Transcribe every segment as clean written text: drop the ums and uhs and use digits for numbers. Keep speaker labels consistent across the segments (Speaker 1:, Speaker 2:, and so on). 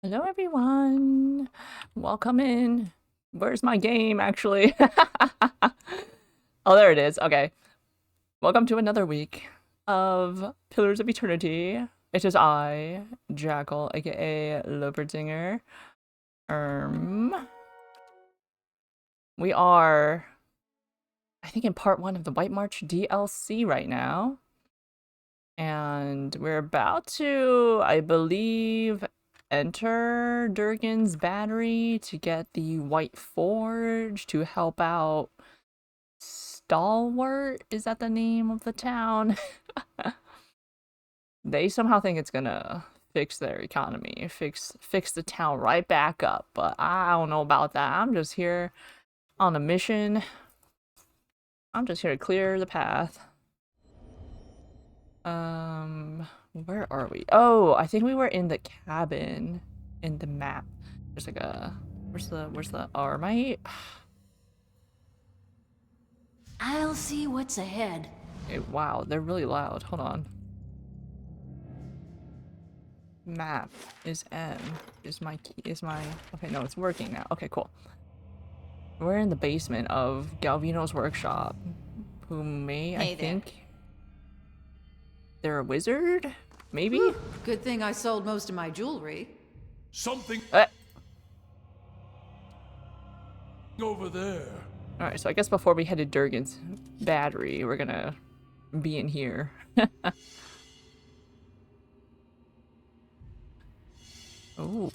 Speaker 1: Hello, everyone. Welcome in. Where's my game, actually? Oh, there it is. Okay. Welcome to another week of Pillars of Eternity. It is I, Jackal, aka Loperdinger. We are, I think, in part 1 of the White March DLC right now. And we're about to, I believe, enter Durgan's battery to get the White Forge to help out Stalwart. Is that the name of the town? They somehow think it's gonna fix their economy, fix the town right back up, but I don't know about that. I'm just here on a mission. I'm just here to clear the path. Where are we? Oh, I think we were in the cabin in the map. There's like a, where's the Armite?
Speaker 2: I'll see what's ahead.
Speaker 1: Okay, wow, they're really loud. Hold on. Map is M. Is my key, okay, no, it's working now. Okay, cool. We're in the basement of Galvino's workshop. Who may, I think, they're a wizard? Maybe?
Speaker 2: Whew, good thing I sold most of my jewelry.
Speaker 3: Something over there.
Speaker 1: Alright, so I guess before we head to Durgan's battery, we're gonna be in here. Ooh,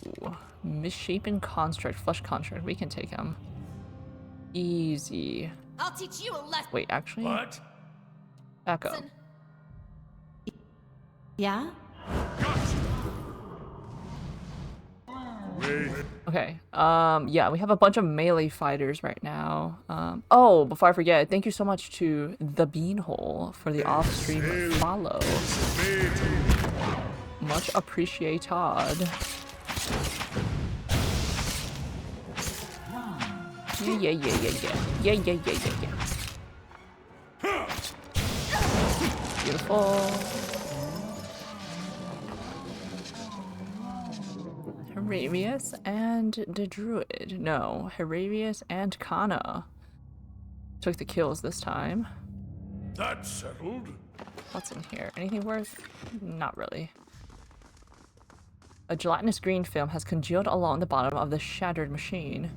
Speaker 1: misshapen construct, flesh construct. We can take him. Easy.
Speaker 2: I'll teach you a lesson.
Speaker 1: Wait, actually?
Speaker 3: What?
Speaker 1: Back up.
Speaker 2: Yeah?
Speaker 1: Okay, yeah, we have a bunch of melee fighters right now. Oh, before I forget, thank you so much to The Beanhole for the off-stream follow. Much appreciated. Yeah. Beautiful. Heravius and the Druid. No, Heravius and Kana took the kills this time.
Speaker 3: That's settled.
Speaker 1: What's in here? Anything worth? Not really. A gelatinous green film has congealed along the bottom of the shattered machine.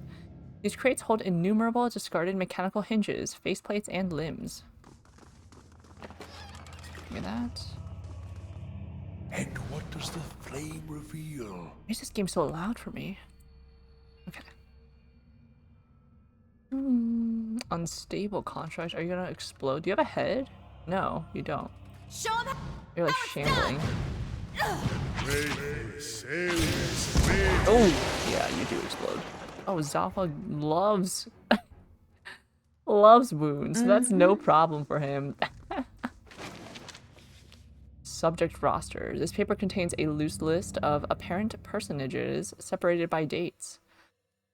Speaker 1: These crates hold innumerable discarded mechanical hinges, faceplates, and limbs. Give me that.
Speaker 3: And what does the flame reveal?
Speaker 1: Why is this game so loud for me? Okay. Unstable construct. Are you gonna explode? Do you have a head? No, you don't.
Speaker 2: Show them.
Speaker 1: You're like shambling.
Speaker 3: Oh,
Speaker 1: Oh, yeah, you do explode. Oh, Zalfa loves loves wounds, so that's no problem for him. Subject roster. This paper contains a loose list of apparent personages separated by dates.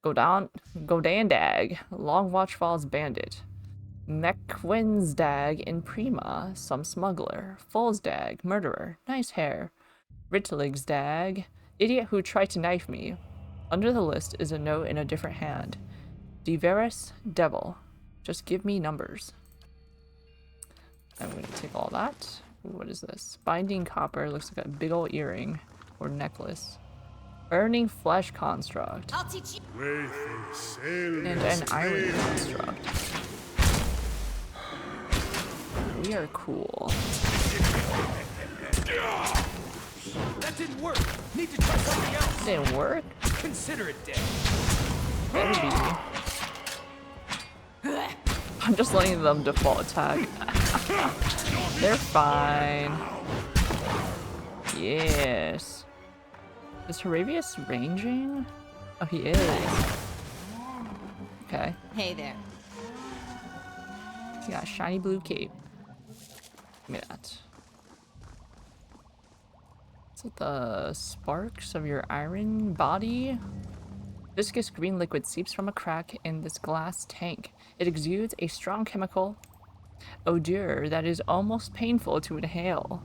Speaker 1: Godandag, Long Watch Falls Bandit. Mequensdag in Prima, some smuggler. Folsdag, murderer. Nice hair. Rittligsdag, idiot who tried to knife me. Under the list is a note in a different hand. Diveris, devil. Just give me numbers. I'm going to take all that. What is this? Binding copper. Looks like a big old earring or necklace. Burning flesh construct.
Speaker 2: I'll teach you.
Speaker 1: And an iron construct. We are cool.
Speaker 4: That didn't work. Need to try something else.
Speaker 1: Didn't work?
Speaker 4: Consider it dead.
Speaker 1: Maybe. I'm just letting them default attack. They're fine. Yes. Is Heravius ranging? Oh, he is. Okay.
Speaker 2: Hey there.
Speaker 1: He got a shiny blue cape. Give me that. Is it the sparks of your iron body? Viscous green liquid seeps from a crack in this glass tank. It exudes a strong chemical odor that is almost painful to inhale.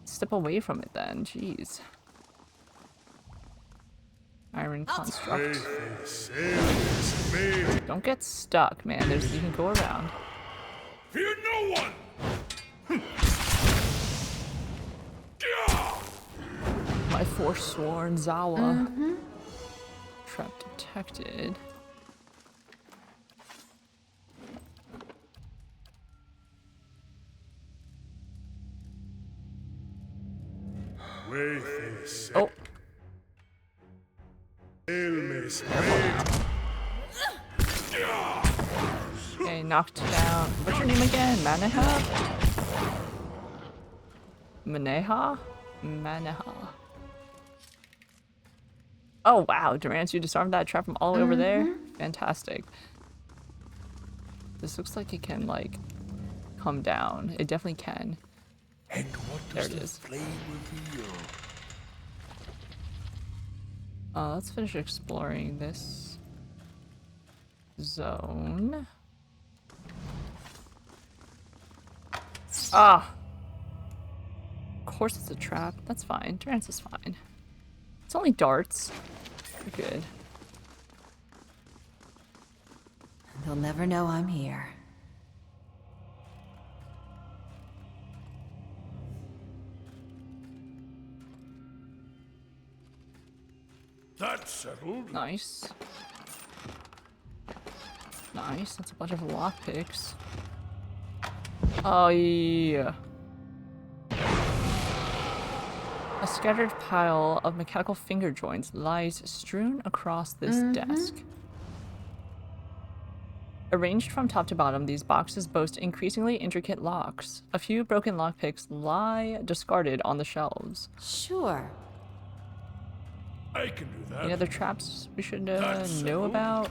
Speaker 1: Step away from it then, jeez. Iron construct.
Speaker 3: Faithful sailors made.
Speaker 1: Don't get stuck, man. You can go around.
Speaker 3: Fear no one.
Speaker 1: My forsworn Zawa. Trap detected.
Speaker 3: Wayfair
Speaker 1: Oh,
Speaker 3: sailors made.
Speaker 1: okay, knocked down. What's your name again? Manaha? Maneha? Manaha. Oh wow, Durant, you disarmed that trap from all the way over there? Fantastic. This looks like it can, like, come down. It definitely can.
Speaker 3: And what
Speaker 1: There
Speaker 3: does
Speaker 1: it
Speaker 3: the
Speaker 1: is.
Speaker 3: flame reveal?
Speaker 1: Let's finish exploring this zone. Ah! Of course it's a trap. That's fine. Durance is fine. It's only darts. We're good.
Speaker 2: They'll never know I'm here.
Speaker 3: That's settled.
Speaker 1: Nice. Nice. That's a bunch of lockpicks. Oh, yeah. A scattered pile of mechanical finger joints lies strewn across this desk. Arranged from top to bottom, these boxes boast increasingly intricate locks. A few broken lockpicks lie discarded on the shelves.
Speaker 2: Sure.
Speaker 3: I can do that.
Speaker 1: Any other traps we should
Speaker 3: That's
Speaker 1: know
Speaker 3: settled.
Speaker 1: about?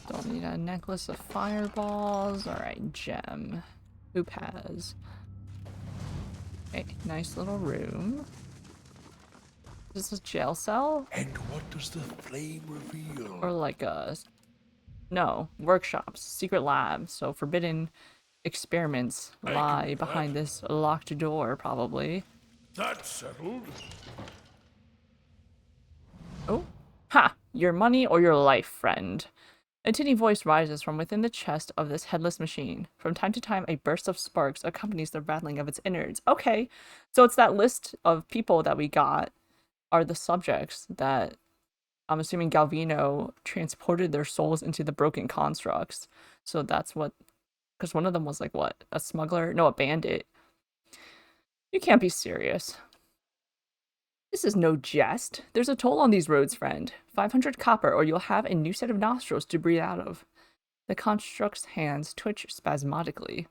Speaker 1: Don't need a necklace of fireballs. Alright, gem. Who has? Okay, nice little room. Is this a jail cell?
Speaker 3: And what does the flame reveal?
Speaker 1: Or like a... No, workshops, secret labs, so forbidden experiments
Speaker 3: can
Speaker 1: lie
Speaker 3: do
Speaker 1: behind
Speaker 3: that.
Speaker 1: this locked door, probably.
Speaker 3: That's settled.
Speaker 1: Oh. Ha! Your money or your life, friend. A tinny voice rises from within the chest of this headless machine. From time to time, a burst of sparks accompanies the rattling of its innards. Okay, so it's that list of people that we got are the subjects that I'm assuming Galvino transported their souls into the broken constructs. So that's what... Because one of them was like, what? A smuggler? No, a bandit. You can't be serious. This is no jest. There's a toll on these roads, friend. 500 copper, or you'll have a new set of nostrils to breathe out of. The construct's hands twitch spasmodically.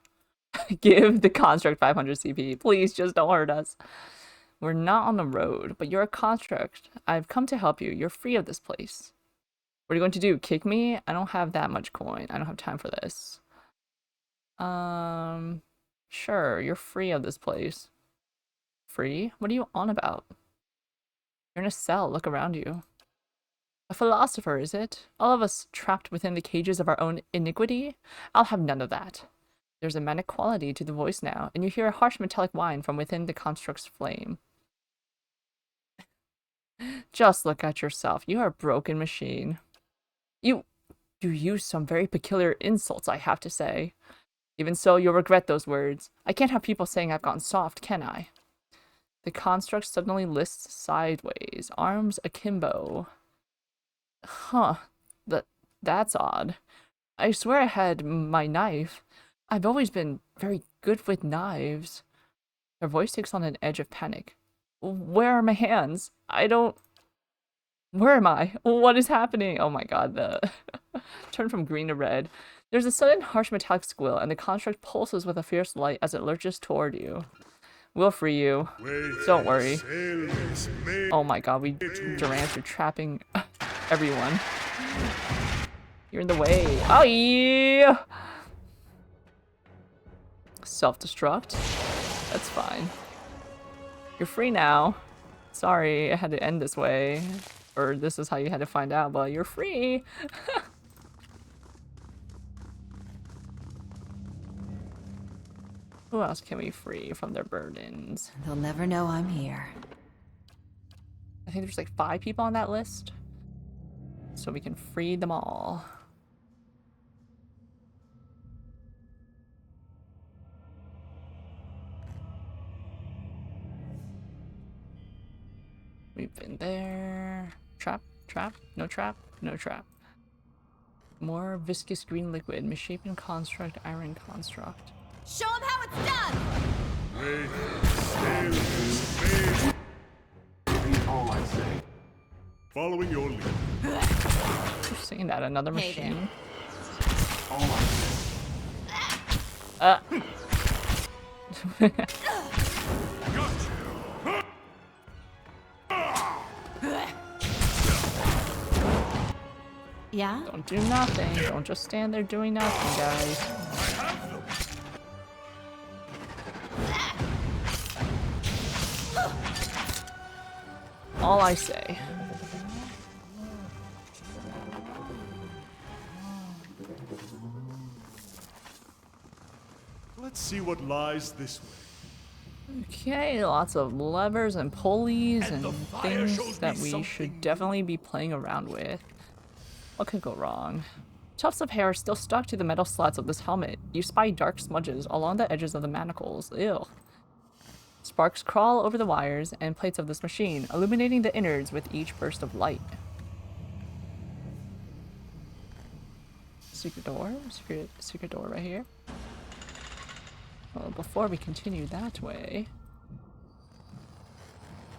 Speaker 1: Give the construct 500 CP. Please, just don't hurt us. We're not on the road, but you're a construct. I've come to help you. You're free of this place. What are you going to do? Kick me? I don't have that much coin. I don't have time for this. Sure, you're free of this place. Free? What are you on about? You're in a cell. Look around you. A philosopher, is it? All of us trapped within the cages of our own iniquity? I'll have none of that. There's a manic quality to the voice now, and you hear a harsh metallic whine from within the construct's flame. Just look at yourself. You are a broken machine. You use some very peculiar insults, I have to say. Even so, you'll regret those words. I can't have people saying I've gotten soft, can I? The construct suddenly lists sideways, arms akimbo. Huh. That's odd. I swear I had my knife. I've always been very good with knives. Her voice takes on an edge of panic. Where are my hands? Where am I? What is happening? Oh my god, the turn from green to red. There's a sudden harsh metallic squeal, and the construct pulses with a fierce light as it lurches toward you. We'll free you. Don't worry. Oh my god, Durant, you're trapping everyone. You're in the way. Oh yeah! Self-destruct. That's fine. You're free now. Sorry, I had to end this way. Or this is how you had to find out, but you're free. Who else can we free from their burdens?
Speaker 2: They'll never know I'm here.
Speaker 1: I think there's like 5 people on that list. So we can free them all. We've been there. Trap, trap, no trap, no trap. More viscous green liquid, misshapen construct, iron construct.
Speaker 2: Show them how it's done!
Speaker 5: All I say. Following your lead.
Speaker 1: You're saying that another
Speaker 2: Hey
Speaker 1: machine.
Speaker 5: All I say.
Speaker 2: Yeah?
Speaker 1: Don't do nothing. Don't just stand there doing nothing, guys. All I say.
Speaker 5: Let's see what lies this way.
Speaker 1: Okay, lots of levers and pulleys and
Speaker 3: the fire
Speaker 1: things
Speaker 3: shows
Speaker 1: that
Speaker 3: me
Speaker 1: we
Speaker 3: something
Speaker 1: should
Speaker 3: new.
Speaker 1: definitely be playing around with. What could go wrong? Tufts of hair are still stuck to the metal slats of this helmet. You spy dark smudges along the edges of the manacles. Ew. Sparks crawl over the wires and plates of this machine, illuminating the innards with each burst of light. Secret door? Secret door right here. Well, before we continue that way...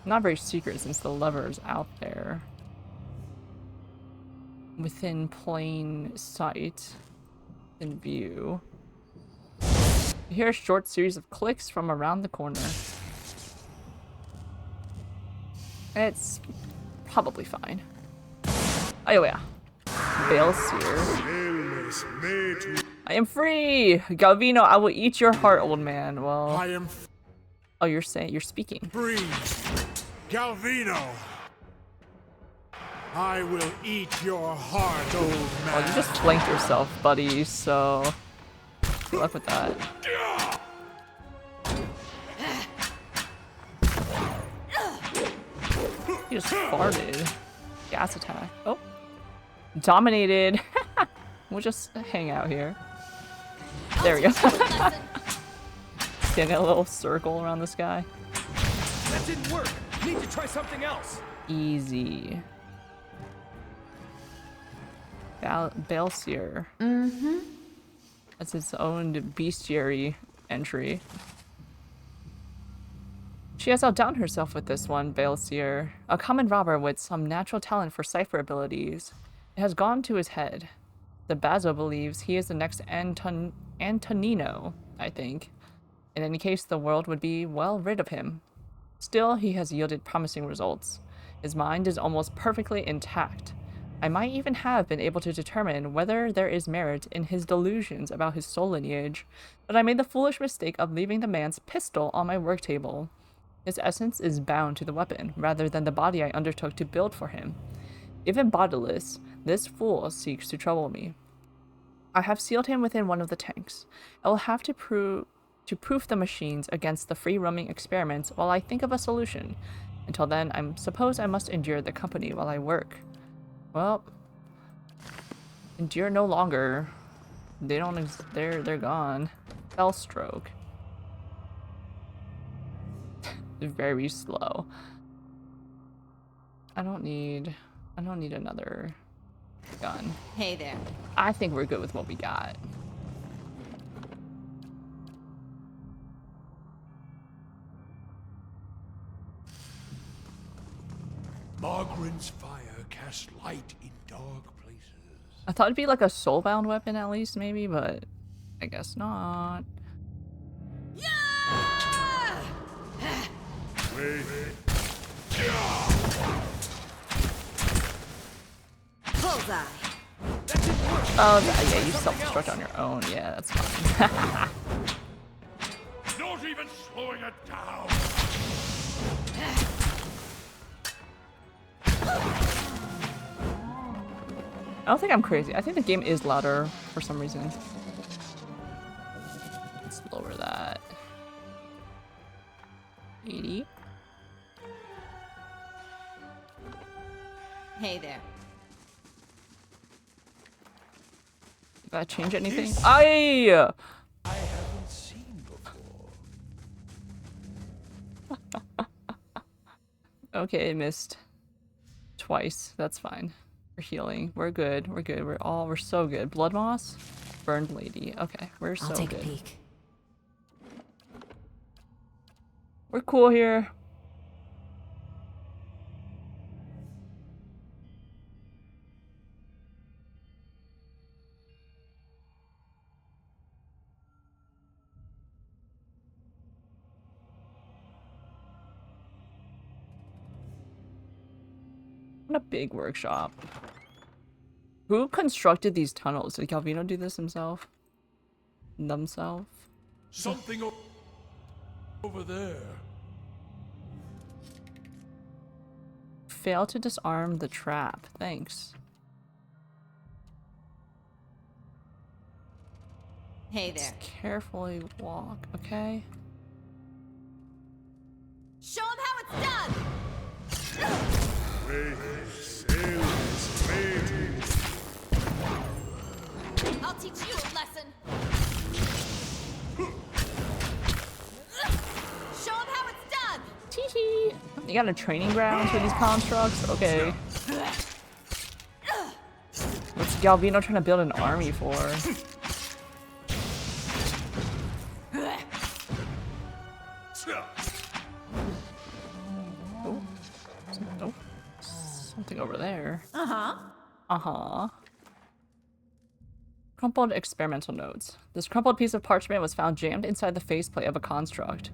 Speaker 1: Not very secret since the lever's out there. Within plain sight. In view. You hear a short series of clicks from around the corner. It's probably fine. Oh yeah. Bale Seer.
Speaker 5: Illness made to.
Speaker 1: I am free! Galvino, I will eat your heart, old man. Well...
Speaker 3: I am
Speaker 1: Oh, you're speaking.
Speaker 3: free. Galvino. I will eat your heart, old man.
Speaker 1: Well, you just flanked yourself, buddy, so... Good luck with that. He just farted. Gas attack. Oh. Dominated. We'll just hang out here. There we go. Stand in a little circle around this guy.
Speaker 4: That didn't work. Need to try something else.
Speaker 1: Easy. Balesier.
Speaker 2: Mm-hmm.
Speaker 1: That's its own bestiary entry. She has outdone herself with this one, Balesier, a common robber with some natural talent for cipher abilities. It has gone to his head. The Bazo believes he is the next Antonino, I think. In any case, the world would be well rid of him. Still, he has yielded promising results. His mind is almost perfectly intact. I might even have been able to determine whether there is merit in his delusions about his soul lineage, but I made the foolish mistake of leaving the man's pistol on my work table. His essence is bound to the weapon, rather than the body I undertook to build for him. Even bodiless, this fool seeks to trouble me. I have sealed him within one of the tanks. I will have to proof the machines against the free-roaming experiments while I think of a solution. Until then, I suppose I must endure the company while I work. Well, endure no longer. They don't. They're gone. Bellstroke. Very slow. I don't need another gun.
Speaker 2: Hey there.
Speaker 1: I think we're good with what we got.
Speaker 3: Margaret's fire casts light in dark places.
Speaker 1: I thought it'd be like a soulbound weapon at least, maybe, but I guess not.
Speaker 5: Wait.
Speaker 2: Bullseye.
Speaker 4: That didn't work.
Speaker 1: Oh, yeah, you self-destruct on your own. Yeah, that's fine.
Speaker 5: Not even slowing it down.
Speaker 1: I don't think I'm crazy. I think the game is louder for some reason. Let's lower that. 80.
Speaker 2: Hey there.
Speaker 1: Did that change anything? Aye!
Speaker 3: I haven't seen before.
Speaker 1: Okay, it missed. Twice. That's fine. We're healing. We're good. We're good. We're so good. Blood moss? Burned lady. Okay, we're so
Speaker 2: I'll take
Speaker 1: good.
Speaker 2: a peek.
Speaker 1: We're cool here. What a big workshop. Who constructed these tunnels? Did Calvino do this himself? Themselves?
Speaker 3: Something over there.
Speaker 1: Fail to disarm the trap. Thanks.
Speaker 2: Hey there.
Speaker 1: Let's carefully walk, okay?
Speaker 2: Show him how it's done! I'll teach you a lesson. Show him how it's done!
Speaker 1: Tee-hee! You got a training ground for these constructs? Okay. What's Galvino trying to build an army for? Oh, something over there. Uh-huh. Crumpled experimental notes. This crumpled piece of parchment was found jammed inside the faceplate of a construct.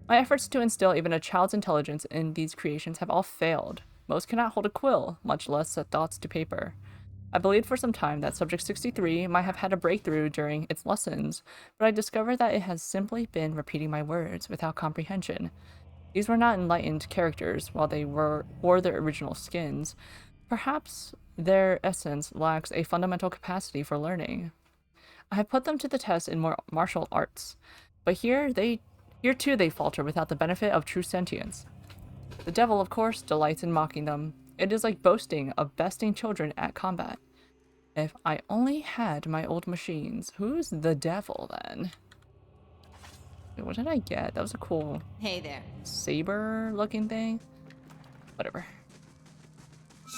Speaker 1: My efforts to instill even a child's intelligence in these creations have all failed. Most cannot hold a quill, much less set thoughts to paper. I believed for some time that Subject 63 might have had a breakthrough during its lessons, but I discovered that it has simply been repeating my words without comprehension. These were not enlightened characters while they wore their original skins. Perhaps their essence lacks a fundamental capacity for learning. I have put them to the test in more martial arts, but here too they falter without the benefit of true sentience. The devil, of course, delights in mocking them. It is like boasting of besting children at combat. If I only had my old machines. Who's the devil then? Wait, what did I get? That was a cool
Speaker 2: Hey there.
Speaker 1: saber looking thing. Whatever.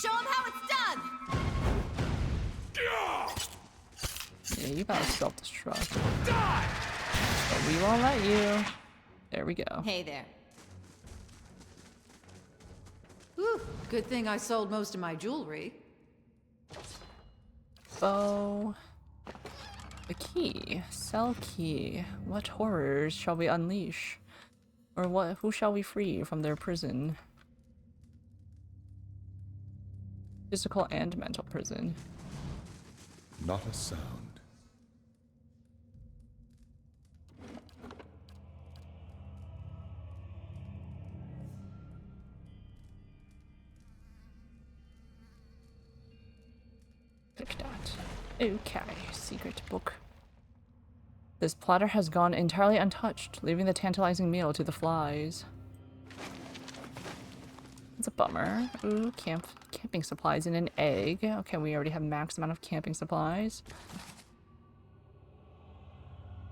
Speaker 2: Show him how it's done!
Speaker 1: Yeah, you gotta self-destruct. But we won't let you. There we go.
Speaker 2: Hey there.
Speaker 6: Whew, good thing I sold most of my jewelry.
Speaker 1: Bow. A key. Sell key. What horrors shall we unleash? Or who shall we free from their prison? Physical and mental prison.
Speaker 5: Not a sound.
Speaker 1: Pick that. Okay, secret book. This platter has gone entirely untouched, leaving the tantalizing meal to the flies. It's a bummer. Ooh, camping supplies and an egg. Okay, we already have max amount of camping supplies.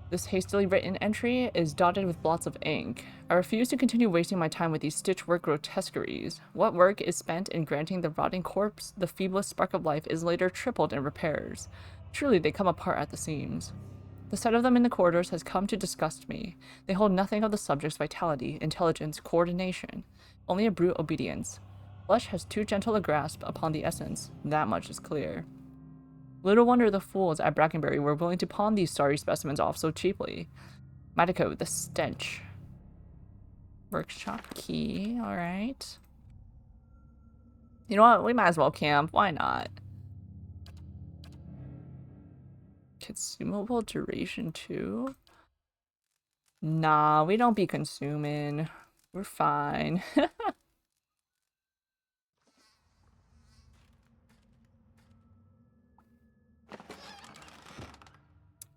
Speaker 1: This hastily written entry is dotted with blots of ink. I refuse to continue wasting my time with these stitchwork grotesqueries. What work is spent in granting the rotting corpse the feeblest spark of life is later tripled in repairs. Truly, they come apart at the seams. The sight of them in the corridors has come to disgust me. They hold nothing of the subject's vitality, intelligence, coordination. Only a brute obedience. Flesh has too gentle a grasp upon the essence. That much is clear. Little wonder the fools at Brackenbury were willing to pawn these sorry specimens off so cheaply. Matico, the stench. Workshop key, alright. You know what? We might as well camp. Why not? Consumable duration too? Nah, we don't be consuming. We're fine.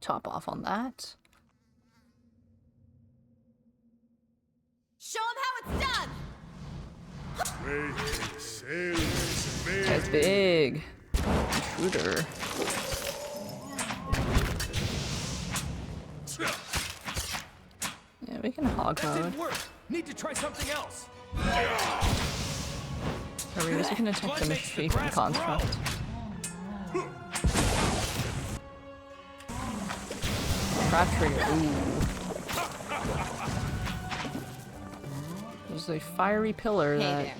Speaker 1: Top off on that.
Speaker 2: Show him how it's done!
Speaker 5: Wait, sail,
Speaker 1: That's big. Intruder. Yeah, we can hog
Speaker 4: That
Speaker 1: mode.
Speaker 4: didn't work. Need to try something else.
Speaker 1: Are we just gonna attack the
Speaker 4: Blood makes the
Speaker 1: misshapen
Speaker 4: grass grow.
Speaker 1: construct? Trap trigger. Ooh. There's a fiery pillar
Speaker 2: Hey
Speaker 1: that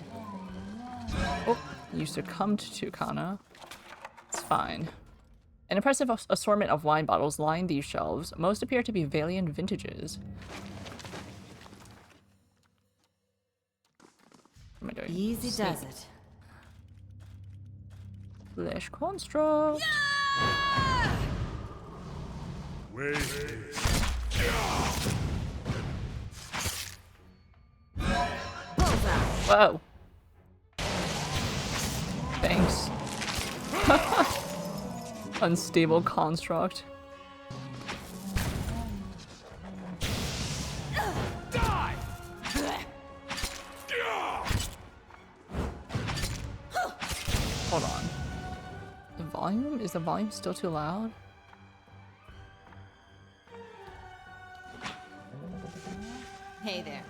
Speaker 2: there.
Speaker 1: oh, you succumbed to, Kana. It's fine. An impressive assortment of wine bottles line these shelves. Most appear to be Valiant vintages. What am I doing?
Speaker 2: Easy
Speaker 1: Sneak.
Speaker 2: does it.
Speaker 1: Flesh construct.
Speaker 5: wait.
Speaker 1: Whoa. Thanks. Unstable construct.
Speaker 4: Die!
Speaker 1: Hold on. The volume? Is the volume still too loud?
Speaker 2: Hey there.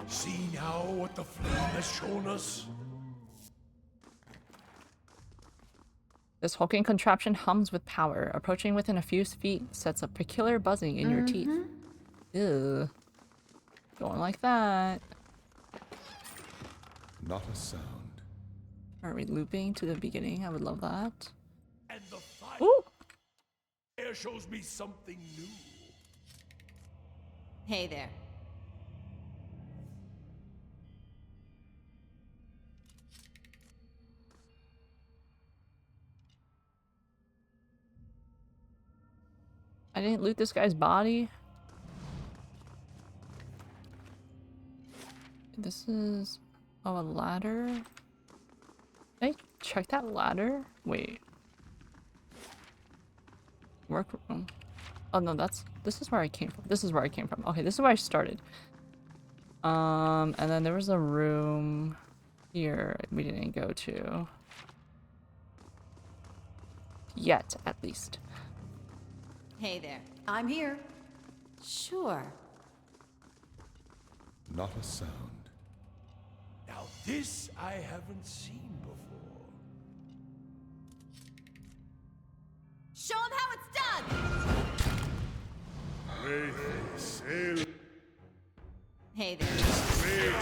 Speaker 3: See now what the flame has shown us?
Speaker 1: This hulking contraption hums with power. Approaching within a few feet sets a peculiar buzzing in your teeth. Ew. Don't like that.
Speaker 5: Not a sound.
Speaker 1: Are we looping to the beginning? I would love that.
Speaker 3: And the fire
Speaker 1: Ooh!
Speaker 3: shows me something new.
Speaker 2: Hey there.
Speaker 1: I didn't loot this guy's body. This is... oh, a ladder? Did I check that ladder? Wait. Workroom. Oh no, this is where I came from. This is where I came from. Okay, this is where I started. And then there was a room here we didn't go to. Yet, at least.
Speaker 2: Hey there.
Speaker 6: I'm here.
Speaker 2: Sure.
Speaker 5: Not a sound.
Speaker 3: Now this I haven't seen before.
Speaker 2: Show him how it's done!
Speaker 5: Wait, sail,
Speaker 2: Hey there.
Speaker 5: wait.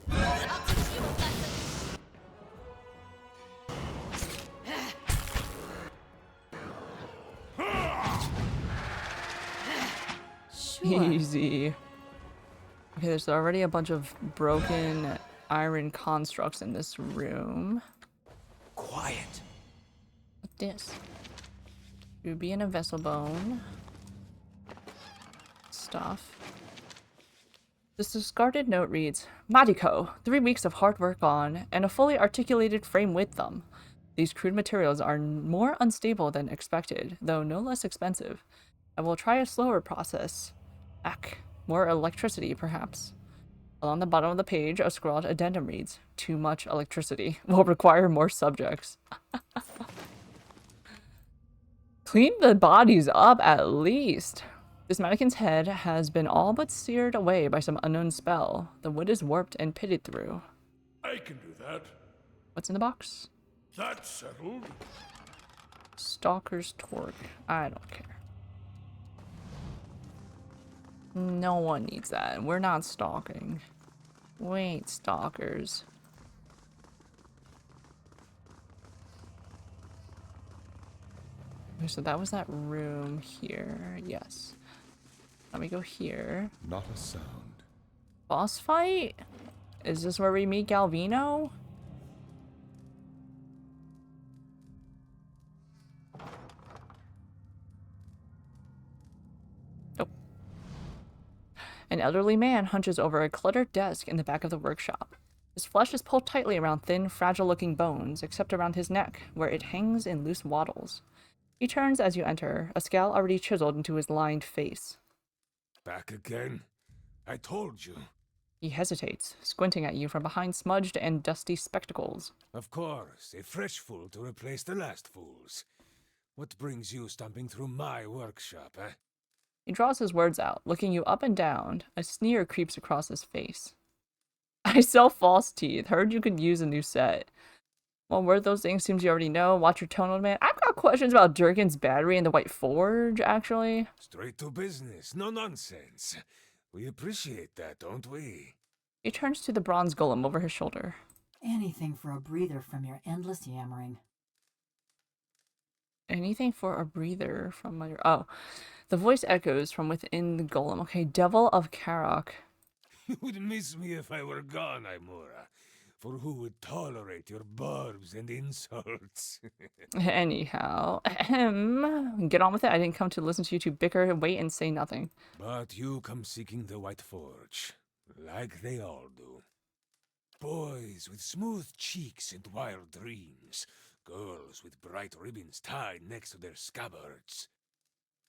Speaker 2: I'll teach you a lesson. Sure.
Speaker 1: Easy. Okay, there's already a bunch of broken iron constructs in this room.
Speaker 3: Quiet.
Speaker 1: What's this? Ruby and a vessel bone. Stuff. This discarded note reads, Madiko, 3 weeks of hard work on, and a fully articulated frame with them. These crude materials are more unstable than expected, though no less expensive. I will try a slower process. More electricity, perhaps. Along the bottom of the page, a scrawled addendum reads, Too much electricity. Will require more subjects. Clean the bodies up, at least. This mannequin's head has been all but seared away by some unknown spell. The wood is warped and pitted through.
Speaker 3: I can do that.
Speaker 1: What's in the box?
Speaker 3: That's settled.
Speaker 1: Stalker's torque. I don't care. No one needs that. We're not stalking. We ain't stalkers. Okay, so that was that room here. Yes. Let me go here.
Speaker 5: Not a sound.
Speaker 1: Boss fight? Is this where we meet Galvino? Nope. An elderly man hunches over a cluttered desk in the back of the workshop. His flesh is pulled tightly around thin, fragile-looking bones, except around his neck, where it hangs in loose waddles. He turns as you enter, a scowl already chiseled into his lined face.
Speaker 3: Back again? I told you.
Speaker 1: He hesitates, squinting at you from behind smudged and dusty spectacles.
Speaker 3: Of course, a fresh fool to replace the last fools. What brings you stomping through my workshop, eh?
Speaker 1: He draws his words out, looking you up and down. A sneer creeps across his face. I sell false teeth. Heard you could use a new set. Well, where those things seems you already know. Watch your tone, old man. I've got questions about Durgan's battery and the White Forge, actually.
Speaker 3: Straight to business, no nonsense. We appreciate that, don't we?
Speaker 1: He turns to the bronze golem over his shoulder.
Speaker 6: Anything for a breather from your endless yammering.
Speaker 1: Anything for a breather from my... Oh. The voice echoes from within the golem. Okay, Devil of Karok.
Speaker 3: You would miss me if I were gone, Imura. For who would tolerate your barbs and insults?
Speaker 1: Anyhow, get on with it. I didn't come to listen to you two bicker, wait, and say nothing.
Speaker 3: But you come seeking the White Forge, like they all do. Boys with smooth cheeks and wild dreams. Girls with bright ribbons tied next to their scabbards.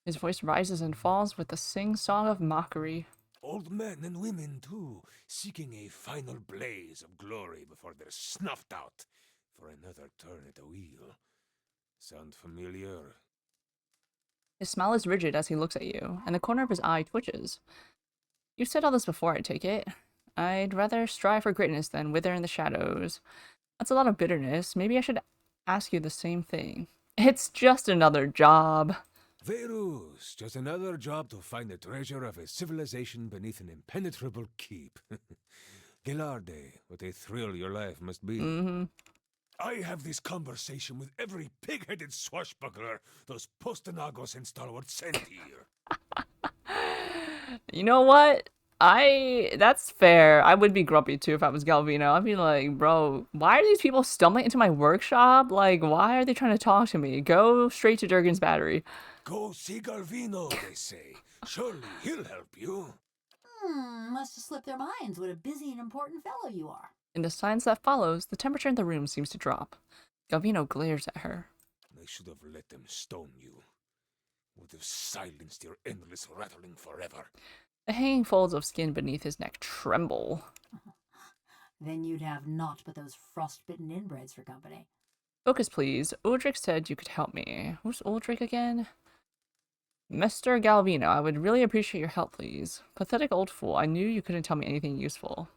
Speaker 1: His voice rises and falls with a sing-song of mockery.
Speaker 3: Old men and women, too, seeking a final blaze of glory before they're snuffed out for another turn at the wheel. Sound familiar?
Speaker 1: His smile is rigid as he looks at you, and the corner of his eye twitches. You've said all this before, I take it. I'd rather strive for greatness than wither in the shadows. That's a lot of bitterness. Maybe I should ask you the same thing. It's just another job.
Speaker 3: Verus, just another job to find the treasure of a civilization beneath an impenetrable keep. Gilarde, what a thrill your life must be. I have this conversation with every pig-headed swashbuckler those Postanagos and stalwarts sent here.
Speaker 1: You know what? That's fair. I would be grumpy too if I was Galvino. I'd be like, bro, why are these people stumbling into my workshop? Like, why are they trying to talk to me? Go straight to Durgan's battery.
Speaker 3: Go see Galvino, they say. Surely he'll help you.
Speaker 6: Must have slipped their minds what a busy and important fellow you are.
Speaker 1: In the silence that follows, the temperature in the room seems to drop. Galvino glares at her.
Speaker 3: I should have let them stone you. Would have silenced your endless rattling forever.
Speaker 1: The hanging folds of skin beneath his neck tremble.
Speaker 6: Then you'd have naught but those frostbitten inbreds for company.
Speaker 1: Focus, please. Uldrick said you could help me. Who's Uldrick again? Mr. Galvino, I would really appreciate your help, please. Pathetic old fool. I knew you couldn't tell me anything useful.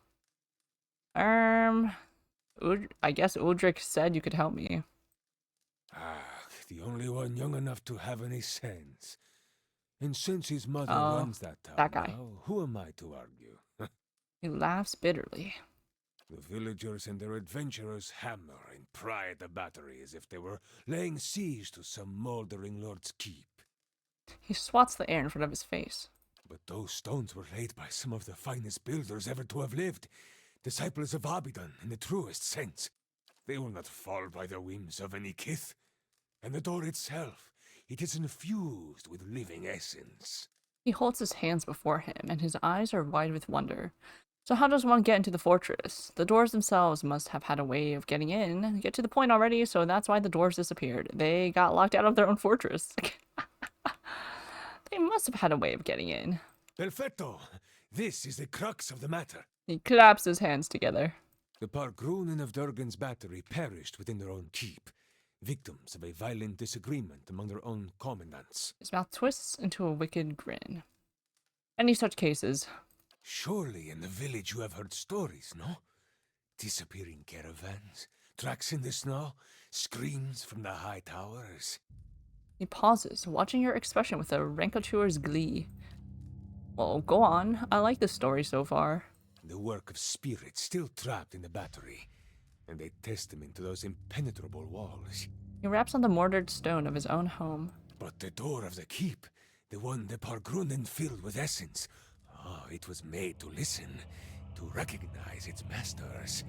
Speaker 1: I guess Uldrick said you could help me.
Speaker 3: The only one young enough to have any sense. And since his mother
Speaker 1: Oh,
Speaker 3: runs that town
Speaker 1: that guy.
Speaker 3: now, who am I to argue?
Speaker 1: He laughs bitterly.
Speaker 3: The villagers and their adventurers hammer and pry at the battery as if they were laying siege to some moldering lord's keep.
Speaker 1: He swats the air in front of his face.
Speaker 3: But those stones were laid by some of the finest builders ever to have lived, disciples of Abidan in the truest sense. They will not fall by the whims of any kith. And the door itself, it is infused with living essence.
Speaker 1: He holds his hands before him, and his eyes are wide with wonder. So how does one get into the fortress? The doors themselves must have had a way of getting in. Get to the point already, so that's why the doors disappeared. They got locked out of their own fortress. They must have had a way of getting in.
Speaker 3: Perfetto! This is the crux of the matter.
Speaker 1: He claps his hands together.
Speaker 3: The Pargrunen of Durgan's battery perished within their own keep, victims of a violent disagreement among their own commandants.
Speaker 1: His mouth twists into a wicked grin. Any such cases?
Speaker 3: Surely in the village you have heard stories, no? Disappearing caravans, tracks in the snow, screams from the high towers.
Speaker 1: He pauses, watching your expression with a rancoureur's glee. Well, go on. I like this story so far.
Speaker 3: The work of spirits still trapped in the battery, and a testament to those impenetrable walls.
Speaker 1: He raps on the mortared stone of his own home.
Speaker 3: But the door of the keep, the one the Pargrunen filled with essence, it was made to listen, to recognize its masters.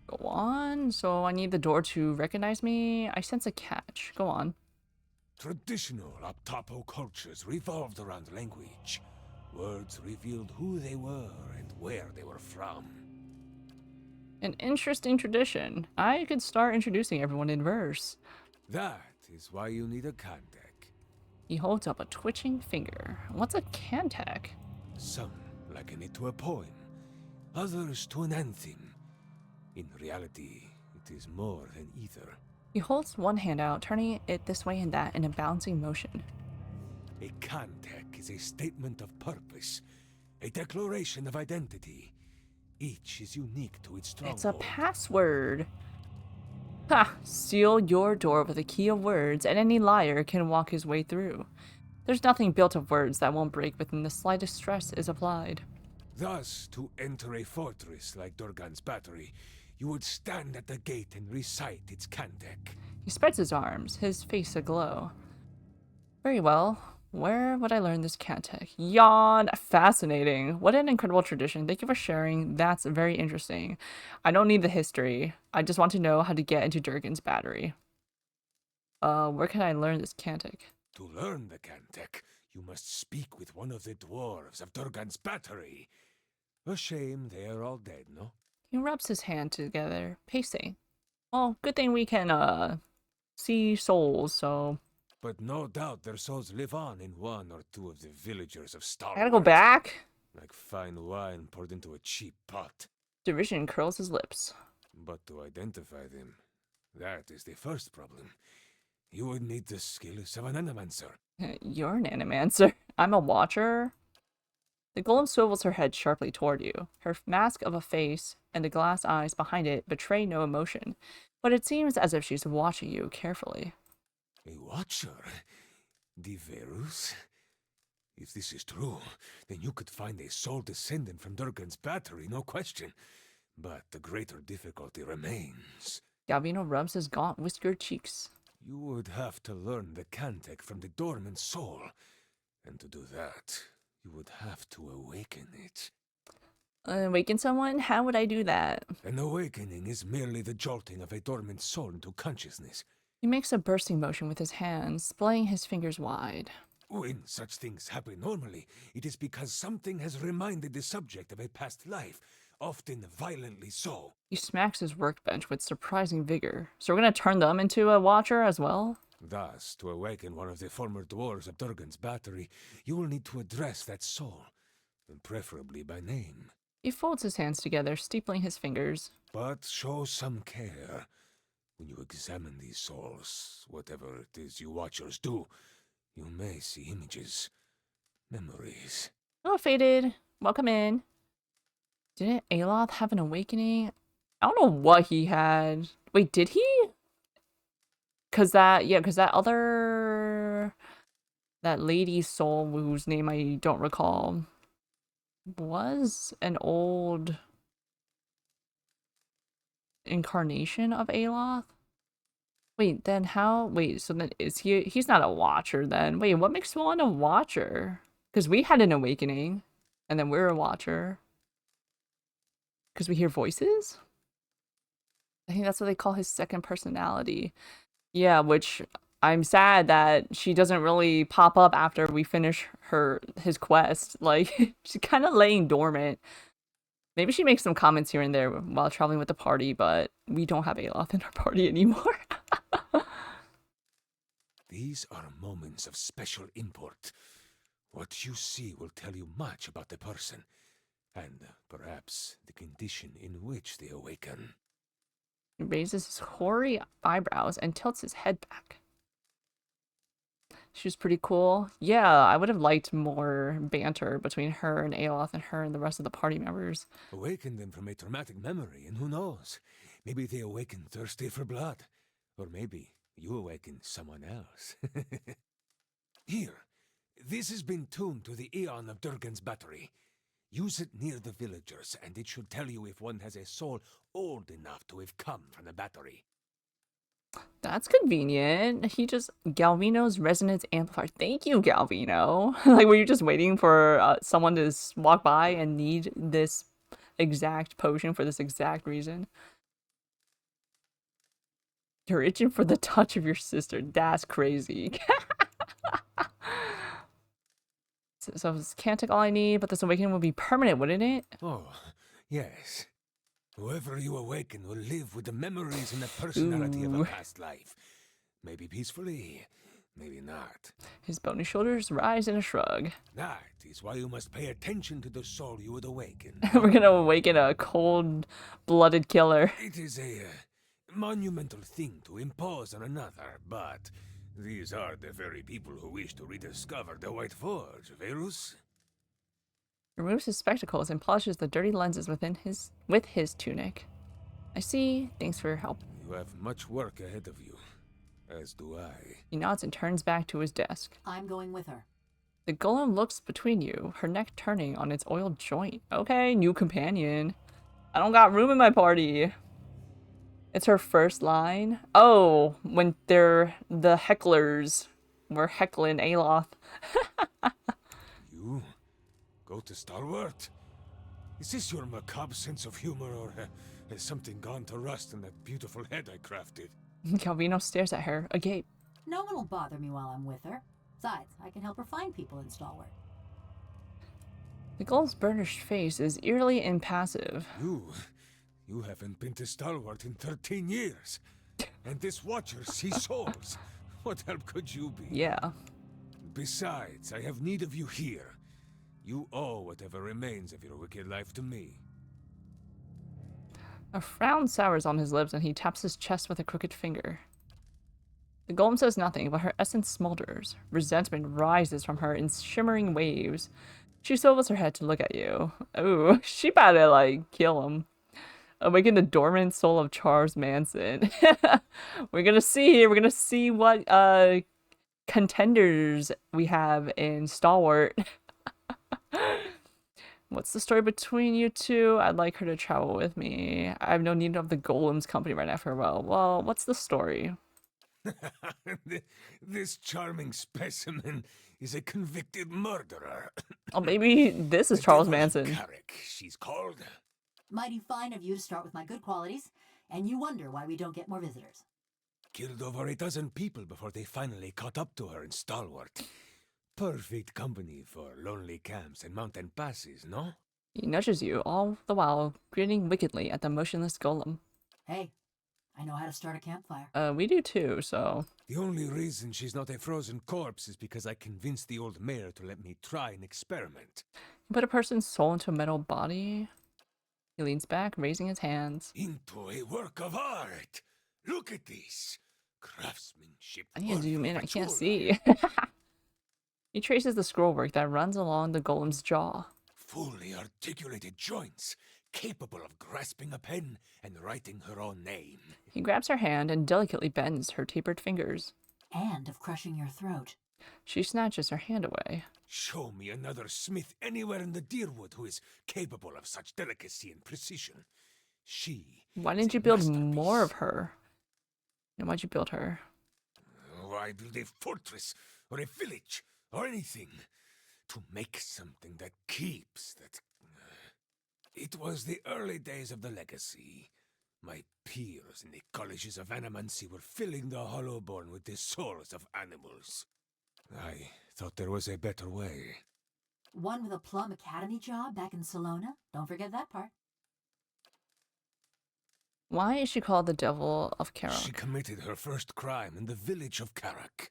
Speaker 1: Go on. So I need the door to recognize me? I sense a catch. Go on.
Speaker 3: Traditional Aptapo cultures revolved around language. Words revealed who they were and where they were from.
Speaker 1: An interesting tradition. I could start introducing everyone in verse.
Speaker 3: That is why you need a Kantek.
Speaker 1: He holds up a twitching finger. What's a cantac?
Speaker 3: Some liken it to a poem, others to an anthem. In reality, it is more than either.
Speaker 1: He holds one hand out, turning it this way and that in a bouncing motion.
Speaker 3: A Kantek is a statement of purpose, a declaration of identity. Each is unique to its stronghold.
Speaker 1: It's a password. Ha! Seal your door with a key of words, and any liar can walk his way through. There's nothing built of words that won't break when the slightest stress is applied.
Speaker 3: Thus, to enter a fortress like Durgan's battery, you would stand at the gate and recite its Kantek.
Speaker 1: He spreads his arms, his face aglow. Very well. Where would I learn this cantic? Yawn! Fascinating. What an incredible tradition. Thank you for sharing. That's very interesting. I don't need the history. I just want to know how to get into Durgan's battery. Where can I learn this cantic?
Speaker 3: To learn the Kantek, you must speak with one of the dwarves of Durgan's battery. A shame they are all dead, no?
Speaker 1: He rubs his hand together, pacing. Well, good thing we can, see souls, so...
Speaker 3: But no doubt their souls live on in one or two of the villagers of Star
Speaker 1: I gotta go
Speaker 3: Wars,
Speaker 1: back?
Speaker 3: like fine wine poured into a cheap pot.
Speaker 1: Derision curls his lips.
Speaker 3: But to identify them, that is the first problem. You would need the skills of an animancer.
Speaker 1: You're an animancer. I'm a watcher. The golem swivels her head sharply toward you. Her mask of a face and the glass eyes behind it betray no emotion, but it seems as if she's watching you carefully.
Speaker 3: A watcher? Diverus? If this is true, then you could find a sole descendant from Durgan's battery, no question. But the greater difficulty remains.
Speaker 1: Galvino rubs his gaunt, whiskered cheeks.
Speaker 3: You would have to learn the Kantek from the dormant soul. And to do that, you would have to awaken it.
Speaker 1: Awaken someone? How would I do that?
Speaker 3: An awakening is merely the jolting of a dormant soul into consciousness.
Speaker 1: He makes a bursting motion with his hands, splaying his fingers wide.
Speaker 3: When such things happen normally, it is because something has reminded the subject of a past life, often violently so.
Speaker 1: He smacks his workbench with surprising vigor. So we're gonna turn them into a watcher as well?
Speaker 3: Thus, to awaken one of the former dwarves of Durgan's battery, you will need to address that soul, and preferably by name.
Speaker 1: He folds his hands together, steepling his fingers.
Speaker 3: But show some care. When you examine these souls, whatever it is you watchers do, you may see images, memories.
Speaker 1: Oh, Faded. Welcome in. Didn't Aloth have an awakening? I don't know what he had. Wait, did he? Cause that other... That lady soul whose name I don't recall was an old incarnation of Aloth? Wait, then how? Wait, so then is he's not a watcher then? Wait, what makes one a watcher? Because we had an awakening, and then we're a watcher. Because we hear voices? I think that's what they call his second personality. Yeah, which I'm sad that she doesn't really pop up after we finish his quest. Like, she's kind of laying dormant. Maybe she makes some comments here and there while traveling with the party, but we don't have Aloth in our party anymore.
Speaker 3: These are moments of special import. What you see will tell you much about the person, and perhaps the condition in which they awaken.
Speaker 1: He raises his hoary eyebrows and tilts his head back. She was pretty cool. Yeah, I would have liked more banter between her and Aloth and her and the rest of the party members.
Speaker 3: Awaken them from a traumatic memory, and who knows? Maybe they awaken thirsty for blood. Or maybe you awaken someone else. Here, this has been tuned to the Aeon of Durgan's battery. Use it near the villagers, and it should tell you if one has a soul old enough to have come from the battery.
Speaker 1: That's convenient. He just... Galvino's resonance amplifier. Thank you, Galvino. Like, were you just waiting for someone to walk by and need this exact potion for this exact reason? You're itching for the touch of your sister. That's crazy. So this can't take all I need, but this awakening will be permanent, wouldn't it?
Speaker 3: Oh, yes. Whoever you awaken will live with the memories and the personality of a past life. Maybe peacefully, maybe not.
Speaker 1: His bony shoulders rise in a shrug.
Speaker 3: That is why you must pay attention to the soul you would awaken.
Speaker 1: We're gonna awaken a cold-blooded killer.
Speaker 3: It is a monumental thing to impose on another, but these are the very people who wish to rediscover the White Forge, Verus.
Speaker 1: Removes his spectacles and polishes the dirty lenses with his tunic. I see. Thanks for your help.
Speaker 3: You have much work ahead of you, as do I.
Speaker 1: He nods and turns back to his desk.
Speaker 6: I'm going with her.
Speaker 1: The golem looks between you, her neck turning on its oiled joint. Okay, new companion. I don't got room in my party. It's her first line. Oh, when they're the hecklers were heckling Aloth.
Speaker 3: You go to Stalwart? Is this your macabre sense of humor, or has something gone to rust in that beautiful head I crafted?
Speaker 1: Calvino stares at her, agape.
Speaker 6: No one will bother me while I'm with her. Besides, I can help her find people in Stalwart.
Speaker 1: The golem's burnished face is eerily impassive.
Speaker 3: You haven't been to Stalwart in 13 years. And this watcher sees souls. What help could you be?
Speaker 1: Yeah.
Speaker 3: Besides, I have need of you here. You owe whatever remains of your wicked life to me.
Speaker 1: A frown sours on his lips and he taps his chest with a crooked finger. The golem says nothing, but her essence smolders. Resentment rises from her in shimmering waves. She swivels her head to look at you. Ooh, she about to, like, kill him. Awaken the dormant soul of Charles Manson. We're gonna see what contenders we have in Stalwart. What's the story between you two? I'd like her to travel with me. I have no need of the golem's company right now for a while. Well, what's the story?
Speaker 3: This charming specimen is a convicted murderer.
Speaker 1: Oh, maybe this is
Speaker 3: The
Speaker 1: Charles
Speaker 3: Devil
Speaker 1: Manson.
Speaker 3: Carrick, she's called.
Speaker 6: Mighty fine of you to start with my good qualities, and you wonder why we don't get more visitors.
Speaker 3: Killed over a dozen people before they finally caught up to her in Stalwart. Perfect company for lonely camps and mountain passes, no?
Speaker 1: He nudges you, all the while grinning wickedly at the motionless golem.
Speaker 6: Hey, I know how to start a campfire.
Speaker 1: We do too, so...
Speaker 3: The only reason she's not a frozen corpse is because I convinced the old mayor to let me try an experiment.
Speaker 1: Put a person's soul into a metal body. He leans back, raising his hands.
Speaker 3: Into a work of art! Look at this! Craftsmanship.
Speaker 1: I need to
Speaker 3: worth
Speaker 1: zoom
Speaker 3: of
Speaker 1: in,
Speaker 3: a
Speaker 1: I can't
Speaker 3: jeweler.
Speaker 1: see. He traces the scrollwork that runs along the golem's jaw.
Speaker 3: Fully articulated joints, capable of grasping a pen and writing her own name.
Speaker 1: He grabs her hand and delicately bends her tapered fingers.
Speaker 6: And of crushing your throat.
Speaker 1: She snatches her hand away.
Speaker 3: Show me another smith anywhere in the Deerwood who is capable of such delicacy and precision. She.
Speaker 1: Why
Speaker 3: is
Speaker 1: didn't
Speaker 3: a
Speaker 1: you build
Speaker 3: masterpiece.
Speaker 1: more of her? And why'd you build her?
Speaker 3: Why build a fortress or a village or anything? To make something that keeps, that... It was the early days of the legacy. My peers in the colleges of animancy were filling the Hollowborn with the souls of animals. I thought there was a better way.
Speaker 6: One with a plum academy job back in Salona. Don't forget that part.
Speaker 1: Why is she called the Devil of
Speaker 3: She
Speaker 1: Carrock?
Speaker 3: committed her first crime in the village of Carrack.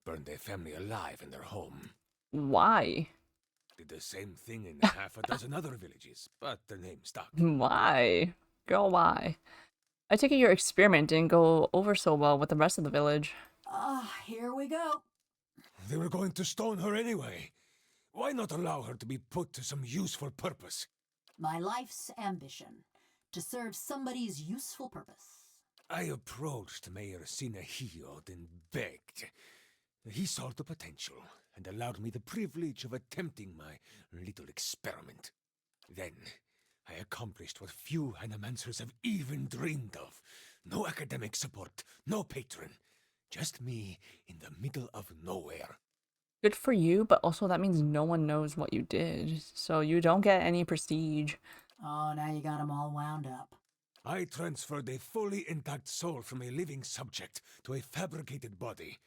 Speaker 3: Burned a family alive in their home.
Speaker 1: Why?
Speaker 3: Did the same thing in half a dozen other villages, but the name stuck.
Speaker 1: Why? Girl, why? I take it your experiment didn't go over so well with the rest of the village.
Speaker 6: Here we go.
Speaker 3: They were going to stone her anyway. Why not allow her to be put to some useful purpose?
Speaker 6: My life's ambition. To serve somebody's useful purpose.
Speaker 3: I approached Mayor Sinahiod and begged. He saw the potential and allowed me the privilege of attempting my little experiment. Then, I accomplished what few animancers have even dreamed of. No academic support, no patron. Just me in the middle of nowhere.
Speaker 1: Good for you, but also that means no one knows what you did, so you don't get any prestige.
Speaker 6: Oh, now you got 'em all wound up.
Speaker 3: I transferred a fully intact soul from a living subject to a fabricated body.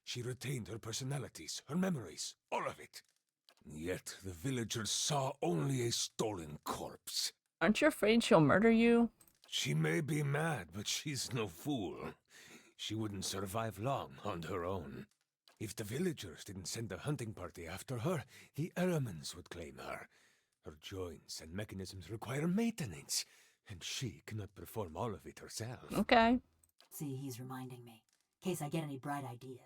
Speaker 3: She retained her personalities, her memories, all of it. Yet the villagers saw only a stolen corpse.
Speaker 1: Aren't you afraid she'll murder you?
Speaker 3: She may be mad, but she's no fool. She wouldn't survive long on her own. If the villagers didn't send a hunting party after her, the elements would claim her. Her joints and mechanisms require maintenance, and she cannot perform all of it herself.
Speaker 1: Okay.
Speaker 6: See, he's reminding me. In case I get any bright ideas.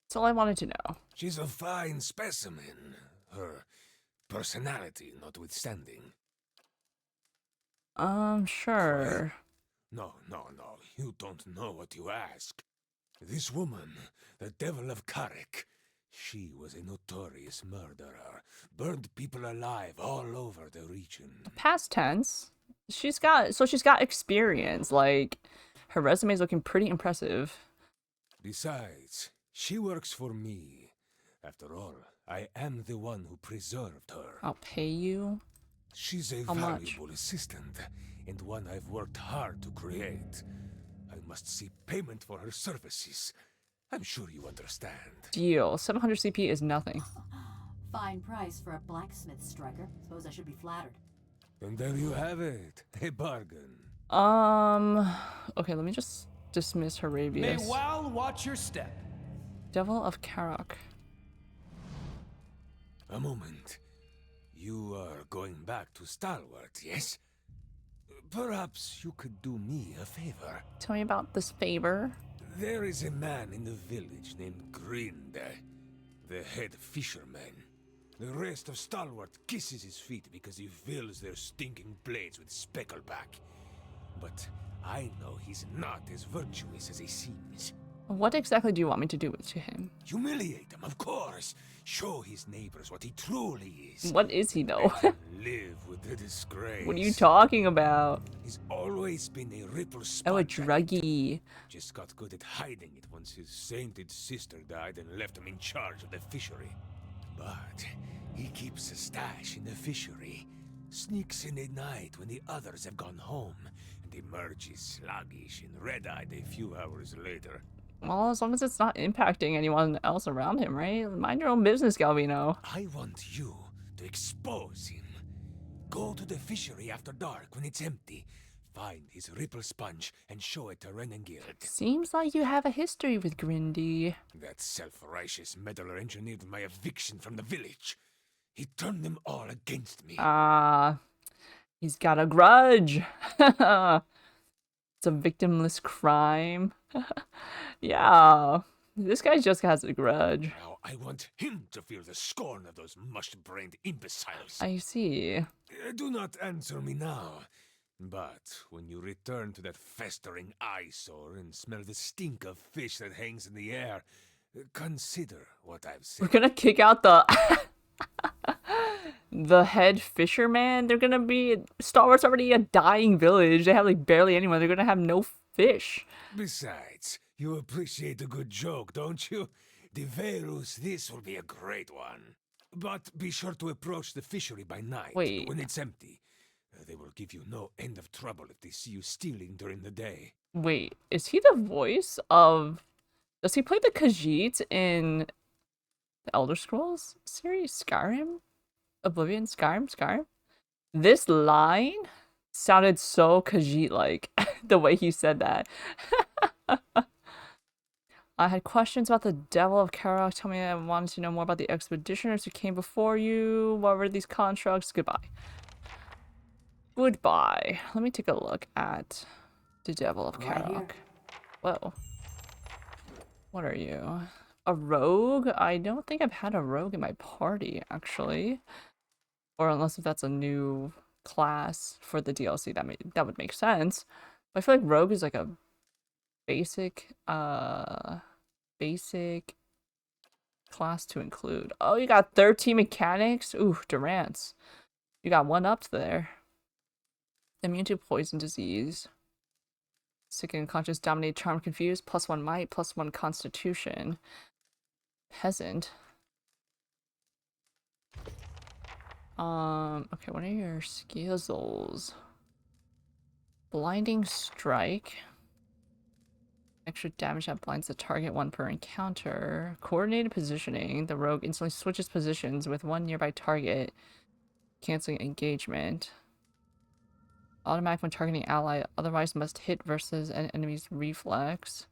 Speaker 1: That's all I wanted to know.
Speaker 3: She's a fine specimen, her personality notwithstanding.
Speaker 1: Sure.
Speaker 3: No, you don't know what you ask. This woman, the Devil of Karek, she was a notorious murderer, burned people alive all over the region.
Speaker 1: Past tense. She's got experience. Like, her resume's looking pretty impressive.
Speaker 3: Besides, she works for me. After all, I am the one who preserved her.
Speaker 1: I'll pay you.
Speaker 3: She's a
Speaker 1: How much?
Speaker 3: valuable assistant, and one I've worked hard to create. I must seek payment for her services. I'm sure you understand.
Speaker 1: Deal. 700 CP is nothing.
Speaker 6: Fine price for a blacksmith striker. Suppose I should be flattered.
Speaker 3: And there you have it, a bargain.
Speaker 1: Okay, let me just dismiss
Speaker 4: May
Speaker 1: Haravius.
Speaker 4: Wal watch your step.
Speaker 1: Devil of Karok.
Speaker 3: A moment. You are going back to Stalwart, yes? Perhaps you could do me a favor.
Speaker 1: Tell me about this favor.
Speaker 3: There is a man in the village named Grinde, the head fisherman. The rest of Stalwart kisses his feet because he fills their stinking blades with speckleback. But I know he's not as virtuous as he seems.
Speaker 1: What exactly do you want me to do to him?
Speaker 3: Humiliate him, of course. Show his neighbors what he truly is.
Speaker 1: What is he, though?
Speaker 3: Live with the disgrace.
Speaker 1: What are you talking about?
Speaker 3: He's always been a ripple
Speaker 1: Oh, a
Speaker 3: sponge.
Speaker 1: druggie.
Speaker 3: Just got good at hiding it once his sainted sister died and left him in charge of the fishery. But he keeps a stash in the fishery, sneaks in at night when the others have gone home, and emerges sluggish and red-eyed a few hours later.
Speaker 1: Well, as long as it's not impacting anyone else around him, right? Mind your own business, Galvino.
Speaker 3: I want you to expose him. Go to the fishery after dark when it's empty. Find his ripple sponge and show it to Renengild.
Speaker 1: Seems like you have a history with Grindy.
Speaker 3: That self-righteous meddler engineered my eviction from the village. He turned them all against me.
Speaker 1: He's got a grudge. It's a victimless crime. Yeah, this guy just has a grudge.
Speaker 3: Now I want him to feel the scorn of those mush-brained imbeciles.
Speaker 1: I see.
Speaker 3: Do not answer me now. But when you return to that festering eyesore and smell the stink of fish that hangs in the air, consider what I've
Speaker 1: We're
Speaker 3: said.
Speaker 1: gonna kick out the the head fisherman. They're gonna be Star Wars already a dying village. They have like barely anyone. They're gonna have no fish.
Speaker 3: Besides, you appreciate a good joke, don't you? De Verus, this will be a great one. But be sure to approach the fishery by night,
Speaker 1: Wait.
Speaker 3: when it's empty. They will give you no end of trouble if they see you stealing during the day.
Speaker 1: Wait, is he the voice of? Does he play the Khajiit in the Elder Scrolls series? Skyrim? Oblivion? Skyrim? This line sounded so Khajiit-like, the way he said that. I had questions about the Devil of Karok. Tell me I wanted to know more about the expeditioners who came before you. What were these constructs? Goodbye. Goodbye. Let me take a look at the Devil of
Speaker 6: Right here.
Speaker 1: Karok. Whoa. What are you? A rogue? I don't think I've had a rogue in my party, actually. Or unless if that's a new class for the DLC, that would make sense. But I feel like rogue is like a basic class to include. Oh, you got 13 mechanics? Ooh, Durance. You got one up there. Immune to poison disease. Sick and unconscious, dominate, charm, confuse, +1 might, +1 constitution. Peasant. Okay, what are your skills? Blinding strike. Extra damage that blinds the target, 1 per encounter. Coordinated positioning. The rogue instantly switches positions with one nearby target, canceling engagement. Automatic when targeting ally, otherwise must hit versus an enemy's reflex.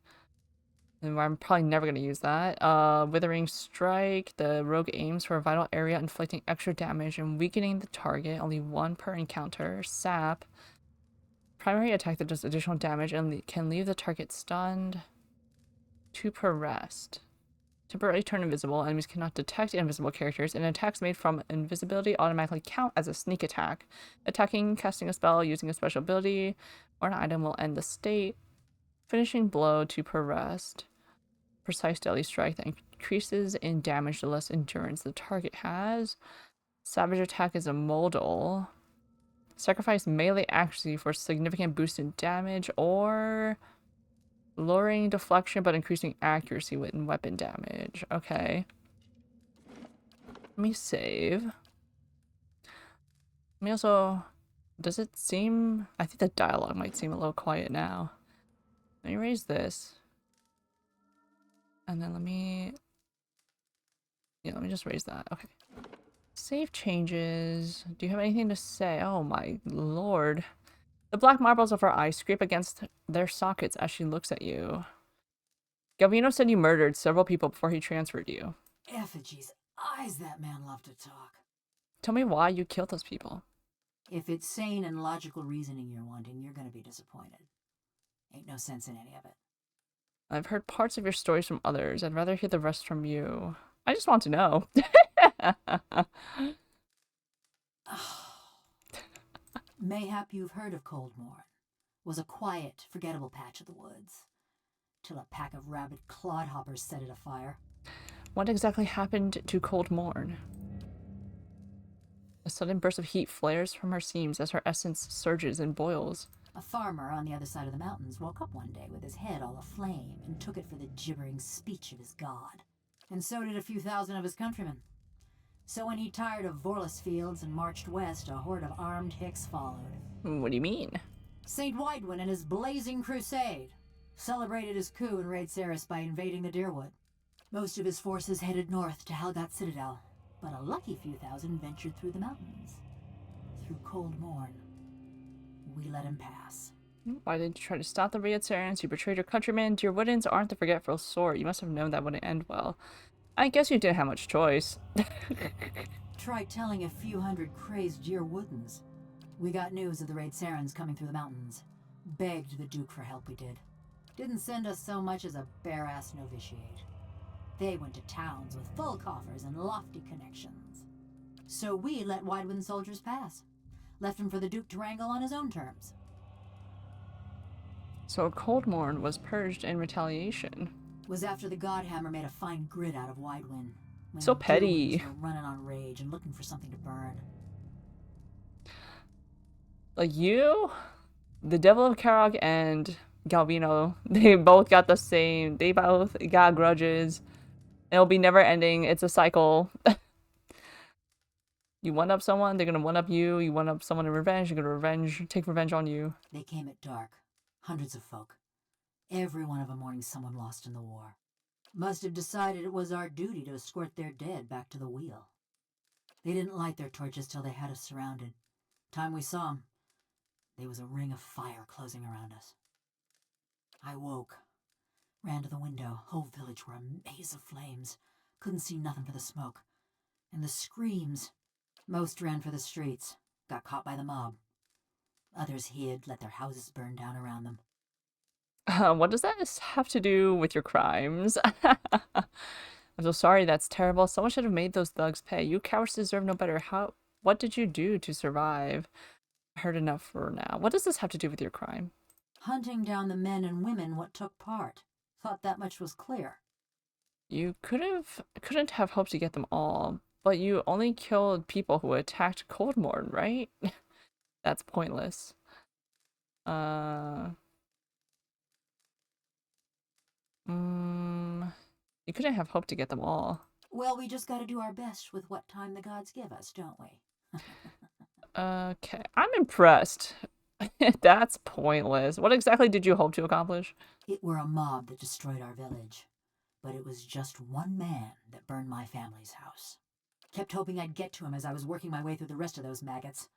Speaker 1: And I'm probably never going to use that. Withering Strike. The rogue aims for a vital area, inflicting extra damage and weakening the target. Only one per encounter. Sap. Primary attack that does additional damage and can leave the target stunned. 2 per rest. Temporarily turn invisible. Enemies cannot detect invisible characters, and attacks made from invisibility automatically count as a sneak attack. Attacking, casting a spell, using a special ability, or an item will end the state. Finishing blow, 2 per rest. Precise deadly strike that increases in damage the less endurance the target has. Savage attack is a modal. Sacrifice melee accuracy for significant boost in damage, or lowering deflection but increasing accuracy with weapon damage. Okay. Let me save. Let me also... Does it seem... I think the dialogue might seem a little quiet now. Let me raise this. And then let me... Yeah, let me just raise that. Okay. Save changes. Do you have anything to say? Oh my lord. The black marbles of her eyes scrape against their sockets as she looks at you. Galvino said you murdered several people before he transferred you.
Speaker 6: Effigy's eyes, that man loved to talk.
Speaker 1: Tell me why you killed those people.
Speaker 6: If it's sane and logical reasoning you're wanting, you're gonna be disappointed. Ain't no sense in any of it.
Speaker 1: I've heard parts of your stories from others. I'd rather hear the rest from you. I just want to know.
Speaker 6: Mayhap you've heard of Coldmorn. Was a quiet, forgettable patch of the woods. Till a pack of rabid clodhoppers set it afire.
Speaker 1: What exactly happened to Cold Morn? A sudden burst of heat flares from her seams as her essence surges and boils.
Speaker 6: A farmer on the other side of the mountains woke up one day with his head all aflame and took it for the gibbering speech of his god. And so did a few thousand of his countrymen. So when he tired of Vorlus fields and marched west, a horde of armed Hicks followed.
Speaker 1: What do you mean?
Speaker 6: St. Widwin and his blazing crusade celebrated his coup in Raid Ceres by invading the Deerwood. Most of his forces headed north to Helgot Citadel, but a lucky few thousand ventured through the mountains. Through Cold Morn. We let him pass.
Speaker 1: Why did you try to stop the Raid Ceres? You betrayed your countrymen. Deerwoodans aren't the forgetful sort. You must have known that wouldn't end well. I guess you didn't have much choice.
Speaker 6: Try telling a few hundred crazed Deerwoodans. We got news of the Raid Sarens coming through the mountains. Begged the Duke for help, we did. Didn't send us so much as a bare-ass novitiate. They went to towns with full coffers and lofty connections. So we let Widewin soldiers pass. Left him for the Duke to wrangle on his own terms.
Speaker 1: So Coldmorn was purged in retaliation.
Speaker 6: Was after the Godhammer made a fine grit out of Widewin. When
Speaker 1: So
Speaker 6: the
Speaker 1: petty.
Speaker 6: Deerwoods were running on rage and looking for something to burn.
Speaker 1: Like you, the Devil of Karok and Galvino, they both got the same. They both got grudges. It'll be never ending. It's a cycle. You one up someone, they're gonna one up you. You one up someone in revenge, they're gonna take revenge on you.
Speaker 6: They came at dark. Hundreds of folk. Every one of them mourning someone lost in the war. Must have decided it was our duty to escort their dead back to the wheel. They didn't light their torches till they had us surrounded. Time we saw 'em, there was a ring of fire closing around us. I woke. Ran to the window. Whole village were a maze of flames. Couldn't see nothing for the smoke. And the screams. Most ran for the streets. Got caught by the mob. Others hid, let their houses burn down around them.
Speaker 1: What does that have to do with your crimes? I'm so sorry, that's terrible. Someone should have made those thugs pay. You cowards deserve no better. What did you do to survive? I heard enough for now. What does this have to do with your crime?
Speaker 6: Hunting down the men and women what took part. Thought that much was clear.
Speaker 1: You couldn't have hoped to get them all, but you only killed people who attacked Coldmorn, right? That's pointless. You couldn't have hoped to get them all.
Speaker 6: Well, we just gotta do our best with what time the gods give us, don't we?
Speaker 1: Okay, I'm impressed. That's pointless. What exactly did you hope to accomplish?
Speaker 6: It were a mob that destroyed our village. But it was just one man that burned my family's house. Kept hoping I'd get to him as I was working my way through the rest of those maggots.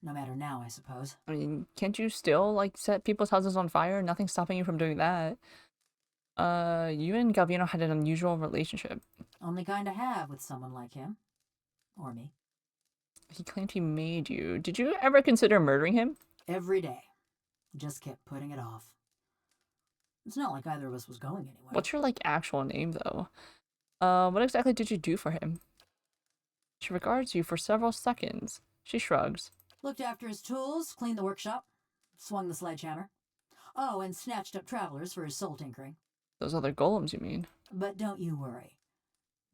Speaker 6: No matter now, I suppose.
Speaker 1: I mean, can't you still, like, set people's houses on fire? Nothing's stopping you from doing that. You and Galvino had an unusual relationship.
Speaker 6: Only kind to have with someone like him. Or me.
Speaker 1: He claimed he made you. Did you ever consider murdering him?
Speaker 6: Every day. Just kept putting it off. It's not like either of us was going anywhere.
Speaker 1: What's your, like, actual name, though? What exactly did you do for him? She regards you for several seconds. She shrugs.
Speaker 6: Looked after his tools, cleaned the workshop, swung the sledgehammer. Oh, and snatched up travelers for his soul tinkering.
Speaker 1: Those other golems, you mean?
Speaker 6: But don't you worry.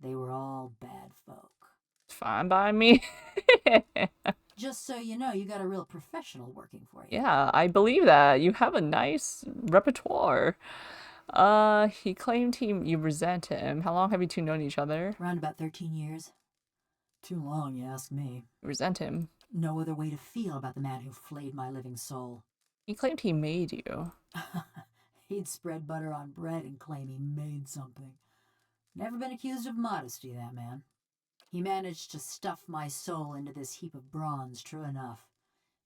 Speaker 6: They were all bad folk.
Speaker 1: It's fine by me.
Speaker 6: Just so you know, you got a real professional working for you.
Speaker 1: Yeah, I believe that. You have a nice repertoire. He claimed you resent him. How long have you two known each other?
Speaker 6: Around about 13 years. Too long, you ask me.
Speaker 1: Resent him.
Speaker 6: No other way to feel about the man who flayed my living soul.
Speaker 1: He claimed he made you.
Speaker 6: He'd spread butter on bread and claim he made something. Never been accused of modesty, that man. He managed to stuff my soul into this heap of bronze, true enough.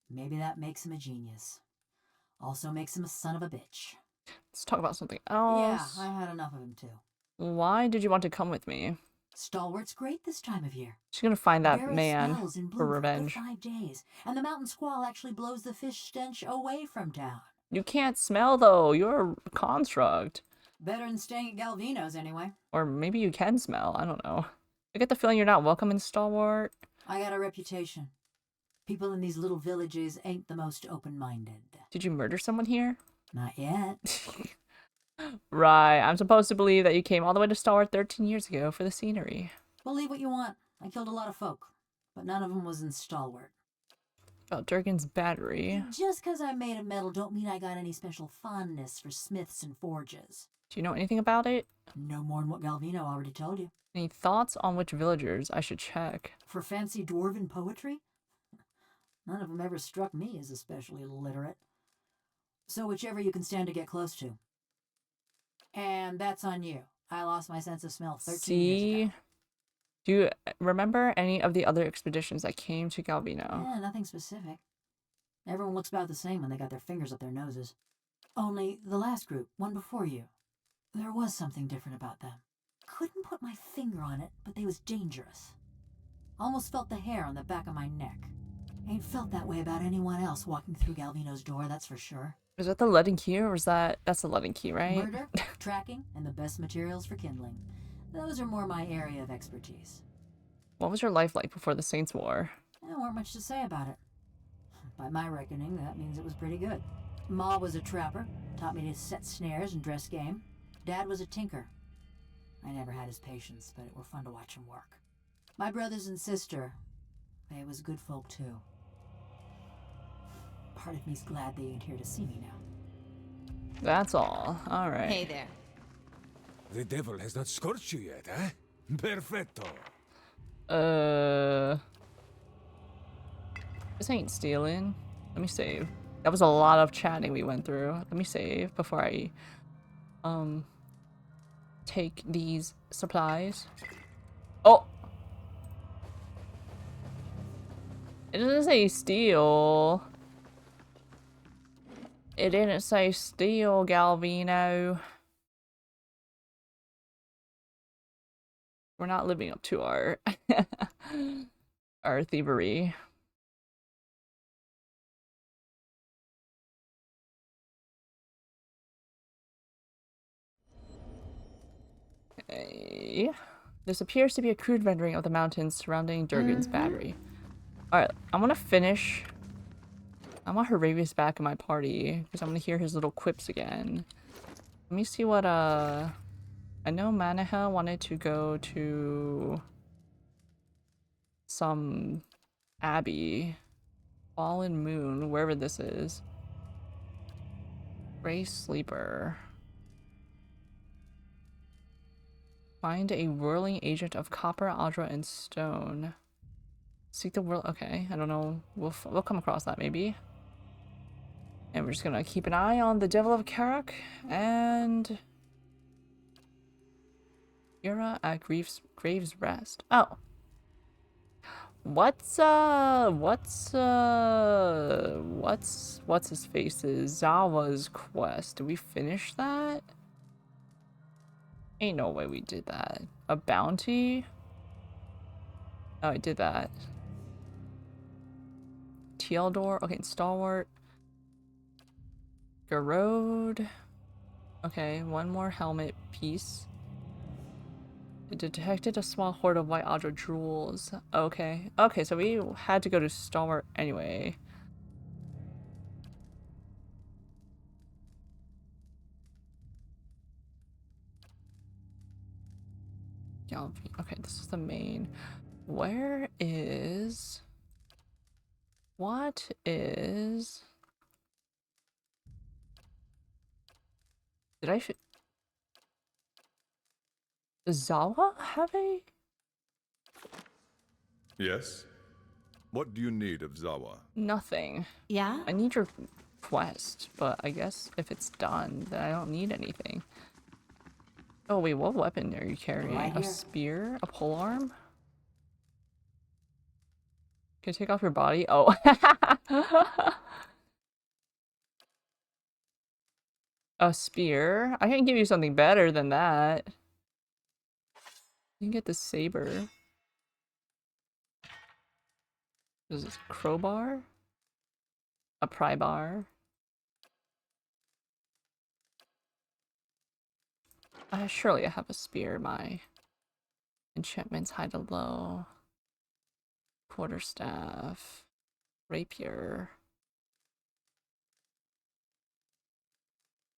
Speaker 6: Maybe that makes him a genius. Also makes him a son of a bitch.
Speaker 1: Let's talk about something
Speaker 6: Yeah,
Speaker 1: else.
Speaker 6: I had enough of him too.
Speaker 1: Why did you want to come with me?
Speaker 6: Stalwart's great this time of year.
Speaker 1: She's gonna find that
Speaker 6: Barrel
Speaker 1: man
Speaker 6: smells in bloom
Speaker 1: for
Speaker 6: up to
Speaker 1: revenge.
Speaker 6: 5 days, and the mountain squall actually blows the fish stench away from town.
Speaker 1: You can't smell, though. You're a construct.
Speaker 6: Better than staying at Galvino's anyway.
Speaker 1: Or maybe you can smell. I don't know. I get the feeling you're not welcome in Stalwart.
Speaker 6: I got a reputation. People in these little villages ain't the most open-minded.
Speaker 1: Did you murder someone here?
Speaker 6: Not yet.
Speaker 1: Right. I'm supposed to believe that you came all the way to Stalwart 13 years ago for the scenery.
Speaker 6: Believe what you want. I killed a lot of folk, but none of them was in Stalwart.
Speaker 1: About Durgan's battery.
Speaker 6: Just 'cause I'm made of metal don't mean I got any special fondness for smiths and forges.
Speaker 1: Do you know anything about it?
Speaker 6: No more'n what Galvino already told you.
Speaker 1: Any thoughts on which villagers I should check?
Speaker 6: For fancy dwarven poetry? None of them ever struck me as especially literate. So whichever you can stand to get close to. And that's on you. I lost my sense of smell 13 years ago.
Speaker 1: Do you remember any of the other expeditions that came to Galvino?
Speaker 6: Yeah, nothing specific. Everyone looks about the same when they got their fingers up their noses. Only the last group, one before you, there was something different about them. Couldn't put my finger on it, but they was dangerous. Almost felt the hair on the back of my neck. Ain't felt that way about anyone else walking through Galvino's door, that's for sure.
Speaker 1: Is that the leaden key, or was that's the leaden key, right?
Speaker 6: Murder, tracking, and the best materials for kindling. Those are more my area of expertise.
Speaker 1: What was your life like before the Saints' War?
Speaker 6: There weren't much to say about it. By my reckoning, that means it was pretty good. Ma was a trapper, taught me to set snares and dress game. Dad was a tinker. I never had his patience, but it were fun to watch him work. My brothers and sister, they was good folk too. Part of me's glad they ain't here to see me now.
Speaker 1: That's all. All right.
Speaker 2: Hey there.
Speaker 3: The devil has not scorched you yet, eh? Perfetto.
Speaker 1: This ain't stealing. Let me save. That was a lot of chatting we went through. Let me save before I take these supplies. Oh! It doesn't say steal. It didn't say steal, Galvino. We're not living up to our our thievery. Okay. This appears to be a crude rendering of the mountains surrounding Durgan's battery. Alright, I want to finish. I want Haravius back in my party because I'm going to hear his little quips again. Let me see what, I know Manaha wanted to go to some abbey. Fallen Moon, wherever this is. Gray Sleeper. Find a whirling agent of copper, adra, and stone. Seek the world. Okay, I don't know. We'll come across that maybe. And we're just gonna keep an eye on the Devil of Karak and Yura at Graves Rest. Oh. What's his face's Zawa's quest? Did we finish that? Ain't no way we did that. A bounty? Oh, I did that. Tealdor. Okay, Stalwart. Garode. Okay, one more helmet piece. It detected a small hoard of white Audra jewels. Okay. Okay, so we had to go to Stalwart anyway. Okay, this is the main. Where is... What is... Did I... Does Zawa have a...
Speaker 5: Yes? What do you need of Zawa?
Speaker 1: Nothing.
Speaker 2: Yeah?
Speaker 1: I need your quest, but I guess if it's done, then I don't need anything. Oh wait, what weapon are you carrying?
Speaker 6: Right
Speaker 1: A
Speaker 6: here.
Speaker 1: spear? A polearm? Can you take off your body? Oh. A spear? I can give you something better than that. You can get the saber. Is this crowbar? A pry bar? Surely I have a spear. My enchantments high to low. Quarterstaff. Rapier.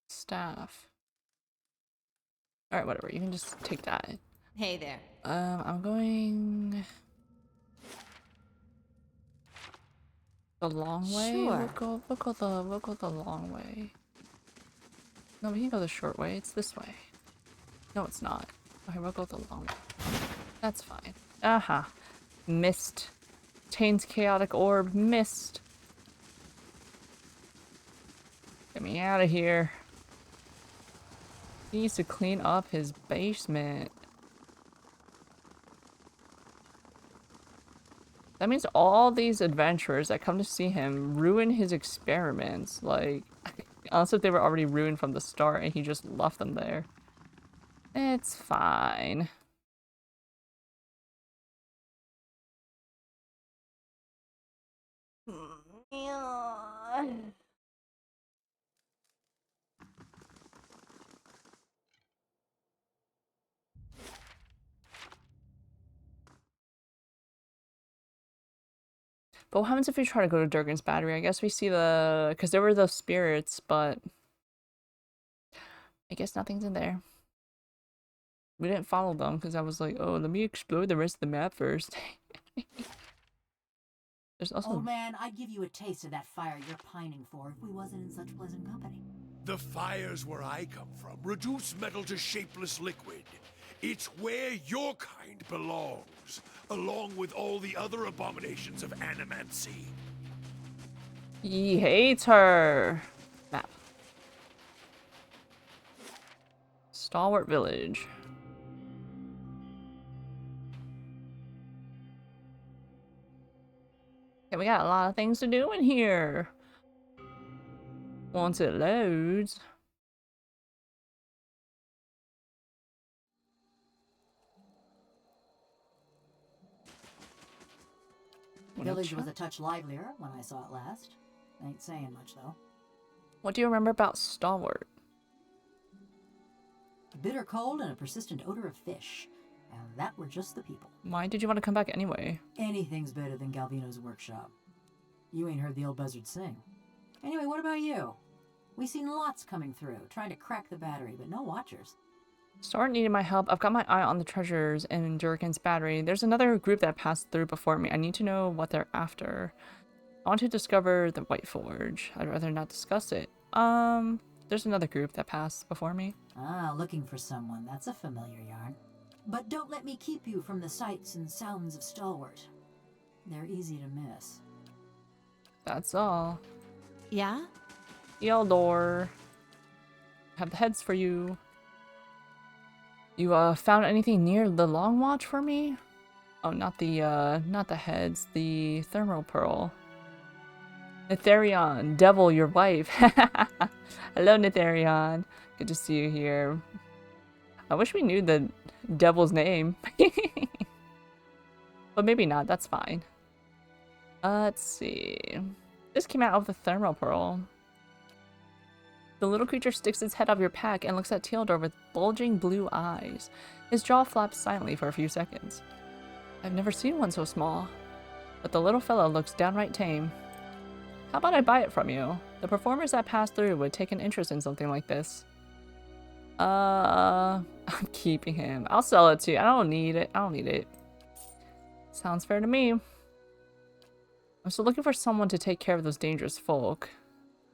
Speaker 1: Staff. Alright, whatever. You can just take that.
Speaker 2: Hey there.
Speaker 1: I'm going the long way.
Speaker 2: Sure.
Speaker 1: We'll go the long way. No, we can go the short way. It's this way. No, it's not. Okay, we'll go the long way. That's fine. Aha. Mist. Tain's chaotic orb. Mist. Get me out of here. He needs to clean up his basement. That means all these adventurers that come to see him ruin his experiments. Like, unless if they were already ruined from the start and he just left them there. It's fine. But what happens if we try to go to Durgan's battery? I guess we see the... Because there were those spirits, but... I guess nothing's in there. We didn't follow them because I was like, oh, let me explore the rest of the map first. There's also...
Speaker 6: Oh man, I'd give you a taste of that fire you're pining for if we wasn't in such pleasant company.
Speaker 4: The fires where I come from reduce metal to shapeless liquid. It's where your kind belongs, along with all the other abominations of animancy.
Speaker 1: He hates her. Map. Stalwart Village. Okay, we got a lot of things to do in here. Once it loads.
Speaker 6: Village was a touch livelier when I saw it last. Ain't saying much though.
Speaker 1: What do you remember about Stalwart?
Speaker 6: Bitter cold and a persistent odor of fish. And that were just the people.
Speaker 1: Why did you want to come back anyway?
Speaker 6: Anything's better than Galvino's workshop. You ain't heard the old buzzard sing. Anyway, what about you? We seen lots coming through, trying to crack the battery, but no watchers.
Speaker 1: Stalwart needed my help. I've got my eye on the treasures in Durgan's battery. There's another group that passed through before me. I need to know what they're after. I want to discover the White Forge. I'd rather not discuss it. There's another group that passed before me.
Speaker 6: Ah, looking for someone. That's a familiar yarn. But don't let me keep you from the sights and sounds of Stalwart. They're easy to miss.
Speaker 1: That's all.
Speaker 2: Yeah?
Speaker 1: Eldor. Have the heads for you. You found anything near the Long Watch for me? Oh, not the heads, the Thermal Pearl. Netherion, devil, your wife. Hello, Netherion. Good to see you here. I wish we knew the devil's name. But maybe not, that's fine. Let's see. This came out of the thermal pearl. The little creature sticks its head out of your pack and looks at Teodor with bulging blue eyes. His jaw flaps silently for a few seconds. I've never seen one so small. But the little fellow looks downright tame. How about I buy it from you? The performers that pass through would take an interest in something like this. I'm keeping him. I'll sell it to you. I don't need it. I don't need it. Sounds fair to me. I'm still looking for someone to take care of those dangerous folk.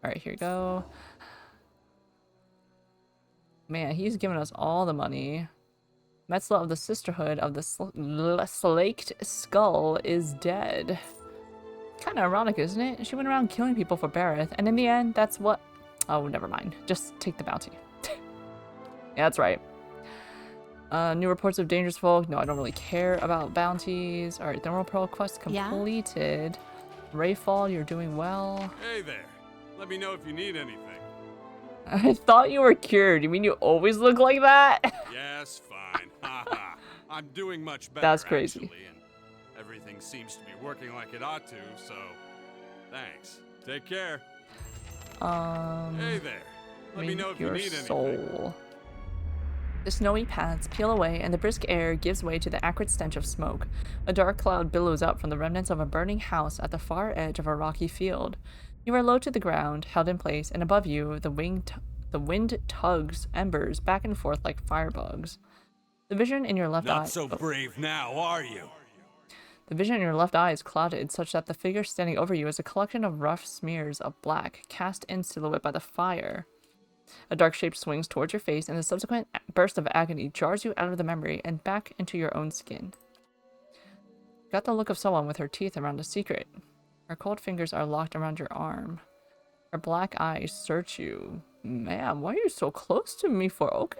Speaker 1: Alright, here we go. Man, he's giving us all the money. Metzla of the Sisterhood of the Slaked Skull is dead. Kind of ironic, isn't it? She went around killing people for Bareth, and in the end, that's what... Oh, never mind. Just take the bounty. Yeah, that's right. New reports of dangerous folk. No, I don't really care about bounties. Alright, Thermal Pearl quest completed. Rayfall, you're doing well.
Speaker 7: Hey there. Let me know if you need anything.
Speaker 1: I thought you were cured. You mean you always look like that?
Speaker 7: Yes, fine. Haha. I'm doing much better.
Speaker 1: That's crazy.
Speaker 7: Actually, and everything seems to be working like it ought to, so thanks. Take care. Hey there. Let me know if you
Speaker 1: your
Speaker 7: need
Speaker 1: soul.
Speaker 7: anything.
Speaker 1: The snowy paths peel away, and the brisk air gives way to the acrid stench of smoke. A dark cloud billows up from the remnants of a burning house at the far edge of a rocky field. You are low to the ground, held in place, and above you, the wind tugs embers back and forth like firebugs. The vision in your left eye...
Speaker 7: Not so brave now, are you?
Speaker 1: The vision in your left eye is clouded, such that the figure standing over you is a collection of rough smears of black, cast in silhouette by the fire. A dark shape swings towards your face, and the subsequent burst of agony jars you out of the memory and back into your own skin. Got the look of someone with her teeth around a secret. Her cold fingers are locked around your arm. Her black eyes search you. Ma'am, why are you so close to me for? Okay.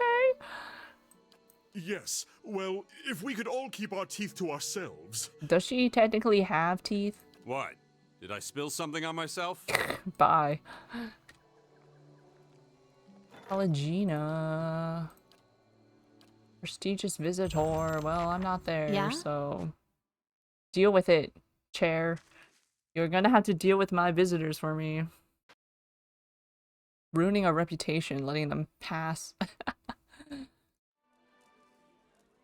Speaker 5: Yes, well, if we could all keep our teeth to ourselves.
Speaker 1: Does she technically have teeth?
Speaker 7: What? Did I spill something on myself?
Speaker 1: Bye. Alagina. Prestigious visitor. Well, I'm not there, so... Deal with it, chair. You're gonna have to deal with my visitors for me. Ruining a reputation, letting them pass.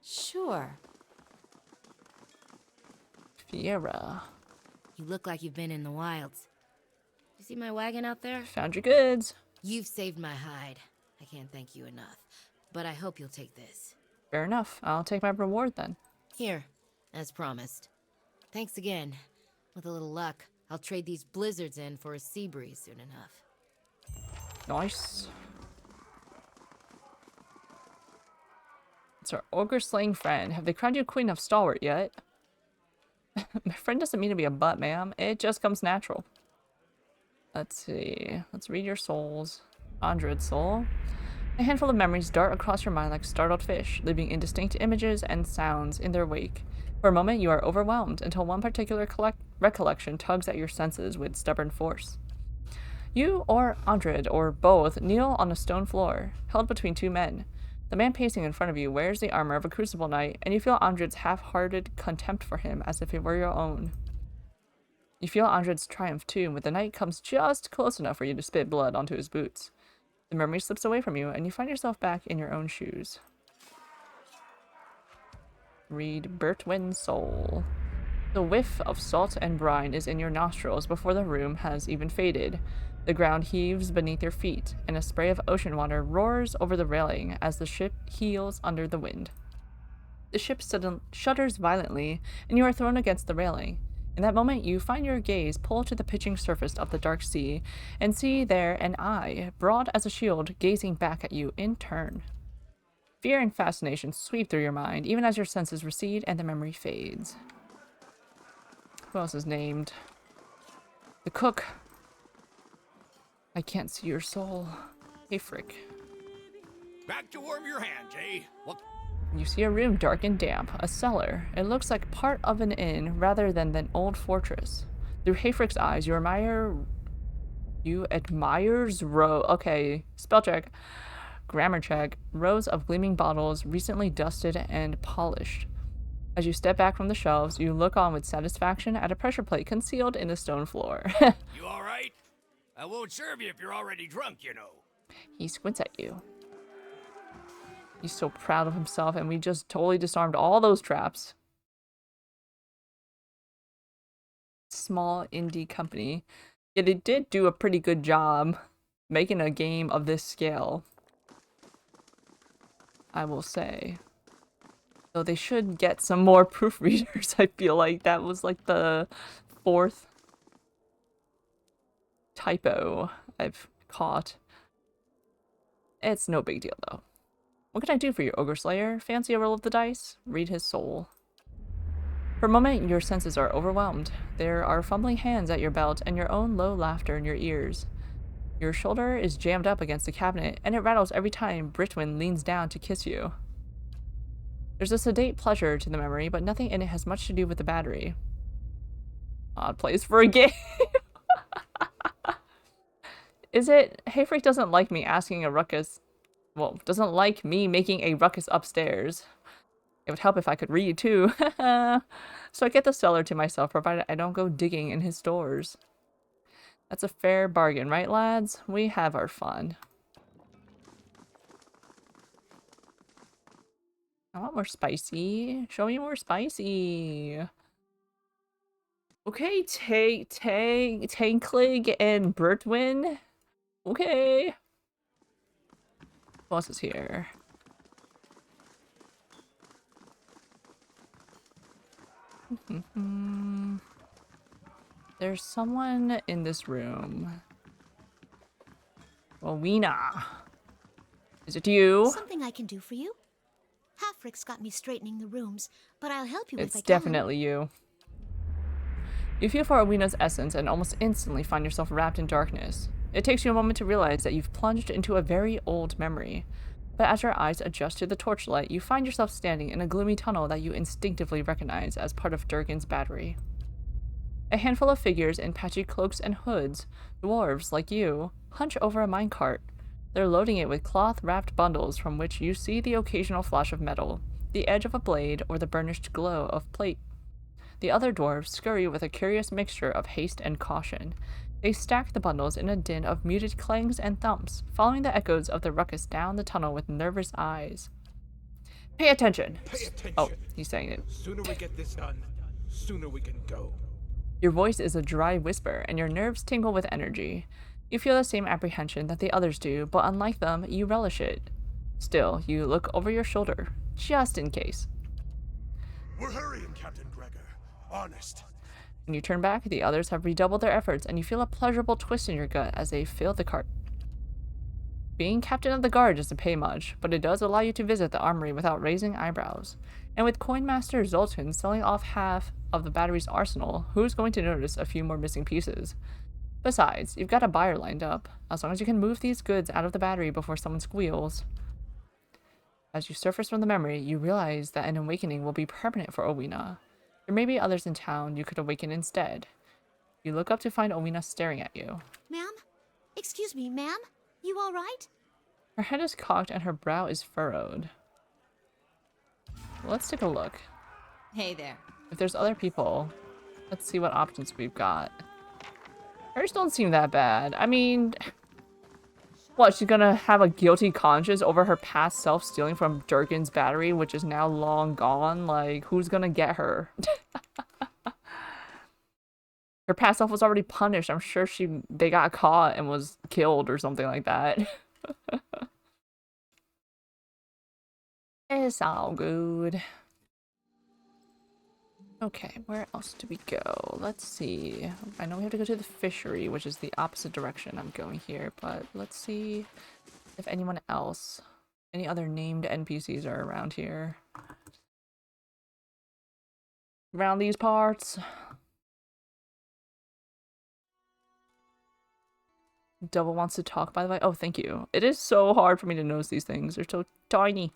Speaker 2: Sure.
Speaker 1: Fiera.
Speaker 2: You look like you've been in the wilds. You see my wagon out there?
Speaker 1: Found your goods.
Speaker 2: You've saved my hide. I can't thank you enough. But I hope you'll take this.
Speaker 1: Fair enough. I'll take my reward then.
Speaker 2: Here, as promised. Thanks again. With a little luck, I'll trade these blizzards in for a sea breeze soon enough.
Speaker 1: Nice. It's our ogre-slaying friend. Have they crowned you Queen of Stalwart yet? My friend doesn't mean to be a butt, ma'am. It just comes natural. Let's see. Let's read your souls. Andred's soul. A handful of memories dart across your mind like startled fish, leaving indistinct images and sounds in their wake. For a moment, you are overwhelmed until one particular recollection tugs at your senses with stubborn force. You or Andred, or both, kneel on a stone floor, held between two men. The man pacing in front of you wears the armor of a crucible knight, and you feel Andred's half-hearted contempt for him as if it were your own. You feel Andred's triumph too, when the knight comes just close enough for you to spit blood onto his boots. The memory slips away from you, and you find yourself back in your own shoes. Read Bertwin's soul. The whiff of salt and brine is in your nostrils before the room has even faded. The ground heaves beneath your feet, and a spray of ocean water roars over the railing as the ship heels under the wind. The ship shudders violently, and you are thrown against the railing. In that moment, you find your gaze pull to the pitching surface of the dark sea, and see there an eye, broad as a shield, gazing back at you in turn. Fear and fascination sweep through your mind, even as your senses recede and the memory fades. Who else is named? The cook. I can't see your soul. Hey, Frick.
Speaker 4: Back to warm your hands, eh? What?
Speaker 1: You see a room dark and damp, a cellar. It looks like part of an inn rather than an old fortress. Through Hayfrick's eyes, you admires Row. Okay, spell check. Grammar check. Rows of gleaming bottles, recently dusted and polished. As you step back from the shelves, you look on with satisfaction at a pressure plate concealed in the stone floor.
Speaker 8: You all right? I won't serve you if you're already drunk, you know.
Speaker 1: He squints at you. He's so proud of himself, and we just totally disarmed all those traps. Small indie company. Yeah, they did do a pretty good job making a game of this scale, I will say. So they should get some more proofreaders. I feel like that was like the 4th typo I've caught. It's no big deal though. What can I do for you, Ogre Slayer? Fancy a roll of the dice? Read his soul. For a moment, your senses are overwhelmed. There are fumbling hands at your belt and your own low laughter in your ears. Your shoulder is jammed up against the cabinet, and it rattles every time Britwin leans down to kiss you. There's a sedate pleasure to the memory, but nothing in it has much to do with the battery. Odd place for a game. Is it? Hayfreak doesn't like me asking a ruckus. Well, doesn't like me making a ruckus upstairs. It would help if I could read, too. So I get the cellar to myself, provided I don't go digging in his stores. That's a fair bargain, right, lads? We have our fun. I want more spicy. Show me more spicy. Okay, Tanklig and Bertwin. Okay. Who else is here? There's someone in this room. Rowena. Is it you?
Speaker 9: Something I can do for you? Halfrick's got me straightening the rooms, but I'll help you if I can.
Speaker 1: It's definitely you. You feel for Rowena's essence and almost instantly find yourself wrapped in darkness. It takes you a moment to realize that you've plunged into a very old memory. But as your eyes adjust to the torchlight, you find yourself standing in a gloomy tunnel that you instinctively recognize as part of Durgan's battery. A handful of figures in patchy cloaks and hoods, dwarves like you, hunch over a minecart. They're loading it with cloth-wrapped bundles from which you see the occasional flash of metal, the edge of a blade, or the burnished glow of plate. The other dwarves scurry with a curious mixture of haste and caution. They stack the bundles in a din of muted clangs and thumps, following the echoes of the ruckus down the tunnel with nervous eyes. Pay attention!
Speaker 4: Pay attention.
Speaker 1: Oh, he's saying it.
Speaker 4: Sooner we get this done, sooner we can go.
Speaker 1: Your voice is a dry whisper, and your nerves tingle with energy. You feel the same apprehension that the others do, but unlike them, you relish it. Still, you look over your shoulder, just in case.
Speaker 4: We're hurrying, Captain Gregor. Honest.
Speaker 1: When you turn back, the others have redoubled their efforts, and you feel a pleasurable twist in your gut as they fill the cart. Being captain of the guard doesn't pay much, but it does allow you to visit the armory without raising eyebrows. And with Coinmaster Zoltan selling off half of the battery's arsenal, who's going to notice a few more missing pieces? Besides, you've got a buyer lined up, as long as you can move these goods out of the battery before someone squeals. As you surface from the memory, you realize that an awakening will be permanent for Rowena. There may be others in town you could awaken instead. You look up to find Rowena staring at you.
Speaker 9: Ma'am? Excuse me, ma'am? You all right?
Speaker 1: Her head is cocked and her brow is furrowed. Let's take a look.
Speaker 2: Hey there.
Speaker 1: If there's other people, let's see what options we've got. Hers don't seem that bad. I mean, what, she's gonna have a guilty conscience over her past self stealing from Durgan's battery, which is now long gone? Like, who's gonna get her? Her past self was already punished. I'm sure they got caught and was killed or something like that. It's all good. Okay, where else do we go? Let's see. I know we have to go to the fishery, which is the opposite direction I'm going here, but let's see if anyone else, any other named NPCs are around here. Around these parts. Double wants to talk, by the way. Oh, thank you. It is so hard for me to notice these things. They're so tiny.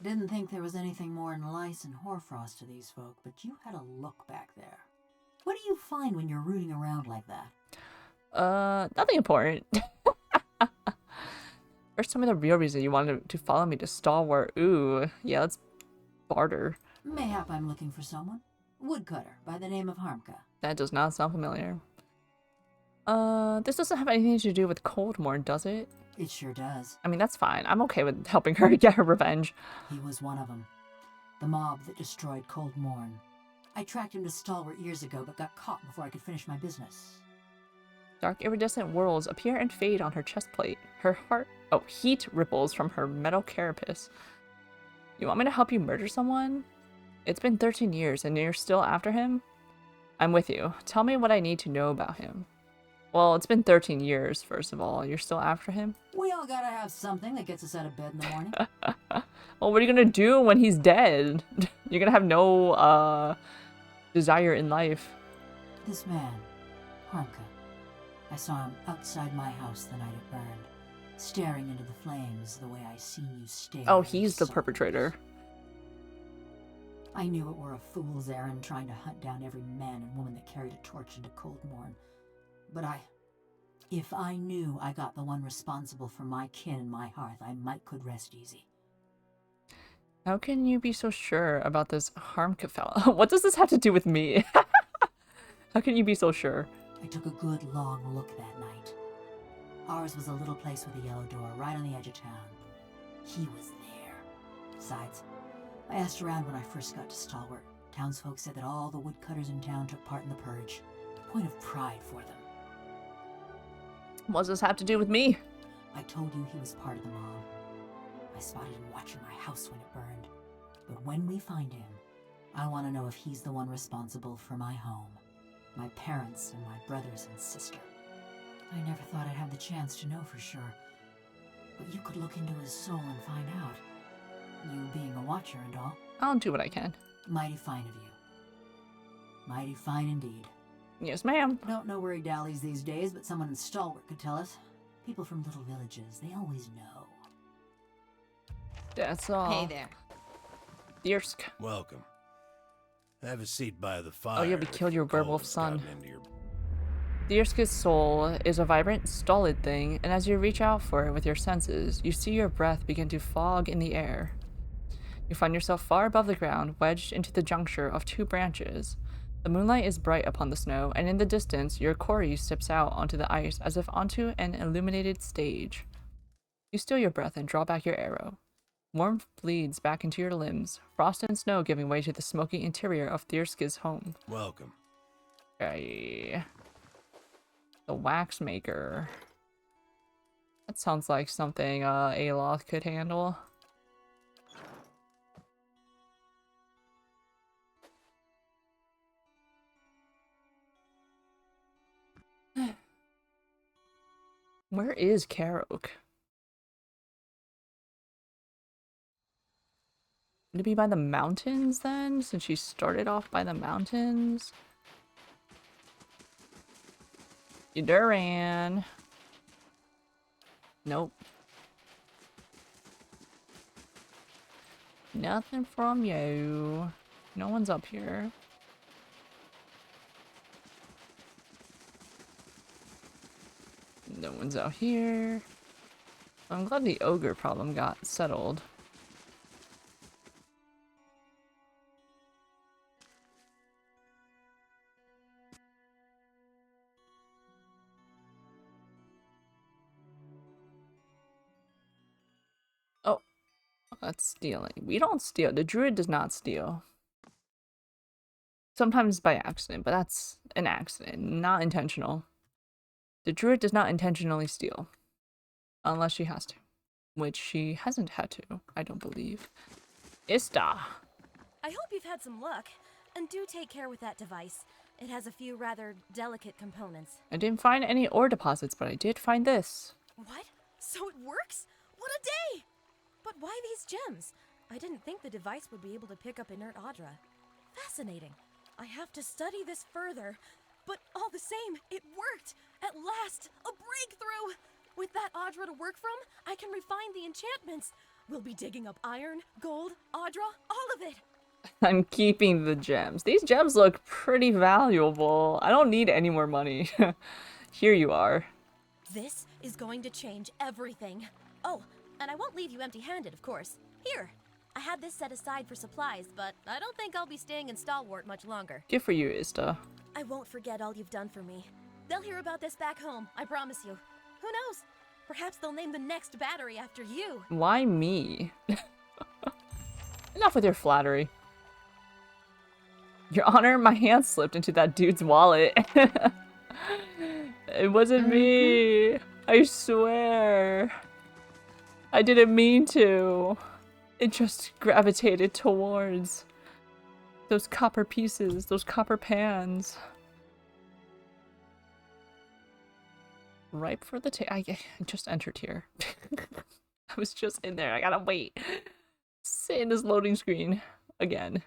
Speaker 6: Didn't think there was anything more than lice and hoarfrost to these folk, but you had a look back there. What do you find when you're rooting around like that?
Speaker 1: Nothing important. First, tell me the real reason you wanted to follow me to Stalwart. Ooh, yeah, let's barter.
Speaker 6: Mayhap I'm looking for someone. Woodcutter by the name of Harmka.
Speaker 1: That does not sound familiar. This doesn't have anything to do with Coldmore, does it?
Speaker 6: It sure does.
Speaker 1: I mean, that's fine. I'm okay with helping her get her revenge.
Speaker 6: He was one of them. The mob that destroyed Cold Morn. I tracked him to Stalwart years ago, but got caught before I could finish my business.
Speaker 1: Dark iridescent whorls appear and fade on her chest plate. Her heart... Oh, heat ripples from her metal carapace. You want me to help you murder someone? It's been 13 years and you're still after him? I'm with you. Tell me what I need to know about him. Well, it's been 13 years, first of all. You're still after him?
Speaker 6: We all gotta have something that gets us out of bed in the morning.
Speaker 1: Well, what are you gonna do when he's dead? You're gonna have no, desire in life.
Speaker 6: This man, Harmka. I saw him outside my house the night it burned, staring into the flames the way I seen you stare.
Speaker 1: Oh, he's the perpetrator.
Speaker 6: I knew it were a fool's errand trying to hunt down every man and woman that carried a torch into Coldmorn. But if I knew I got the one responsible for my kin and my hearth, I could rest easy.
Speaker 1: How can you be so sure about this Harmka fella? What does this have to do with me? How can you be so sure?
Speaker 6: I took a good long look that night. Ours was a little place with a yellow door right on the edge of town. He was there. Besides, I asked around when I first got to Stalwart. Townsfolk said that all the woodcutters in town took part in the purge. A point of pride for them.
Speaker 1: What does this have to do with me?
Speaker 6: I told you he was part of the mob. I spotted him watching my house when it burned. But when we find him, I want to know if he's the one responsible for my home, my parents, and my brothers and sister. I never thought I'd have the chance to know for sure. But you could look into his soul and find out. You being a watcher and all.
Speaker 1: I'll do what I can.
Speaker 6: Mighty fine of you. Mighty fine indeed.
Speaker 1: Yes, ma'am.
Speaker 6: Don't know where he dallies these days, but someone in Stalwart could tell us. People from little villages, they always know.
Speaker 1: That's all.
Speaker 2: Hey there.
Speaker 1: Thirsk.
Speaker 4: Welcome. Have a seat by the fire.
Speaker 1: Oh yeah, we
Speaker 4: if
Speaker 1: killed your
Speaker 4: the cold
Speaker 1: werewolf
Speaker 4: has
Speaker 1: son.
Speaker 4: gotten into your-
Speaker 1: Thirsk's soul is a vibrant, stolid thing, and as you reach out for it with your senses, you see your breath begin to fog in the air. You find yourself far above the ground, wedged into the juncture of two branches. The moonlight is bright upon the snow, and in the distance, your quarry steps out onto the ice as if onto an illuminated stage. You still your breath and draw back your arrow. Warmth bleeds back into your limbs, frost and snow giving way to the smoky interior of Thirsk's home.
Speaker 4: Welcome.
Speaker 1: Okay. The wax maker. That sounds like something Aloth could handle. Where is Karok? Would it be by the mountains then, since she started off by the mountains? Duran. Nope. Nothing from you. No one's up here. No one's out here. I'm glad the ogre problem got settled. Oh, that's stealing. We don't steal. The druid does not steal. Sometimes by accident, but that's an accident, not intentional. The druid does not intentionally steal. Unless she has to. Which she hasn't had to, I don't believe. Ista.
Speaker 10: I hope you've had some luck. And do take care with that device. It has a few rather delicate components.
Speaker 1: I didn't find any ore deposits, but I did find this.
Speaker 10: What? So it works? What a day! But why these gems? I didn't think the device would be able to pick up inert Audra. Fascinating. I have to study this further. But all the same, it worked! At last! A breakthrough! With that Audra to work from, I can refine the enchantments. We'll be digging up iron, gold, Audra, all of it!
Speaker 1: I'm keeping the gems. These gems look pretty valuable. I don't need any more money. Here you are.
Speaker 10: This is going to change everything. Oh, and I won't leave you empty-handed, of course. Here, I had this set aside for supplies, but I don't think I'll be staying in Stalwart much longer.
Speaker 1: Good for you, Ista.
Speaker 10: I won't forget all you've done for me. They'll hear about this back home, I promise you. Who knows? Perhaps they'll name the next battery after you.
Speaker 1: Why me? Enough with your flattery. Your Honor, my hand slipped into that dude's wallet. It wasn't me. I swear. I didn't mean to. It just gravitated towards those copper pieces, those copper pans. Ripe for the I just entered here. I was just in there. I gotta wait. Sit in this loading screen again.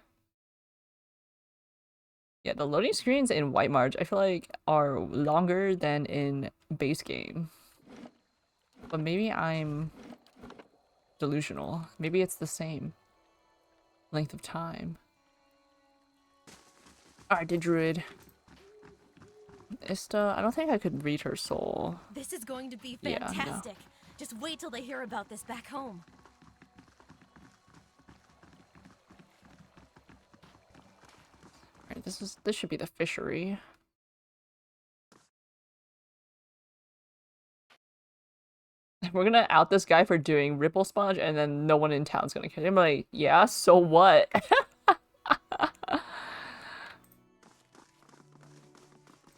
Speaker 1: Yeah, the loading screens in White March, I feel like, are longer than in base game. But maybe I'm delusional. Maybe it's the same length of time. Alright, the druid. Ista, I don't think I could read her soul.
Speaker 10: This is going to be
Speaker 1: Yeah, no.
Speaker 10: fantastic. Just wait till they hear about this back home.
Speaker 1: Alright, this should be the fishery. We're gonna out this guy for doing ripple sponge, and then no one in town's gonna catch him. Like, yeah, so what?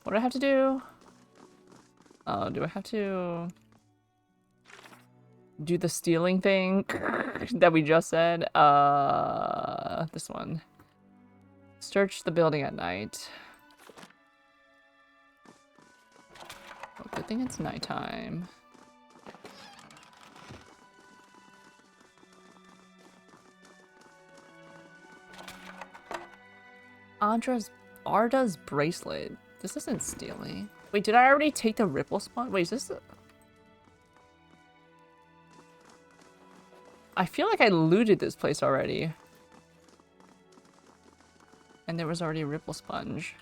Speaker 1: What do I have to do? Oh, do I have to do the stealing thing that we just said? This one. Search the building at night. Oh, good thing it's nighttime. Arda's bracelet. This isn't stealing. Wait, did I already take the ripple spawn? Wait, is this I feel like I looted this place already. And there was already a ripple sponge.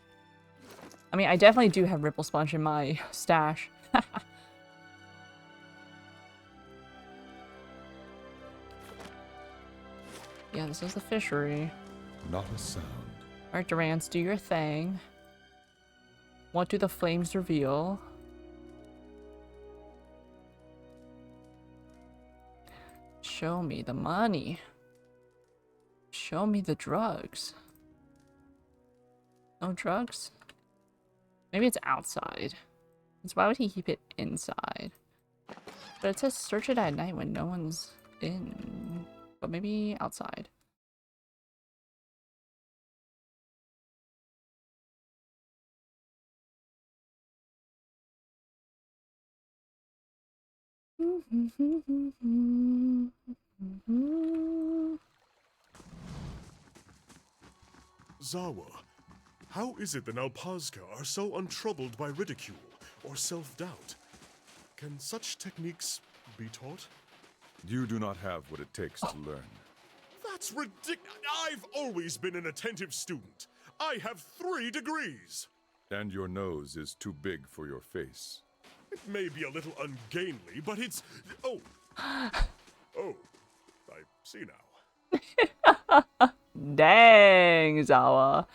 Speaker 1: I mean, I definitely do have ripple sponge in my stash. Yeah, this is the fishery.
Speaker 3: Not a sound.
Speaker 1: Alright, Durance, do your thing. What do the flames reveal? Show me the money. Show me the drugs. No drugs? Maybe it's outside. So why would he keep it inside? But it says search it at night when no one's in. But maybe outside.
Speaker 5: Zawa, how is it the Nalpazka are so untroubled by ridicule or self-doubt? Can such techniques be taught?
Speaker 11: You do not have what it takes to learn.
Speaker 5: That's ridiculous. I've always been an attentive student. I have 3 degrees.
Speaker 11: And your nose is too big for your face.
Speaker 5: It may be a little ungainly, but it's... Oh. Oh. I see now.
Speaker 1: Dang, Zawa.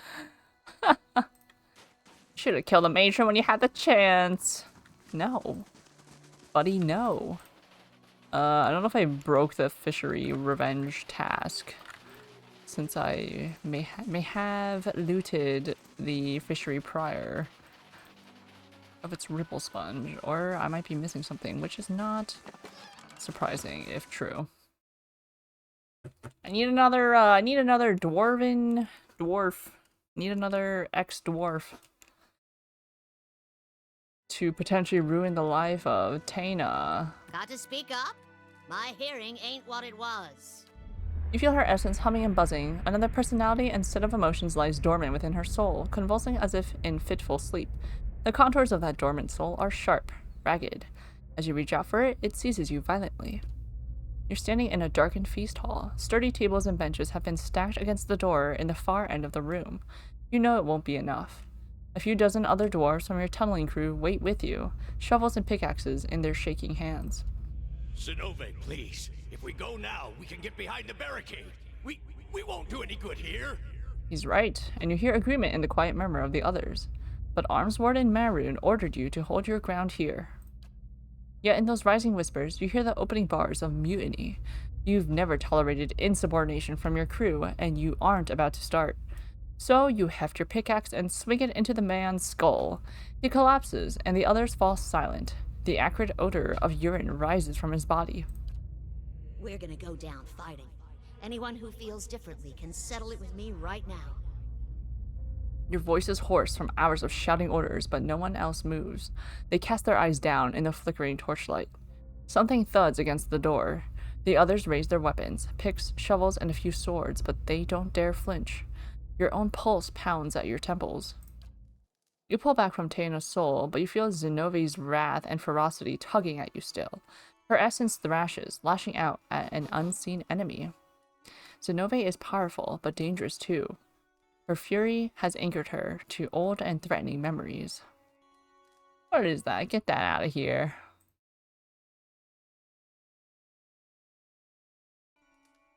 Speaker 1: Should have killed the matron when you had the chance. No. Buddy, no. I don't know if I broke the fishery revenge task. Since I may have looted the fishery prior of its ripple sponge, or I might be missing something, which is not surprising if true. I need another dwarf. Need another ex-dwarf to potentially ruin the life of Taina.
Speaker 12: Got to speak up? My hearing ain't what it was.
Speaker 1: You feel her essence humming and buzzing. Another personality and set of emotions lies dormant within her soul, convulsing as if in fitful sleep. The contours of that dormant soul are sharp, ragged. As you reach out for it, it seizes you violently. You're standing in a darkened feast hall. Sturdy tables and benches have been stacked against the door in the far end of the room. You know it won't be enough. A few dozen other dwarves from your tunneling crew wait with you, shovels and pickaxes in their shaking hands.
Speaker 8: Zenove, please. If we go now, we can get behind the barricade. We won't do any good here.
Speaker 1: He's right, and you hear agreement in the quiet murmur of the others. But Arms Warden Maroon ordered you to hold your ground here. Yet in those rising whispers, you hear the opening bars of mutiny. You've never tolerated insubordination from your crew, and you aren't about to start. So you heft your pickaxe and swing it into the man's skull. He collapses, and the others fall silent. The acrid odor of urine rises from his body.
Speaker 12: We're gonna go down fighting. Anyone who feels differently can settle it with me right now.
Speaker 1: Your voice is hoarse from hours of shouting orders, but no one else moves. They cast their eyes down in the flickering torchlight. Something thuds against the door. The others raise their weapons, picks, shovels, and a few swords, but they don't dare flinch. Your own pulse pounds at your temples. You pull back from Taena's soul, but you feel Zenovi's wrath and ferocity tugging at you still. Her essence thrashes, lashing out at an unseen enemy. Zenove is powerful, but dangerous too. Her fury has anchored her to old and threatening memories. What is that? Get that out of here.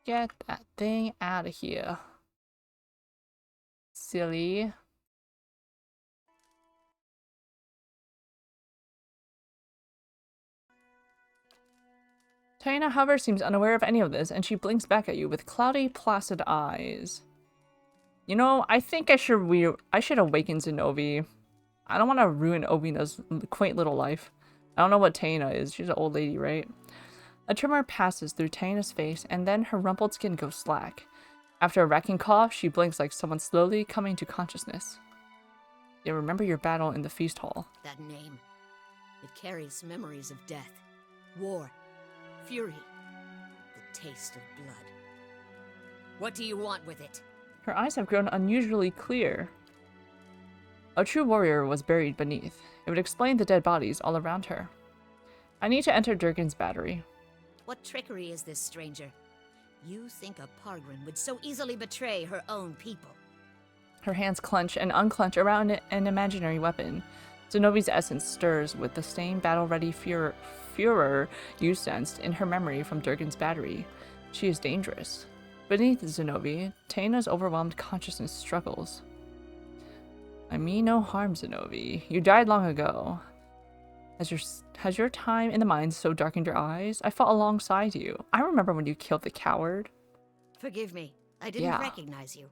Speaker 1: Get that thing out of here. Silly. Taena, however, seems unaware of any of this, and she blinks back at you with cloudy, placid eyes. You know, I think I should awaken Zenovi. I don't want to ruin Obina's quaint little life. I don't know what Taena is. She's an old lady, right? A tremor passes through Taena's face, and then her rumpled skin goes slack. After a racking cough, she blinks like someone slowly coming to consciousness. You remember your battle in the feast hall.
Speaker 12: That name. It carries memories of death, war, fury, the taste of blood. What do you want with it?
Speaker 1: Her eyes have grown unusually clear. A true warrior was buried beneath. It would explain the dead bodies all around her. I need to enter Durgan's battery.
Speaker 12: What trickery is this, stranger? You think a Pargrin would so easily betray her own people?
Speaker 1: Her hands clench and unclench around an imaginary weapon. Zenovi's essence stirs with the same battle-ready furor you sensed in her memory from Durgan's battery. She is dangerous. Beneath Zenovi, Taena's overwhelmed consciousness struggles. I mean no harm, Zenovi. You died long ago. Has your time in the mines so darkened your eyes? I fought alongside you. I remember when you killed the coward.
Speaker 12: Forgive me. I didn't recognize you.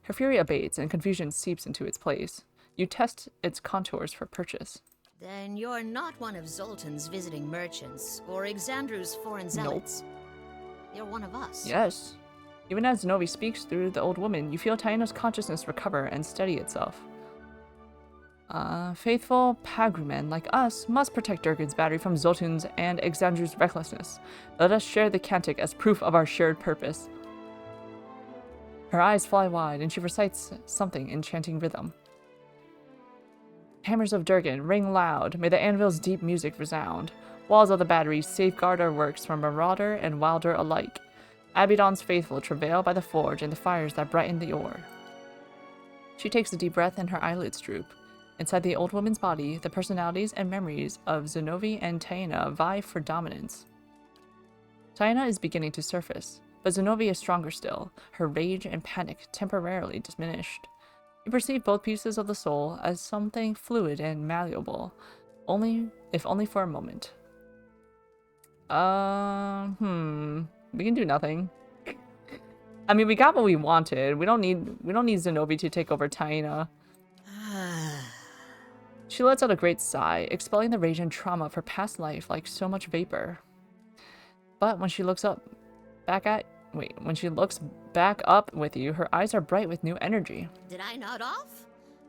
Speaker 1: Her fury abates and confusion seeps into its place. You test its contours for purchase.
Speaker 12: Then you're not one of Zoltan's visiting merchants, or Exandru's foreign zealots. Nope. You're one of us.
Speaker 1: Yes. Even as Zenovi speaks through the old woman, you feel Taena's consciousness recover and steady itself. Faithful Pagrumen like us must protect Durgan's battery from Zoltan's and Exandru's recklessness. Let us share the cantic as proof of our shared purpose. Her eyes fly wide, and she recites something in chanting rhythm. Hammers of Durgan, ring loud. May the anvil's deep music resound. Walls of the battery safeguard our works from marauder and wilder alike. Abaddon's faithful travail by the forge and the fires that brighten the ore. She takes a deep breath and her eyelids droop. Inside the old woman's body, the personalities and memories of Zenovi and Taena vie for dominance. Taena is beginning to surface, but Zenovi is stronger still, her rage and panic temporarily diminished. You perceive both pieces of the soul as something fluid and malleable, if only for a moment. We can do nothing. I mean, we got what we wanted. We don't need Zenovi to take over Taena. She lets out a great sigh, expelling the rage and trauma of her past life like so much vapor. But when she looks back up with you, her eyes are bright with new energy.
Speaker 12: Did I nod off?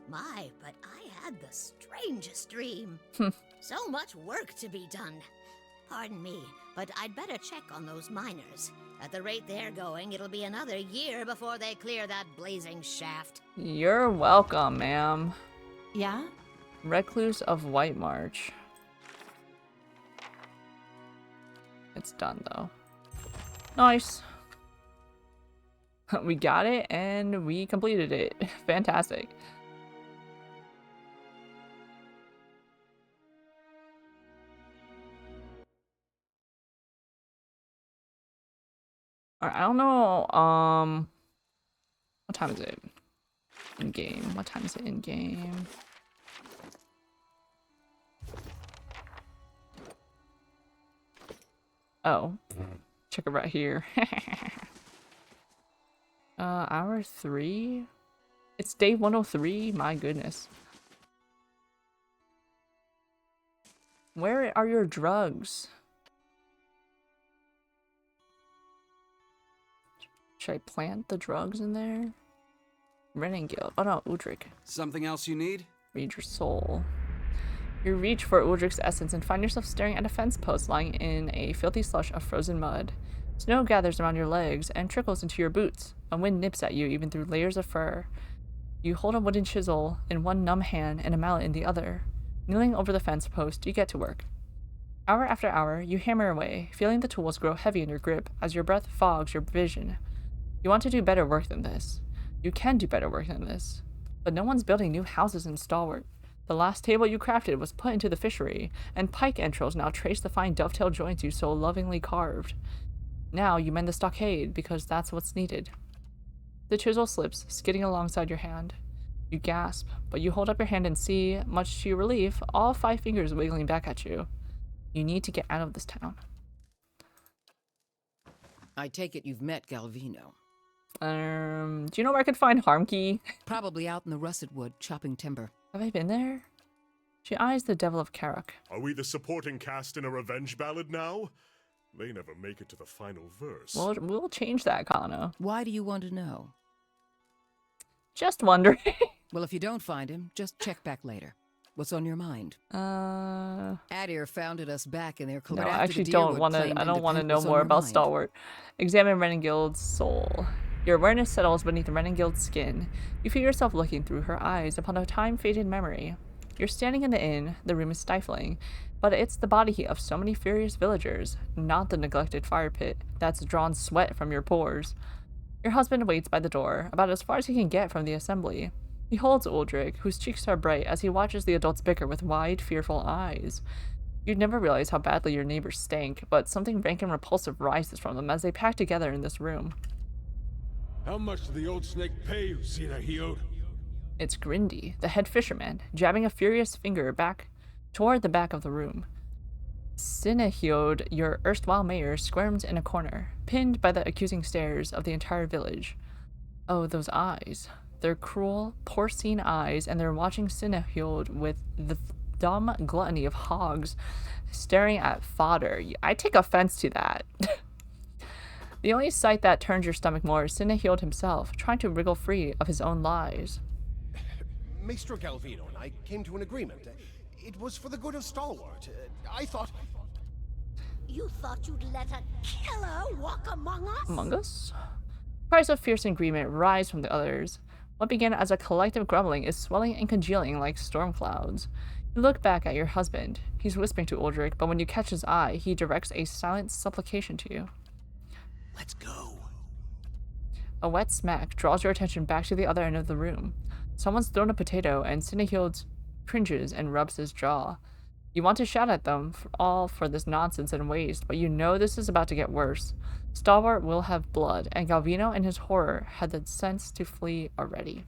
Speaker 12: My, but I had the strangest dream. So much work to be done. Pardon me, but I'd better check on those miners. At the rate they're going, it'll be another year before they clear that blazing shaft.
Speaker 1: You're welcome, ma'am.
Speaker 13: Yeah?
Speaker 1: Recluse of White March. It's done, though. Nice. We got it, and we completed it. Fantastic. Alright, I don't know, what time is it? In game. What time is it in game? Oh. Check it right here. Hour 3? It's day 103? My goodness. Where are your drugs? Should I plant the drugs in there? Reningil. Oh no, Udrik.
Speaker 13: Something else you need?
Speaker 1: Read your soul. You reach for Uldrik's essence and find yourself staring at a fence post lying in a filthy slush of frozen mud. Snow gathers around your legs and trickles into your boots. A wind nips at you even through layers of fur. You hold a wooden chisel in one numb hand and a mallet in the other. Kneeling over the fence post, you get to work. Hour after hour, you hammer away, feeling the tools grow heavy in your grip as your breath fogs your vision. You want to do better work than this. You can do better work than this. But no one's building new houses in Stalwart. The last table you crafted was put into the fishery, and pike entrails now trace the fine dovetail joints you so lovingly carved. Now you mend the stockade, because that's what's needed. The chisel slips, skidding alongside your hand. You gasp, but you hold up your hand and see, much to your relief, all 5 fingers wiggling back at you. You need to get out of this town.
Speaker 14: I take it you've met Galvino.
Speaker 1: Do you know where I could find Harmkey?
Speaker 14: Probably out in the russet wood, chopping timber.
Speaker 1: Have I been there? She eyes the Devil of Karok.
Speaker 5: Are we the supporting cast in a revenge ballad now? They never make it to the final verse.
Speaker 1: Well, we'll change that, Kana.
Speaker 14: Why do you want to know?
Speaker 1: Just wondering.
Speaker 14: Well, if you don't find him, just check back later. What's on your mind? Adir founded us back in their
Speaker 1: No, I actually don't want to. I don't want to know more about Stalwart. Examine Reningild's soul. Your awareness settles beneath Reningild's skin. You feel yourself looking through her eyes upon a time-faded memory. You're standing in the inn. The room is stifling, but it's the body heat of so many furious villagers, not the neglected fire pit that's drawn sweat from your pores. Your husband waits by the door, about as far as he can get from the assembly. He holds Uldrik, whose cheeks are bright, as he watches the adults bicker with wide, fearful eyes. You'd never realize how badly your neighbors stank, but something rank and repulsive rises from them as they pack together in this room.
Speaker 3: How much did the old snake pay you, Sinahiod?
Speaker 1: It's Grindy, the head fisherman, jabbing a furious finger back toward the back of the room. Sinahiod, your erstwhile mayor, squirms in a corner, pinned by the accusing stares of the entire village. Oh, those eyes. They're cruel, porcine eyes, and they're watching Sinahiod with the dumb gluttony of hogs staring at fodder. I take offense to that. The only sight that turns your stomach more is Sinahiod himself, trying to wriggle free of his own lies.
Speaker 8: Maestro Galvino and I came to an agreement. It was for the good of Stalwart. I thought...
Speaker 12: You thought you'd let a killer walk among us?
Speaker 1: Among us? Cries of fierce agreement rise from the others. What began as a collective grumbling is swelling and congealing like storm clouds. You look back at your husband. He's whispering to Uldrik, but when you catch his eye, he directs a silent supplication to you.
Speaker 8: Let's go.
Speaker 1: A wet smack draws your attention back to the other end of the room. Someone's thrown a potato, and Sinahild cringes and rubs his jaw. You want to shout at them all for this nonsense and waste, but you know this is about to get worse. Stalwart will have blood, and Galvino in his horror had the sense to flee already.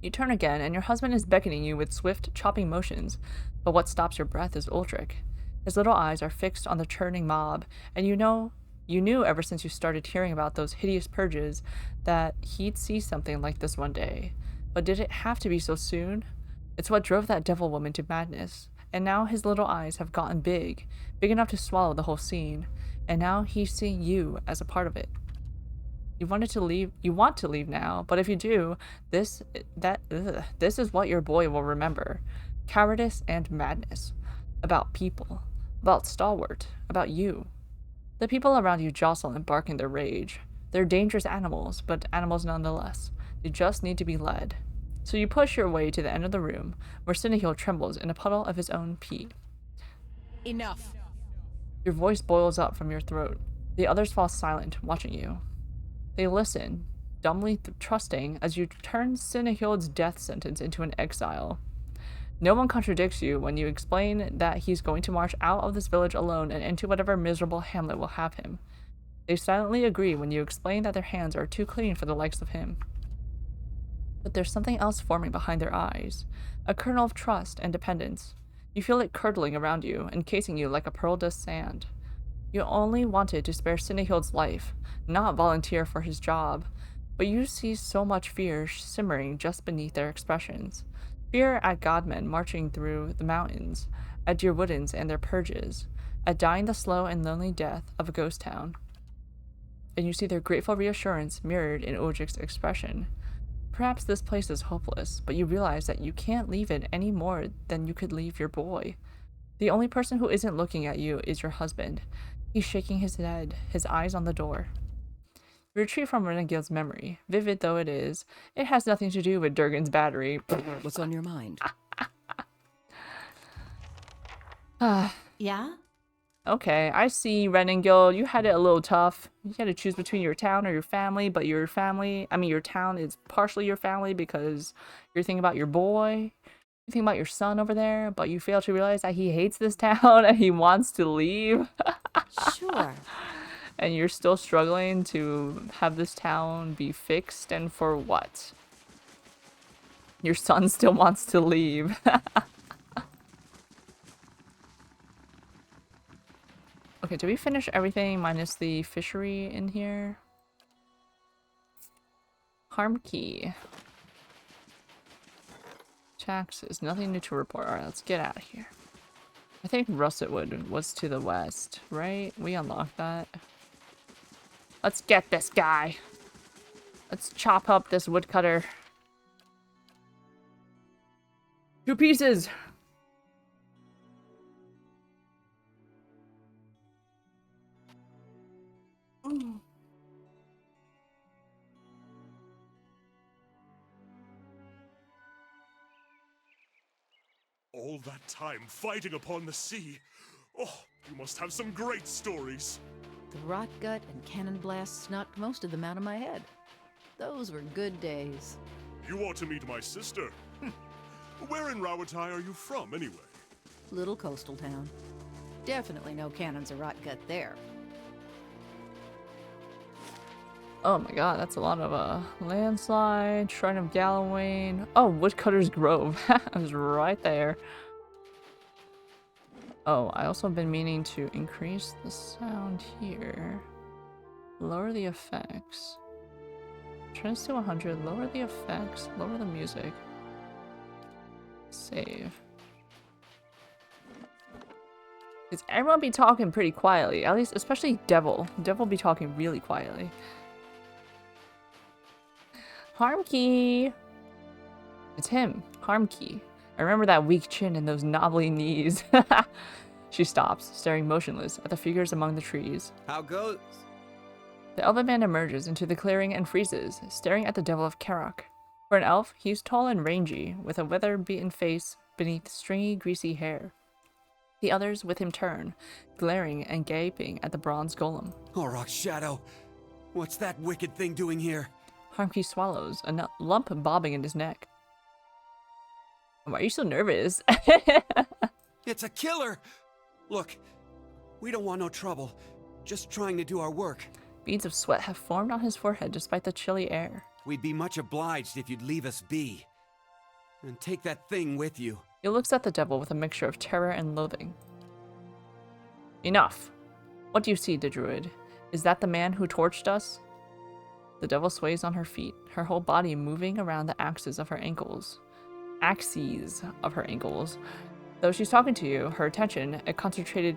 Speaker 1: You turn again, and your husband is beckoning you with swift, chopping motions, but what stops your breath is Uldrik. His little eyes are fixed on the churning mob, and you knew ever since you started hearing about those hideous purges that he'd see something like this one day. But did it have to be so soon? It's what drove that devil woman to madness, and now his little eyes have gotten big enough to swallow the whole scene, and now he's seeing you as a part of it. You want to leave now, but if you do, this is what your boy will remember. Cowardice and madness. About people. About Stalwart. About you. The people around you jostle and bark in their rage. They're dangerous animals, but animals nonetheless. They just need to be led. So you push your way to the end of the room, where Sinahild trembles in a puddle of his own pee.
Speaker 14: Enough.
Speaker 1: Your voice boils up from your throat. The others fall silent, watching you. They listen, dumbly trusting, as you turn Sinahild's death sentence into an exile. No one contradicts you when you explain that he's going to march out of this village alone and into whatever miserable hamlet will have him. They silently agree when you explain that their hands are too clean for the likes of him. But there's something else forming behind their eyes, a kernel of trust and dependence. You feel it curdling around you, encasing you like a pearl does sand. You only wanted to spare Cinehild's life, not volunteer for his job, but you see so much fear simmering just beneath their expressions. Fear at godmen marching through the mountains, at dear woodens and their purges, at dying the slow and lonely death of a ghost town. And you see their grateful reassurance mirrored in Ojik's expression. Perhaps this place is hopeless, but you realize that you can't leave it any more than you could leave your boy. The only person who isn't looking at you is your husband. He's shaking his head, his eyes on the door. You retreat from Renegil's memory. Vivid though it is, it has nothing to do with Durgan's battery.
Speaker 14: What's on your mind?
Speaker 13: Yeah?
Speaker 1: Okay, I see, Renengil. You had it a little tough. You had to choose between your town or your family, but your town is partially your family because you're thinking about your boy. You think about your son over there, but you fail to realize that he hates this town and he wants to leave.
Speaker 13: Sure.
Speaker 1: And you're still struggling to have this town be fixed, and for what? Your son still wants to leave. Okay, did we finish everything minus the fishery in here? Harm key. Taxes, nothing new to report. Alright, let's get out of here. I think Russetwood was to the west, right? We unlocked that. Let's get this guy. Let's chop up this woodcutter. 2 pieces!
Speaker 5: All that time fighting upon the sea. Oh, you must have some great stories.
Speaker 14: The rot gut and cannon blasts knocked most of them out of my head. Those were good days.
Speaker 5: You ought to meet my sister. Where in Rawatai are you from, anyway?
Speaker 14: Little coastal town. Definitely no cannons or rot gut there.
Speaker 1: Oh my god, that's a lot of landslide, Shrine of Gallowayne. Oh, Woodcutter's Grove. I was right there. Oh, I also been meaning to increase the sound here. Lower the effects. Turn this to 100, lower the effects, lower the music. Save. Because everyone be talking pretty quietly, at least especially Devil. Devil be talking really quietly. Harmkey! It's him, Harmkey. I remember that weak chin and those knobbly knees. She stops, staring motionless at the figures among the trees.
Speaker 15: How goes?
Speaker 1: The elven man emerges into the clearing and freezes, staring at the devil of Karak. For an elf, he's tall and rangy, with a weather-beaten face beneath stringy, greasy hair. The others with him turn, glaring and gaping at the bronze golem.
Speaker 15: Auroch's shadow. What's that wicked thing doing here?
Speaker 1: Harmkey swallows, a lump bobbing in his neck. Why are you so nervous?
Speaker 15: It's a killer! Look, we don't want no trouble. Just trying to do our work.
Speaker 1: Beads of sweat have formed on his forehead despite the chilly air.
Speaker 15: We'd be much obliged if you'd leave us be. And take that thing with you.
Speaker 1: He looks at the devil with a mixture of terror and loathing. Enough. What do you see, the druid? Is that the man who torched us? The devil sways on her feet, her whole body moving around the axes of her ankles. Axes of her ankles. Though she's talking to you, her attention, a concentrated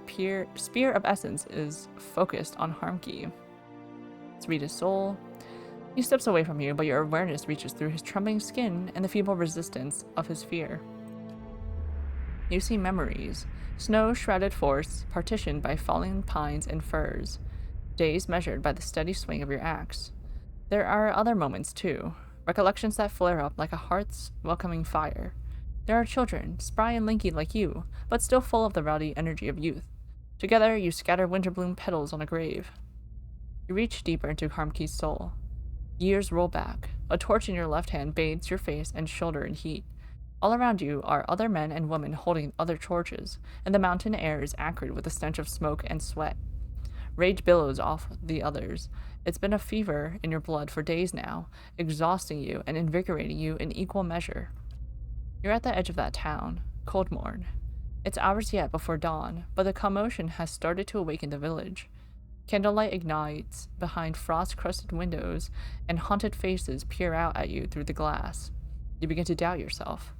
Speaker 1: spear of essence, is focused on Harmkey. Let's read his soul. He steps away from you, but your awareness reaches through his trembling skin and the feeble resistance of his fear. You see memories, snow-shrouded forests partitioned by falling pines and firs, days measured by the steady swing of your axe. There are other moments, too, recollections that flare up like a heart's welcoming fire. There are children, spry and lanky like you, but still full of the rowdy energy of youth. Together, you scatter winterbloom petals on a grave. You reach deeper into Harmkey's soul. Years roll back. A torch in your left hand bathes your face and shoulder in heat. All around you are other men and women holding other torches, and the mountain air is acrid with the stench of smoke and sweat. Rage billows off the others. It's been a fever in your blood for days now, exhausting you and invigorating you in equal measure. You're at the edge of that town, Coldmorn. It's hours yet before dawn, but the commotion has started to awaken the village. Candlelight ignites behind frost-crusted windows, and haunted faces peer out at you through the glass. You begin to doubt yourself.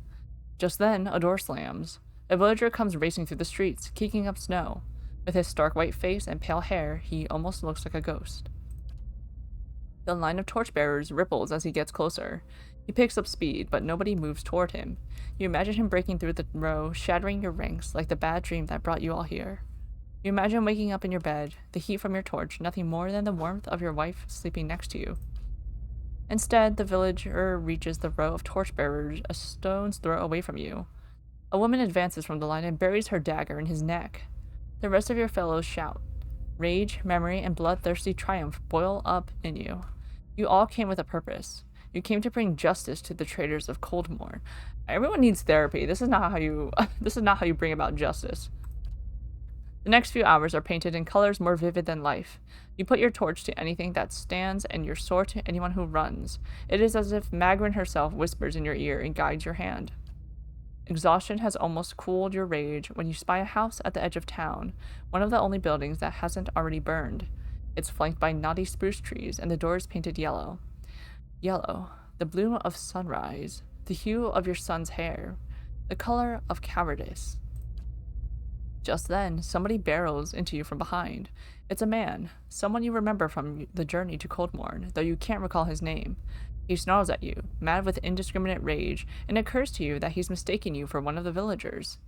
Speaker 1: Just then, a door slams. A villager comes racing through the streets, kicking up snow. With his stark white face and pale hair, he almost looks like a ghost. The line of torchbearers ripples as he gets closer. He picks up speed, but nobody moves toward him. You imagine him breaking through the row, shattering your ranks like the bad dream that brought you all here. You imagine waking up in your bed, the heat from your torch, nothing more than the warmth of your wife sleeping next to you. Instead, the villager reaches the row of torchbearers a stone's throw away from you. A woman advances from the line and buries her dagger in his neck. The rest of your fellows shout. Rage, memory, and bloodthirsty triumph boil up in you. You all came with a purpose. You came to bring justice to the traitors of Coldmorn. Everyone needs therapy. This is not how you bring about justice. The next few hours are painted in colors more vivid than life. You put your torch to anything that stands and your sword to anyone who runs. It is as if Magrin herself whispers in your ear and guides your hand. Exhaustion has almost cooled your rage when you spy a house at the edge of town, one of the only buildings that hasn't already burned. It's flanked by knotty spruce trees, and the door is painted yellow. Yellow, the bloom of sunrise, the hue of your son's hair, the color of cowardice. Just then, somebody barrels into you from behind. It's a man, someone you remember from the journey to Coldmorn, though you can't recall his name. He snarls at you, mad with indiscriminate rage, and it occurs to you that he's mistaken you for one of the villagers.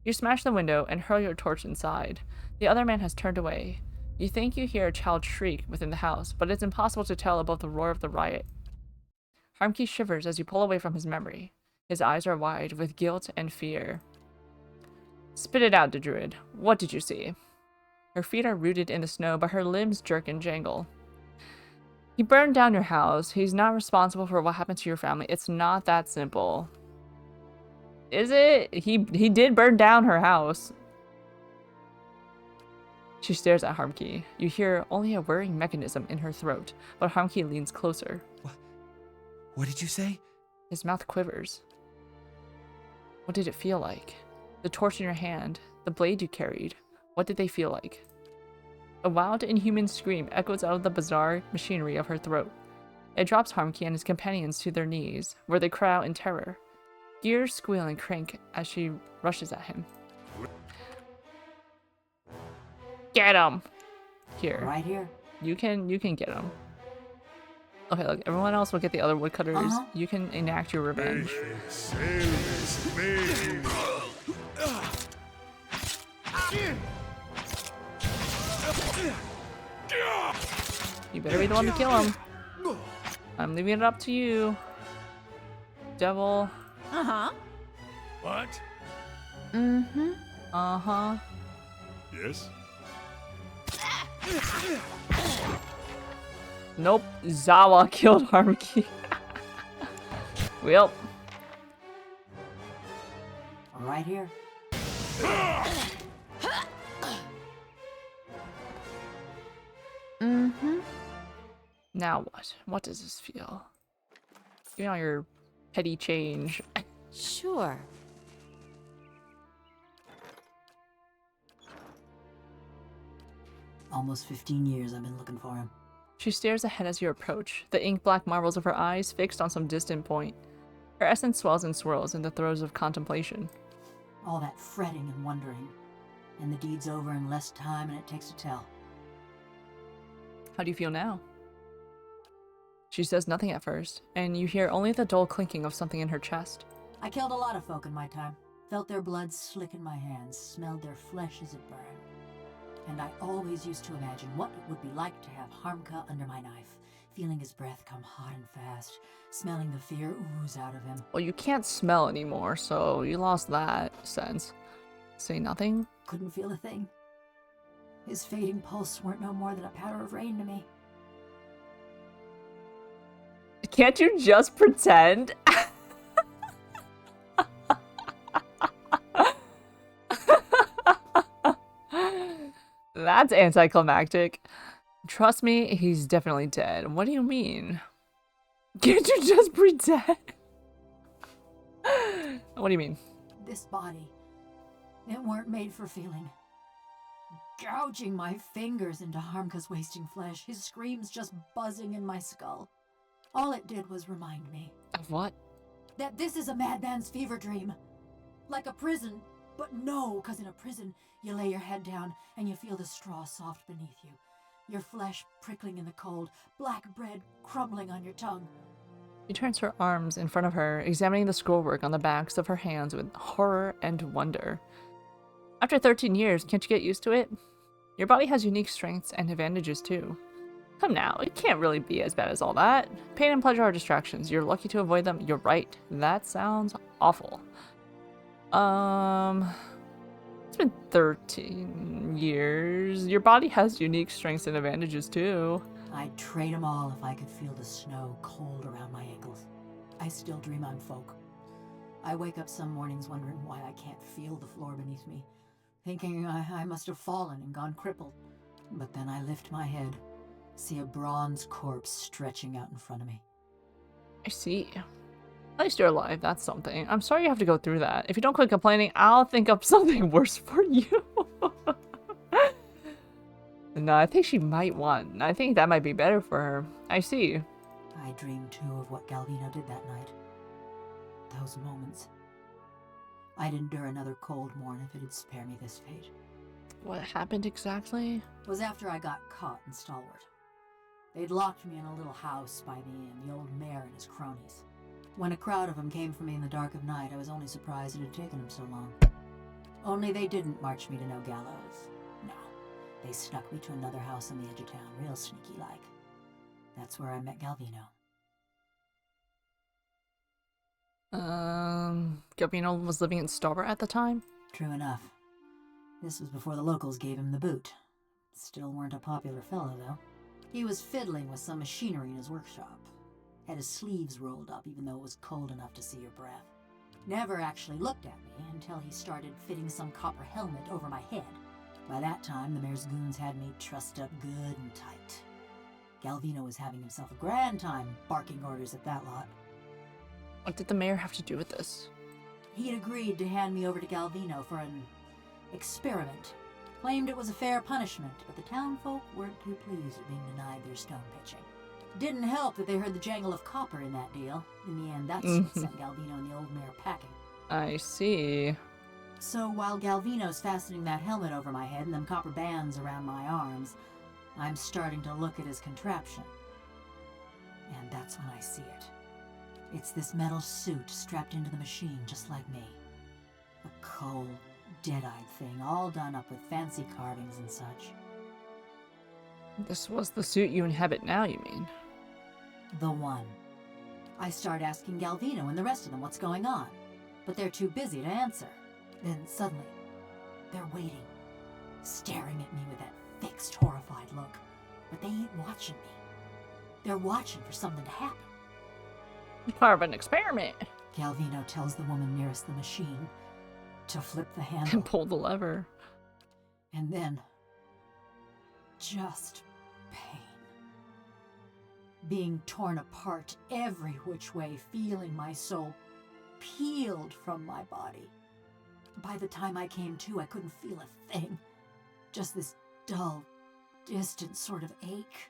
Speaker 1: You smash the window and hurl your torch inside. The other man has turned away. You think you hear a child shriek within the house, but it's impossible to tell above the roar of the riot. Harmkey shivers as you pull away from his memory. His eyes are wide with guilt and fear. Spit it out, the druid. What did you see? Her feet are rooted in the snow, but her limbs jerk and jangle. He burned down your house. He's not responsible for what happened to your family. It's not that simple. Is it? He did burn down her house. She stares at Harmkey. You hear only a whirring mechanism in her throat, but Harmkey leans closer.
Speaker 15: What did you say?
Speaker 1: His mouth quivers. What did it feel like? The torch in your hand, the blade you carried, what did they feel like? A wild, inhuman scream echoes out of the bizarre machinery of her throat. It drops Harmkey and his companions to their knees, where they cry out in terror. Gears squeal and crank as she rushes at him. Get him! Here.
Speaker 6: Right here.
Speaker 1: You can get him. Okay, look, everyone else will get the other woodcutters. You can enact your revenge. You better be the one to kill him. I'm leaving it up to you. Devil.
Speaker 10: Uh-huh.
Speaker 4: What?
Speaker 1: Mm-hmm. Uh-huh.
Speaker 5: Yes?
Speaker 1: Nope. Zawa killed Harmkey. Well.
Speaker 6: Right here.
Speaker 1: Mm-hmm. Now what? What does this feel? Give me all your petty change.
Speaker 6: Sure. Almost 15 years I've been looking for him.
Speaker 1: She stares ahead as you approach, the ink-black marbles of her eyes fixed on some distant point. Her essence swells and swirls in the throes of contemplation.
Speaker 6: All that fretting and wondering. And the deed's over in less time than it takes to tell.
Speaker 1: How do you feel now? She says nothing at first, and you hear only the dull clinking of something in her chest.
Speaker 6: I killed a lot of folk in my time. Felt their blood slick in my hands, smelled their flesh as it burned. And I always used to imagine what it would be like to have Harmka under my knife, feeling his breath come hot and fast, smelling the fear ooze out of him.
Speaker 1: Well, you can't smell anymore, so you lost that sense. Say nothing?
Speaker 6: Couldn't feel a thing. His fading pulse weren't no more than a powder of rain to me.
Speaker 1: Can't you just pretend? That's anticlimactic. Trust me, he's definitely dead. What do you mean? Can't you just pretend? What do you mean?
Speaker 6: This body, it weren't made for feeling. Gouging my fingers into Harmka's wasting flesh, his screams just buzzing in my skull. All it did was remind me.
Speaker 1: Of what?
Speaker 6: That this is a madman's fever dream. Like a prison, but no, because in a prison, you lay your head down and you feel the straw soft beneath you. Your flesh prickling in the cold, black bread crumbling on your tongue.
Speaker 1: She turns her arms in front of her, examining the scrollwork on the backs of her hands with horror and wonder. After 13 years, can't you get used to it? Your body has unique strengths and advantages too. Come now, it can't really be as bad as all that. Pain and pleasure are distractions. You're lucky to avoid them. You're right. That sounds awful. It's been 13 years. Your body has unique strengths and advantages too.
Speaker 6: I'd trade them all if I could feel the snow cold around my ankles. I still dream I'm folk. I wake up some mornings wondering why I can't feel the floor beneath me, thinking I must have fallen and gone crippled. But then I lift my head, see a bronze corpse stretching out in front of me.
Speaker 1: I see. At least you're alive, that's something. I'm sorry you have to go through that. If you don't quit complaining, I'll think up something worse for you. No, I think she might want. I think that might be better for her. I see.
Speaker 6: I dreamed too of what Galvino did that night. Those moments. I'd endure another cold morn if it'd spare me this fate.
Speaker 1: What happened exactly?
Speaker 6: It was after I got caught in Stalwart. They'd locked me in a little house by the inn, the old mayor and his cronies. When a crowd of them came for me in the dark of night, I was only surprised it had taken them so long. Only they didn't march me to no gallows. No, they snuck me to another house on the edge of town, real sneaky-like. That's where I met Galvino.
Speaker 1: Galvino was living in Stalwart at the time?
Speaker 6: True enough. This was before the locals gave him the boot. Still weren't a popular fellow, though. He was fiddling with some machinery in his workshop. Had his sleeves rolled up even though it was cold enough to see your breath. Never actually looked at me until he started fitting some copper helmet over my head. By that time, the mayor's goons had me trussed up good and tight. Galvino was having himself a grand time barking orders at that lot.
Speaker 1: What did the mayor have to do with this?
Speaker 6: He'd agreed to hand me over to Galvino for an experiment. Claimed it was a fair punishment, but the townfolk weren't too pleased at being denied their stone pitching. Didn't help that they heard the jangle of copper in that deal. In the end, that's what sent Galvino and the old mayor packing.
Speaker 1: I see.
Speaker 6: So while Galvino's fastening that helmet over my head and them copper bands around my arms, I'm starting to look at his contraption. And that's when I see it. It's this metal suit strapped into the machine just like me. A cold, dead-eyed thing, all done up with fancy carvings and such.
Speaker 1: This was the suit you inhabit now, you mean?
Speaker 6: The one. I start asking Galvino and the rest of them what's going on, but they're too busy to answer. Then suddenly, they're waiting, staring at me with that fixed, horrified look. But they ain't watching me. They're watching for something to happen.
Speaker 1: Part of an experiment.
Speaker 6: Galvino tells the woman nearest the machine to flip the handle.
Speaker 1: And pull the lever.
Speaker 6: And then, just pain. Being torn apart every which way, feeling my soul peeled from my body. By the time I came to, I couldn't feel a thing. Just this dull, distant sort of ache.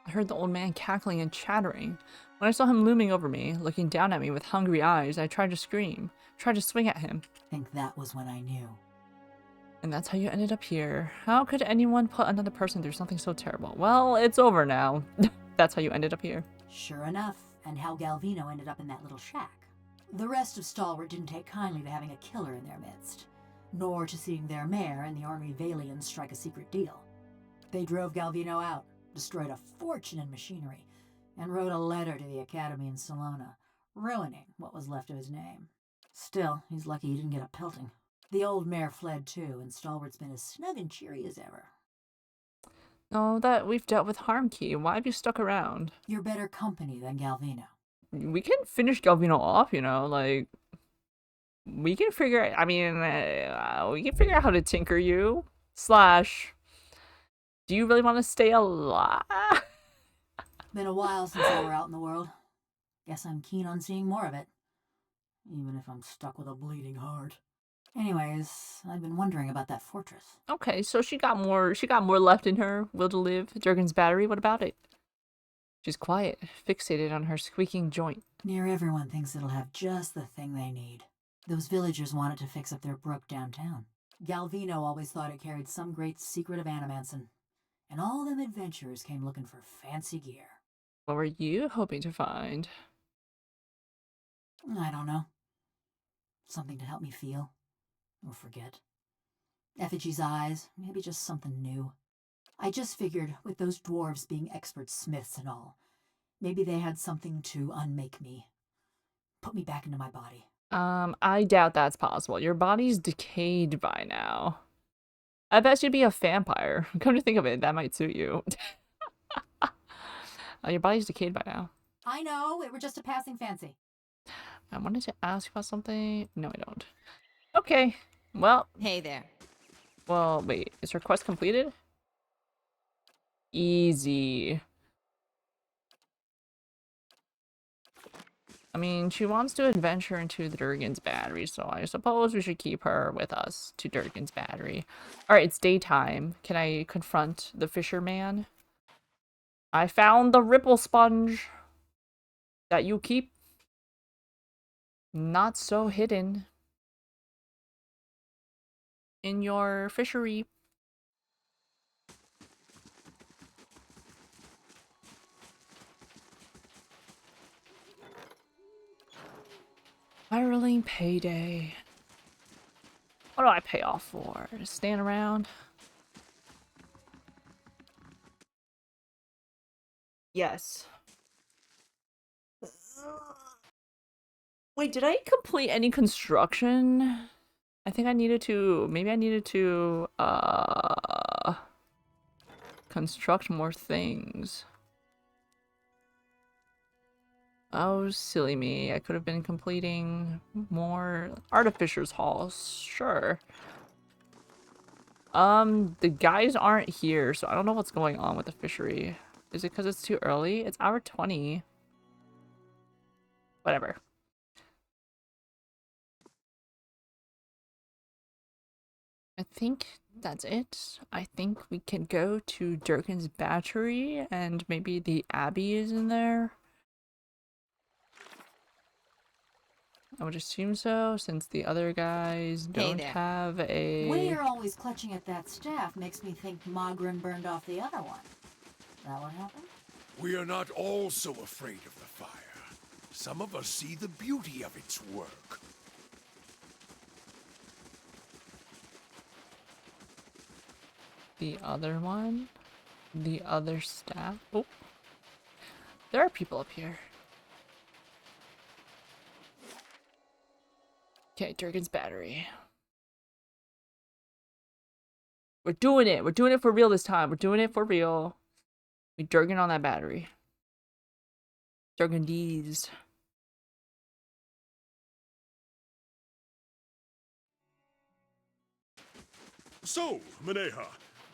Speaker 1: I heard the old man cackling and chattering. When I saw him looming over me, looking down at me with hungry eyes, I tried to scream, tried to swing at him.
Speaker 6: I think that was when I knew.
Speaker 1: And that's how you ended up here. How could anyone put another person through something so terrible? Well, it's over now. That's how you ended up here.
Speaker 6: Sure enough, and how Galvino ended up in that little shack. The rest of Stalwart didn't take kindly to having a killer in their midst, nor to seeing their mayor and the Ornery Valians strike a secret deal. They drove Galvino out, destroyed a fortune in machinery, and wrote a letter to the Academy in Salona, ruining what was left of his name. Still, he's lucky he didn't get a pelting. The old mayor fled too, and Stalwart's been as snug and cheery as ever.
Speaker 1: Oh, that we've dealt with Harmkey. Why have you stuck around?
Speaker 6: You're better company than Galvino.
Speaker 1: We can finish Galvino off, you know, like... we can figure. I mean, we can figure out how to tinker you. Slash, do you really want to stay alive?
Speaker 6: Been a while since I were out in the world. Guess I'm keen on seeing more of it. Even if I'm stuck with a bleeding heart. Anyways, I've been wondering about that fortress.
Speaker 1: Okay, so she got more left in her. Will to live. Durgan's battery, what about it? She's quiet, fixated on her squeaking joint.
Speaker 6: Near everyone thinks it'll have just the thing they need. Those villagers want it to fix up their brook downtown. Galvino always thought it carried some great secret of Animanson. And all them adventurers came looking for fancy gear.
Speaker 1: What were you hoping to find?
Speaker 6: I don't know. Something to help me feel. Or forget. Effigy's eyes, maybe just something new. I just figured, with those dwarves being expert smiths and all, maybe they had something to unmake me. Put me back into my body.
Speaker 1: I doubt that's possible. Your body's decayed by now. I bet you'd be a vampire. Come to think of it, that might suit you. Your body's decayed by now.
Speaker 6: I know, it were just a passing fancy.
Speaker 1: I wanted to ask about something. No, I don't. Okay, well.
Speaker 2: Hey there.
Speaker 1: Well, wait, is her quest completed? Easy. I mean, she wants to adventure into the Durgan's battery, so I suppose we should keep her with us to Durgan's battery. Alright, it's daytime. Can I confront the fisherman? I found the ripple sponge that you keep not so hidden in your fishery. Spiraling payday. What do I pay off for? Just stand around? Yes. Wait, did I complete any construction? I think I needed to, maybe I needed to, construct more things. Oh, silly me. I could have been completing more Artificer's Hall. Sure. The guys aren't here, so I don't know what's going on with the fishery. Is it because it's too early? It's hour 20. Whatever. I think that's it. I think we can go to Durgan's battery, and maybe the Abbey is in there. I would assume so, since the other guys don't have a...
Speaker 6: The way you're always clutching at that staff makes me think Mogren burned off the other one. Is that what happened?
Speaker 4: We are not all so afraid of the fire. Some of us see the beauty of its work.
Speaker 1: The other one? The other staff? Oh. There are people up here. Okay, Durgan's battery. We're doing it. We're doing it for real this time. We're doing it for real. We Durgan on that battery. Durgan D's.
Speaker 5: So, Maneha,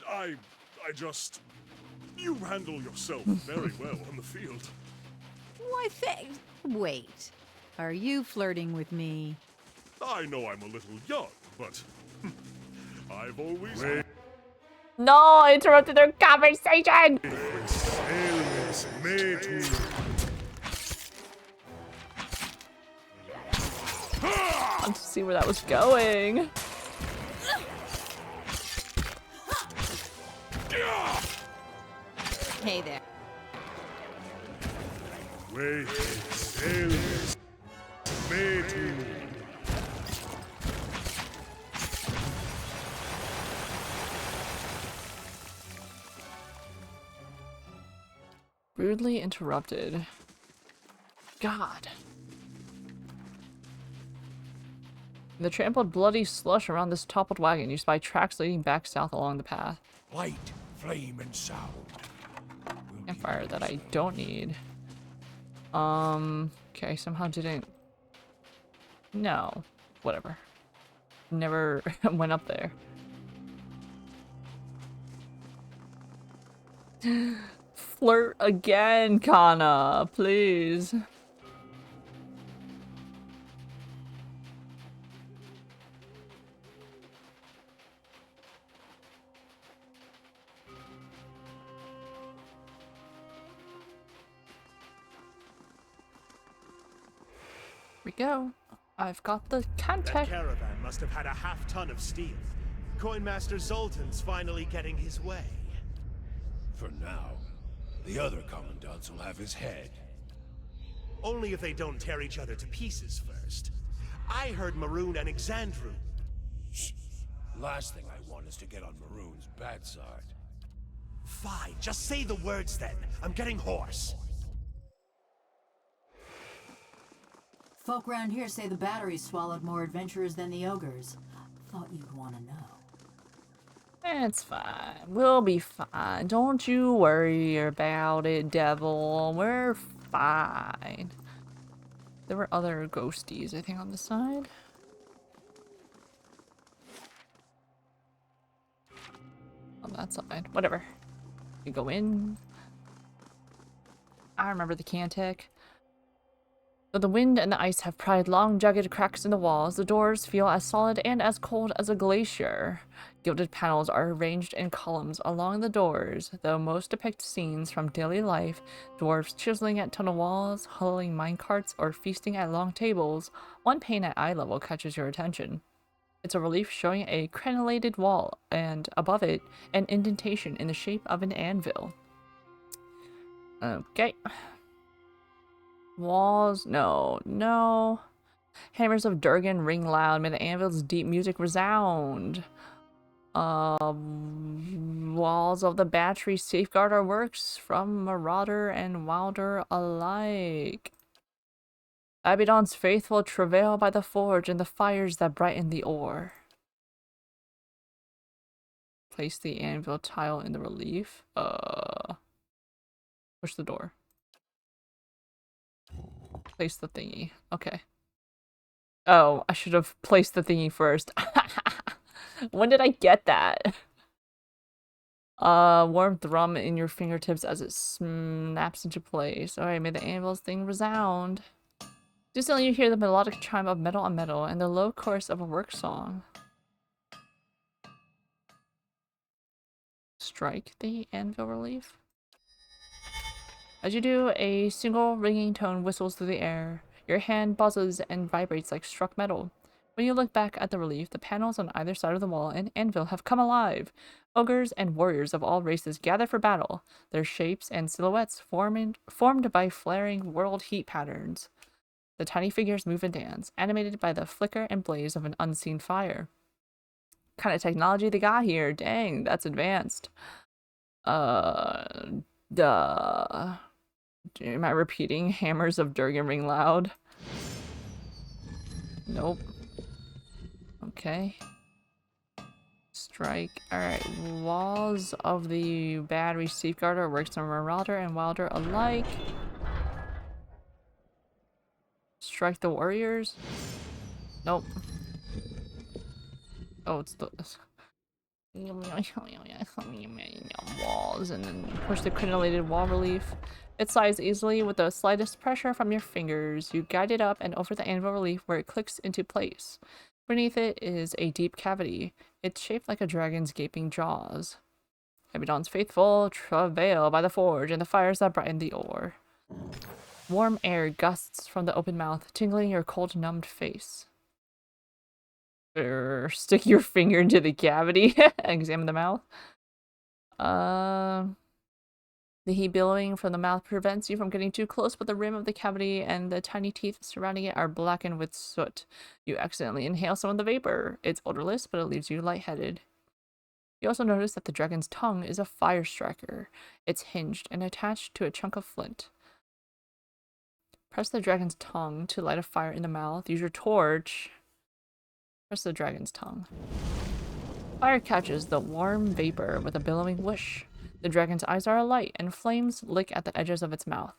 Speaker 5: I just... You handle yourself very well on the field.
Speaker 13: Why, wait. Are you flirting with me?
Speaker 5: I know I'm a little young, but I've always...
Speaker 1: No, I interrupted their conversation! Let's see where that was going.
Speaker 2: Hey there.
Speaker 5: Wait,
Speaker 1: Rudely interrupted. God. The trampled bloody slush around this toppled wagon. You spy tracks leading back south along the path.
Speaker 4: Light, flame, and sound.
Speaker 1: Campfire that I don't need. Okay, somehow didn't... No. Whatever. Never went up there. Flirt again, Kana, please. We go. I've got the contact.
Speaker 16: That caravan must have had a half-ton of steel. Coinmaster Zoltan's finally getting his way.
Speaker 4: For now, the other commandants will have his head.
Speaker 16: Only if they don't tear each other to pieces first. I heard Maroon and Exandru.
Speaker 4: Shh. Last thing I want is to get on Maroon's bad side.
Speaker 16: Fine, just say the words then. I'm getting hoarse.
Speaker 6: Folk round here say the batteries swallowed more adventurers than the ogres. Thought you'd want to know.
Speaker 1: It's fine. We'll be fine. Don't you worry about it, devil. We're fine. There were other ghosties, I think, on the side. On that side. Whatever. We go in. I remember the Cantic. Though the wind and the ice have pried long, jagged cracks in the walls, the doors feel as solid and as cold as a glacier. Gilded panels are arranged in columns along the doors, though most depict scenes from daily life, dwarves chiseling at tunnel walls, hulling minecarts, or feasting at long tables. One pane at eye level catches your attention. It's a relief showing a crenellated wall, and above it, an indentation in the shape of an anvil. Okay. Walls, no. Hammers of Durgan ring loud, may the anvil's deep music resound. Walls of the battery safeguard our works from marauder and wilder alike. Abaddon's faithful travail by the forge and the fires that brighten the ore. Place the anvil tile in the relief. Push the door. Place the thingy. Okay. Oh, I should have placed the thingy first. When did I get that? Warm thrum in your fingertips as it snaps into place. Alright, may the anvil's thing resound. Distantly you hear the melodic chime of metal on metal and the low chorus of a work song. Strike the anvil relief. As you do, a single ringing tone whistles through the air. Your hand buzzes and vibrates like struck metal. When you look back at the relief, the panels on either side of the wall and anvil have come alive. Ogres and warriors of all races gather for battle, their shapes and silhouettes formed by flaring world heat patterns. The tiny figures move and dance, animated by the flicker and blaze of an unseen fire. Kind of technology they got here. Dang, that's advanced. Duh. Am I repeating? Hammers of Durgan ring loud? Nope. Okay. Strike. Alright. Walls of the battery safeguard our works on marauder and wilder alike. Strike the warriors? Nope. Oh, it's the walls, and then push the crenellated wall relief. It slides easily with the slightest pressure from your fingers. You guide it up and over the anvil relief where it clicks into place. Beneath it is a deep cavity. It's shaped like a dragon's gaping jaws. Abaddon's faithful travail by the forge and the fires that brighten the ore. Warm air gusts from the open mouth, tingling your cold, numbed face. Stick your finger into the cavity. Examine the mouth. The heat billowing from the mouth prevents you from getting too close, but the rim of the cavity and the tiny teeth surrounding it are blackened with soot. You accidentally inhale some of the vapor. It's odorless, but it leaves you lightheaded. You also notice that the dragon's tongue is a fire striker. It's hinged and attached to a chunk of flint. Press the dragon's tongue to light a fire in the mouth. Use your torch. Press the dragon's tongue. Fire catches the warm vapor with a billowing whoosh. The dragon's eyes are alight, and flames lick at the edges of its mouth.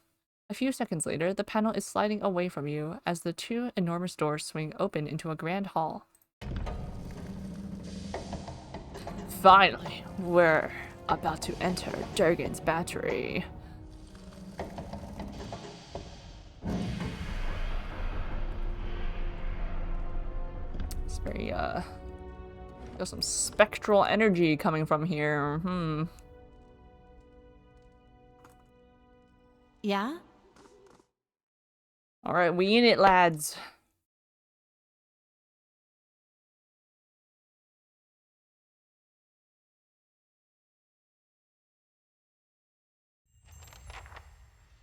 Speaker 1: A few seconds later, the panel is sliding away from you as the two enormous doors swing open into a grand hall. Finally, we're about to enter Durgan's battery. It's very, there's some spectral energy coming from here.
Speaker 10: Yeah?
Speaker 1: Alright, we in it, lads.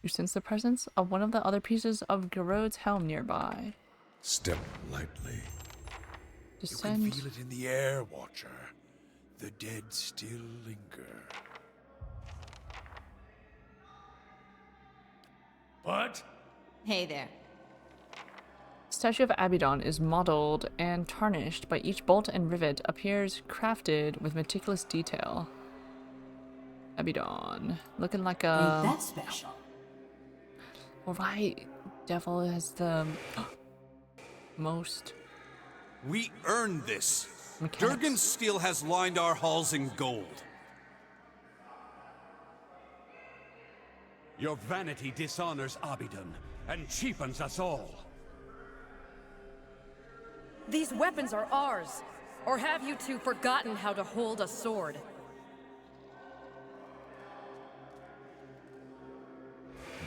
Speaker 1: You sense the presence of one of the other pieces of Garrod's helm nearby.
Speaker 11: Step lightly.
Speaker 1: Descend.
Speaker 4: You can feel it in the air, Watcher. The dead still linger. What?
Speaker 2: Hey there.
Speaker 1: The statue of Abaddon is modeled and tarnished, but each bolt and rivet appears crafted with meticulous detail. Abaddon, looking like a...
Speaker 6: Ain't that special?
Speaker 1: Alright, devil has the most...
Speaker 15: We earned this.
Speaker 1: Mechanics.
Speaker 15: Durgan's steel has lined our halls in gold.
Speaker 16: Your vanity dishonors Abaddon and cheapens us all.
Speaker 10: These weapons are ours. Or have you two forgotten how to hold a sword?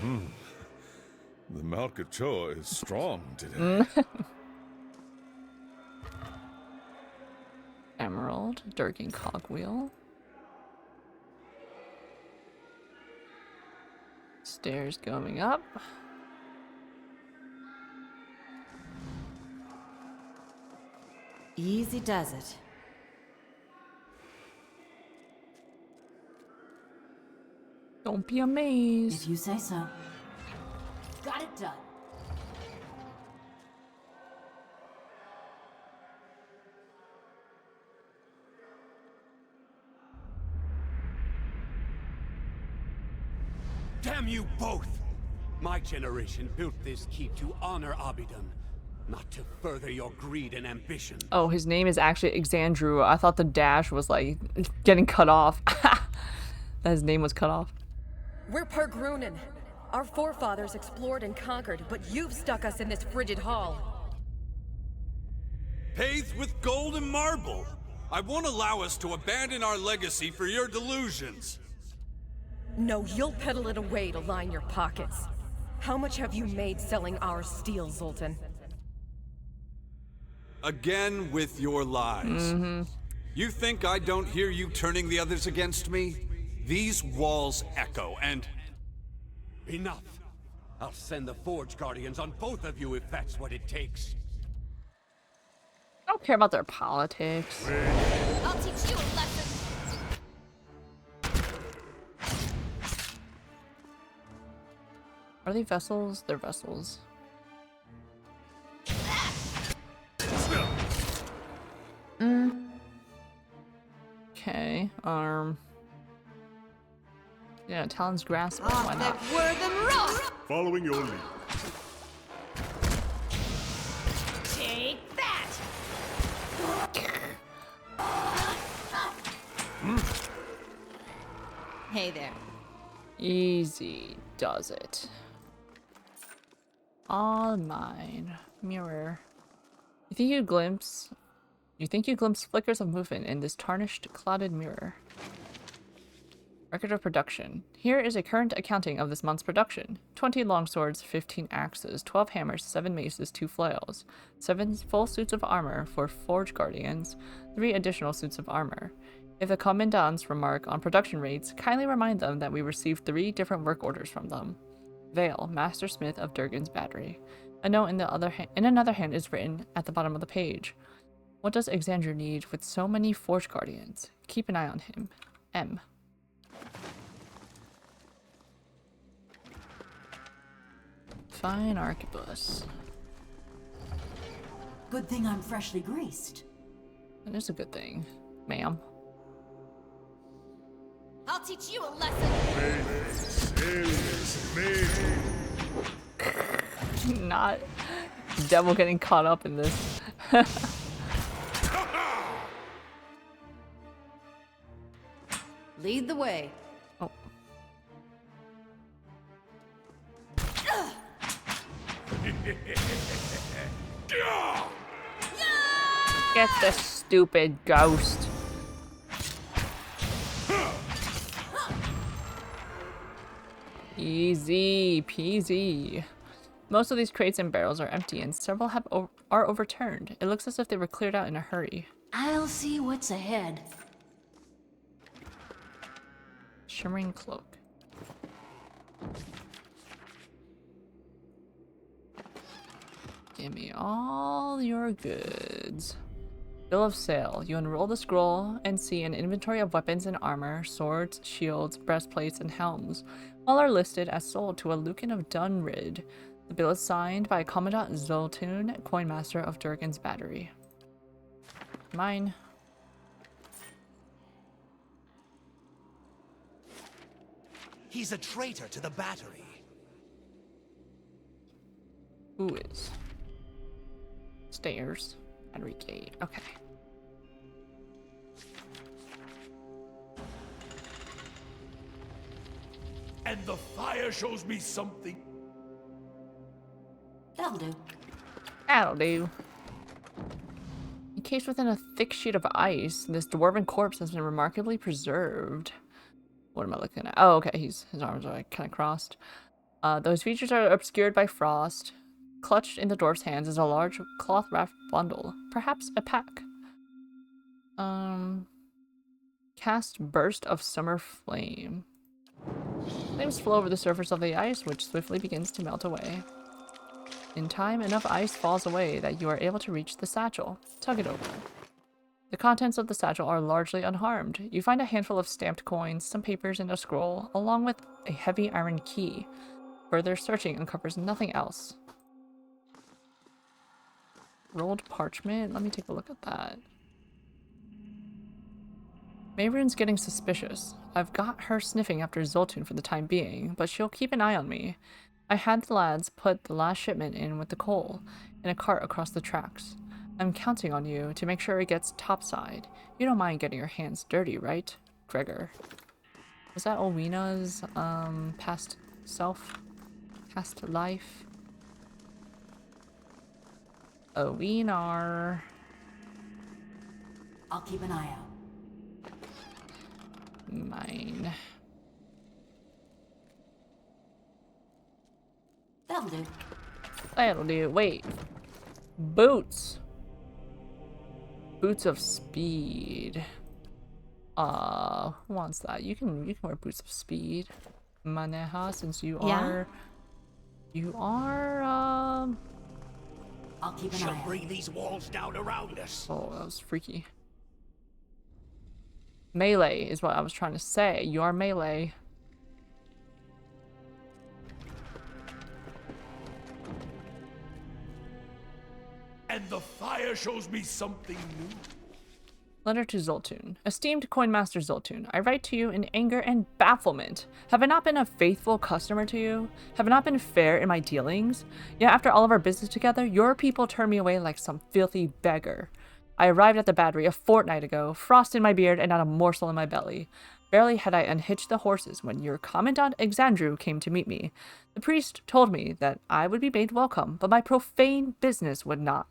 Speaker 11: The Malkachoa is strong today.
Speaker 1: Emerald, Durgan cogwheel. Stairs going up.
Speaker 2: Easy does it.
Speaker 1: Don't be amazed.
Speaker 6: If you say so. Got it done.
Speaker 16: Damn you both! My generation built this keep to honor Abaddon, not to further your greed and ambition.
Speaker 1: Oh, his name is actually Exandru. I thought the dash was like getting cut off. That his name was cut off.
Speaker 10: We're Pergrunin. Our forefathers explored and conquered, but you've stuck us in this frigid hall.
Speaker 7: Paved with gold and marble. I won't allow us to abandon our legacy for your delusions.
Speaker 10: No, you'll peddle it away to line your pockets. How much have you made selling our steel, Zoltan?
Speaker 7: Again with your lies. You think I don't hear you turning the others against me? These walls echo, and...
Speaker 16: Enough! I'll send the Forge Guardians on both of you if that's what it takes.
Speaker 1: I don't care about their politics.
Speaker 12: I'll teach you a lesson.
Speaker 1: Are they vessels? They're vessels. Okay, yeah, Talon's grasp. Why not?
Speaker 5: Following your lead.
Speaker 12: Take that!
Speaker 2: Hey there.
Speaker 1: Easy does it. All mine. Mirror. You think you glimpse flickers of movement in this tarnished, clouded mirror. Record of production. Here is a current accounting of this month's production. 20 longswords, 15 axes, 12 hammers, 7 maces, 2 flails, 7 full suits of armor for Forge Guardians, 3 additional suits of armor. If the commandants remark on production rates, kindly remind them that we received 3 different work orders from them. Vale, Master Smith of Durgan's Battery. A note in another hand is written at the bottom of the page. What does Exandru need with so many Forge Guardians? Keep an eye on him. M. Fine arquebus.
Speaker 6: Good thing I'm freshly greased.
Speaker 1: That is a good thing, ma'am.
Speaker 12: I'll teach you a lesson.
Speaker 1: Not devil getting caught up in this.
Speaker 14: Lead the way.
Speaker 1: Oh. Get the stupid ghost. Easy peasy. Most of these crates and barrels are empty and several are overturned. It looks as if they were cleared out in a hurry.
Speaker 6: I'll see what's ahead.
Speaker 1: Shimmering cloak. Give me all your goods. Bill of sale. You unroll the scroll and see an inventory of weapons and armor, swords, shields, breastplates, and helms. All are listed as sold to a Lucan of Dunrid. The bill is signed by Commandant Zoltun, Coinmaster of Durgan's Battery. Mine.
Speaker 8: He's a traitor to the battery.
Speaker 1: Who is? Stairs. Battery gate. Okay.
Speaker 4: And the fire shows me something.
Speaker 6: That'll do.
Speaker 1: That'll do. Encased within a thick sheet of ice, this dwarven corpse has been remarkably preserved. What am I looking at? Oh, okay. His arms are like kind of crossed. Those features are obscured by frost. Clutched in the dwarf's hands is a large cloth-wrapped bundle, perhaps a pack. Cast burst of summer flame. Flames flow over the surface of the ice, which swiftly begins to melt away. In time, enough ice falls away that you are able to reach the satchel. Tug it over. The contents of the satchel are largely unharmed. You find a handful of stamped coins, some papers, and a scroll, along with a heavy iron key. Further searching uncovers nothing else. Rolled parchment? Let me take a look at that. Mayrune's getting suspicious. I've got her sniffing after Zoltun for the time being, but she'll keep an eye on me. I had the lads put the last shipment in with the coal in a cart across the tracks. I'm counting on you to make sure it gets topside. You don't mind getting your hands dirty, right, Gregor? Was that Owena's past self? Past life? Owena.
Speaker 6: I'll keep an eye out.
Speaker 1: Mine.
Speaker 6: That'll do.
Speaker 1: That'll do. Wait. Boots. Boots of speed. Who wants that? You can wear boots of speed. Maneha, since you are
Speaker 6: I'll keep an
Speaker 4: She'll
Speaker 6: eye out.
Speaker 4: bring these walls down around us.
Speaker 1: Oh, that was freaky. Melee is what I was trying to say. You are melee.
Speaker 4: And the fire shows me something new.
Speaker 1: Letter to Zoltun. Esteemed Coinmaster Zoltun, I write to you in anger and bafflement. Have I not been a faithful customer to you? Have I not been fair in my dealings? Yet after all of our business together, your people turn me away like some filthy beggar. I arrived at the battery a fortnight ago, frost in my beard and not a morsel in my belly. Barely had I unhitched the horses when your Commandant Exandru came to meet me. The priest told me that I would be made welcome, but my profane business would not.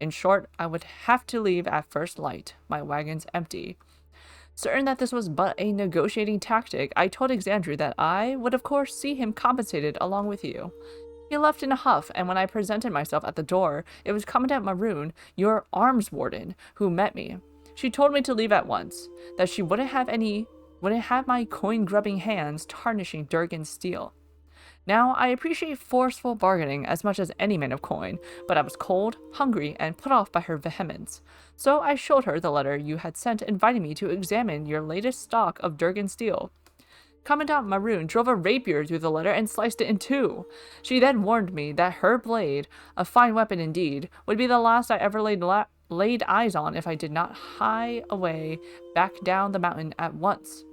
Speaker 1: In short, I would have to leave at first light, my wagons empty. Certain that this was but a negotiating tactic, I told Exandru that I would of course see him compensated along with you. He left in a huff, and when I presented myself at the door, it was Commandant Maroon, your arms warden, who met me. She told me to leave at once, that she wouldn't have my coin-grubbing hands tarnishing Durgan's steel. Now, I appreciate forceful bargaining as much as any man of coin, but I was cold, hungry, and put off by her vehemence. So I showed her the letter you had sent inviting me to examine your latest stock of Durgan steel. Commandant Maroon drove a rapier through the letter and sliced it in two. She then warned me that her blade, a fine weapon indeed, would be the last I ever laid eyes on if I did not hie away back down the mountain at once.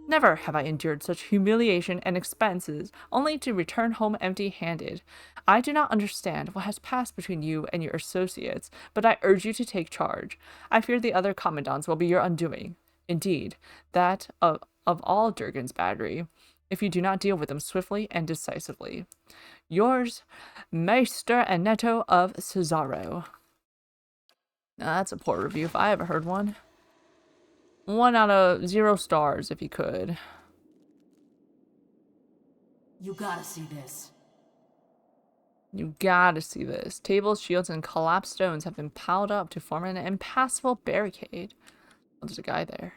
Speaker 1: Never have I endured such humiliation and expenses, only to return home empty-handed. I do not understand what has passed between you and your associates, but I urge you to take charge. I fear the other commandants will be your undoing. Indeed, that of all Durgan's battery, if you do not deal with them swiftly and decisively. Yours, Maester Annetto of Cesaro. Now, that's a poor review if I ever heard one. 1 out of 0 stars, if you could.
Speaker 6: You gotta see this.
Speaker 1: You gotta see this. Tables, shields, and collapsed stones have been piled up to form an impassable barricade. Oh, there's a guy there.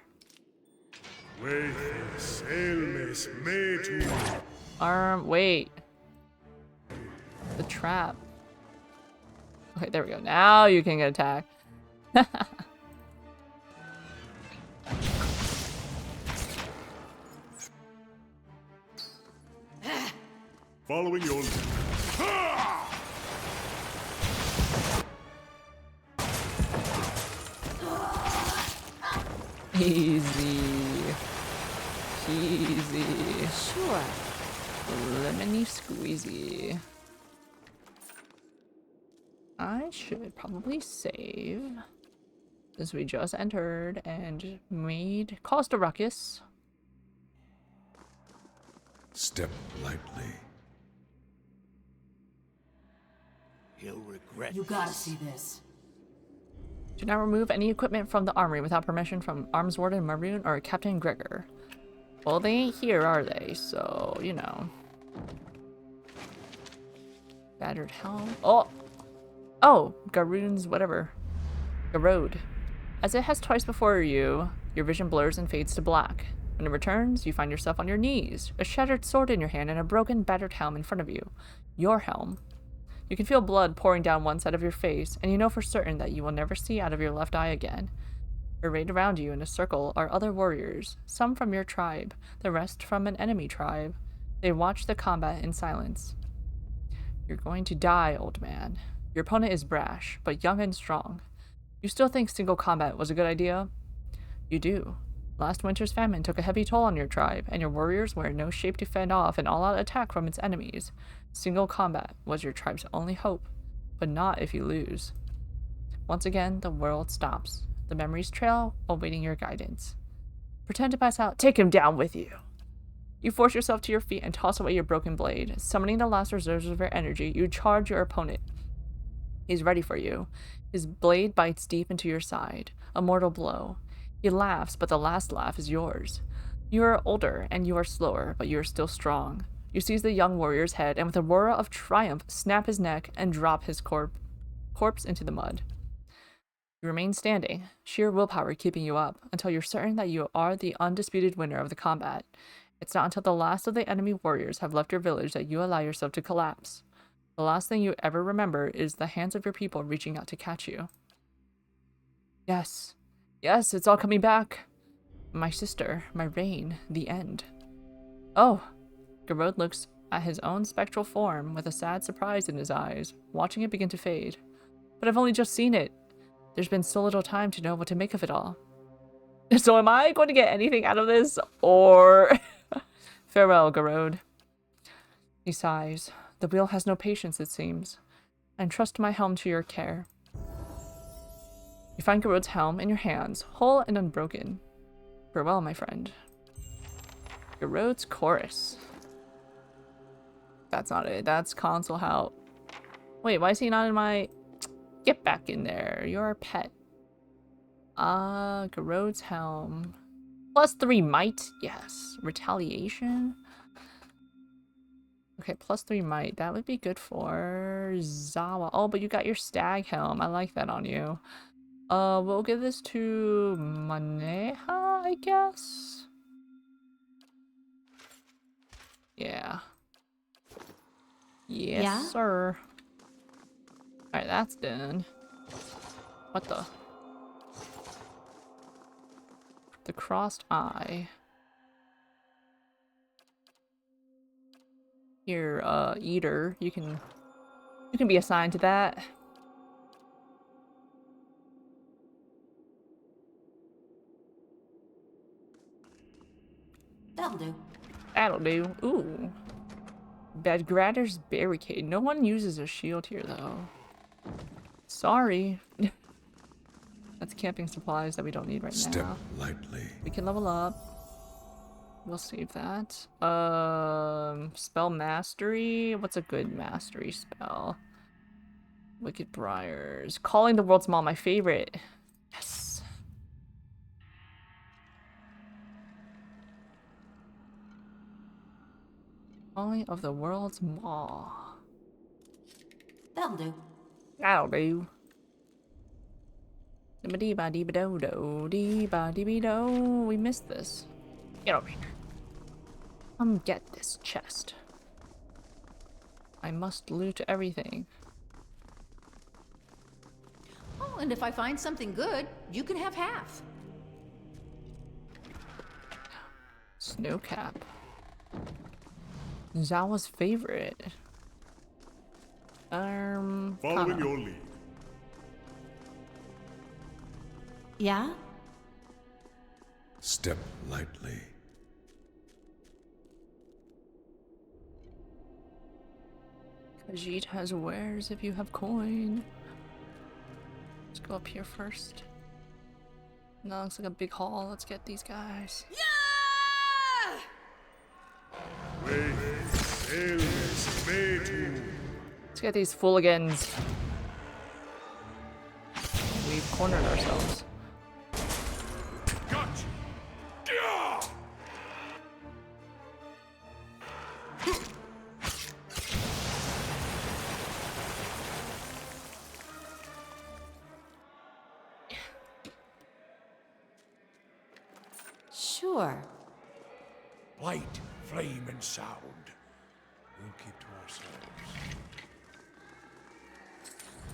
Speaker 1: Wait. The trap. Okay, there we go. Now you can get attacked.
Speaker 5: Following your
Speaker 1: Easy. Easy.
Speaker 13: Sure.
Speaker 1: Lemony squeezy. I should probably save. Since we just entered and caused a ruckus.
Speaker 11: Step lightly.
Speaker 8: He'll regret
Speaker 6: You gotta see this.
Speaker 1: Do not remove any equipment from the armory without permission from Arms Warden Maroon or Captain Gregor. Well, they ain't here, are they? So, you know. Battered helm. Oh, Garoon's whatever. Garode. As it has twice before you, your vision blurs and fades to black. When it returns, you find yourself on your knees, a shattered sword in your hand and a broken, battered helm in front of you. Your helm. You can feel blood pouring down one side of your face, and you know for certain that you will never see out of your left eye again. Arrayed around you in a circle are other warriors, some from your tribe, the rest from an enemy tribe. They watch the combat in silence. You're going to die, old man. Your opponent is brash, but young and strong. You still think single combat was a good idea? You do. Last winter's famine took a heavy toll on your tribe, and your warriors were in no shape to fend off an all-out attack from its enemies. Single combat was your tribe's only hope, but not if you lose. Once again, the world stops. The memories trail, awaiting your guidance. Pretend to pass out. Take him down with you. You force yourself to your feet and toss away your broken blade. Summoning the last reserves of your energy, you charge your opponent. He's ready for you. His blade bites deep into your side. A mortal blow. He laughs, but the last laugh is yours. You are older, and you are slower, but you are still strong. You seize the young warrior's head, and with a roar of triumph, snap his neck and drop his corpse into the mud. You remain standing, sheer willpower keeping you up, until you're certain that you are the undisputed winner of the combat. It's not until the last of the enemy warriors have left your village that you allow yourself to collapse. The last thing you ever remember is the hands of your people reaching out to catch you. Yes. Yes, it's all coming back. My sister, my reign, the end. Oh. Garode looks at his own spectral form with a sad surprise in his eyes, watching it begin to fade. But I've only just seen it. There's been so little time to know what to make of it all. So am I going to get anything out of this? Or... Farewell, Garode. He sighs. The wheel has no patience, it seems. I entrust my helm to your care. You find Garode's helm in your hands, whole and unbroken. Farewell, my friend. Garode's chorus. That's not it. That's console help. Wait, why is he not in my... Get back in there. You're a pet. Garode's helm. +3 might? Yes. Retaliation? Okay, +3 might. That would be good for Zawa. Oh, but you got your stag helm. I like that on you. We'll give this to Maneha, I guess? Yeah. Yes,
Speaker 9: Yeah?
Speaker 1: sir. Alright, that's done. What the? The crossed eye. Here, Eater, you can be assigned to that.
Speaker 6: That'll do.
Speaker 1: That'll do. Ooh. Badgratter's barricade. No one uses a shield here, though. Sorry. That's camping supplies that we don't need right
Speaker 3: Step
Speaker 1: now.
Speaker 3: lightly.
Speaker 1: We can level up. We'll save that. Spell mastery. What's a good mastery spell? Wicked Briars. Calling the World's Maw, my favorite. Yes. Calling of the World's Maw.
Speaker 6: That'll do.
Speaker 1: That'll do. We missed this. Get over here. Come get this chest. I must loot everything.
Speaker 13: Oh, and if I find something good, you can have half.
Speaker 1: Snowcap. Zawa's favorite.
Speaker 5: Following your lead.
Speaker 9: Yeah?
Speaker 3: Step lightly.
Speaker 1: Khajiit has wares if you have coin. Let's go up here first. No, looks like a big haul. Let's get these guys. Let's get these fooligans. We've cornered ourselves.
Speaker 4: Gotcha.
Speaker 6: Sure.
Speaker 4: Light, flame, and sound. We'll keep to ourselves.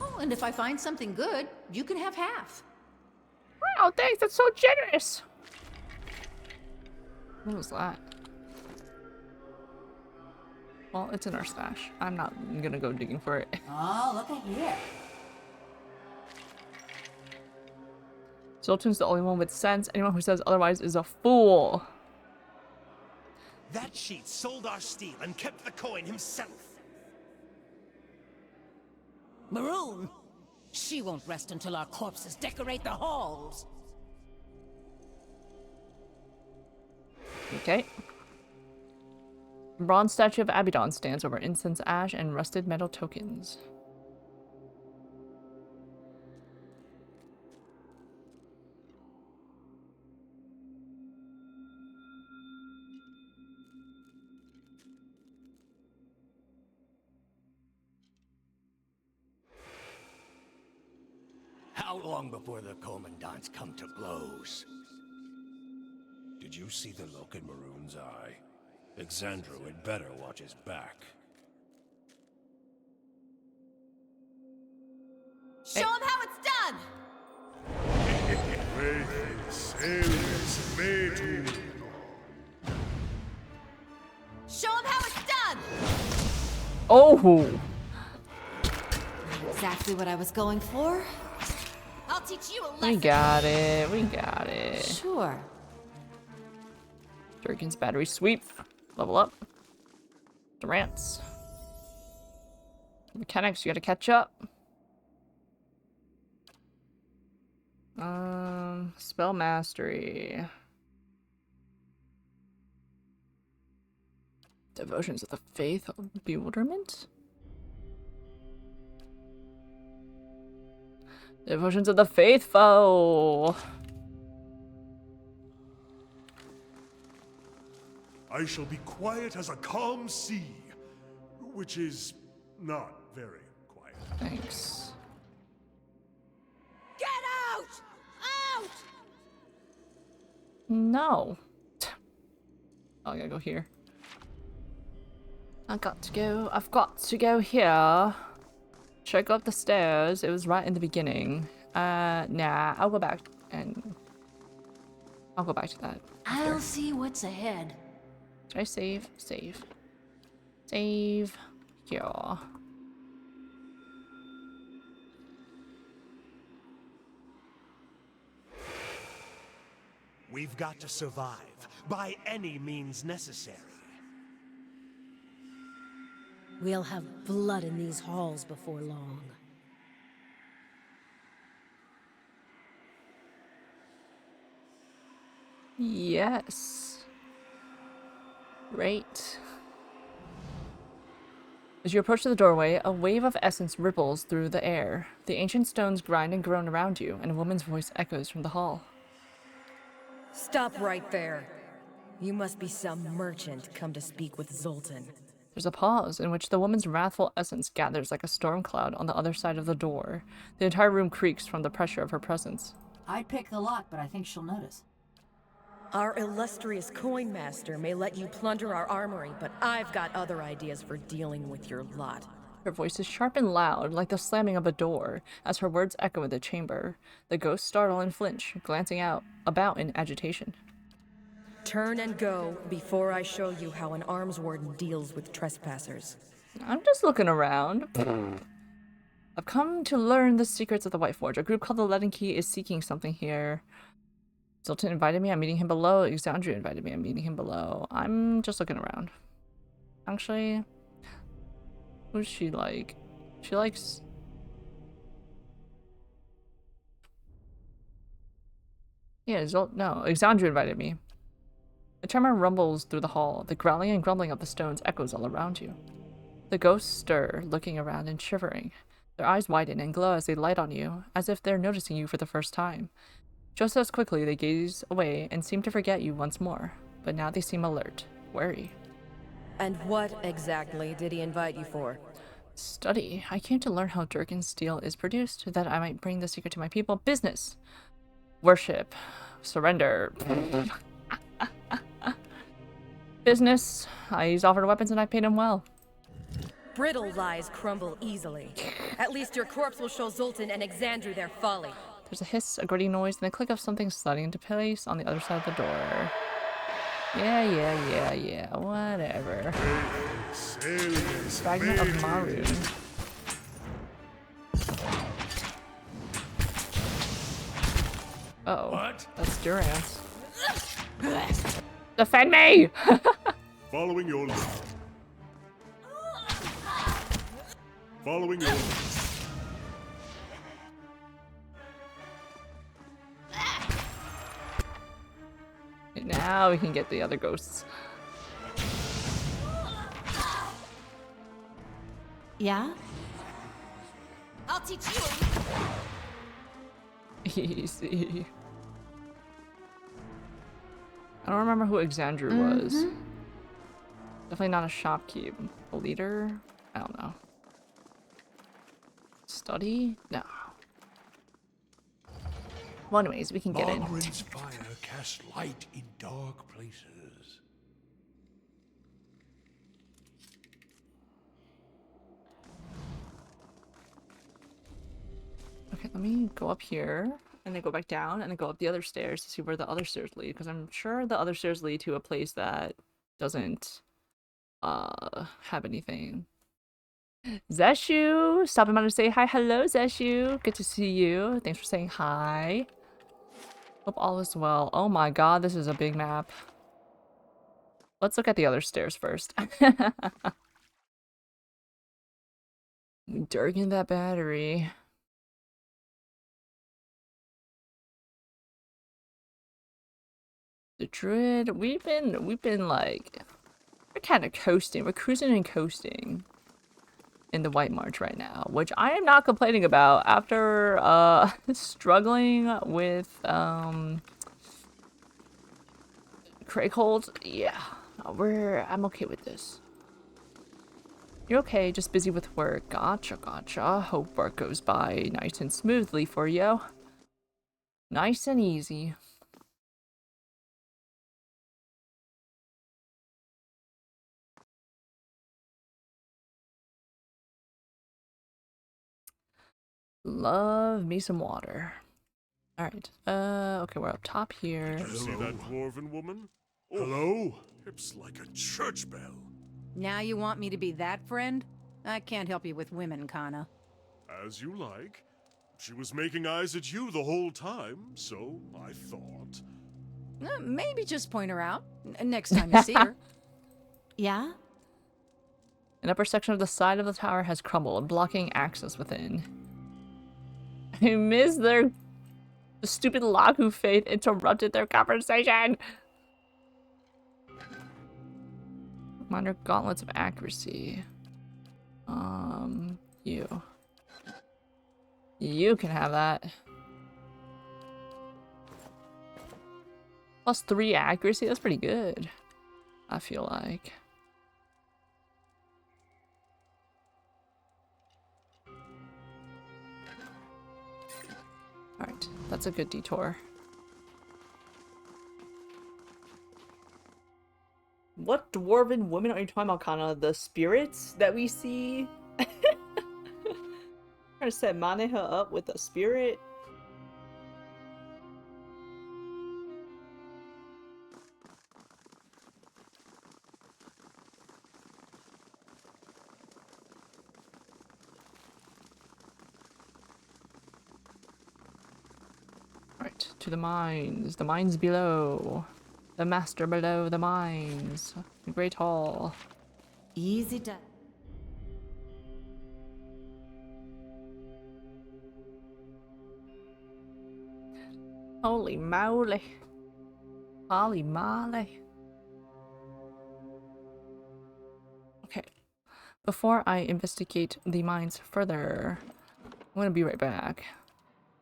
Speaker 13: Oh, and if I find something good, you can have half.
Speaker 1: Wow, thanks. That's so generous. What was that? Well, it's in our stash. I'm not gonna go digging for it.
Speaker 6: Oh, look at here.
Speaker 1: Zoltan's the only one with sense. Anyone who says otherwise is a fool.
Speaker 8: That sheet sold our steel and kept the coin himself.
Speaker 2: Maroon? She won't rest until our corpses decorate the halls.
Speaker 1: Okay. Bronze statue of Abaddon stands over incense ash and rusted metal tokens.
Speaker 8: How long before the commandants come to blows?
Speaker 4: Did you see the look in Maroon's eye? Exandro had better watch his back.
Speaker 2: Show him how it's done! Show him how it's done!
Speaker 1: Oh!
Speaker 2: Exactly what I was going for. I'll teach you a lesson.
Speaker 1: We got it. We got it.
Speaker 2: Sure.
Speaker 1: Durgan's battery sweep. Level up. Durance. Mechanics, you gotta catch up. Spell mastery. Devotions of the Faith of Bewilderment? Devotions of the Faithful!
Speaker 5: I shall be quiet as a calm sea, which is not very quiet.
Speaker 1: Thanks.
Speaker 2: Get out! Out!
Speaker 1: No. Oh, I gotta go here. I've got to go here. Check up the stairs. It was right in the beginning. Nah, I'll go back and I'll go back to that. After.
Speaker 6: I'll see what's ahead.
Speaker 1: Should I save? Save. Save. Yeah.
Speaker 8: We've got to survive, by any means necessary.
Speaker 10: We'll have blood in these halls before long.
Speaker 1: Yes. Right. As you approach the doorway, a wave of essence ripples through the air. The ancient stones grind and groan around you, and a woman's voice echoes from the hall.
Speaker 10: Stop right there. You must be some merchant come to speak with Zoltan.
Speaker 1: There's a pause in which the woman's wrathful essence gathers like a storm cloud on the other side of the door. The entire room creaks from the pressure of her presence.
Speaker 6: I'd pick the lock, but I think she'll notice.
Speaker 10: Our illustrious coin master may let you plunder our armory, but I've got other ideas for dealing with your lot.
Speaker 1: Her voice is sharp and loud, like the slamming of a door, as her words echo in the chamber. The ghosts startle and flinch, glancing about in agitation.
Speaker 10: Turn and go before I show you how an arms warden deals with trespassers.
Speaker 1: I'm just looking around. I've come to learn the secrets of the White Forge. A group called the Leaden Key is seeking something here. Zoltan invited me, I'm meeting him below. Exandria invited me, I'm meeting him below. I'm just looking around. Actually, who's she like? She likes... Yeah, no, Exandria invited me. A tremor rumbles through the hall. The growling and grumbling of the stones echoes all around you. The ghosts stir, looking around and shivering. Their eyes widen and glow as they light on you, as if they're noticing you for the first time. Just as quickly, they gaze away and seem to forget you once more. But now they seem alert, wary.
Speaker 10: And what exactly did he invite you for?
Speaker 1: Study. I came to learn how durgan steel is produced, that I might bring the secret to my people. Business. Worship. Surrender. Business. He's offered weapons and I paid him well.
Speaker 10: Brittle lies crumble easily. At least your corpse will show Zoltan and Exandria their folly.
Speaker 1: There's a hiss, a gritty noise, and the click of something sliding into place on the other side of the door. Yeah, whatever. Fragment of Maru. Uh-oh.
Speaker 4: What?
Speaker 1: That's Durance. Defend me!
Speaker 5: Following your lead. Following your lead.
Speaker 1: Now we can get the other ghosts.
Speaker 9: Yeah?
Speaker 12: I'll teach you.
Speaker 1: Easy. I don't remember who Exandria was. Definitely not a shopkeep. A leader? I don't know. Study? No. Well, anyways, we can get in.
Speaker 4: Margaret's fire casts light in dark places.
Speaker 1: Okay, let me go up here, and then go back down, and then go up the other stairs to see where the other stairs lead, because I'm sure the other stairs lead to a place that doesn't have anything. Zeshu! Stopping by to say hi. Hello, Zeshu! Good to see you. Thanks for saying hi. Hope all is well. Oh my god, this is a big map. Let's look at the other stairs first. Durgan that battery. The Druid, we've been like, we're kind of coasting. We're cruising and coasting in the White March right now, which I am not complaining about after struggling with Craighold. Yeah, I'm okay with this. You're okay, just busy with work. Gotcha. Hope work goes by nice and smoothly for you. Nice and easy. Love me some water. Alright. Okay, we're up top here.
Speaker 5: See that dwarven woman? Oh, hello? It's like a church bell.
Speaker 13: Now you want me to be that friend? I can't help you with women, Kana.
Speaker 5: As you like. She was making eyes at you the whole time, so I thought.
Speaker 13: Maybe just point her out next time you see her.
Speaker 10: Yeah?
Speaker 1: An upper section of the side of the tower has crumbled, blocking access within. I miss the stupid Lagu faith interrupted their conversation. Minor gauntlets of accuracy. You. You can have that. +3 accuracy, that's pretty good. I feel like. Alright, that's a good detour. What dwarven women are you talking about, Kana? The spirits that we see? Trying to set Maneha up with a spirit? Right, to the mines below. The master below the mines. The Great Hall.
Speaker 2: Easy to...
Speaker 1: Holy moly. Holy moly. Okay. Before I investigate the mines further, I'm gonna be right back.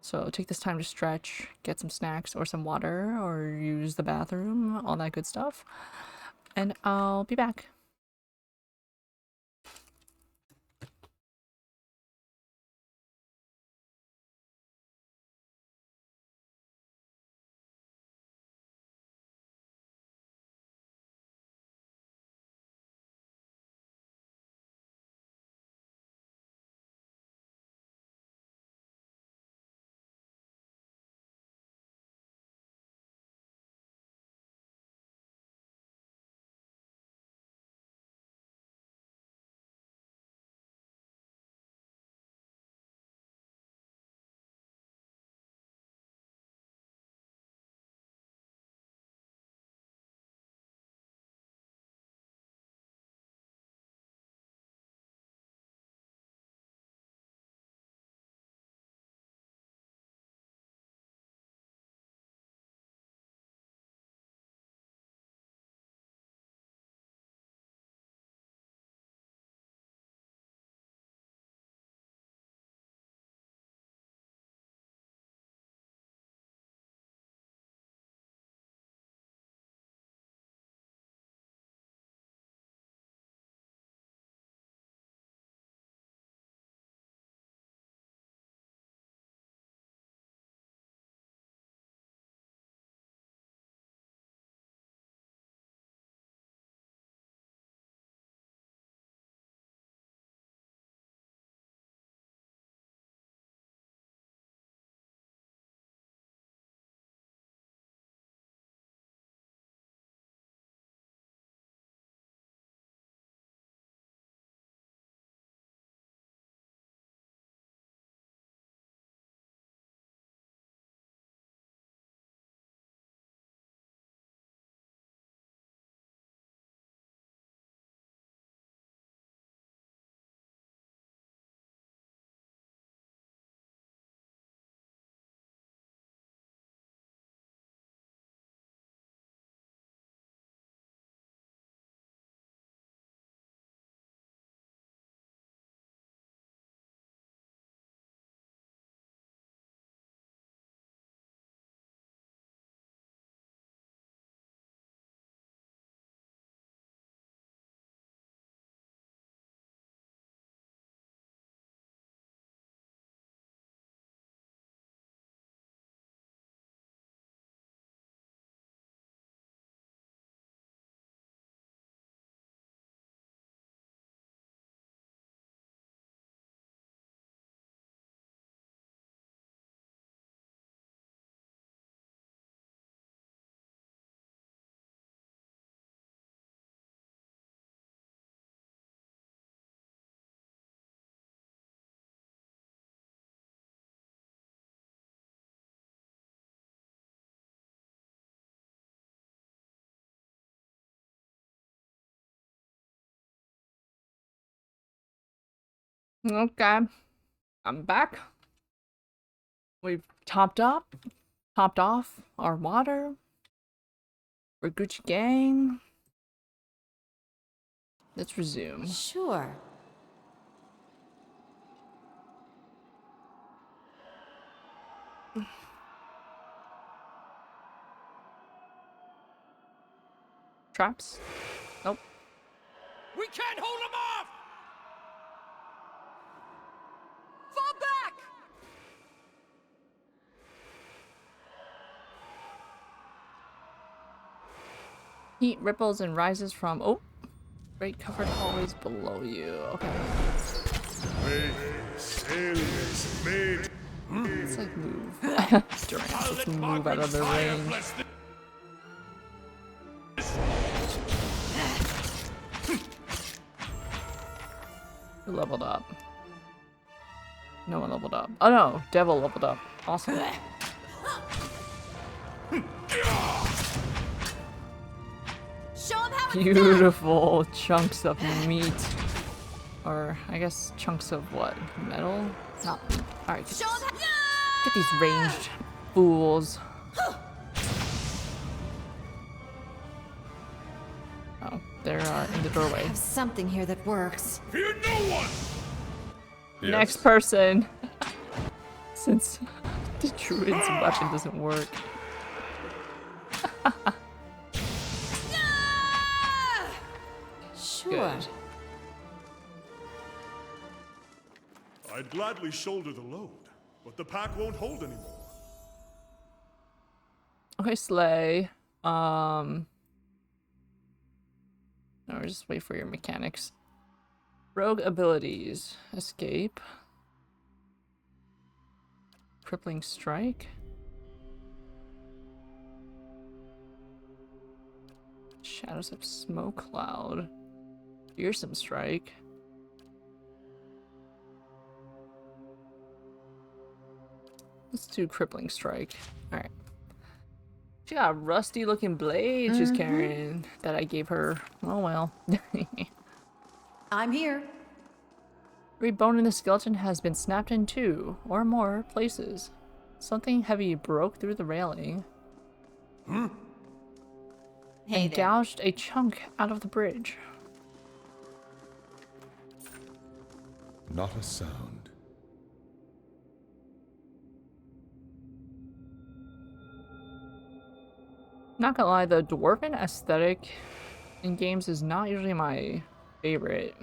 Speaker 1: So take this time to stretch, get some snacks or some water, or use the bathroom, all that good stuff. And I'll be back. Okay. I'm back. We've topped off our water. We're Gucci gang. Let's resume.
Speaker 2: Sure.
Speaker 1: Traps? Nope.
Speaker 15: We can't hold him off! Fall back!
Speaker 1: Heat ripples and rises from great covered hallways below you. Okay. It's like move. Just move out of the range. Who leveled up? No one leveled up. Oh no, Devil leveled up. Awesome. Beautiful chunks of meat. Or, I guess, chunks of what? Metal? Not meat. Alright, get these ranged fools. Oh, they're in the doorway.
Speaker 2: I have something here that works.
Speaker 4: Fear no one!
Speaker 11: Yes.
Speaker 1: Next person. Since the druid's weapon doesn't work.
Speaker 2: Sure.
Speaker 1: Good.
Speaker 5: I'd gladly shoulder the load, but the pack won't hold anymore.
Speaker 1: Okay, Slay. No, just wait for your mechanics. Rogue abilities. Escape. Crippling strike. Shadows of smoke cloud. Fearsome strike. Let's do crippling strike. Alright. She got a rusty looking blade she's carrying that I gave her. Oh well.
Speaker 13: I'm here.
Speaker 1: Every bone in the skeleton has been snapped in two or more places. Something heavy broke through the railing.
Speaker 13: Hey
Speaker 1: And
Speaker 13: there.
Speaker 1: gouged a chunk out of the bridge.
Speaker 11: Not a sound.
Speaker 1: Not gonna lie, the dwarven aesthetic in games is not usually my favorite.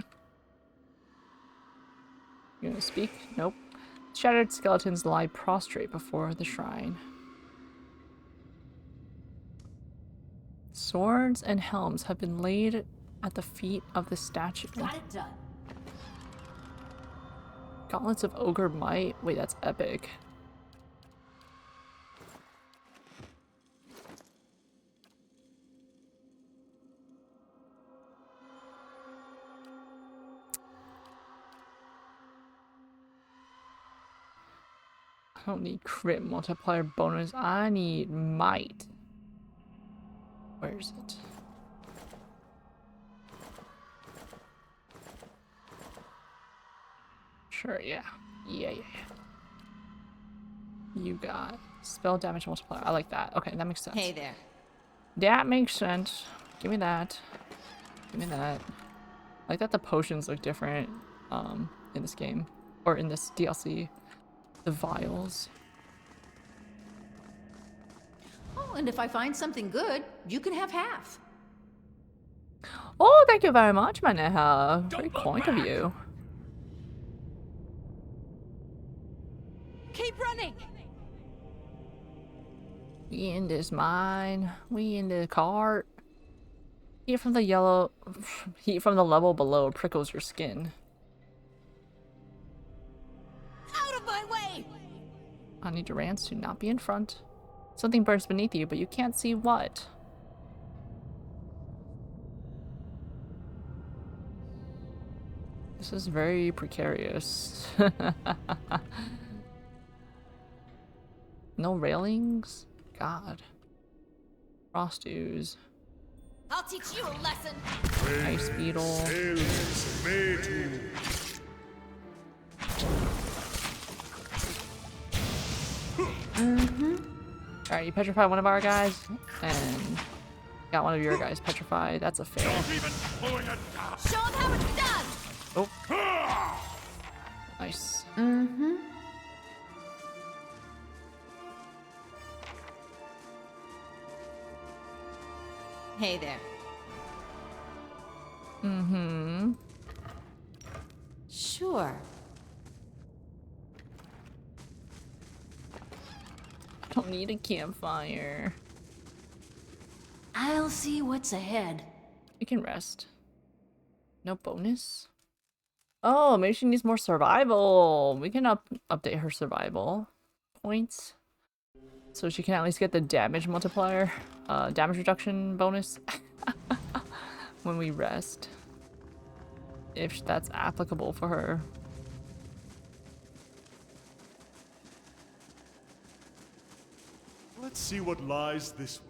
Speaker 1: You gonna speak? Nope. Shattered skeletons lie prostrate before the shrine. Swords and helms have been laid at the feet of the statue.
Speaker 6: Got it done.
Speaker 1: Gauntlets of ogre might. Wait, that's epic. I don't need crit multiplier bonus. I need might. Where is it? Sure, yeah. Yeah. You got spell damage multiplier. I like that. Okay, that makes sense.
Speaker 2: Hey there.
Speaker 1: That makes sense. Give me that. Give me that. I like that the potions look different in this game. Or in this DLC. The vials.
Speaker 13: Oh, and if I find something good, you can have half.
Speaker 1: Oh, thank you very much, Maneha. Very kind of you.
Speaker 10: Keep running!
Speaker 1: We in this mine. We in the cart. Heat from the level below prickles your skin.
Speaker 12: Out of my way!
Speaker 1: I need Durans to not be in front. Something burns beneath you, but you can't see what. This is very precarious. No railings? God. Frost ooze.
Speaker 12: I'll teach you a lesson.
Speaker 1: Ice beetle. Alright, you petrified one of our guys, and got one of your guys petrified. That's a fail.
Speaker 12: Show them how it's done!
Speaker 1: Oh. Nice.
Speaker 13: Mm-hmm. Hey there.
Speaker 1: Mm-hmm.
Speaker 13: Sure.
Speaker 1: Don't need a campfire.
Speaker 6: I'll see what's ahead.
Speaker 1: You can rest. No bonus? Oh, maybe she needs more survival. We can update her survival points. So she can at least get the damage multiplier, damage reduction bonus when we rest. If that's applicable for her.
Speaker 5: Let's see what lies this way.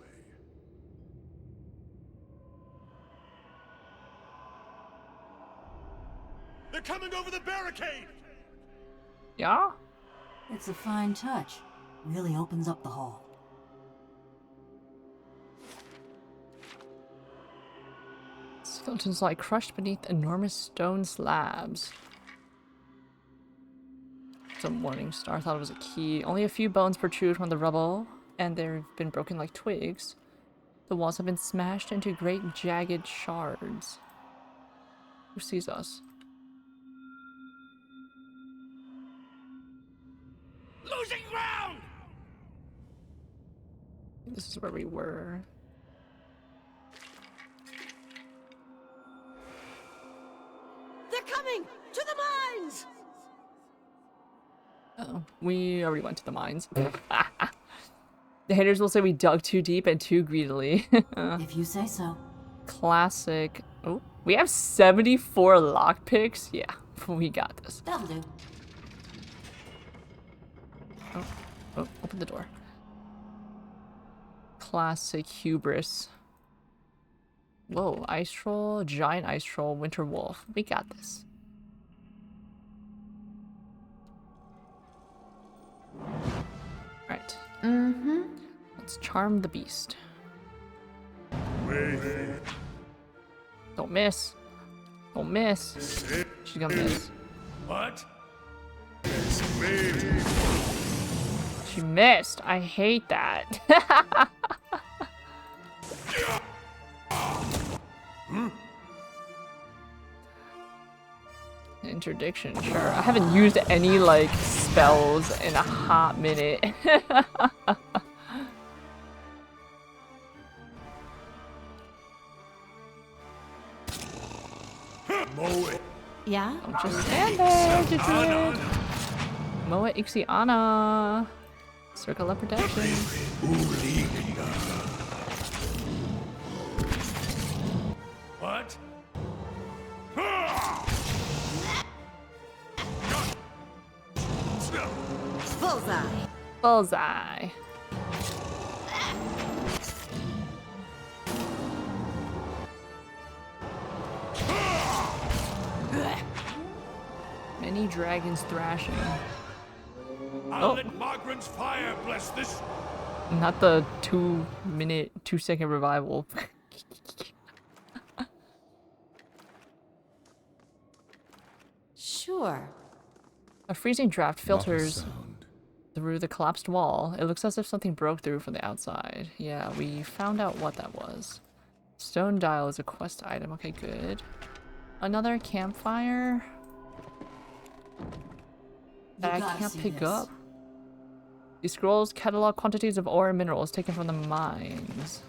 Speaker 5: They're coming over the barricade!
Speaker 1: Yeah?
Speaker 6: It's a fine touch. Really opens up the hall.
Speaker 1: Skeletons lie crushed beneath enormous stone slabs. It's a morning star. I thought it was a key. Only a few bones protrude from the rubble, and they've been broken like twigs. The walls have been smashed into great jagged shards. Who sees us?
Speaker 4: Losing ground!
Speaker 1: This is where we were.
Speaker 12: They're coming! To the mines!
Speaker 1: Oh, we already went to the mines. The haters will say we dug too deep and too greedily.
Speaker 6: If you say so.
Speaker 1: Classic. Oh, we have 74 lockpicks? Yeah, we got this.
Speaker 6: That'll do.
Speaker 1: Oh, open the door. Classic hubris. Whoa, ice troll, giant ice troll, winter wolf. We got this. Right.
Speaker 13: Mm-hmm.
Speaker 1: Let's charm the beast. Don't miss. Don't miss. She's gonna miss.
Speaker 4: What?
Speaker 1: She missed. I hate that. Interdiction, sure. I haven't used any, like, spells in a hot minute.
Speaker 13: Yeah?
Speaker 1: Don't just stand there, Druid. Moa Ixiana. Circle of protection.
Speaker 4: What?
Speaker 12: Bullseye!
Speaker 1: Bullseye. Many dragons thrashing.
Speaker 4: I'll let Margaret's fire bless this.
Speaker 1: Not the 2-second revival.
Speaker 13: Sure.
Speaker 1: A freezing draft filters through the collapsed wall. It looks as if something broke through from the outside. Yeah, we found out what that was. Stone dial is a quest item. Okay, good. Another campfire that I can't pick up. These scrolls catalog quantities of ore and minerals taken from the mines.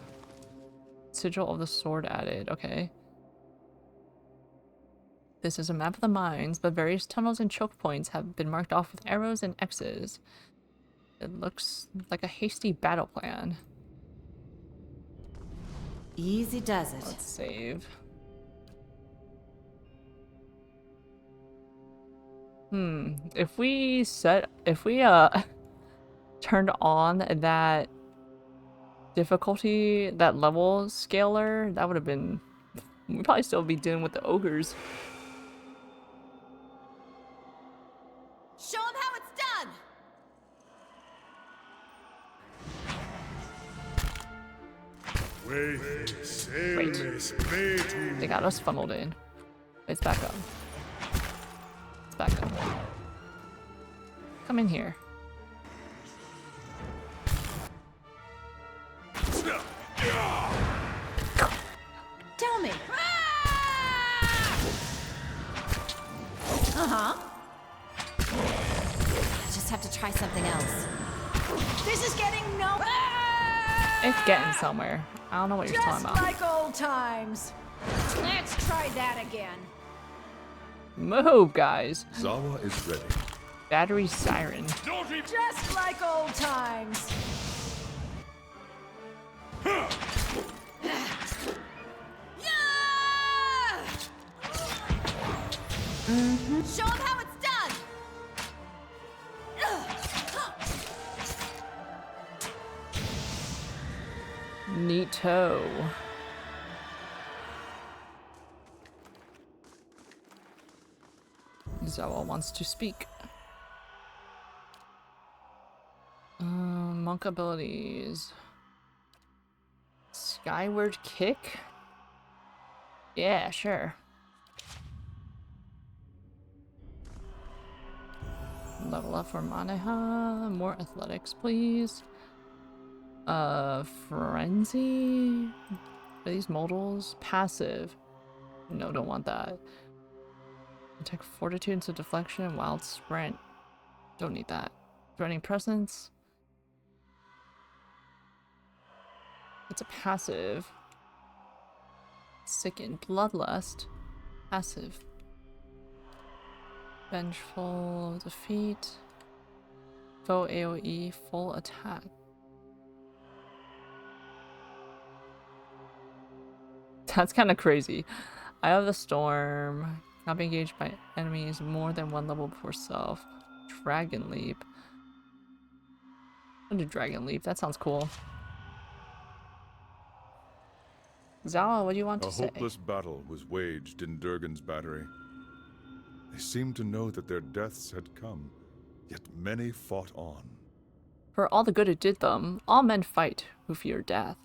Speaker 1: Sigil of the sword added. Okay. This is a map of the mines, but various tunnels and choke points have been marked off with arrows and X's. It looks like a hasty battle plan.
Speaker 13: Easy does it.
Speaker 1: Let's save. If we turned on that difficulty, that level scaler, that would have been, we'd probably still be dealing with the ogres.
Speaker 12: Show them how it's done!
Speaker 1: Great. They got us funneled in. Let's back up. Let's back up. Come in here.
Speaker 13: Tell me. Uh-huh.
Speaker 2: Just have to try something else.
Speaker 13: This is getting no.
Speaker 1: It's getting somewhere. I don't know what you're talking about.
Speaker 13: Just like old times. Let's try that again.
Speaker 1: Move, guys.
Speaker 11: Zawa is ready.
Speaker 1: Battery siren.
Speaker 13: Just like old times.
Speaker 12: Show them how it's done!
Speaker 1: Neato. Zawa wants to speak. Monk abilities. Skyward kick? Yeah, sure. Level up for Maneha. More athletics, please. Frenzy? Are these modals? Passive. No, don't want that. Attack fortitude into deflection, wild sprint. Don't need that. Threatening presence. It's a passive. Sicken. Bloodlust. Passive. Vengeful defeat. Foe AoE. Full attack. That's kind of crazy. Eye of the Storm. Not be engaged by enemies more than one level before self. Dragon Leap. I'll do Dragon Leap. That sounds cool. Zawa, what do you want to say?
Speaker 11: A hopeless battle was waged in Durgan's battery. They seemed to know that their deaths had come, yet many fought on.
Speaker 1: For all the good it did them, all men fight who fear death.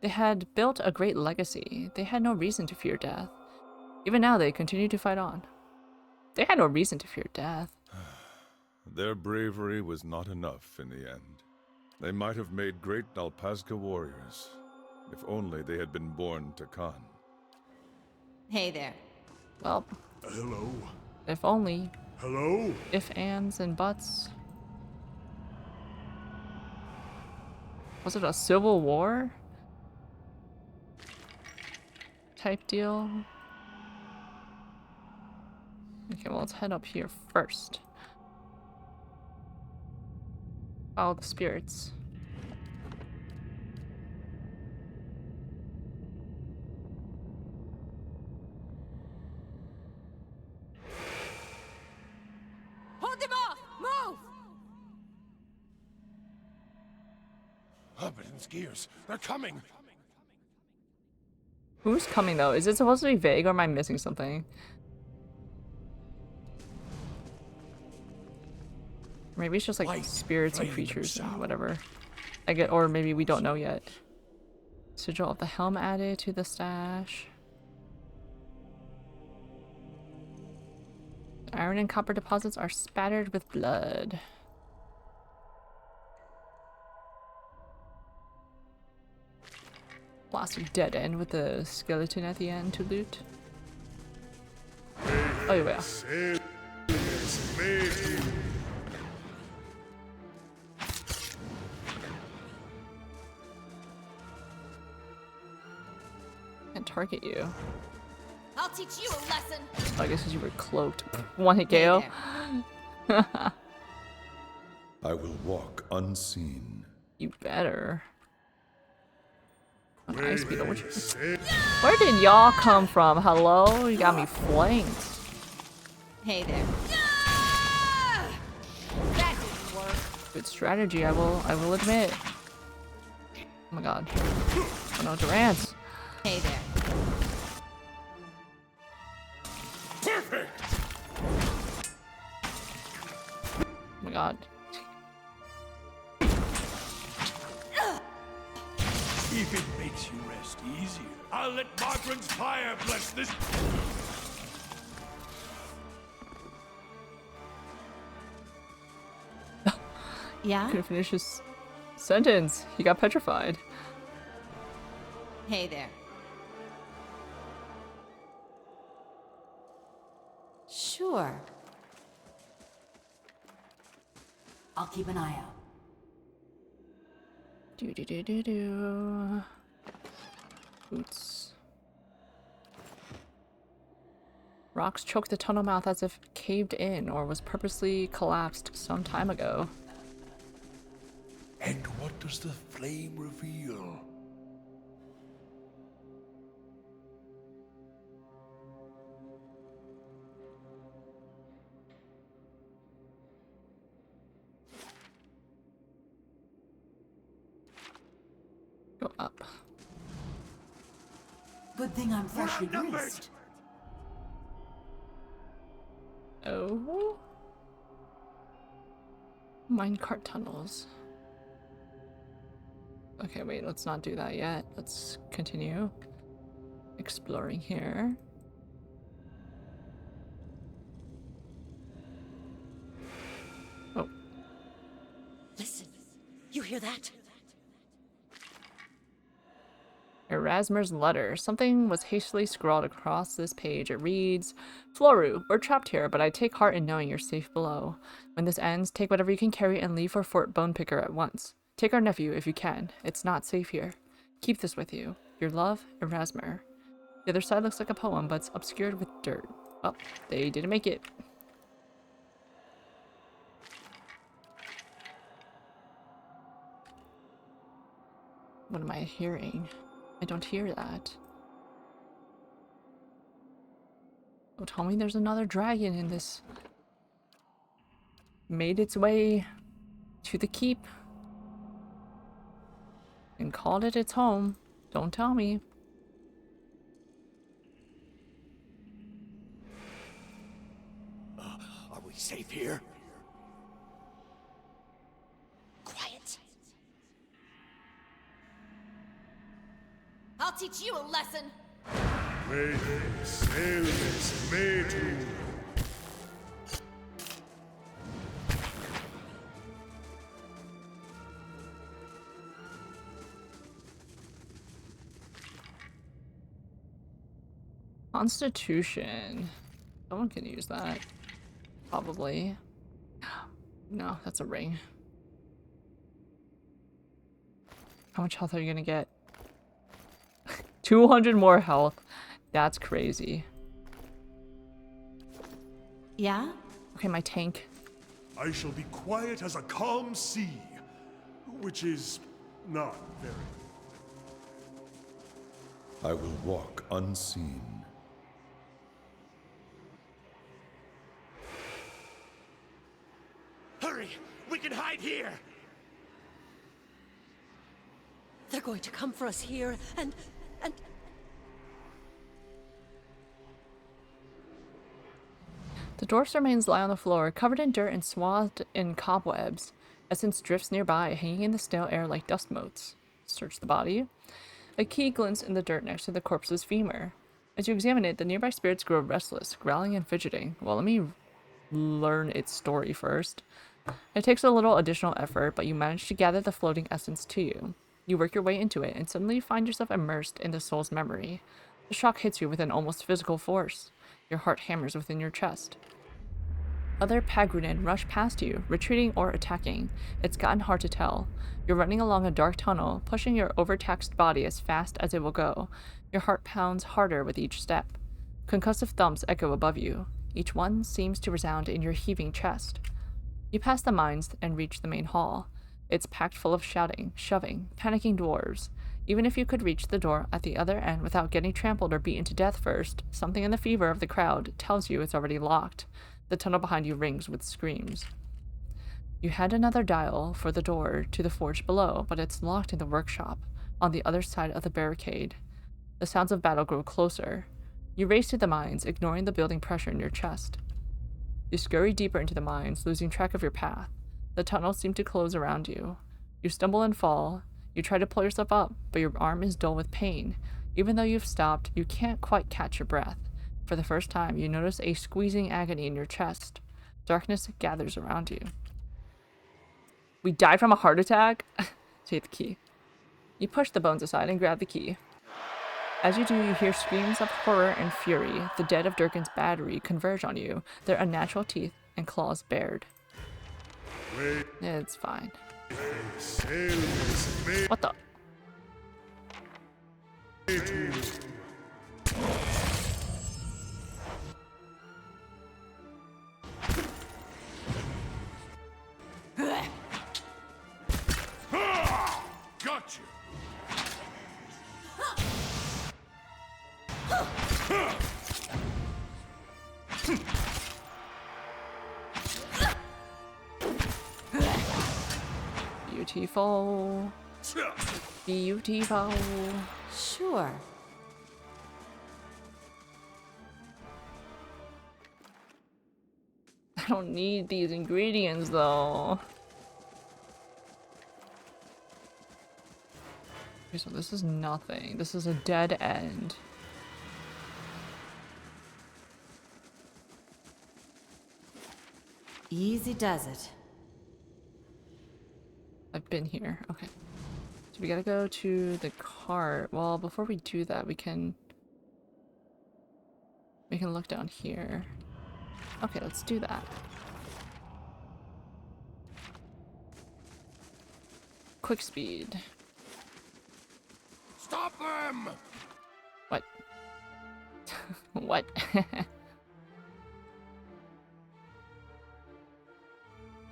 Speaker 1: They had built a great legacy. They had no reason to fear death. Even now they continue to fight on. They had no reason to fear death.
Speaker 11: Their bravery was not enough in the end. They might have made great Alpazka warriors, if only they had been born to Khan.
Speaker 2: Hey there.
Speaker 1: Well,
Speaker 5: hello.
Speaker 1: If only.
Speaker 5: Hello?
Speaker 1: If, ands, and buts. Was it a civil war type deal? Okay, well, let's head up here first. Follow the spirits.
Speaker 12: Hold them off! Move!
Speaker 4: Abaddon's gears. They're coming!
Speaker 1: Who's coming, though? Is it supposed to be vague, or am I missing something? Maybe it's just like spirits and creatures and whatever. I get, or maybe we don't know yet. Sigil of the Helm added to the stash. Iron and copper deposits are spattered with blood. Blasted dead end with the skeleton at the end to loot. Oh yeah. Can't target you.
Speaker 12: I'll teach you a lesson.
Speaker 1: Oh, I guess because you were cloaked. One hit KO.
Speaker 11: I will walk unseen.
Speaker 1: You better. Nice beetle. Where did y'all come from? Hello? You got me flanked.
Speaker 2: Hey there.
Speaker 12: That didn't work.
Speaker 1: Good strategy, I will admit. Oh my god. Oh no, Durant.
Speaker 2: Hey there.
Speaker 4: Perfect!
Speaker 1: Oh my god.
Speaker 4: If it makes you rest easier, I'll let Margaret's fire bless this.
Speaker 9: Yeah?
Speaker 1: Couldn't finish his sentence. He got petrified.
Speaker 17: Hey there.
Speaker 6: Sure. I'll keep an eye out.
Speaker 1: Do. Boots. Rocks choked the tunnel mouth as if caved in or was purposely collapsed some time ago.
Speaker 4: And what does the flame reveal?
Speaker 1: Go up.
Speaker 6: Good thing I'm freshly greased.
Speaker 1: Oh. Minecart tunnels. Okay, wait, let's not do that yet. Let's continue exploring here. Oh.
Speaker 17: Listen, you hear that?
Speaker 1: Erasmer's letter. Something was hastily scrawled across this page. It reads, Floru, we're trapped here, but I take heart in knowing you're safe below. When this ends, take whatever you can carry and leave for Fort Bonepicker at once. Take our nephew if you can. It's not safe here. Keep this with you. Your love, Erasmer. The other side looks like a poem, but it's obscured with dirt. Well, they didn't make it. What am I hearing? I don't hear that. Oh, tell me there's another dragon in this. Made its way to the keep. And called it its home. Don't tell me.
Speaker 4: Are we safe here?
Speaker 17: Quiet. I'll teach you a lesson.
Speaker 1: Constitution. Someone can use that. Probably. No, that's a ring. How much health are you gonna get? 200 more health. That's crazy.
Speaker 9: Yeah?
Speaker 1: Okay, my tank.
Speaker 5: I shall be quiet as a calm sea, which is not very.
Speaker 11: I will walk unseen.
Speaker 4: Hurry! We can hide here!
Speaker 17: They're going to come for us here, and...
Speaker 1: The dwarf's remains lie on the floor, covered in dirt and swathed in cobwebs. Essence drifts nearby, hanging in the stale air like dust motes. Search the body. A key glints in the dirt next to the corpse's femur. As you examine it, the nearby spirits grow restless, growling and fidgeting. Well, let me learn its story first. It takes a little additional effort, but you manage to gather the floating essence to you. You work your way into it, and suddenly you find yourself immersed in the soul's memory. The shock hits you with an almost physical force. Your heart hammers within your chest. Other Pagrunin rush past you, retreating or attacking. It's gotten hard to tell. You're running along a dark tunnel, pushing your overtaxed body as fast as it will go. Your heart pounds harder with each step. Concussive thumps echo above you. Each one seems to resound in your heaving chest. You pass the mines and reach the main hall. It's packed full of shouting, shoving, panicking dwarves. Even if you could reach the door at the other end without getting trampled or beaten to death first, something in the fever of the crowd tells you it's already locked. The tunnel behind you rings with screams. You had another dial for the door to the forge below, but it's locked in the workshop, on the other side of the barricade. The sounds of battle grow closer. You race to the mines, ignoring the building pressure in your chest. You scurry deeper into the mines, losing track of your path. The tunnels seem to close around you. You stumble and fall, You try to pull yourself up, but your arm is dull with pain. Even though you've stopped, you can't quite catch your breath. For the first time, you notice a squeezing agony in your chest. Darkness gathers around you. We died from a heart attack? Take the key. You push the bones aside and grab the key. As you do, you hear screams of horror and fury. The dead of Durgan's battery converge on you, their unnatural teeth and claws bared. It's fine. What the?
Speaker 4: Got you.
Speaker 1: Beautiful. Beautiful.
Speaker 6: Sure.
Speaker 1: I don't need these ingredients though. Okay, so this is nothing. This is a dead end.
Speaker 2: Easy does it.
Speaker 1: I've been here. Okay. So we gotta go to the cart. Well, before we do that, we can look down here. Okay, let's do that. Quick speed.
Speaker 4: Stop them!
Speaker 1: What? What?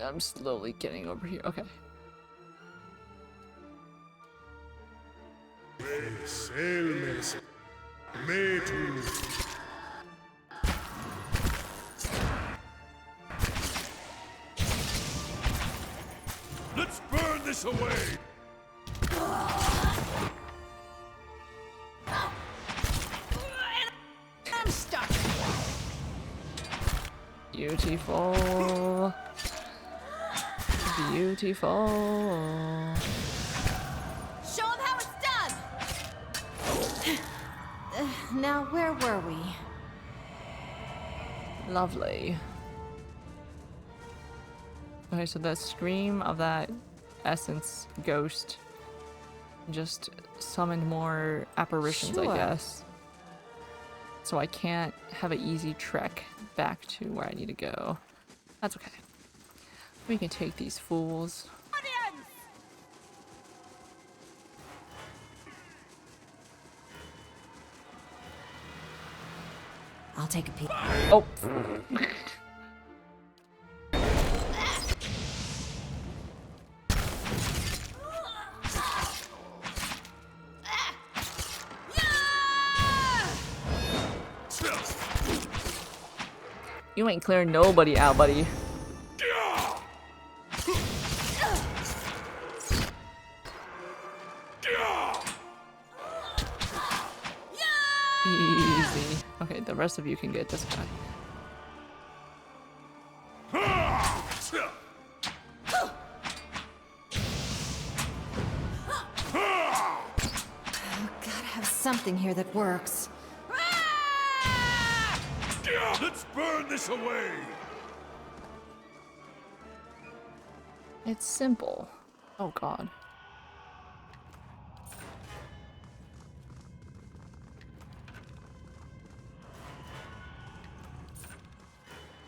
Speaker 1: I'm slowly getting over here. Okay.
Speaker 4: Let's burn this away!
Speaker 17: I'm stuck.
Speaker 1: Beautiful. Beautiful.
Speaker 17: Show him how it's done.
Speaker 2: Now, where were we?
Speaker 1: Lovely. Okay, so the scream of that essence ghost just summoned more apparitions,
Speaker 2: Sure.
Speaker 1: I guess. So I can't have an easy trek back to where I need to go. That's okay. We can take these fools.
Speaker 2: I'll take a peek.
Speaker 1: Oh! You ain't clearing nobody out, buddy. Easy. Okay, the rest of you can get this guy.
Speaker 2: Gotta have something here that works.
Speaker 4: Let's burn this away!
Speaker 1: It's simple. Oh god.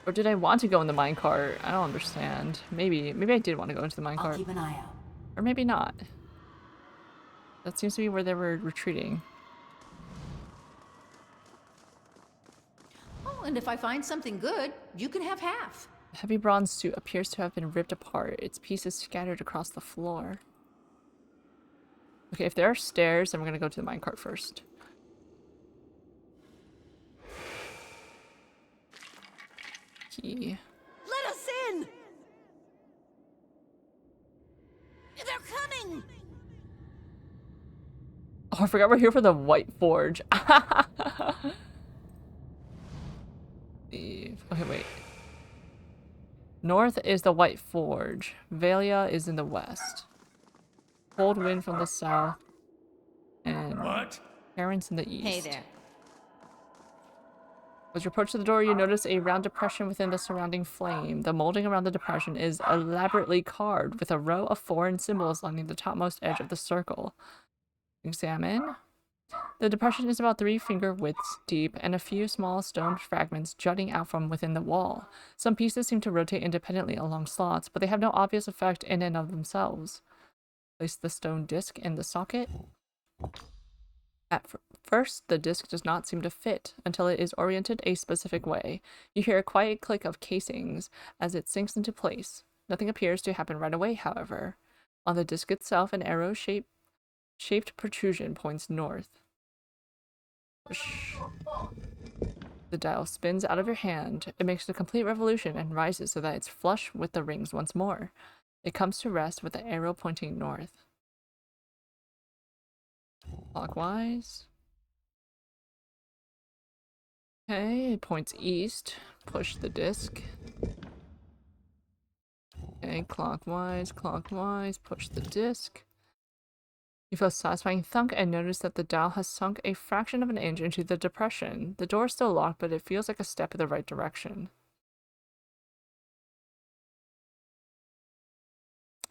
Speaker 1: Or did I want to go in the minecart? I don't understand. Maybe I did want to go into the
Speaker 6: I'll
Speaker 1: minecart.
Speaker 6: keep an eye out.
Speaker 1: Or maybe not. That seems to be where they were retreating.
Speaker 13: Oh, and if I find something good, you can have half.
Speaker 1: The heavy bronze suit appears to have been ripped apart, its pieces scattered across the floor. Okay, if there are stairs, then we're gonna go to the minecart first. Key.
Speaker 17: Let us in. They're coming.
Speaker 1: Oh, I forgot we're here for the White Forge. Okay, wait. North is the White Forge. Valia is in the west. cold wind from the south and currents in the east.
Speaker 2: Hey there.
Speaker 1: As you approach the door, you notice a round depression within the surrounding flame. The molding around the depression is elaborately carved, with a row of foreign symbols lining the topmost edge of the circle. Examine. The depression is about 3 finger widths deep, and a few small stone fragments jutting out from within the wall. Some pieces seem to rotate independently along slots, but they have no obvious effect in and of themselves. Place the stone disc in the socket. At first, the disc does not seem to fit until it is oriented a specific way. You hear a quiet click of casings as it sinks into place. Nothing appears to happen right away, however. On the disc itself, an arrow-shaped protrusion points north. Push. The dial spins out of your hand. It makes a complete revolution and rises so that it's flush with the rings once more. It comes to rest with the arrow pointing north. Clockwise. Okay, it points east. Push the disc. Okay, clockwise, push the disc. You feel a satisfying thunk and notice that the dial has sunk a fraction of an inch into the depression. The door is still locked, but it feels like a step in the right direction.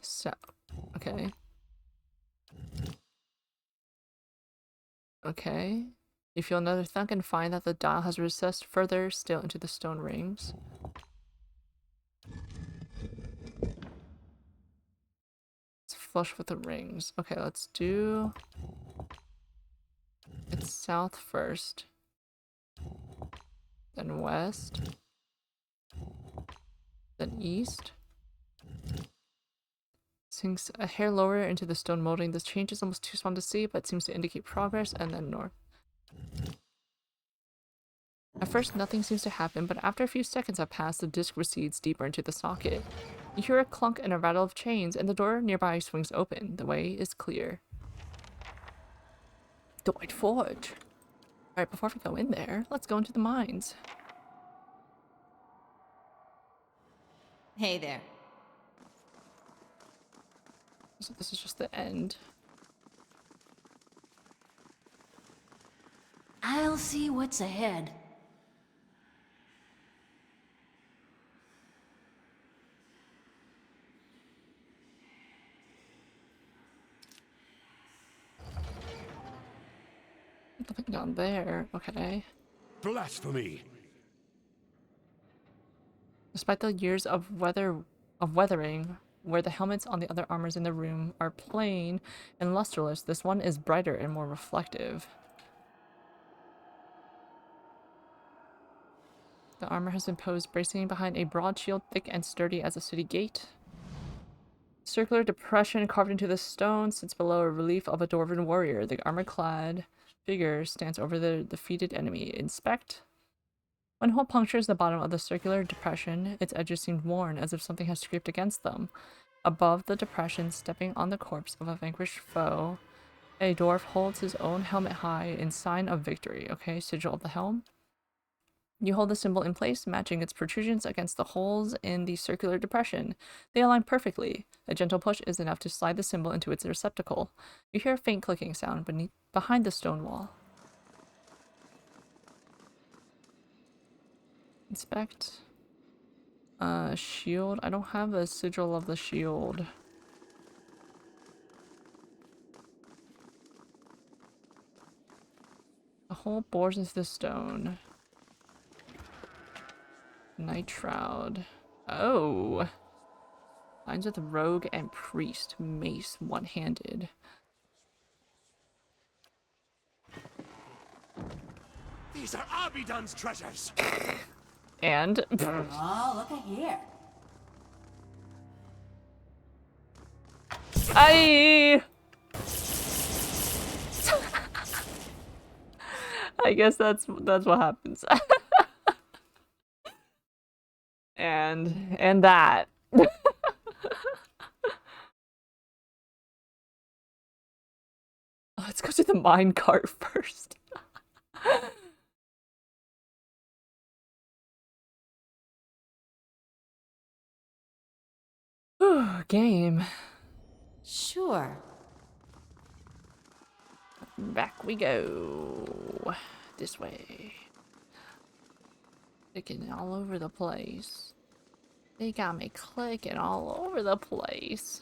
Speaker 1: So, okay. Okay. You feel another thunk and find that the dial has recessed further still into the stone rings. It's flush with the rings. Okay, let's do... It's south first. Then west. Then east. Sinks a hair lower into the stone molding. This change is almost too small to see, but seems to indicate progress, and then north. At first, nothing seems to happen, but after a few seconds have passed, the disc recedes deeper into the socket. You hear a clunk and a rattle of chains, and the door nearby swings open. The way is clear. Dwight Forge. Alright, before we go in there, let's go into the mines.
Speaker 2: Hey there.
Speaker 1: So this is just the end.
Speaker 17: I'll see what's ahead.
Speaker 1: Nothing down there. Okay.
Speaker 4: Blasphemy!
Speaker 1: Despite the years of weathering, where the helmets on the other armors in the room are plain and lusterless, this one is brighter and more reflective. The armor has been posed bracing behind a broad shield, thick and sturdy as a city gate. Circular depression carved into the stone sits below a relief of a dwarven warrior. The armor-clad figure stands over the defeated enemy. Inspect. One hole punctures the bottom of the circular depression. Its edges seem worn, as if something has scraped against them. Above the depression, stepping on the corpse of a vanquished foe, a dwarf holds his own helmet high in sign of victory. Okay, sigil of the helm. You hold the symbol in place, matching its protrusions against the holes in the circular depression. They align perfectly. A gentle push is enough to slide the symbol into its receptacle. You hear a faint clicking sound behind the stone wall. Inspect. Shield. I don't have a sigil of the shield. The hole bores into the stone. Night Shroud. Oh! Signs of the rogue and priest. Mace, one-handed.
Speaker 4: These are Abidan's treasures!
Speaker 1: And?
Speaker 6: Oh, look at here.
Speaker 1: I guess that's what happens. and that. Let's go to the mine cart first. Game.
Speaker 2: Sure.
Speaker 1: Back we go. This way. Clicking all over the place. They got me clicking all over the place.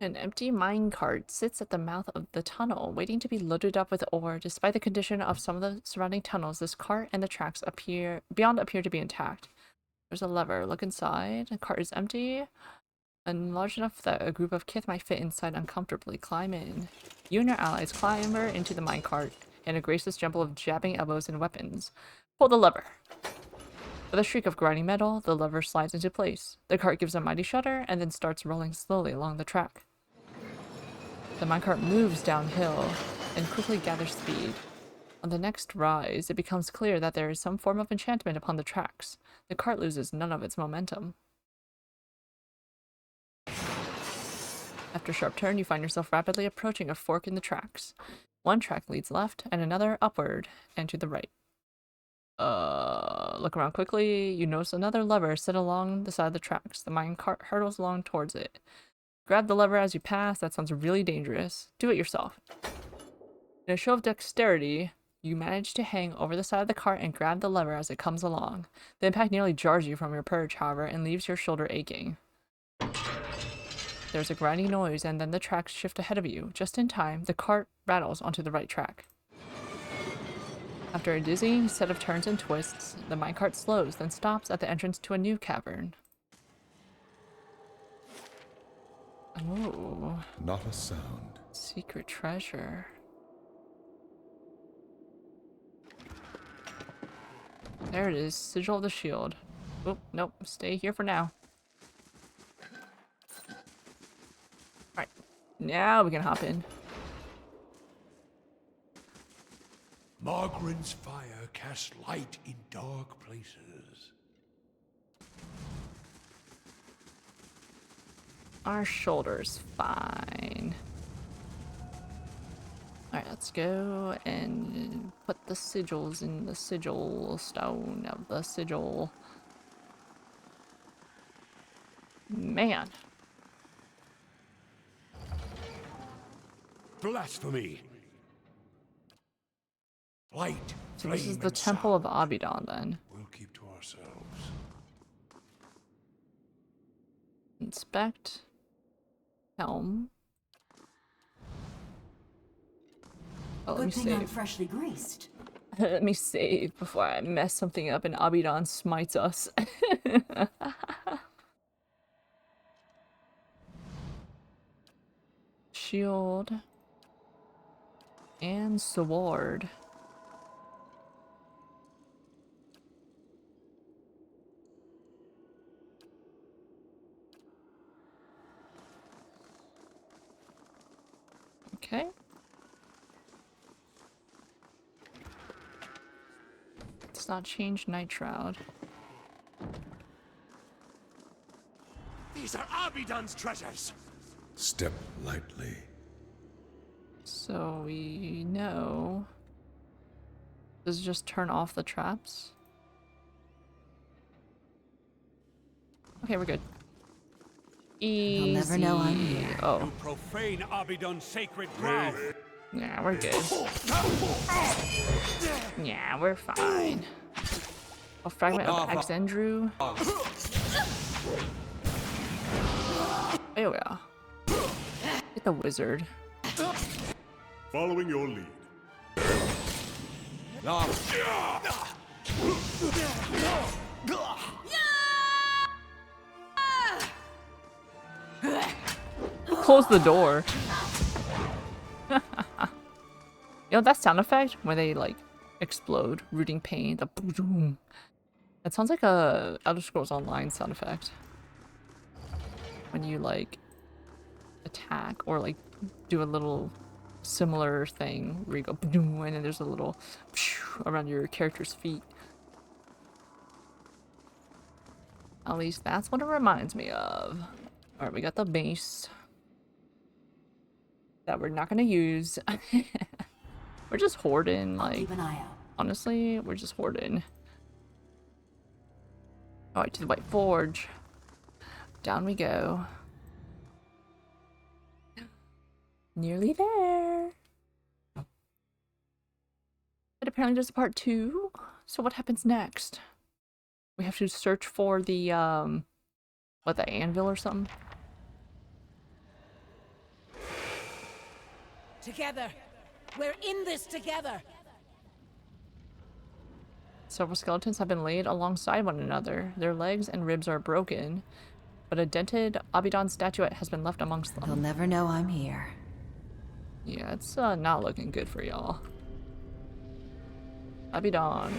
Speaker 1: An empty minecart sits at the mouth of the tunnel, waiting to be loaded up with ore. Despite the condition of some of the surrounding tunnels, this cart and the tracks beyond appear to be intact. There's a lever. Look inside. The cart is empty and large enough that a group of kith might fit inside uncomfortably. Climb in. You and your allies clamber into the minecart in a graceless jumble of jabbing elbows and weapons. Pull the lever. With a shriek of grinding metal, the lever slides into place. The cart gives a mighty shudder and then starts rolling slowly along the track. The minecart moves downhill and quickly gathers speed. On the next rise, it becomes clear that there is some form of enchantment upon the tracks. The cart loses none of its momentum. After a sharp turn, you find yourself rapidly approaching a fork in the tracks. One track leads left, and another upward and to the right. Look around quickly. You notice another lever sit along the side of the tracks. The minecart hurtles along towards it. Grab the lever as you pass. That sounds really dangerous. Do it yourself. In a show of dexterity, you manage to hang over the side of the cart and grab the lever as it comes along. The impact nearly jars you from your perch, however, and leaves your shoulder aching. There's a grinding noise, and then the tracks shift ahead of you. Just in time, the cart rattles onto the right track. After a dizzying set of turns and twists, the minecart slows, then stops at the entrance to a new cavern. Oh.
Speaker 11: Not a sound.
Speaker 1: Secret treasure. There it is, Sigil of the Shield. Oh, nope, stay here for now. Alright, now we can hop in.
Speaker 4: Margaren's fire casts light in dark places.
Speaker 1: Our shoulder's fine. Alright, let's go and put the sigils in the sigil stone of the sigil. Man.
Speaker 4: Blasphemy. Light.
Speaker 1: So this is the Temple of Abidan then.
Speaker 4: We'll keep to ourselves.
Speaker 1: Inspect. Helm. Oh, let me
Speaker 6: Good thing I'm
Speaker 1: save.
Speaker 6: freshly greased.
Speaker 1: Let me save before I mess something up and Abidan smites us. Shield. And sword. Okay. Let's not change Night Shroud.
Speaker 4: These are Abidan's treasures.
Speaker 11: Step lightly.
Speaker 1: So we know. Does it just turn off the traps? Okay, we're good. Easy.
Speaker 6: You'll never know I'm here.
Speaker 1: Oh.
Speaker 16: You profane Abidan's sacred ground.
Speaker 1: Yeah, we're good. Yeah, we're fine. A fragment of Exendru. There we are. Get the wizard.
Speaker 5: Following your lead.
Speaker 1: Close the door. You know that sound effect where they like explode, rooting pain, the boom. That sounds like a Elder Scrolls Online sound effect. When you like attack or like do a little similar thing where you go boom and then there's a little around your character's feet. At least that's what it reminds me of. Alright, we got the base that we're not gonna use. We're just hoarding, like,
Speaker 6: Keep an eye out.
Speaker 1: honestly, we're just hoarding. Alright, to the White Forge. Down we go. Nearly there. But apparently there's a part 2. So what happens next? We have to search for the, what, the anvil or something?
Speaker 18: Together. We're in this together.
Speaker 1: Several skeletons have been laid alongside one another. Their legs and ribs are broken, but a dented Abidan statuette has been left amongst them.
Speaker 18: They'll never know I'm here.
Speaker 1: Yeah, it's not looking good for y'all. Abidan.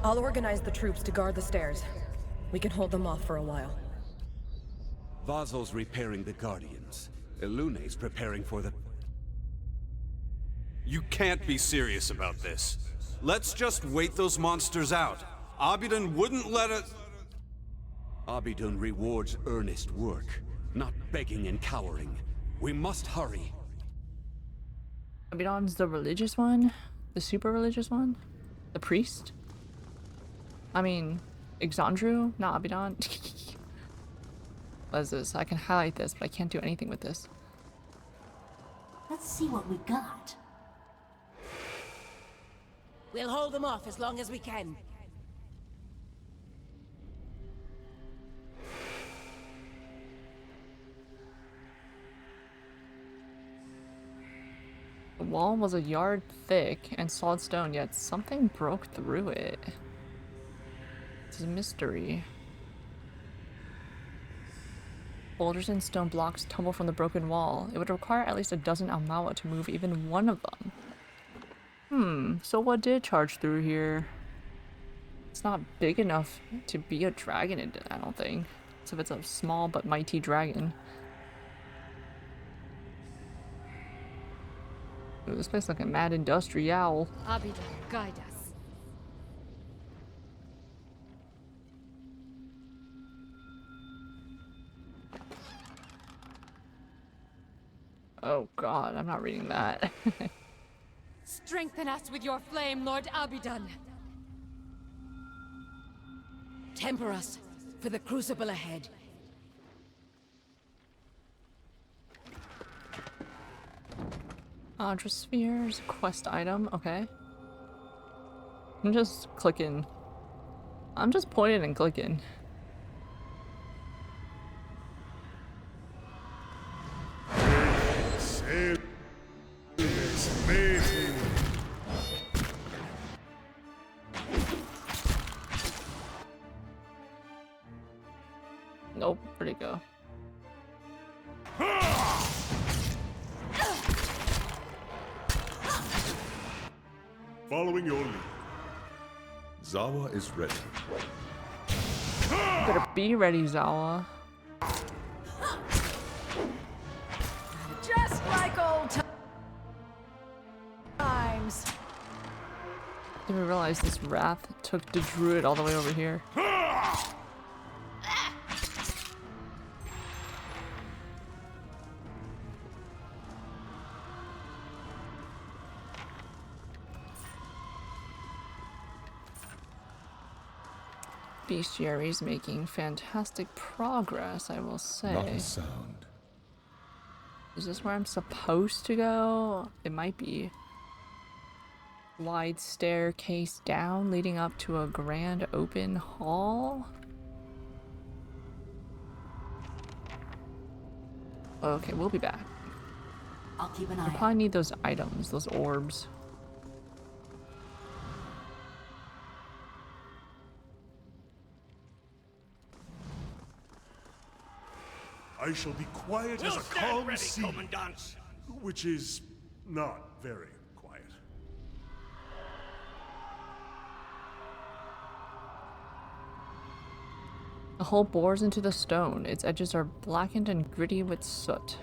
Speaker 10: I'll organize the troops to guard the stairs. We can hold them off for a while.
Speaker 16: Vazo's repairing the Guardians. Ilune's preparing for the...
Speaker 7: You can't be serious about this. Let's just wait those monsters out. Abidan wouldn't let us...
Speaker 16: Abidun rewards earnest work, not begging and cowering. We must hurry.
Speaker 1: Abidan's the religious one? The super religious one? The priest? I mean, Exandru, not Abidan. What is this? I can highlight this, but I can't do anything with this.
Speaker 6: Let's see what we got.
Speaker 18: We'll hold them off as long as we can.
Speaker 1: The wall was a yard thick and solid stone, yet something broke through it. It's a mystery. Boulders and stone blocks tumble from the broken wall. It would require at least a dozen Almawa to move even one of them. So what did charge through here? It's not big enough to be a dragon, I don't think. So if it's a small but mighty dragon. Ooh, this place looks like a mad industrial.
Speaker 13: Abidan, guide us.
Speaker 1: Oh god, I'm not reading that.
Speaker 13: Strengthen us with your flame, Lord Abidan.
Speaker 18: Temper us for the crucible ahead.
Speaker 1: Spheres, quest item, okay. I'm just clicking. I'm just pointing and clicking. Nope, where'd it go?
Speaker 5: Following your lead.
Speaker 11: Zawa is ready.
Speaker 1: Better be ready, Zawa.
Speaker 18: Just like old times.
Speaker 1: Didn't realize this wrath took the druid all the way over here. Bestiary's making fantastic progress, I will say.
Speaker 11: Not a sound.
Speaker 1: Is this where I'm supposed to go? It might be. Wide staircase down, leading up to a grand open hall. Okay, we'll be back.
Speaker 6: I'll keep an eye
Speaker 1: I
Speaker 6: out.
Speaker 1: probably need those items, those orbs.
Speaker 5: I shall be quiet as a calm sea. Which is not very quiet.
Speaker 1: The hole bores into the stone. Its edges are blackened and gritty with soot.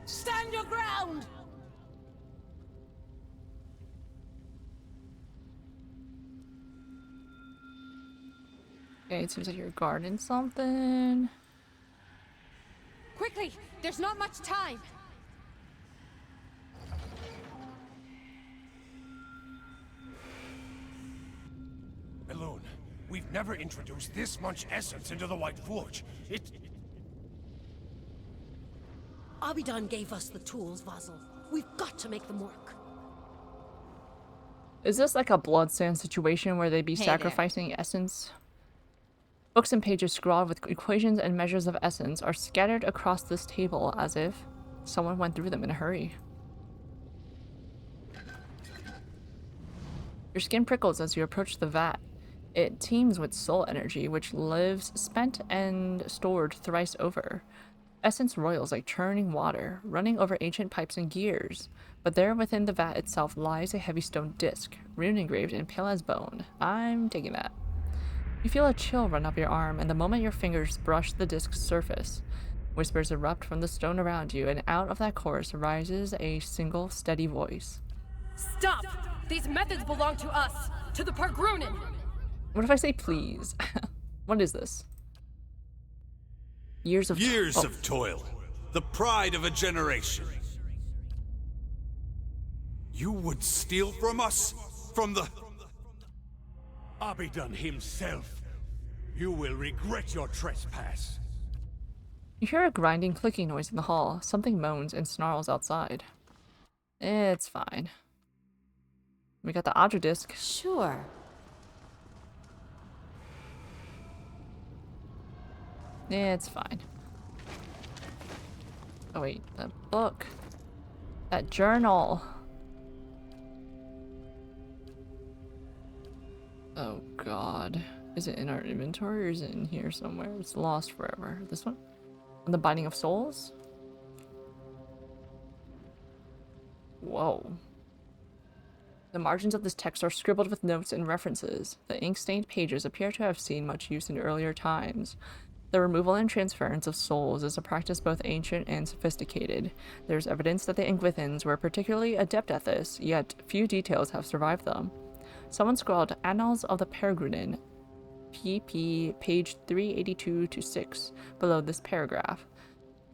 Speaker 18: Stand your ground!
Speaker 1: Okay, it seems like you're guarding something.
Speaker 13: Quickly! There's not much time!
Speaker 4: We've never introduced this much essence into the White Forge.
Speaker 19: Abidan gave us the tools, Vasil. We've got to make them work.
Speaker 1: Is this like a blood sand situation where they'd be
Speaker 13: Hey
Speaker 1: sacrificing essence? Books and pages scrawled with equations and measures of essence are scattered across this table as if someone went through them in a hurry. Your skin prickles as you approach the vat. It teems with soul energy, which lives spent and stored thrice over. Essence roils like churning water, running over ancient pipes and gears. But there within the vat itself lies a heavy stone disc, rune engraved and pale as bone. I'm digging that. You feel a chill run up your arm, and the moment your fingers brush the disc's surface, whispers erupt from the stone around you, and out of that chorus rises a single steady voice.
Speaker 10: Stop! These methods belong to us! To the Pargrunin!
Speaker 1: What if I say please? What is this? Years of
Speaker 16: toil. The pride of a generation. You would steal from us? From the...
Speaker 4: Abidan himself. You will regret your trespass.
Speaker 1: You hear a grinding, clicking noise in the hall. Something moans and snarls outside. It's fine. We got the Audra disc.
Speaker 18: Sure.
Speaker 1: It's fine. Oh wait, that book. That journal. Oh god. Is it in our inventory or is it in here somewhere? It's lost forever. This one? On the Binding of Souls? Whoa. The margins of this text are scribbled with notes and references. The ink-stained pages appear to have seen much use in earlier times. The removal and transference of souls is a practice both ancient and sophisticated. There's evidence that the Ingvithans were particularly adept at this, yet few details have survived them. Someone scrawled Annals of the Peregrine, pp. page 382-6, below this paragraph.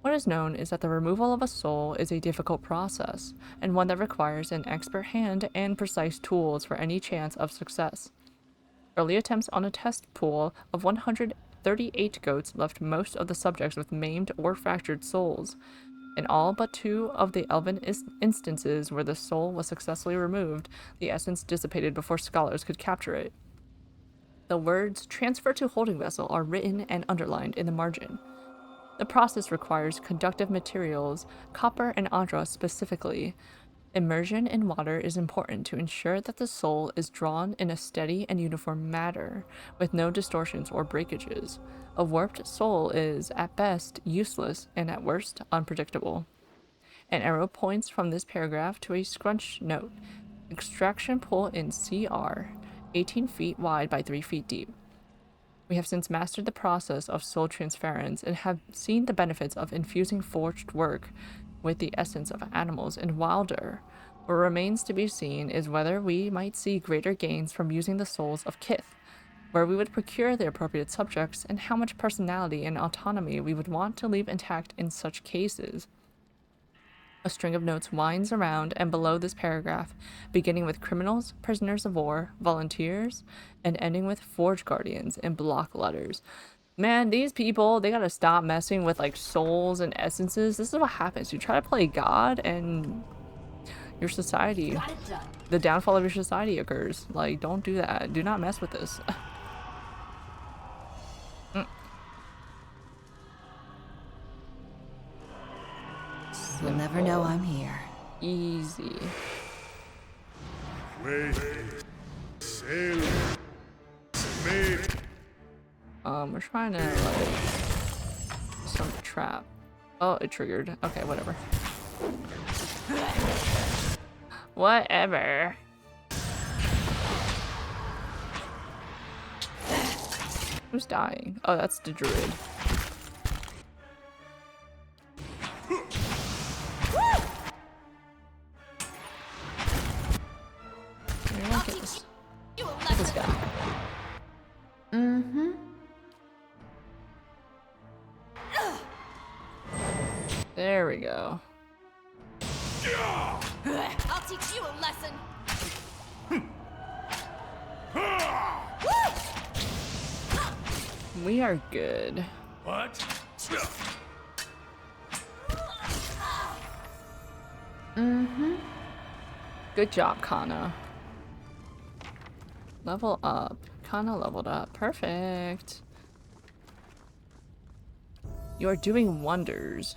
Speaker 1: What is known is that the removal of a soul is a difficult process, and one that requires an expert hand and precise tools for any chance of success. Early attempts on a test pool of 138 goats left most of the subjects with maimed or fractured souls. In all but 2 of the elven instances where the soul was successfully removed, the essence dissipated before scholars could capture it. The words "transfer to holding vessel" are written and underlined in the margin. The process requires conductive materials, copper and Audra specifically. Immersion in water is important to ensure that the soul is drawn in a steady and uniform manner, with no distortions or breakages. A warped soul is, at best, useless and at worst, unpredictable. An arrow points from this paragraph to a scrunch note. Extraction pool in CR, 18 feet wide by 3 feet deep. We have since mastered the process of soul transference and have seen the benefits of infusing forged work with the essence of animals in Wilder. What remains to be seen is whether we might see greater gains from using the souls of Kith, where we would procure the appropriate subjects, and how much personality and autonomy we would want to leave intact in such cases. A string of notes winds around and below this paragraph, beginning with criminals, prisoners of war, volunteers, and ending with forge guardians in block letters. Man, these people, they gotta stop messing with like souls and essences. This is what happens. You try to play God and your society, the downfall of your society occurs. Like, don't do that. Do not mess with this.
Speaker 2: You'll never know I'm here.
Speaker 1: Easy.
Speaker 5: Wait. Sail. Made.
Speaker 1: We're trying to like some trap. Oh, it triggered. Okay, whatever. Whatever. Who's dying? Oh, that's the druid. Get this guy.
Speaker 18: Mm-hmm.
Speaker 1: There we go.
Speaker 10: I'll teach you a lesson.
Speaker 1: We are good.
Speaker 4: What?
Speaker 1: Mm-hmm. Good job, Kana. Level up. Kana leveled up. Perfect. You are doing wonders.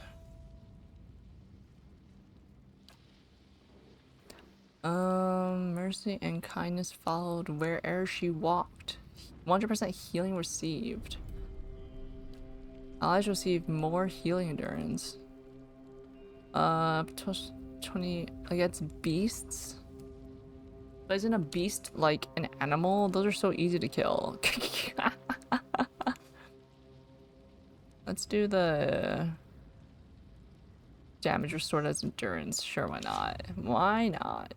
Speaker 1: Mercy and kindness followed where'er she walked. 100% healing received. Allies receive more healing endurance. 20 against beasts? But isn't a beast like an animal? Those are so easy to kill. Let's do the damage restored as endurance. Sure, why not? Why not?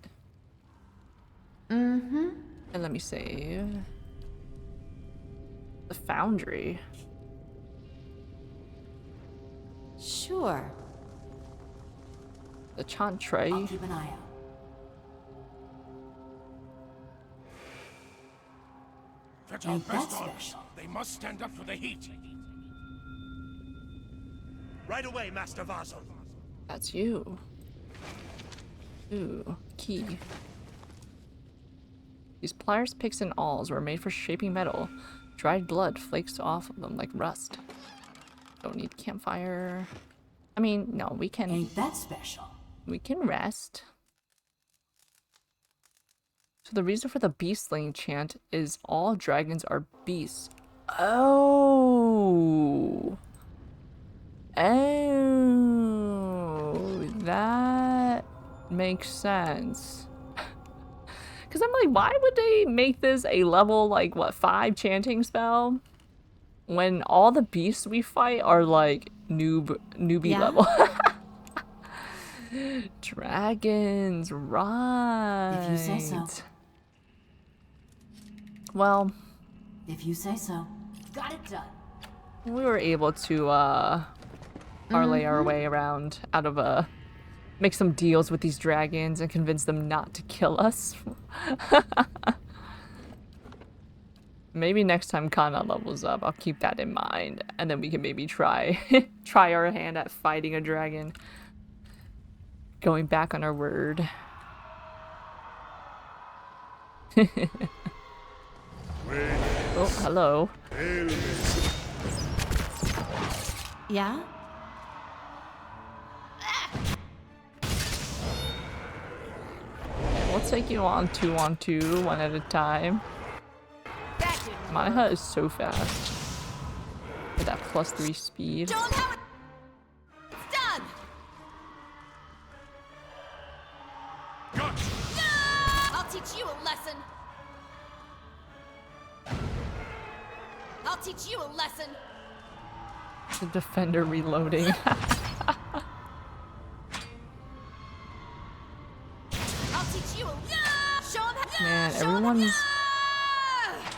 Speaker 1: Mm-hmm. And let me save. The foundry.
Speaker 6: Sure.
Speaker 1: The chantry.
Speaker 6: I'll keep an eye out.
Speaker 4: That's our
Speaker 6: Ain't
Speaker 4: best
Speaker 6: that
Speaker 4: arms.
Speaker 6: special?
Speaker 4: They must stand up to the heat.
Speaker 8: Right away, Master Vaso.
Speaker 1: That's you. Ooh, key. These pliers, picks, and awls were made for shaping metal. Dried blood flakes off of them like rust. Don't need campfire. I mean, no, we can...
Speaker 6: Ain't that special?
Speaker 1: We can rest. So the reason for the beast slaying chant is all dragons are beasts. Oh. Oh. That makes sense. Because I'm like, why would they make this a level, like, what, 5 chanting spell? When all the beasts we fight are, like, newbie level. Dragons, right.
Speaker 6: If you say so.
Speaker 1: Well.
Speaker 6: If you say so. Got it done.
Speaker 1: We were able to, parlay our way around out of, make some deals with these dragons and convince them not to kill us. Maybe next time Kana levels up, I'll keep that in mind. And then we can maybe try our hand at fighting a dragon. Going back on our word. Oh, hello.
Speaker 17: Yeah?
Speaker 1: We'll take you on two, one at a time. My hut is so fast. With that +3 speed.
Speaker 12: Show 'em how it's done! I'll teach you a lesson. I'll teach you a lesson.
Speaker 1: The defender reloading.
Speaker 12: I'll teach you a show 'em how.
Speaker 1: Man,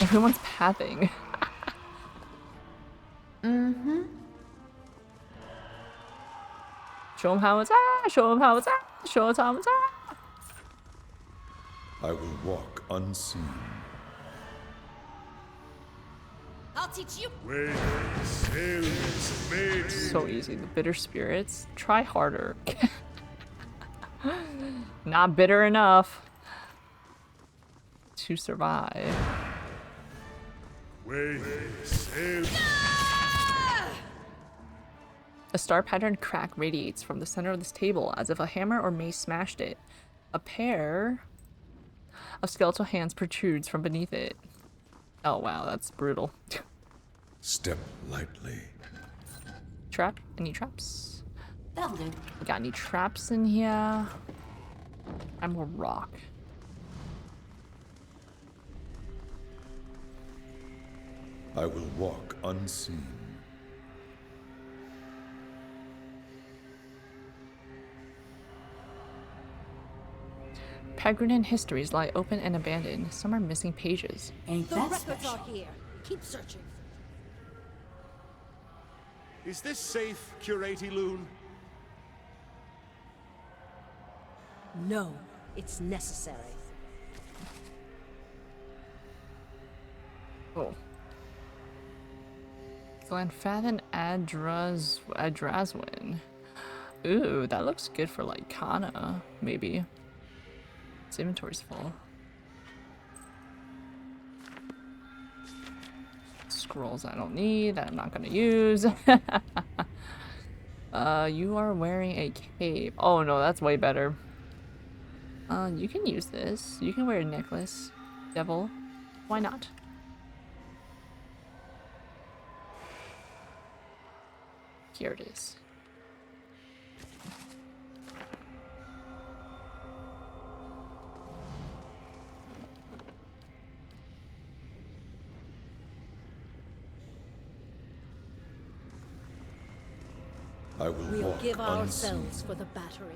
Speaker 1: everyone's pathing.
Speaker 6: Mm-hmm.
Speaker 1: Show 'em how it's show 'em how it's show 'em how it's
Speaker 11: I will walk unseen.
Speaker 12: I'll teach you.
Speaker 1: So easy. The bitter spirits. Try harder. Not bitter enough to survive. A star patterned crack radiates from the center of this table as if a hammer or mace smashed it. A pair of skeletal hands protrudes from beneath it. Oh wow, that's brutal.
Speaker 11: Step lightly.
Speaker 1: Trap? Any traps?
Speaker 6: That'll do.
Speaker 1: We got any traps in here? I'm a rock.
Speaker 11: I will walk unseen.
Speaker 1: Peregrine histories lie open and abandoned. Some are missing pages.
Speaker 6: Ain't
Speaker 19: The
Speaker 6: that
Speaker 19: records
Speaker 6: special?
Speaker 19: are here. Keep searching.
Speaker 8: Is this safe, Curate Loon?
Speaker 19: No, it's necessary.
Speaker 1: Oh. Glenfathan Adrazwin. Ooh, that looks good for like Kana, maybe. Its inventory's full. Scrolls I don't need, that I'm not gonna use. You are wearing a cape. Oh no, that's way better. You can use this. You can wear a necklace. Devil. Why not? Here it is.
Speaker 5: I will
Speaker 19: We'll
Speaker 5: walk
Speaker 19: give
Speaker 5: unseen.
Speaker 19: ourselves for the battery.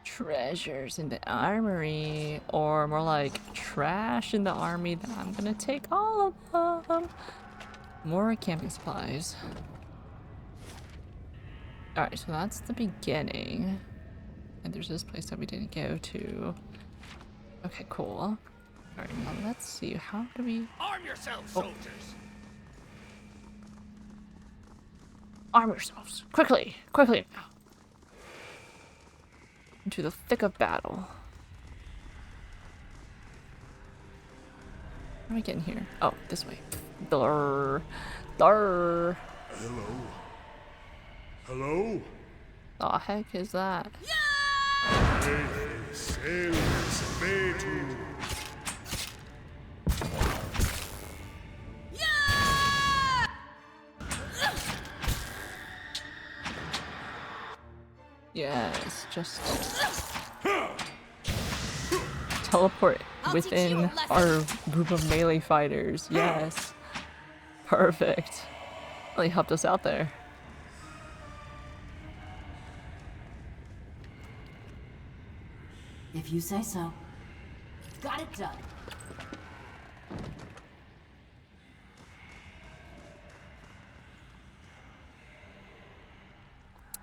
Speaker 1: Treasures in the armory, or more like trash in the army that I'm gonna take all of them. More camping supplies. Alright, so that's the beginning. And there's this place that we didn't go to. Okay, cool. Alright, now let's see. How do we...
Speaker 4: Arm yourselves,
Speaker 1: Oh.
Speaker 4: soldiers!
Speaker 1: Arm yourselves! Quickly! Quickly! Into the thick of battle. How am I getting here? Oh, this way. Blur. Blur.
Speaker 5: Hello? Hello?
Speaker 1: The heck is that? Yes, just teleport within our group of melee fighters. Yes. Perfect. Really helped us out there.
Speaker 6: If you say so. Got it done.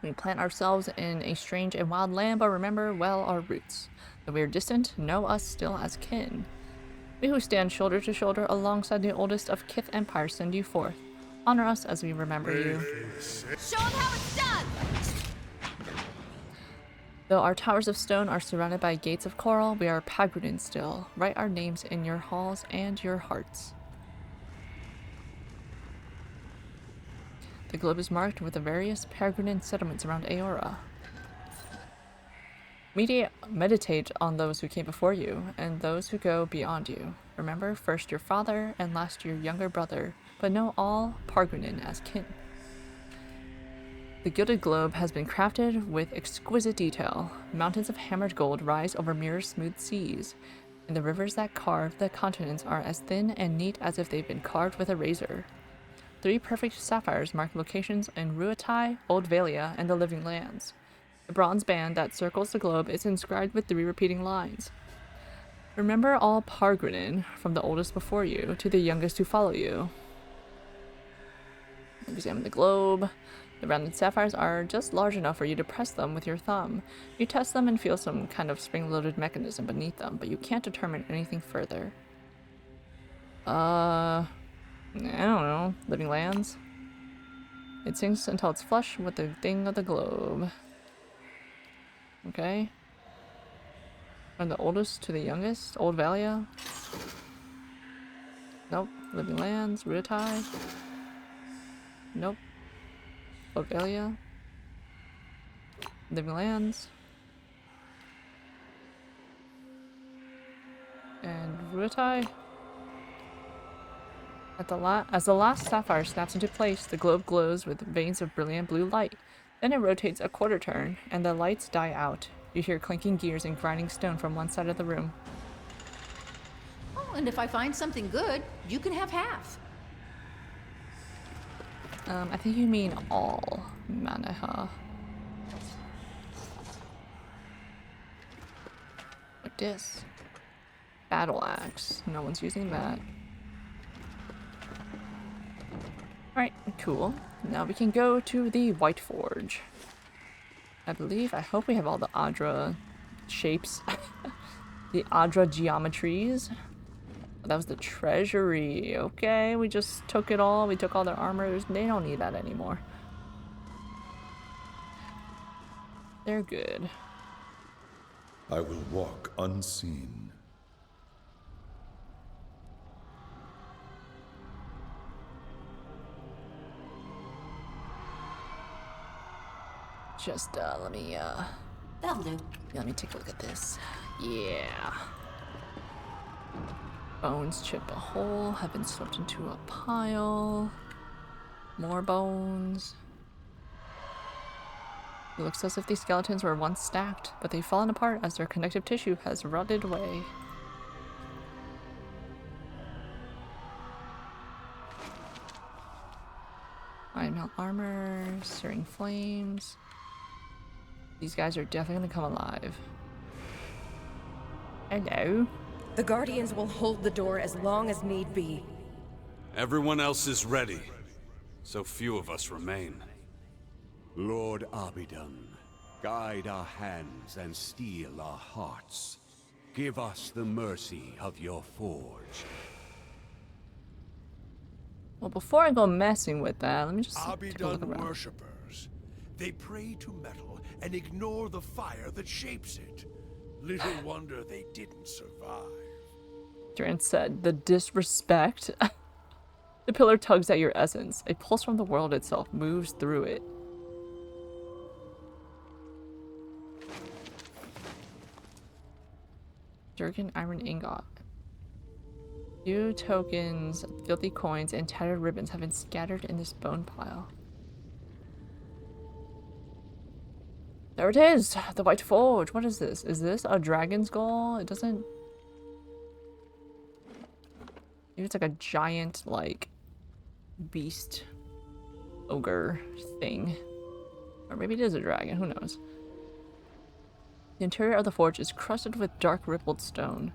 Speaker 1: We plant ourselves in a strange and wild land, but remember well our roots. Though we are distant, know us still as kin. We who stand shoulder to shoulder alongside the oldest of Kith empires send you forth. Honor us as we remember you.
Speaker 12: Show them how it's done!
Speaker 1: Though our towers of stone are surrounded by gates of coral, we are Pagrudan still. Write our names in your halls and your hearts. The globe is marked with the various Pagrudan settlements around Aora. Meditate on those who came before you, and those who go beyond you. Remember first your father, and last your younger brother, but know all Pagrudan as kin. The gilded globe has been crafted with exquisite detail. Mountains of hammered gold rise over mirror-smooth seas, and the rivers that carve the continents are as thin and neat as if they've been carved with a razor. 3 perfect sapphires mark locations in Ruatai, Old Valia, and the Living Lands. The bronze band that circles the globe is inscribed with 3 repeating lines. Remember all Pagrudan, from the oldest before you to the youngest who follow you. Examine the globe. The rounded sapphires are just large enough for you to press them with your thumb. You test them and feel some kind of spring-loaded mechanism beneath them, but you can't determine anything further. I don't know. Living Lands? It sinks until it's flush with the thing of the globe. Okay. From the oldest to the youngest? Old Valia? Nope. Living Lands? Ruatai? Nope. Old Valia? Living Lands? And Ruatai? As the last sapphire snaps into place, the globe glows with veins of brilliant blue light. Then it rotates a quarter turn, and the lights die out. You hear clinking gears and grinding stone from one side of the room.
Speaker 13: Oh, and if I find something good, you can have half.
Speaker 1: I think you mean all Manaha. Like this. Battle axe. No one's using that. Alright, cool. Now we can go to the White Forge. I hope we have all the Adra shapes. The Adra geometries. That was the treasury. Okay, we just took it all. We took all their armors. They don't need that anymore. They're good.
Speaker 11: I will walk unseen.
Speaker 1: Just, let me,
Speaker 6: That'll do.
Speaker 1: let me take a look at this. Yeah. Bones chipped a hole, have been swept into a pile. More bones. It looks as if these skeletons were once stacked, but they've fallen apart as their connective tissue has rotted away. Iron melt armor, searing flames. These guys are definitely gonna come alive. Hello.
Speaker 10: The Guardians will hold the door as long as need be.
Speaker 7: Everyone else is ready. So few of us remain.
Speaker 16: Lord Abidan, guide our hands and steel our hearts. Give us the mercy of your forge.
Speaker 1: Well, before I go messing with that, let me just take a look
Speaker 4: Abidan
Speaker 1: around.
Speaker 4: worshippers. They pray to metal and ignore the fire that shapes it. Little wonder they didn't survive.
Speaker 1: Durant said, the disrespect. The pillar tugs at your essence. A pulse from the world itself moves through it. Durgan iron ingot. Few tokens, filthy coins, and tattered ribbons have been scattered in this bone pile. There it is! The White Forge! What is this? Is this a dragon skull? It doesn't... Maybe it's like a giant, like, beast ogre thing. Or maybe it is a dragon, who knows. The interior of the forge is crusted with dark rippled stone.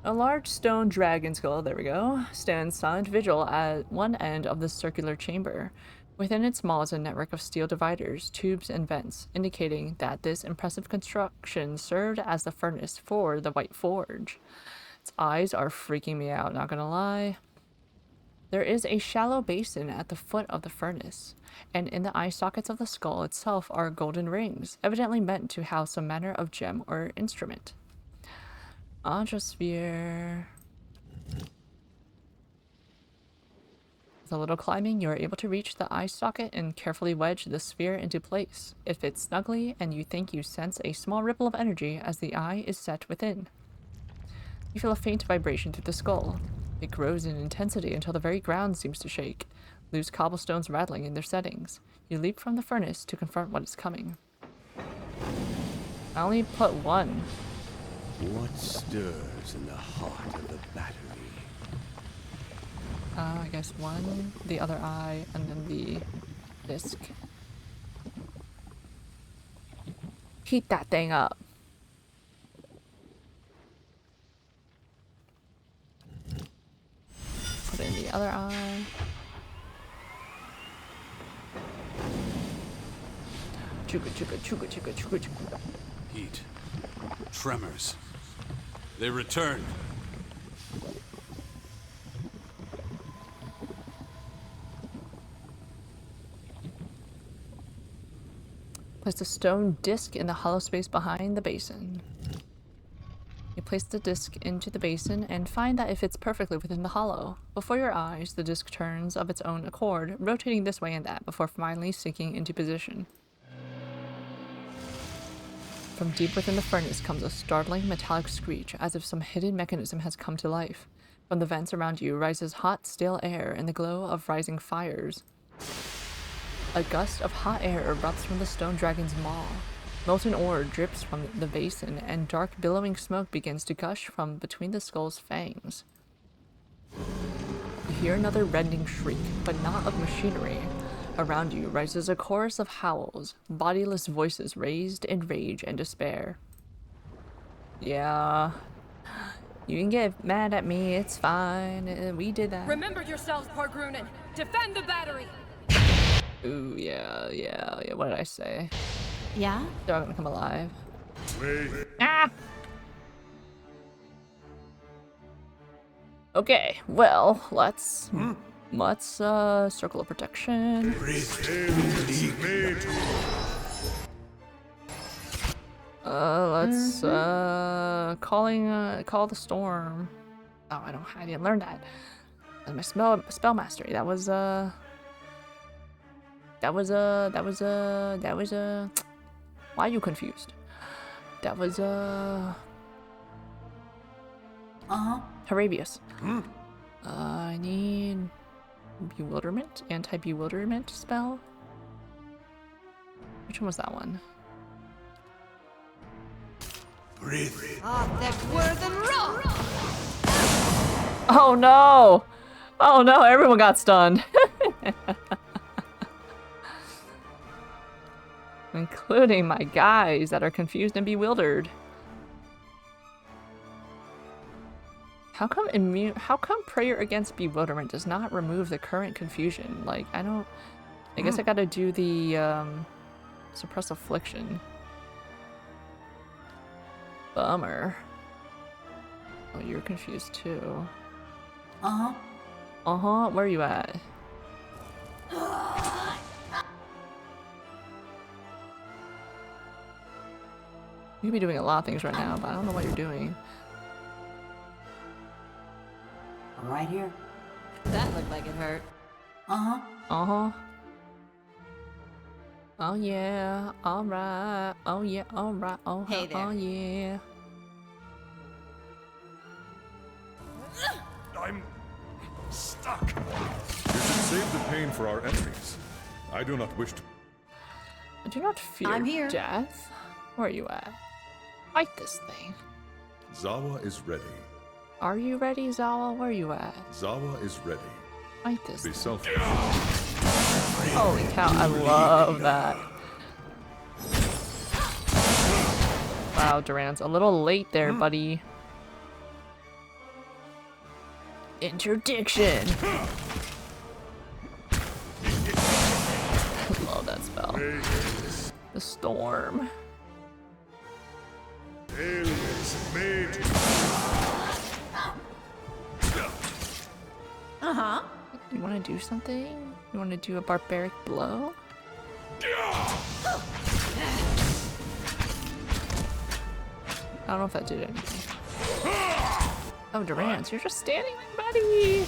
Speaker 1: A large stone dragon skull, there we go, stands silent vigil at one end of the circular chamber. Within its maw is a network of steel dividers, tubes, and vents, indicating that this impressive construction served as the furnace for the White Forge. Its eyes are freaking me out, not gonna lie. There is a shallow basin at the foot of the furnace, and in the eye sockets of the skull itself are golden rings, evidently meant to house some manner of gem or instrument. Adrasphere. With a little climbing, you are able to reach the eye socket and carefully wedge the sphere into place. It fits snugly, and you think you sense a small ripple of energy as the eye is set within. You feel a faint vibration through the skull. It grows in intensity until the very ground seems to shake, loose cobblestones rattling in their settings. You leap from the furnace to confront what is coming. I only put one.
Speaker 16: What stirs in the heart of the battery?
Speaker 1: I guess one, the other eye, and then the disc. Heat that thing up. Put it in the other eye. Chuka chuka chuka chuka chuka chuka.
Speaker 7: Heat. Tremors. They return.
Speaker 1: Place a stone disc in the hollow space behind the basin. You place the disc into the basin and find that it fits perfectly within the hollow. Before your eyes, the disc turns of its own accord, rotating this way and that before finally sinking into position. From deep within the furnace comes a startling metallic screech, as if some hidden mechanism has come to life. From the vents around you rises hot, stale air in the glow of rising fires. A gust of hot air erupts from the stone dragon's maw. Molten ore drips from the basin, and dark billowing smoke begins to gush from between the skull's fangs. You hear another rending shriek, but not of machinery. Around you rises a chorus of howls, bodiless voices raised in rage and despair. Yeah, you can get mad at me, it's fine. We did that.
Speaker 10: Remember yourselves, Pargrunen.
Speaker 18: Defend the battery!
Speaker 1: Ooh, yeah. What did I say?
Speaker 17: Yeah?
Speaker 1: They're all gonna come alive.
Speaker 5: Wait.
Speaker 1: Ah! Okay, well, let's circle of protection. Let's call the storm. Oh, I didn't learn that. My spell mastery. That was why are you confused? That was Harabius. I need bewilderment, anti-bewilderment spell. Which one was that one?
Speaker 12: Breathe.
Speaker 1: Oh no! Oh no, everyone got stunned. Including my guys that are confused and bewildered. How come prayer against bewilderment does not remove the current confusion? Like, I guess I gotta do the suppress affliction. Bummer. Oh, you're confused too. Where are you at? You could be doing a lot of things right now, but I don't know what you're doing.
Speaker 6: Right here.
Speaker 2: That looked like it hurt.
Speaker 1: Oh yeah, alright. Oh yeah, alright. Oh,
Speaker 2: Hey there.
Speaker 1: Oh yeah.
Speaker 5: I'm stuck.
Speaker 11: You should save the pain for our enemies. I do not wish to.
Speaker 1: I do not fear
Speaker 2: I'm here.
Speaker 1: death. Where are you at? Fight this thing.
Speaker 11: Zawa is ready.
Speaker 1: Are you ready, Zawa? Where are you at?
Speaker 11: Zawa is ready.
Speaker 1: Fight this
Speaker 11: Be
Speaker 1: thing.
Speaker 11: selfish.
Speaker 1: Holy cow, I love that. Wow, Duran's a little late there, buddy. Interdiction! I love that spell. The storm. You want to do something? You want to do a barbaric blow? I don't know if that did anything. Oh, Durant, you're just standing there, buddy!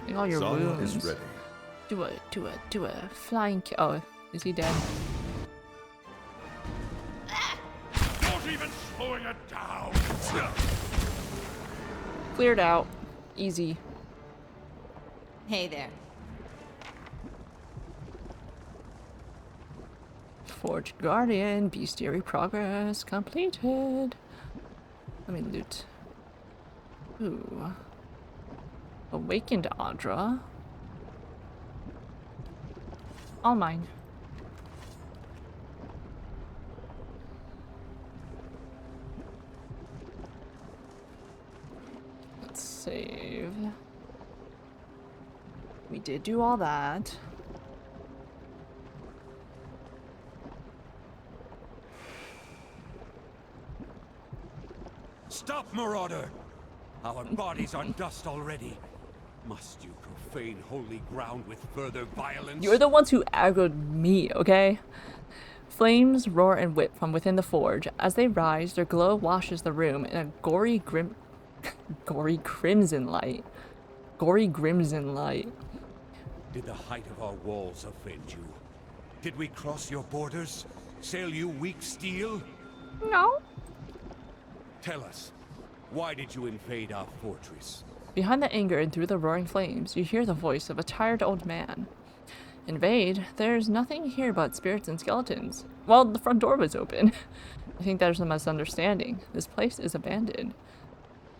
Speaker 1: Look at all your
Speaker 11: Zawa
Speaker 1: wounds.
Speaker 11: is ready.
Speaker 1: Do a flying Oh, is he dead?
Speaker 4: Not even slowing it down.
Speaker 1: Cleared out. Easy.
Speaker 2: Hey there.
Speaker 1: Forged Guardian, bestiary progress completed. Let me loot. Ooh. Awakened Audra. All mine. Let's save. We did do all that.
Speaker 16: Stop, Marauder! Our bodies are dust already. Must you profane holy ground with further violence?
Speaker 1: You're the ones who aggroed me, okay? Flames roar and whip from within the forge. As they rise, their glow washes the room in a gory crimson light. Gory crimson light.
Speaker 16: Did the height of our walls offend you? Did we cross your borders? Sail you weak steel?
Speaker 1: No.
Speaker 16: Tell us, why did you invade our fortress?
Speaker 1: Behind the anger and through the roaring flames, you hear the voice of a tired old man. Invade? There's nothing here but spirits and skeletons. Well, the front door was open. I think there's a misunderstanding. This place is abandoned.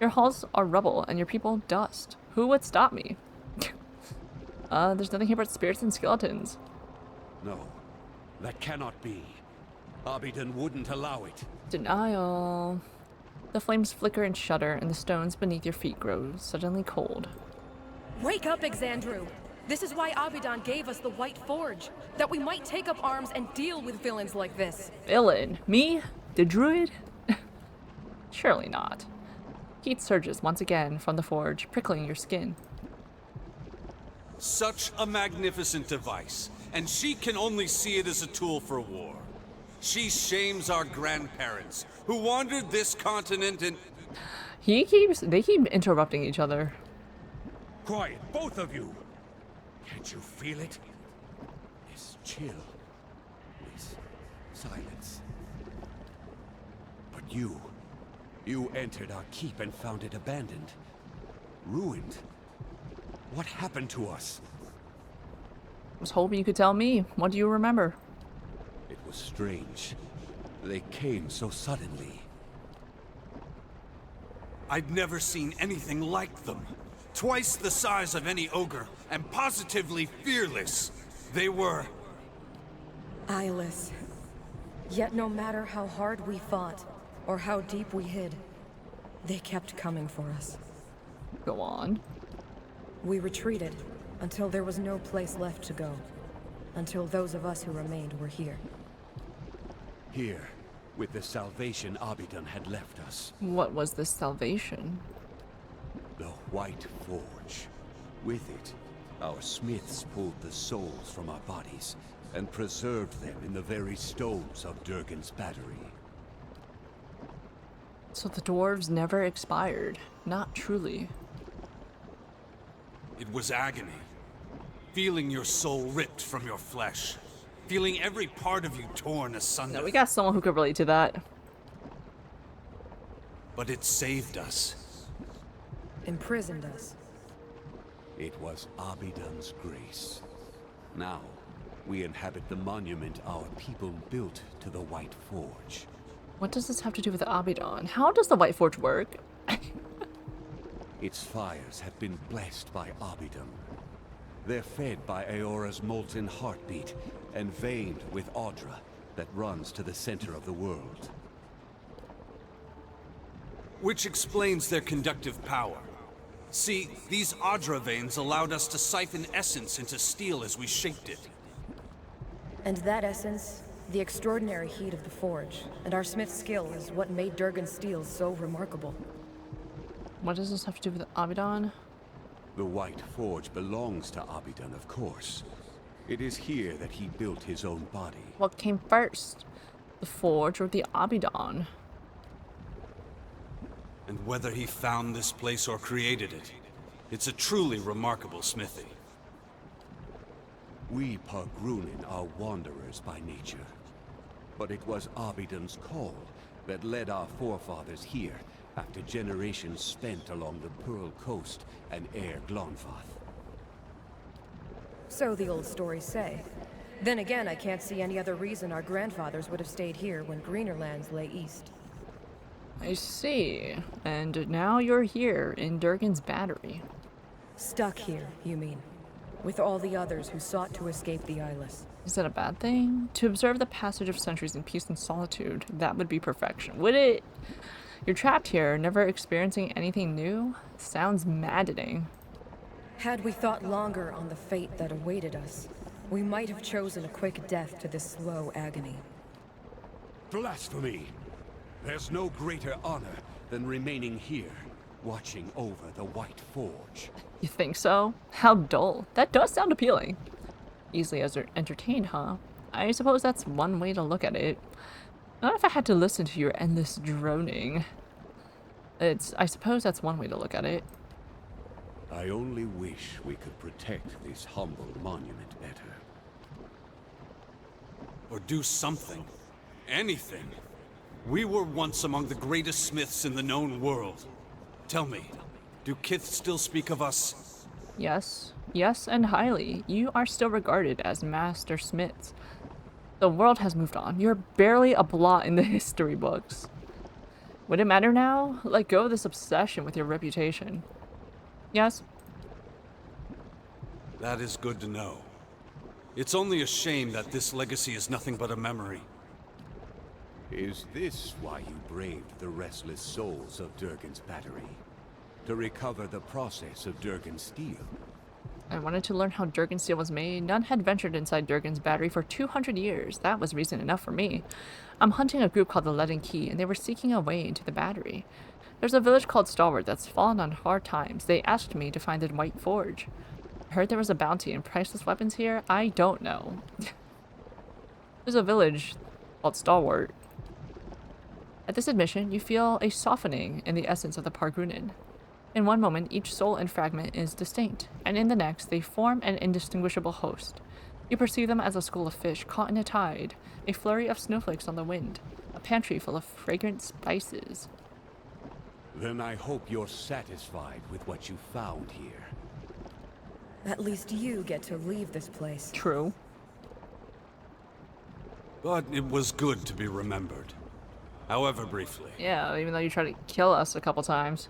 Speaker 1: Your halls are rubble and your people dust. Who would stop me? There's nothing here but spirits and skeletons.
Speaker 16: No, that cannot be. Abidon wouldn't allow it.
Speaker 1: Denial. The flames flicker and shudder, and the stones beneath your feet grow suddenly cold.
Speaker 10: Wake up, Exandru! This is why Abidan gave us the White Forge, that we might take up arms and deal with villains like this.
Speaker 1: Villain? Me? The druid? Surely not. Heat surges once again from the forge, prickling your skin.
Speaker 7: Such a magnificent device, and she can only see it as a tool for war. She shames our grandparents, who wandered this continent and...
Speaker 1: They keep interrupting each other.
Speaker 16: Quiet, both of you! Can't you feel it? This chill, this silence. But you entered our keep and found it abandoned, ruined. What happened to us?
Speaker 1: I was hoping you could tell me. What do you remember?
Speaker 16: It was strange. They came so suddenly.
Speaker 7: I'd never seen anything like them. Twice the size of any ogre, and positively fearless. They were...
Speaker 10: eyeless. Yet no matter how hard we fought, or how deep we hid, they kept coming for us.
Speaker 1: Go on.
Speaker 10: We retreated, until there was no place left to go. Until those of us who remained were here.
Speaker 16: Here, with the salvation Abidan had left us.
Speaker 1: What was this salvation?
Speaker 16: The White Forge. With it, our smiths pulled the souls from our bodies and preserved them in the very stones of Durgan's battery.
Speaker 1: So the dwarves never expired. Not truly.
Speaker 7: It was agony. Feeling your soul ripped from your flesh. Feeling every part of you torn asunder.
Speaker 1: Now we got someone who could relate to that.
Speaker 7: But it saved us.
Speaker 10: Imprisoned us.
Speaker 16: It was Abidan's grace. Now, we inhabit the monument our people built to the White Forge.
Speaker 1: What does this have to do with Abidan? How does the White Forge work?
Speaker 16: Its fires have been blessed by Abidan. They're fed by Eora's molten heartbeat and veined with Audra that runs to the center of the world.
Speaker 7: Which explains their conductive power. See, these Audra veins allowed us to siphon essence into steel as we shaped it.
Speaker 10: And that essence, the extraordinary heat of the forge, and our smith's skill is what made Durgan's steel so remarkable.
Speaker 1: What does this have to do with Abidan?
Speaker 16: The White Forge belongs to Abidan, of course. It is here that he built his own body.
Speaker 1: What came first? The forge or the Abidan?
Speaker 7: And whether he found this place or created it, it's a truly remarkable smithy.
Speaker 16: We Pargrunin are wanderers by nature. But it was Abidan's call that led our forefathers here after generations spent along the Pearl Coast and Air Glonfath.
Speaker 10: So the old stories say. Then again, I can't see any other reason our grandfathers would have stayed here when greener lands lay east.
Speaker 1: I see. And now you're here in Durgan's battery.
Speaker 10: Stuck here, you mean? With all the others who sought to escape the Eyeless.
Speaker 1: Is that a bad thing? To observe the passage of centuries in peace and solitude, that would be perfection. Would it? You're trapped here, never experiencing anything new? Sounds maddening.
Speaker 10: Had we thought longer on the fate that awaited us, we might have chosen a quick death to this slow agony.
Speaker 16: Blasphemy! There's no greater honor than remaining here, watching over the White Forge.
Speaker 1: You think so? How dull. That does sound appealing. Easily as entertained, huh? I suppose that's one way to look at it. Not if I had to listen to your endless droning. I suppose that's one way to look at it.
Speaker 16: I only wish we could protect this humble monument better.
Speaker 7: Or do something. Anything. We were once among the greatest smiths in the known world. Tell me, do Kith still speak of us?
Speaker 1: Yes. Yes, and highly. You are still regarded as master smiths. The world has moved on. You're barely a blot in the history books. Would it matter now? Let go of this obsession with your reputation. Yes?
Speaker 7: That is good to know. It's only a shame that this legacy is nothing but a memory.
Speaker 16: Is this why you braved the restless souls of Durgan's battery? To recover the process of Durgan's steel?
Speaker 1: I wanted to learn how Durgan steel was made. None had ventured inside Durgan's battery for 200 years. That was reason enough for me. I'm hunting a group called the Leaden Key, and they were seeking a way into the battery. There's a village called Stalwart that's fallen on hard times. They asked me to find the White Forge. I heard there was a bounty and priceless weapons here. I don't know. There's a village called Stalwart. At this admission, you feel a softening in the essence of the Pargunin. In one moment, each soul and fragment is distinct, and in the next, they form an indistinguishable host. You perceive them as a school of fish caught in a tide, a flurry of snowflakes on the wind, a pantry full of fragrant spices.
Speaker 16: Then I hope you're satisfied with what you found here.
Speaker 10: At least you get to leave this place.
Speaker 1: True.
Speaker 7: But it was good to be remembered. However briefly.
Speaker 1: Yeah, even though you tried to kill us a couple times.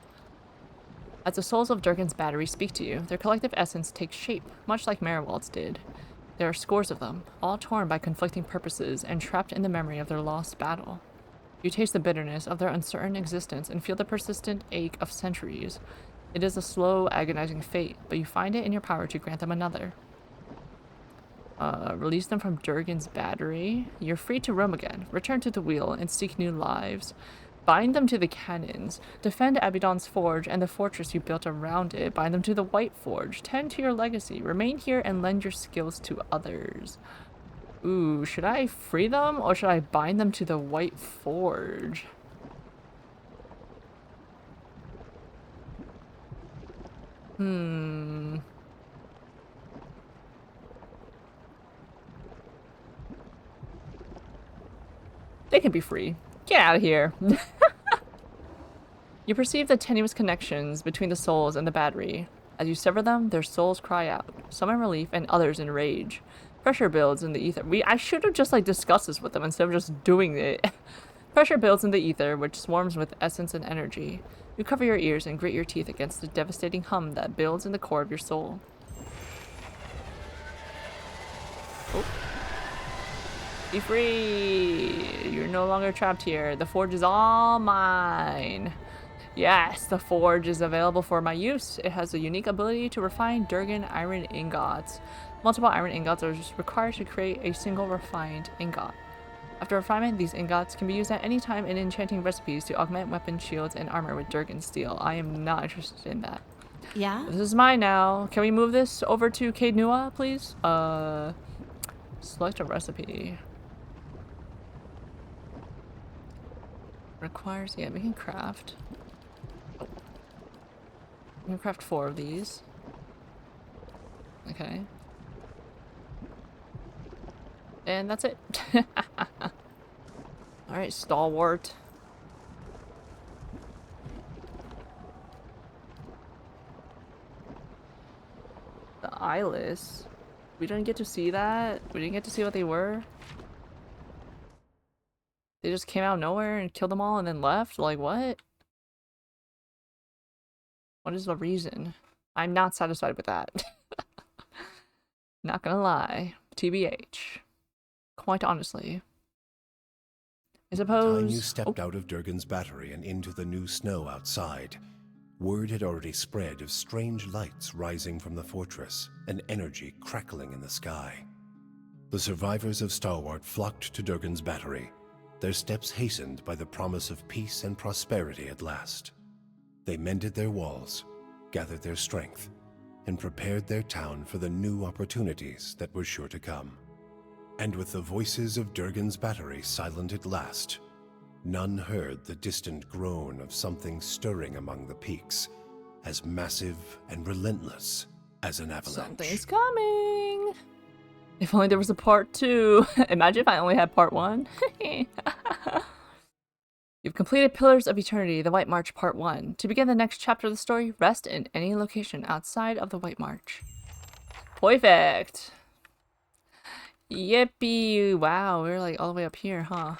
Speaker 1: As the souls of Durgan's battery speak to you, their collective essence takes shape, much like Merewald's did. There are scores of them, all torn by conflicting purposes and trapped in the memory of their lost battle. You taste the bitterness of their uncertain existence and feel the persistent ache of centuries. It is a slow, agonizing fate, but you find it in your power to grant them another. Release them from Durgan's battery. You're free to roam again, return to the wheel, and seek new lives. Bind them to the cannons. Defend Abaddon's forge and the fortress you built around it. Bind them to the White Forge. Tend to your legacy. Remain here and lend your skills to others. Ooh, should I free them or should I bind them to the White Forge? They can be free. Get out of here. You perceive the tenuous connections between the souls and the battery. As you sever them, their souls cry out, some in relief and others in rage. Pressure builds in the ether. I should have just discussed this with them instead of just doing it. Pressure builds in the ether, which swarms with essence and energy. You cover your ears and grit your teeth against the devastating hum that builds in the core of your soul. Oh. Be free! You're no longer trapped here. The forge is all mine. Yes, the forge is available for my use. It has a unique ability to refine Durgan iron ingots. Multiple iron ingots are required to create a single refined ingot. After refinement, these ingots can be used at any time in enchanting recipes to augment weapons, shields, and armor with Durgan steel. I am not interested in that.
Speaker 17: Yeah?
Speaker 1: This is mine now. Can we move this over to Caed Nua, please? Select a recipe. Requires, yeah, we can craft. Oh. We can craft 4 of these. Okay. And that's it. Alright, Stalwart. The eyeless. We didn't get to see that. We didn't get to see what they were. They just came out of nowhere and killed them all and then left? Like, what? What is the reason? I'm not satisfied with that. Not gonna lie. TBH. Quite honestly. I suppose...
Speaker 8: By the time you stepped out of Durgan's battery and into the new snow outside, word had already spread of strange lights rising from the fortress and energy crackling in the sky. The survivors of Stalwart flocked to Durgan's battery, their steps hastened by the promise of peace and prosperity at last. They mended their walls, gathered their strength, and prepared their town for the new opportunities that were sure to come. And with the voices of Durgan's battery silent at last, none heard the distant groan of something stirring among the peaks, as massive and relentless as an avalanche.
Speaker 1: Something's coming! If only there was a part 2. Imagine if I only had part 1. You've completed Pillars of Eternity, the White March Part 1. To begin the next chapter of the story, rest in any location outside of the White March. Perfect! Yippee! Wow, we're like all the way up here, huh?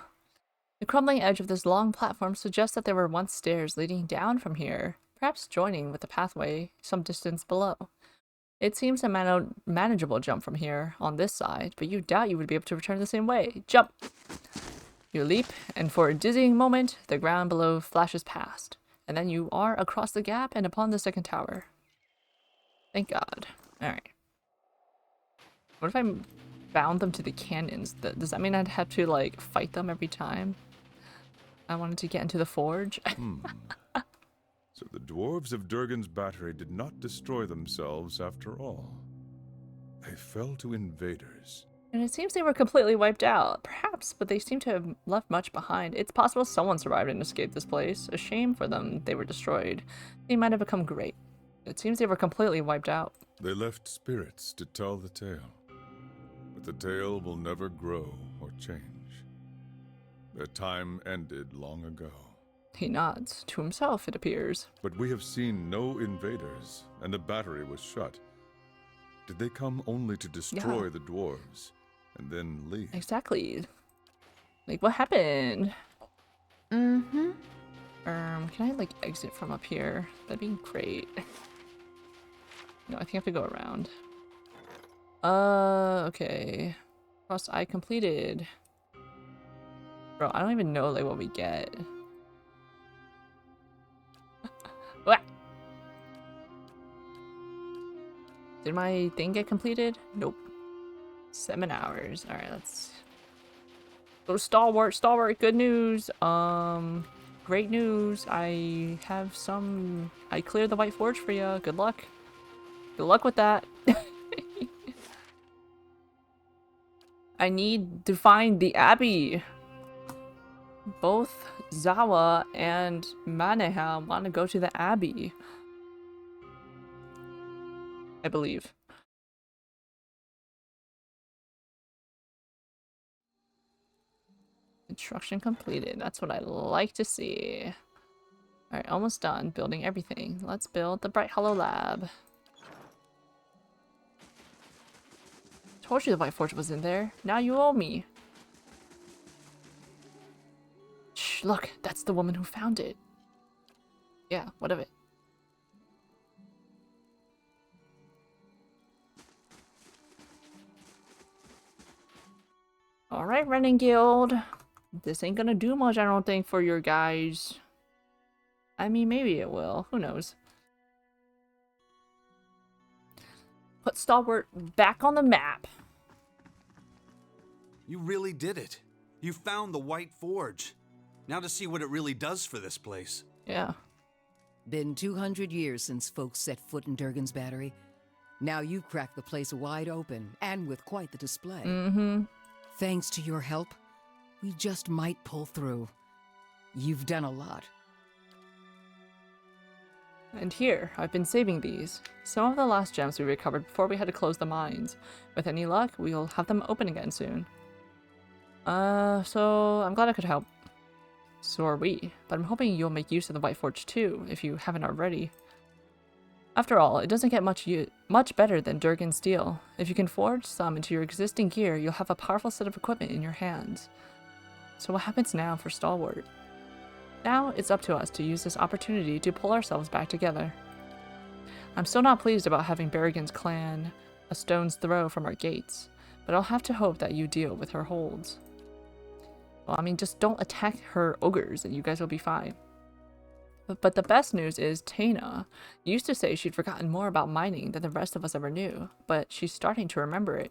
Speaker 1: The crumbling edge of this long platform suggests that there were once stairs leading down from here, perhaps joining with the pathway some distance below. It seems a manageable jump from here on this side, but you doubt you would be able to return the same way. Jump! You leap, and for a dizzying moment, the ground below flashes past. And then you are across the gap and upon the second tower. Thank God. Alright. What if I bound them to the cannons? Does that mean I'd have to, like, fight them every time I wanted to get into the forge?
Speaker 11: So the dwarves of Durgan's battery did not destroy themselves after all. They fell to invaders.
Speaker 1: And it seems they were completely wiped out. Perhaps, but they seem to have left much behind. It's possible someone survived and escaped this place. A shame for them they were destroyed. They might have become great. It seems they were completely wiped out.
Speaker 11: They left spirits to tell the tale. But the tale will never grow or change. Their time ended long ago.
Speaker 1: He nods. To himself, it appears.
Speaker 11: But we have seen no invaders, and the battery was shut. Did they come only to destroy the dwarves, and then leave?
Speaker 1: Exactly. Like, what happened? Can I, like, exit from up here? That'd be great. No, I think I have to go around. Okay. Cross eye completed. Bro, I don't even know, like, what we get. What? Did my thing get completed? Nope. 7 hours. Alright, let's go to stalwart, good news. Great news. I cleared the White Forge for you. Good luck. Good luck with that. I need to find the Abbey. Both Zawa and Maneha want to go to the Abbey. I believe. Construction completed. That's what I like to see. Alright, almost done building everything. Let's build the Bright Hollow Lab. Told you the White Forge was in there. Now you owe me. Shh, look, that's the woman who found it. Yeah, what of it? Alright, Running Guild. This ain't gonna do much, I don't think, for your guys. I mean, maybe it will. Who knows? Put Stalwart back on the map.
Speaker 7: You really did it. You found the White Forge. Now to see what it really does for this place.
Speaker 1: Yeah.
Speaker 14: Been 200 years since folks set foot in Durgan's battery. Now you've cracked the place wide open, and with quite the display. Thanks to your help, we just might pull through. You've done a lot.
Speaker 1: And here, I've been saving these. Some of the last gems we recovered before we had to close the mines. With any luck, we'll have them open again soon. So I'm glad I could help. So are we, but I'm hoping you'll make use of the White Forge too, if you haven't already. After all, it doesn't get much better than Durgan steel. If you can forge some into your existing gear, you'll have a powerful set of equipment in your hands. So what happens now for Stalwart? Now it's up to us to use this opportunity to pull ourselves back together. I'm still not pleased about having Berrigan's clan a stone's throw from our gates, but I'll have to hope that you deal with her holds. Well, I mean, just don't attack her ogres and you guys will be fine. But the best news is Taina used to say she'd forgotten more about mining than the rest of us ever knew, but she's starting to remember it.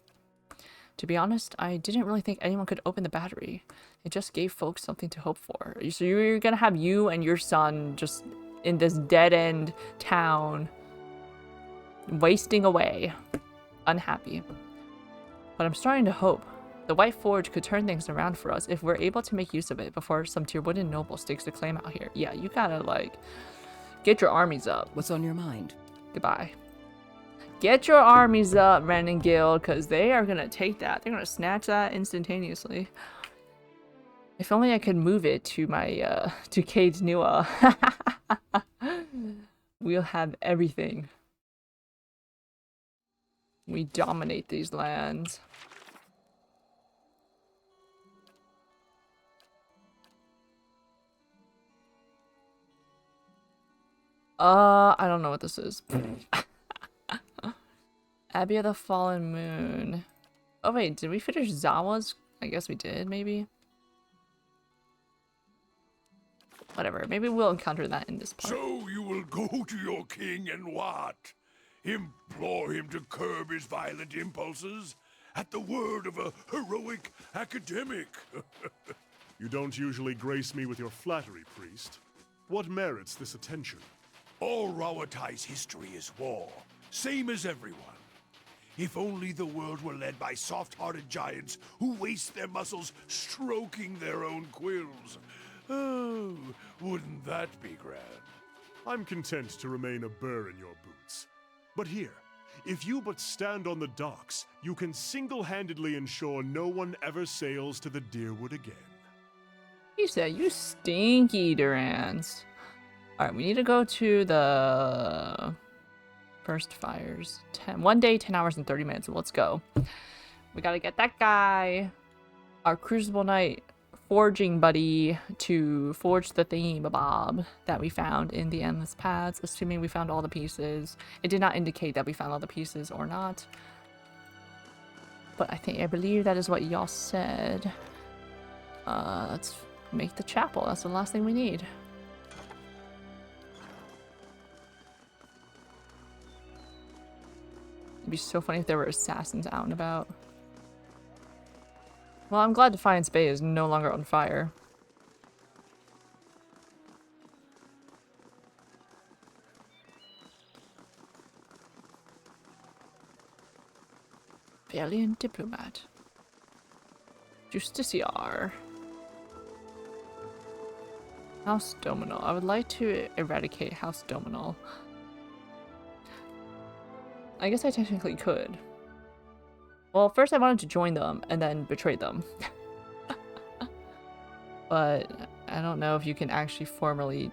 Speaker 1: To be honest, I didn't really think anyone could open the battery. It just gave folks something to hope for. So you're gonna have you and your son just in this dead-end town, wasting away, unhappy. But I'm starting to hope. The White Forge could turn things around for us if we're able to make use of it before some Tirwooden noble stakes a claim out here. Yeah, you gotta, like, get your armies up.
Speaker 14: What's on your mind?
Speaker 1: Goodbye. Get your armies up, Renin Guild, because they are gonna take that. They're gonna snatch that instantaneously. If only I could move it to my, to Cade Nua. We'll have everything. We dominate these lands. I don't know what this is. Abbey of the Fallen Moon. Oh wait, did we finish Zawa's? I guess we did, maybe? Whatever. Maybe we'll encounter that in this part.
Speaker 4: So you will go to your king and what? Implore him to curb his violent impulses? At the word of a heroic academic.
Speaker 5: You don't usually grace me with your flattery, priest. What merits this attention?
Speaker 4: All Rawatai's history is war, same as everyone. If only the world were led by soft-hearted giants who waste their muscles stroking their own quills. Oh, wouldn't that be grand?
Speaker 5: I'm content to remain a burr in your boots. But here, if you but stand on the docks, you can single-handedly ensure no one ever sails to the Deerwood again.
Speaker 1: You said you stinky Durans. Alright, we need to go to the first fires. 1 day, 10 hours, and 30 minutes. Let's go. We gotta get that guy, our Crucible Knight forging buddy, to forge the thingamabob that we found in the Endless Paths, assuming we found all the pieces. It did not indicate that we found all the pieces or not. But I believe that is what y'all said. Let's make the chapel. That's the last thing we need. It'd be so funny if there were assassins out and about. Well, I'm glad Defiance Bay is no longer on fire. Valiant diplomat. Justiciar. House Dominal. I would like to eradicate House Dominal. I guess I technically could. Well, first I wanted to join them and then betray them. But I don't know if you can actually formally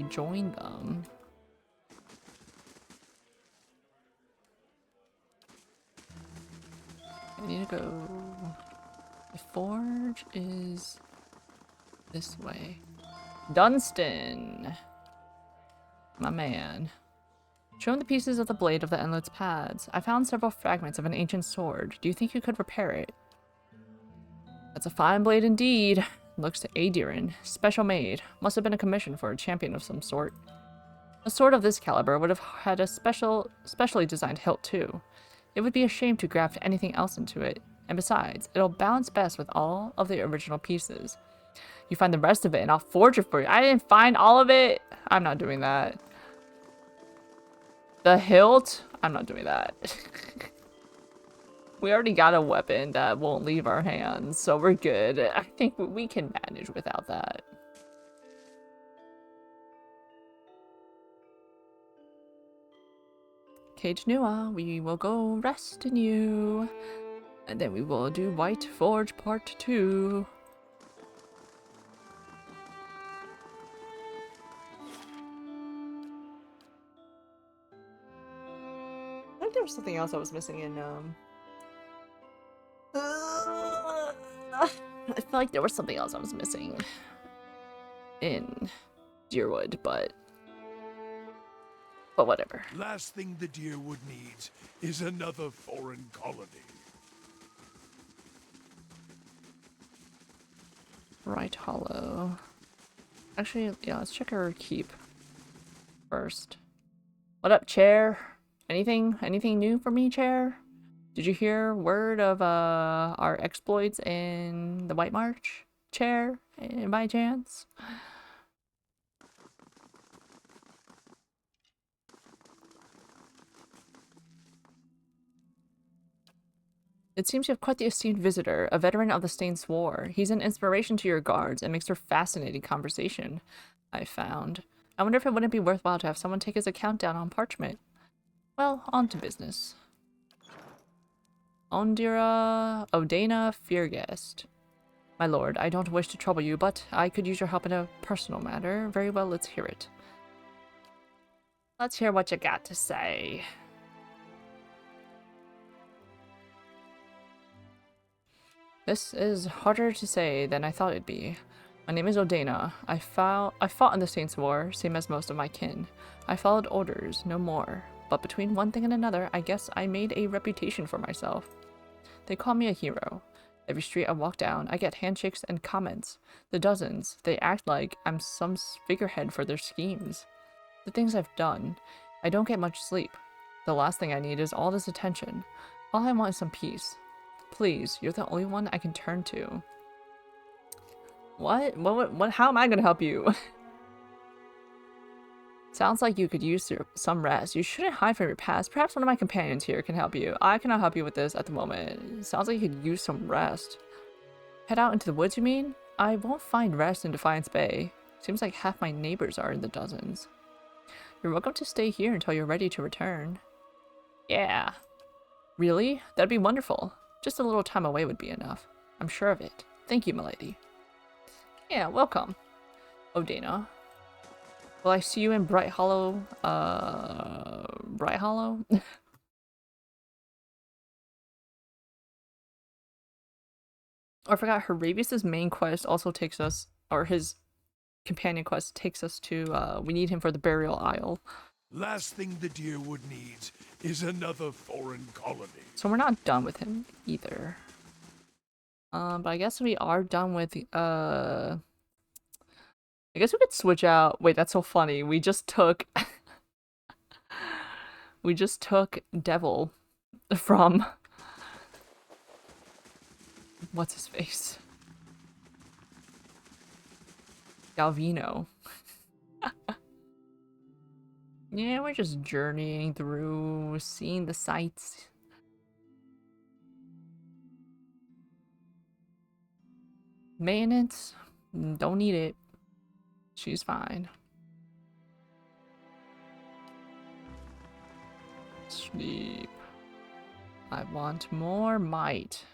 Speaker 1: join them. I need to go. The forge is this way. Dunstan! My man. Shown the pieces of the blade of the Endless Paths. I found several fragments of an ancient sword. Do you think you could repair it? That's a fine blade indeed. Looks to Adiran. Special made. Must have been a commission for a champion of some sort. A sword of this caliber would have had a specially designed hilt too. It would be a shame to graft anything else into it. And besides, it'll balance best with all of the original pieces. You find the rest of it and I'll forge it for you. I didn't find all of it. I'm not doing that. The hilt? I'm not doing that. We already got a weapon that won't leave our hands, so we're good. I think we can manage without that. Cage Nua, we will go rest in you. And then we will do White Forge Part 2. I think there was something else I was missing in, I feel like there was something else I was missing in Deerwood, but whatever.
Speaker 4: Last thing the Deerwood needs is another foreign colony.
Speaker 1: Right Hollow. Actually, yeah, let's check our keep first. What up, Chair? Anything new for me, Chair? Did you hear word of our exploits in the White March, Chair, by chance? It seems you have quite the esteemed visitor, a veteran of the Stain's War. He's an inspiration to your guards and makes for fascinating conversation, I found. I wonder if it wouldn't be worthwhile to have someone take his account down on parchment. Well, on to business. Ondira Odana Fearguest. My lord, I don't wish to trouble you, but I could use your help in a personal matter. Very well, let's hear it. Let's hear what you got to say. This is harder to say than I thought it'd be. My name is Odana. I fought in the Saints' War, same as most of my kin. I followed orders, no more. But between one thing and another, I guess I made a reputation for myself. They call me a hero. Every street I walk down, I get handshakes and comments. The dozens, they act like I'm some figurehead for their schemes. The things I've done, I don't get much sleep. The last thing I need is all this attention. All I want is some peace. Please, you're the only one I can turn to. What? How am I gonna help you? Sounds like you could use some rest. You shouldn't hide from your past. Perhaps one of my companions here can help you. I cannot help you with this at the moment. Sounds like you could use some rest. Head out into the woods, you mean? I won't find rest in Defiance Bay. Seems like half my neighbors are in the dozens. You're welcome to stay here until you're ready to return. Yeah. Really? That'd be wonderful. Just a little time away would be enough. I'm sure of it. Thank you, milady. Yeah, welcome. Oh, Dana. Will I see you in Bright Hollow? Bright Hollow? I forgot Harabius's main quest also takes us, or his companion quest takes us to, we need him for the Burial Isle.
Speaker 4: Last thing the Deerwood needs is another foreign colony.
Speaker 1: So we're not done with him either. But I guess we are done with, I guess we could switch out. Wait, that's so funny. We just took we just took Devil from what's his face? Galvino. Yeah, we're just journeying through, seeing the sights. Maintenance, don't need it. She's fine. Sleep. I want more might.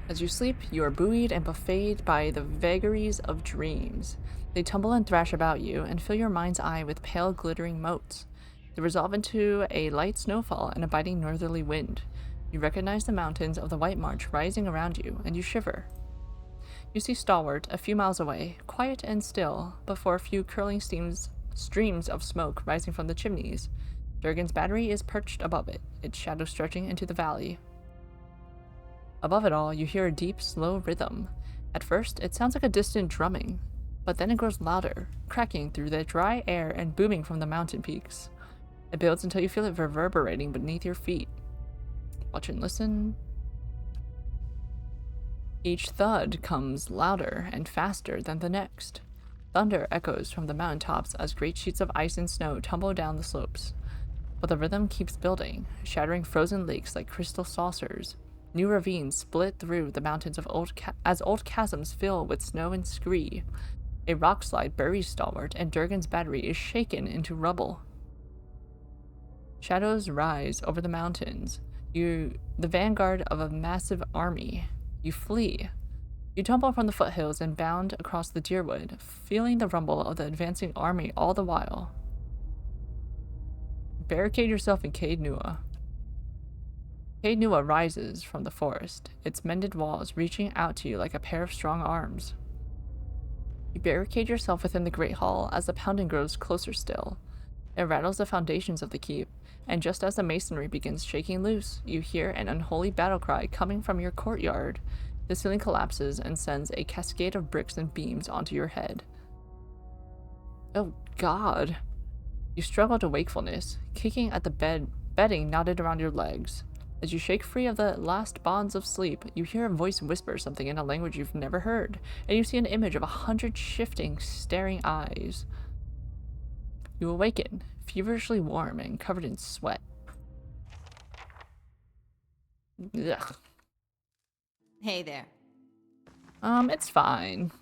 Speaker 1: As you sleep, you are buoyed and buffeted by the vagaries of dreams. They tumble and thrash about you and fill your mind's eye with pale glittering motes. They resolve into a light snowfall and a biting northerly wind. You recognize the mountains of the White March rising around you, and you shiver. You see Stalwart a few miles away, quiet and still, before a few curling streams of smoke rising from the chimneys. Durgan's battery is perched above it, its shadow stretching into the valley. Above it all, you hear a deep, slow rhythm. At first, it sounds like a distant drumming, but then it grows louder, cracking through the dry air and booming from the mountain peaks. It builds until you feel it reverberating beneath your feet. Watch and listen. Each thud comes louder and faster than the next. Thunder echoes from the mountaintops as great sheets of ice and snow tumble down the slopes. But the rhythm keeps building, shattering frozen lakes like crystal saucers. New ravines split through the mountains of as old chasms fill with snow and scree. A rockslide buries Stalwart, and Durgan's battery is shaken into rubble. Shadows rise over the mountains. The vanguard of a massive army. You flee. You tumble from the foothills and bound across the Deerwood, feeling the rumble of the advancing army all the while. Barricade yourself in Caed Nua. Caed Nua rises from the forest, its mended walls reaching out to you like a pair of strong arms. You barricade yourself within the great hall as the pounding grows closer still. It rattles the foundations of the keep, and just as the masonry begins shaking loose, you hear an unholy battle cry coming from your courtyard. The ceiling collapses and sends a cascade of bricks and beams onto your head. Oh God. You struggle to wakefulness, kicking at the bedding knotted around your legs. As you shake free of the last bonds of sleep, you hear a voice whisper something in a language you've never heard, and you see an image of 100 shifting, staring eyes. You awaken, feverishly warm and covered in sweat. Ugh.
Speaker 17: Hey there.
Speaker 1: It's fine.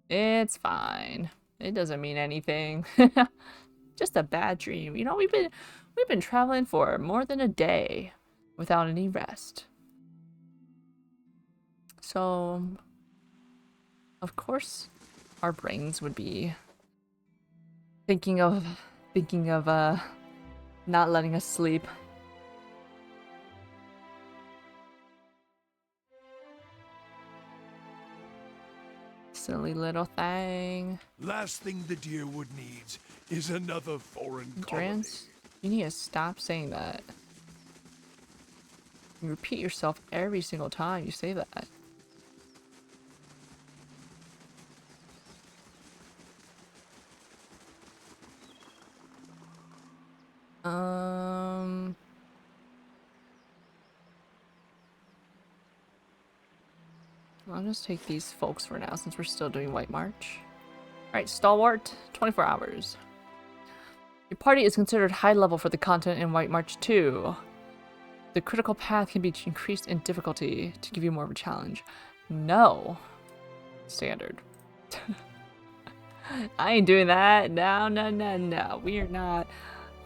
Speaker 1: It's fine. It doesn't mean anything. Just a bad dream. You know, we've been traveling for more than a day without any rest. So, of course, our brains would be thinking of not letting us sleep. Silly little thing.
Speaker 4: Last thing the Deerwood needs is another foreign colony.
Speaker 1: Drance, you need to stop saying that. You repeat yourself every single time you say that. I'll just take these folks for now since we're still doing White March. Alright, Stalwart, 24 hours. Your party is considered high level for the content in White March 2. The critical path can be increased in difficulty to give you more of a challenge. No. Standard. I ain't doing that. No, no, no, no. We are not.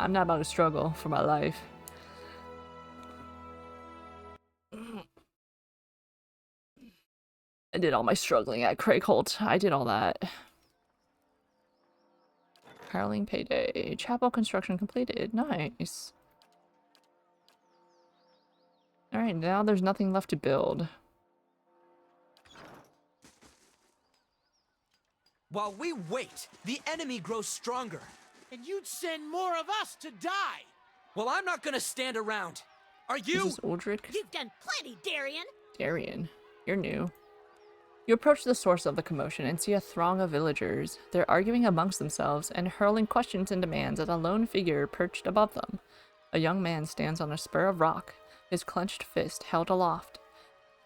Speaker 1: I'm not about to struggle for my life. I did all my struggling at Craigholt. I did all that. Caroling payday. Chapel construction completed. Nice. Alright, now there's nothing left to build.
Speaker 20: While we wait, the enemy grows stronger.
Speaker 21: And you'd send more of us to die.
Speaker 20: Well, I'm not gonna stand around. Are you?
Speaker 1: Is this Uldric?
Speaker 12: You've done plenty, Darian.
Speaker 1: Darian, you're new. You approach the source of the commotion and see a throng of villagers. They're arguing amongst themselves and hurling questions and demands at a lone figure perched above them. A young man stands on a spur of rock, his clenched fist held aloft.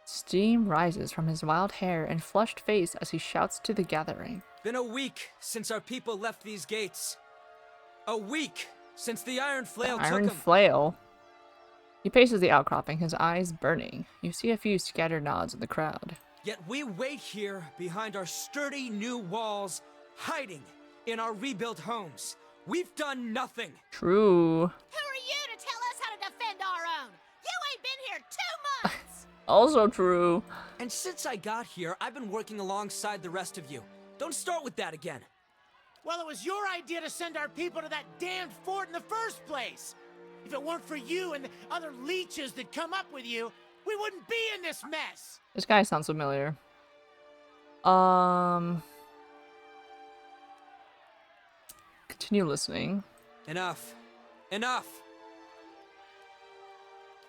Speaker 1: Steam rises from his wild hair and flushed face as he shouts to the gathering.
Speaker 20: Been a week since our people left these gates. A week since the Iron Flail took them.
Speaker 1: Iron Flail? He paces the outcropping, his eyes burning. You see a few scattered nods in the crowd.
Speaker 20: Yet we wait here behind our sturdy new walls, hiding in our rebuilt homes. We've done nothing.
Speaker 1: True.
Speaker 12: Who are you to tell us how to defend our own? You ain't been here 2 months.
Speaker 1: Also true.
Speaker 20: And since I got here, I've been working alongside the rest of you. Don't start with that again.
Speaker 21: Well, it was your idea to send our people to that damned fort in the first place. If it weren't for you and the other leeches that come up with you, we wouldn't be in this mess.
Speaker 1: This guy sounds familiar. Continue listening.
Speaker 20: Enough. Enough.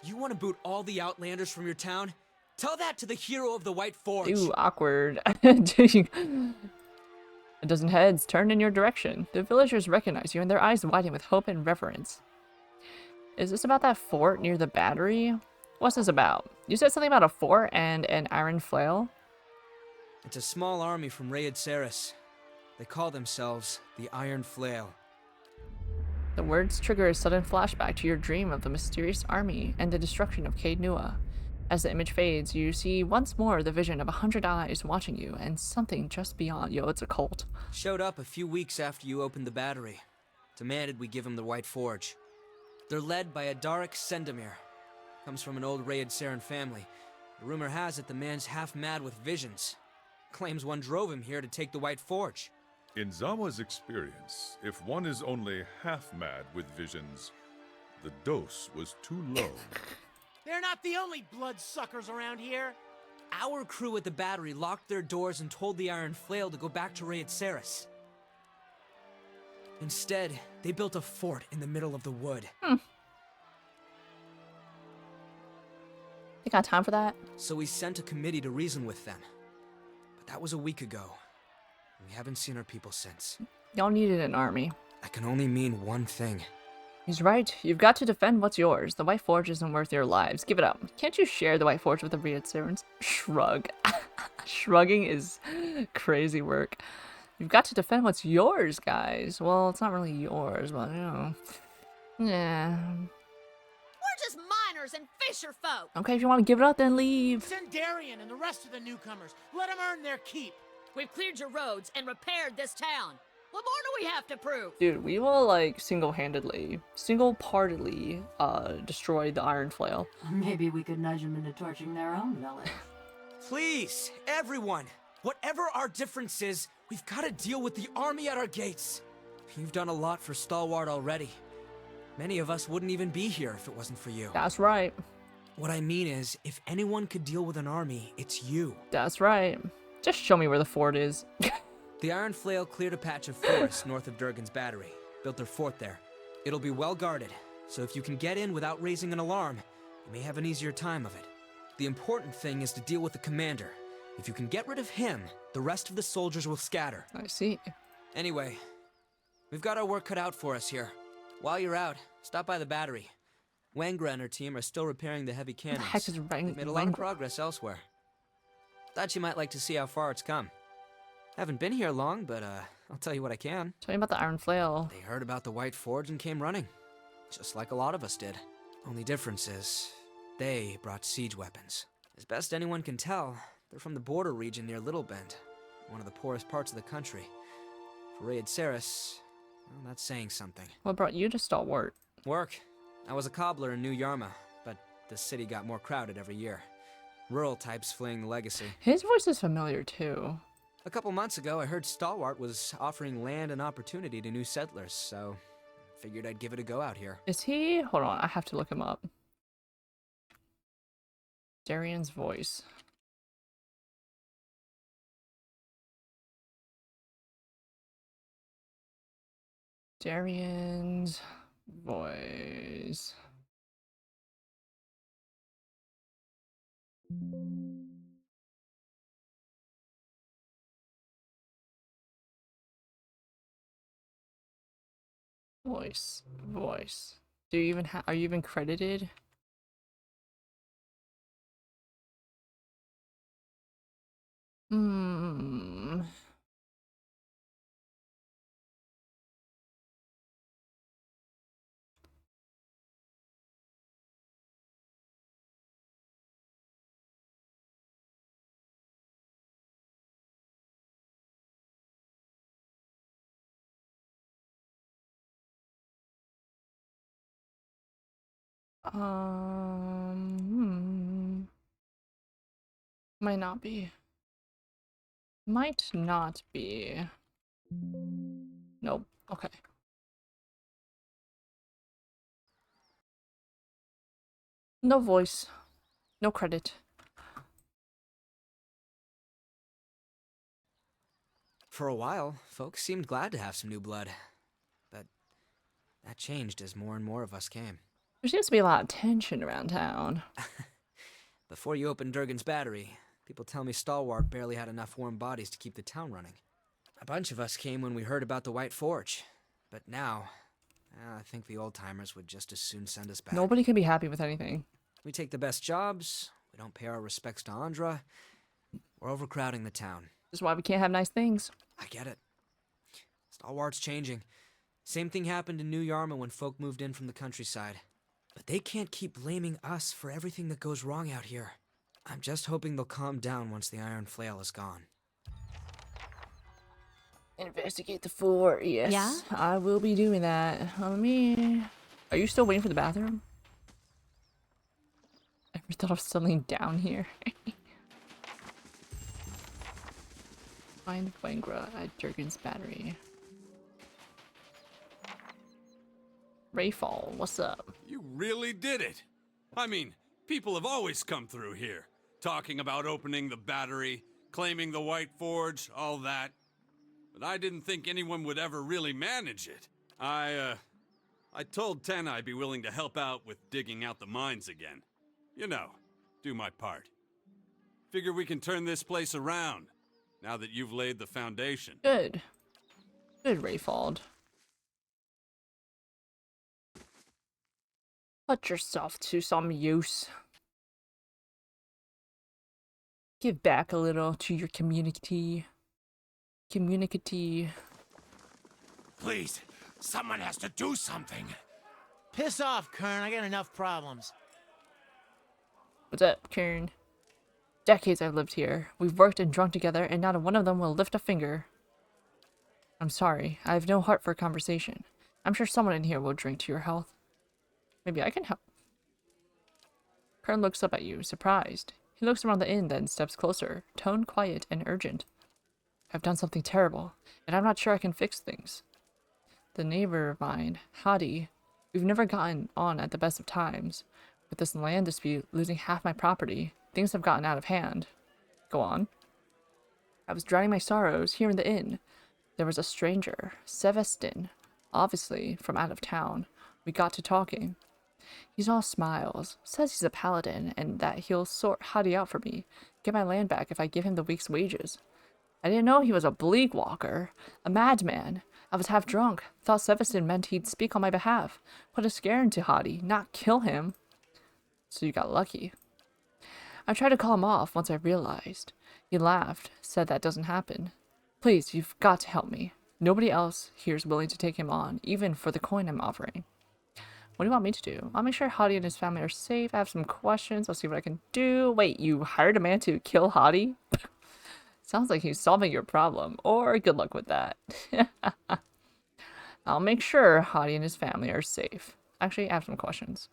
Speaker 20: You want to boot all the Outlanders from your town? Tell that to the hero of the White Forge.
Speaker 1: Ew, awkward. A dozen heads turn in your direction. The villagers recognize you and their eyes widen with hope and reverence. Is this about that fort near the battery? What's this about? You said something about a fort and an iron flail?
Speaker 20: It's a small army from Raed Saris. They call themselves the Iron Flail.
Speaker 1: The words trigger a sudden flashback to your dream of the mysterious army and the destruction of Caed Nua. As the image fades, you see once more the vision of 100 eyes watching you and something just beyond. Yo, it's a cult.
Speaker 20: Showed up a few weeks after you opened the battery. Demanded we give him the White Forge. They're led by a Darek Sendamir. Comes from an old Raed Saren family. The rumor has it the man's half mad with visions. Claims one drove him here to take the White Forge.
Speaker 11: In Zawa's experience, if one is only half mad with visions, the dose was too low.
Speaker 21: They're not the only bloodsuckers around here.
Speaker 20: Our crew at the battery locked their doors and told the Iron Flail to go back to Raed Saris. Instead, they built a fort in the middle of the wood.
Speaker 1: You got time for that?
Speaker 20: So we sent a committee to reason with them. But that was a week ago. We haven't seen our people since.
Speaker 1: Y'all needed an army.
Speaker 20: That can only mean one thing.
Speaker 1: He's right. You've got to defend what's yours. The White Forge isn't worth your lives. Give it up. Can't you share the White Forge with the Raed Sarens? Shrug. Shrugging is crazy work. You've got to defend what's yours, guys. Well, it's not really yours, but you know. Yeah.
Speaker 12: We're just miners and fisher folk.
Speaker 1: Okay, if you want to give it up, then leave.
Speaker 21: Send Darian and the rest of the newcomers. Let them earn their keep.
Speaker 12: We've cleared your roads and repaired this town. What more do we have to prove?
Speaker 1: Dude, we will, like, single-partedly, destroy the Iron Flail.
Speaker 6: Maybe we could nudge them into torching their own village.
Speaker 20: Please, everyone, whatever our difference is, we've got to deal with the army at our gates. You've done a lot for Stalwart already. Many of us wouldn't even be here if it wasn't for you.
Speaker 1: That's right.
Speaker 20: What I mean is, if anyone could deal with an army, it's you.
Speaker 1: That's right. Just show me where the fort is.
Speaker 20: The Iron Flail cleared a patch of forest north of Durgan's battery, built their fort there. It'll be well guarded, so if you can get in without raising an alarm, you may have an easier time of it. The important thing is to deal with the commander. If you can get rid of him, the rest of the soldiers will scatter.
Speaker 1: I see.
Speaker 20: Anyway, we've got our work cut out for us here. While you're out, stop by the battery. Wangra and her team are still repairing the heavy cannons.
Speaker 1: What the heck is
Speaker 20: They've made a lot of progress elsewhere. Thought you might like to see how far it's come. Haven't been here long, but I'll tell you what I can.
Speaker 1: Tell me about the Iron Flail.
Speaker 20: They heard about the White Forge and came running. Just like a lot of us did. Only difference is, they brought siege weapons. As best anyone can tell, they're from the border region near Little Bend, one of the poorest parts of the country. For Raid Saris, well, that's saying something.
Speaker 1: What brought you to Stalwart?
Speaker 20: Work. I was a cobbler in New Yarma, but the city got more crowded every year. Rural types fleeing the legacy.
Speaker 1: His voice is familiar too.
Speaker 20: A couple months ago, I heard Stalwart was offering land and opportunity to new settlers, so figured I'd give it a go out here.
Speaker 1: Is he? Hold on, I have to look him up. Darian's voice. Darian's voice. Voice. Do you even are you even credited? Hmm. Might not be. Might not be. Nope. Okay. No voice. No credit.
Speaker 20: For a while, folks seemed glad to have some new blood. But that changed as more and more of us came.
Speaker 1: There seems to be a lot of tension around town.
Speaker 20: Before you opened Durgan's battery, people tell me Stalwart barely had enough warm bodies to keep the town running. A bunch of us came when we heard about the White Forge. But now, I think the old-timers would just as soon send us back.
Speaker 1: Nobody can be happy with anything.
Speaker 20: We take the best jobs, we don't pay our respects to Andra, we're overcrowding the town.
Speaker 1: This is why we can't have nice things.
Speaker 20: I get it. Stalwart's changing. Same thing happened in New Yarma when folk moved in from the countryside. But they can't keep blaming us for everything that goes wrong out here. I'm just hoping they'll calm down once the Iron Flail is gone.
Speaker 1: Investigate the fort, yes.
Speaker 9: Yeah?
Speaker 1: I will be doing that. Are you still waiting for the bathroom? I never thought of settling down here. Find Wangra at Durgan's battery. Rayfall, what's up?
Speaker 7: You really did it! I mean, people have always come through here, talking about opening the battery, claiming the White Forge, all that. But I didn't think anyone would ever really manage it. I told Ten I'd be willing to help out with digging out the mines again. You know, do my part. Figure we can turn this place around, now that you've laid the foundation.
Speaker 1: Good. Good, Rayfall. Put yourself to some use. Give back a little to your community.
Speaker 21: Please, someone has to do something. Piss off, Kern. I got enough problems.
Speaker 1: What's up, Kern? Decades I've lived here. We've worked and drunk together, and not one of them will lift a finger. I'm sorry. I have no heart for a conversation. I'm sure someone in here will drink to your health. Maybe I can help. Kern looks up at you, surprised. He looks around the inn, then steps closer, tone quiet and urgent. I've done something terrible, and I'm not sure I can fix things. The neighbor of mine, Hadi, we've never gotten on at the best of times. With this land dispute losing half my property, things have gotten out of hand. Go on. I was drowning my sorrows here in the inn. There was a stranger, Sevestin, obviously from out of town. We got to talking. He's all smiles, says he's a paladin, and that he'll sort Hadi out for me, get my land back if I give him the week's wages. I didn't know he was a bleak walker, a madman. I was half drunk, thought Sevestin meant he'd speak on my behalf, put a scare into Hadi, not kill him. So you got lucky. I tried to call him off once I realized. He laughed, said that doesn't happen. Please, you've got to help me. Nobody else here is willing to take him on, even for the coin I'm offering. What do you want me to do? I'll make sure Hadi and his family are safe. I have some questions. I'll see what I can do. Wait, you hired a man to kill Hadi? Sounds like he's solving your problem. Or good luck with that. I'll make sure Hadi and his family are safe. Actually, I have some questions.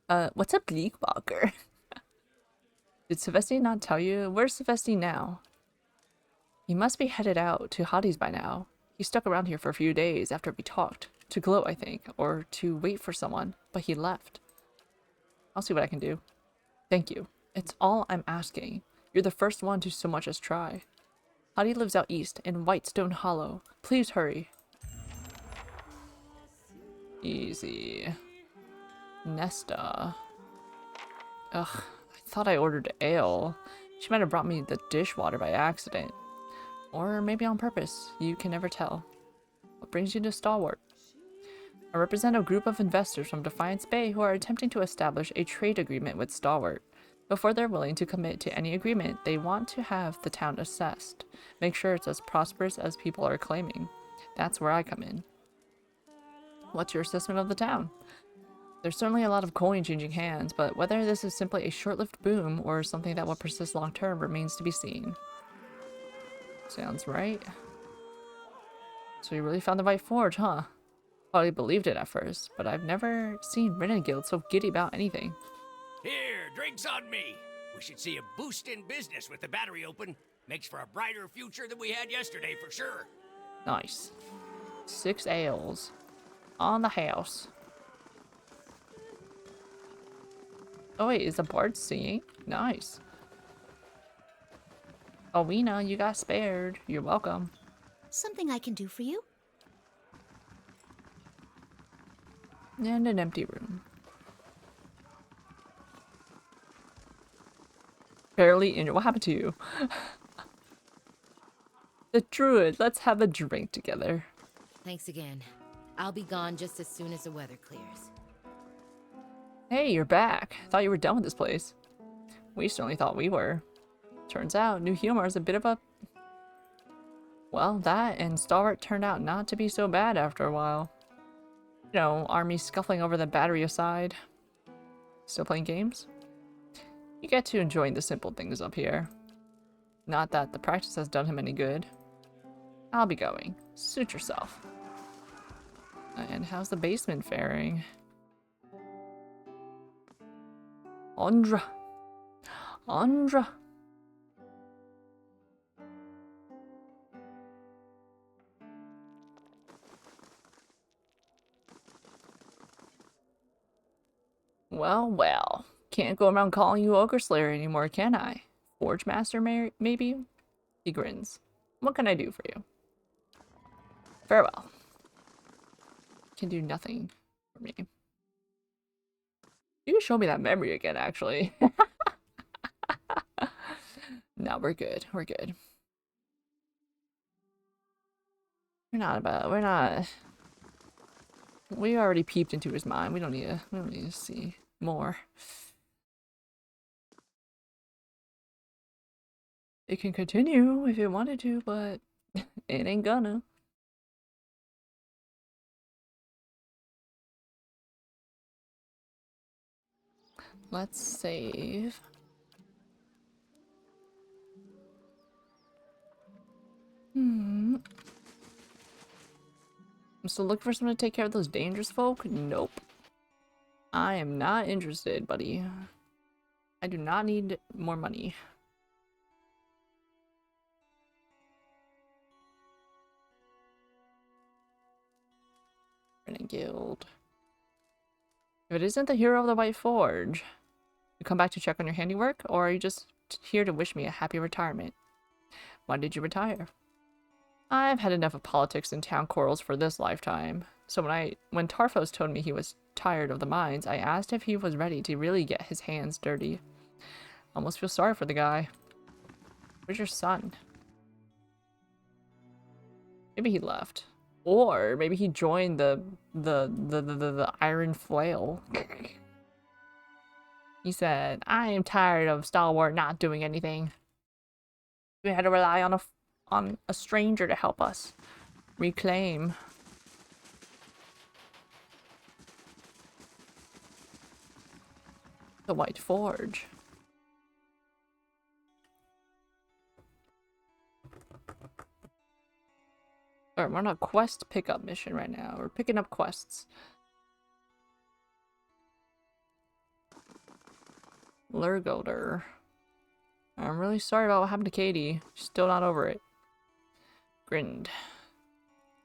Speaker 1: What's a bleak walker? Did Sevestin not tell you? Where's Sevestin now? He must be headed out to Hadi's by now. He stuck around here for a few days after we talked. To gloat, I think, or to wait for someone, but he left. I'll see what I can do. Thank you. It's all I'm asking. You're the first one to so much as try. Hadi lives out east in Whitestone Hollow. Please hurry. Easy. Nesta. Ugh, I thought I ordered ale. She might have brought me the dishwater by accident. Or maybe on purpose. You can never tell. What brings you to Stalwart? I represent a group of investors from Defiance Bay who are attempting to establish a trade agreement with Stalwart. Before they're willing to commit to any agreement, they want to have the town assessed. Make sure it's as prosperous as people are claiming. That's where I come in. What's your assessment of the town? There's certainly a lot of coin changing hands, but whether this is simply a short-lived boom or something that will persist long-term remains to be seen. Sounds right. So you really found the right forge, huh? Probably believed it at first, but I've never seen Renegade so giddy about anything.
Speaker 3: Here, drinks on me. We should see a boost in business with the battery open. Makes for a brighter future than we had yesterday, for sure.
Speaker 1: Nice. 6 ales. On the house. Oh wait, is the bard singing? Nice. Oh, Weena, you got spared. You're welcome.
Speaker 9: Something I can do for you?
Speaker 1: And an empty room. Barely injured. What happened to you? The druid. Let's have a drink together.
Speaker 2: Thanks again. I'll be gone just as soon as the weather clears.
Speaker 1: Hey, you're back. Thought you were done with this place. We certainly thought we were. Turns out, New Humor is a bit of a... Well, that and Stalwart turned out not to be so bad after a while. You know, army scuffling over the battery aside. Still playing games? You get to enjoying the simple things up here. Not that the practice has done him any good. I'll be going. Suit yourself. And how's the basement faring? Andra. Andra. Well, well. Can't go around calling you Ogre Slayer anymore, can I? Forge Master, maybe? He grins. What can I do for you? Farewell. Can do nothing for me. You can show me that memory again, actually. No, we're good. We're good. We already peeped into his mind. We don't need to see more. It can continue if it wanted to, but it ain't gonna. Let's save. I'm still looking for someone to take care of those dangerous folk? Nope. I am not interested, buddy. I do not need more money. Guild. If it isn't the hero of the White Forge, you come back to check on your handiwork, or are you just here to wish me a happy retirement? Why did you retire? I've had enough of politics and town quarrels for this lifetime. So when Tarfos told me he was tired of the mines, I asked if he was ready to really get his hands dirty. Almost feel sorry for the guy. Where's your son? Maybe he left. Or maybe he joined the Iron Flail. He said, I am tired of Stalwart not doing anything. We had to rely on a stranger to help us reclaim. The White Forge. Alright, we're on a quest pickup mission right now. We're picking up quests. Lurgolder. I'm really sorry about what happened to Katie. She's still not over it. Grinned.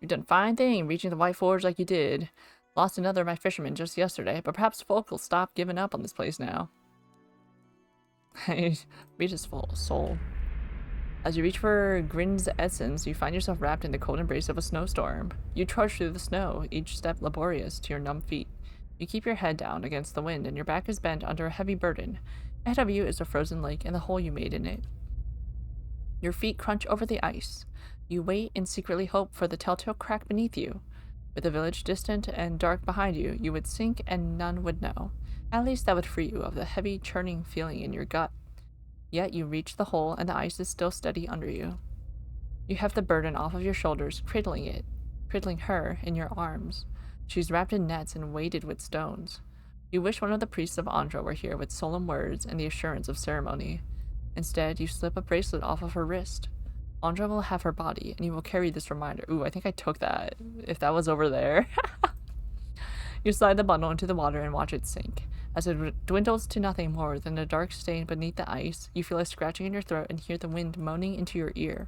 Speaker 1: You've done fine thing reaching the White Forge like you did. Lost another of my fishermen just yesterday, but perhaps folk will stop giving up on this place now. Reach his full soul. As you reach for Grin's essence, you find yourself wrapped in the cold embrace of a snowstorm. You trudge through the snow, each step laborious to your numb feet. You keep your head down against the wind, and your back is bent under a heavy burden. Ahead of you is a frozen lake and the hole you made in it. Your feet crunch over the ice. You wait and secretly hope for the telltale crack beneath you. With the village distant and dark behind you, you would sink and none would know. At least that would free you of the heavy churning feeling in your gut. Yet you reach the hole and the ice is still steady under you. You have the burden off of your shoulders, cradling her in your arms. She's wrapped in nets and weighted with stones. You wish one of the priests of Andra were here with solemn words and the assurance of ceremony. Instead, you slip a bracelet off of her wrist. Andra will have her body, and you will carry this reminder. Ooh, I think I took that, if that was over there. You slide the bundle into the water and watch it sink. As it dwindles to nothing more than a dark stain beneath the ice, you feel a scratching in your throat and hear the wind moaning into your ear.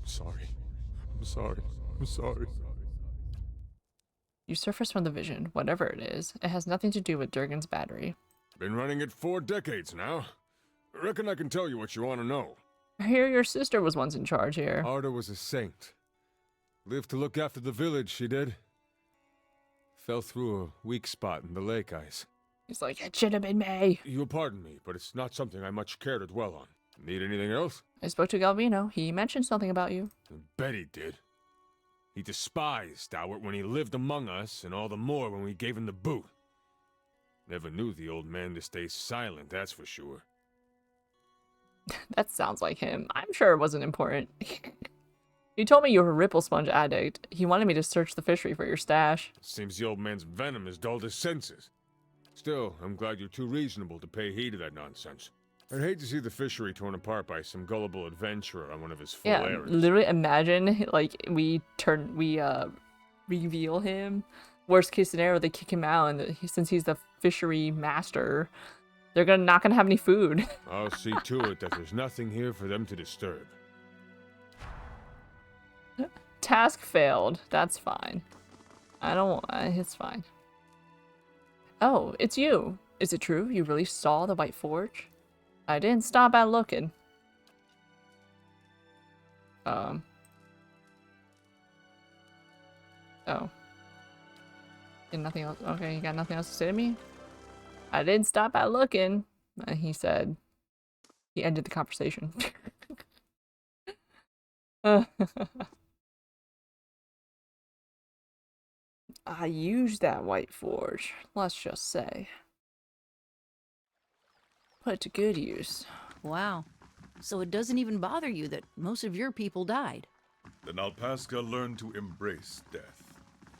Speaker 11: I'm sorry. I'm sorry. I'm sorry.
Speaker 1: You surface from the vision, whatever it is. It has nothing to do with Durgan's battery.
Speaker 11: Been running it 4 decades now. Reckon I can tell you what you want to know.
Speaker 1: I hear your sister was once in charge here.
Speaker 11: Arda was a saint. Lived to look after the village, she did. Fell through a weak spot in the lake ice.
Speaker 1: He's like, it should have been me.
Speaker 11: You'll pardon me, but it's not something I much care to dwell on. Need anything else?
Speaker 1: I spoke to Galvino. He mentioned something about you.
Speaker 11: I bet he did. He despised Stalwart when he lived among us, and all the more when we gave him the boot. Never knew the old man to stay silent, that's for sure.
Speaker 1: That sounds like him. I'm sure it wasn't important. You told me you were a ripple sponge addict. He wanted me to search the fishery for your stash.
Speaker 11: Seems the old man's venom has dulled his senses. Still, I'm glad you're too reasonable to pay heed to that nonsense. I'd hate to see the fishery torn apart by some gullible adventurer on one of his full errands.
Speaker 1: Literally imagine, like, we reveal him. Worst case scenario, they kick him out, and since he's the fishery master, they're not gonna have any food.
Speaker 11: I'll see to it that there's nothing here for them to disturb.
Speaker 1: Task failed. That's fine. It's fine. Oh, it's you. Is it true? You really saw the White Forge? I didn't stop at looking. Oh. And nothing else. Okay, you got nothing else to say to me? I didn't stop at looking. He said. He ended the conversation. I used that White Forge, let's just say. Put it to good use.
Speaker 13: Wow. So it doesn't even bother you that most of your people died.
Speaker 11: Then Alpaska learned to embrace death.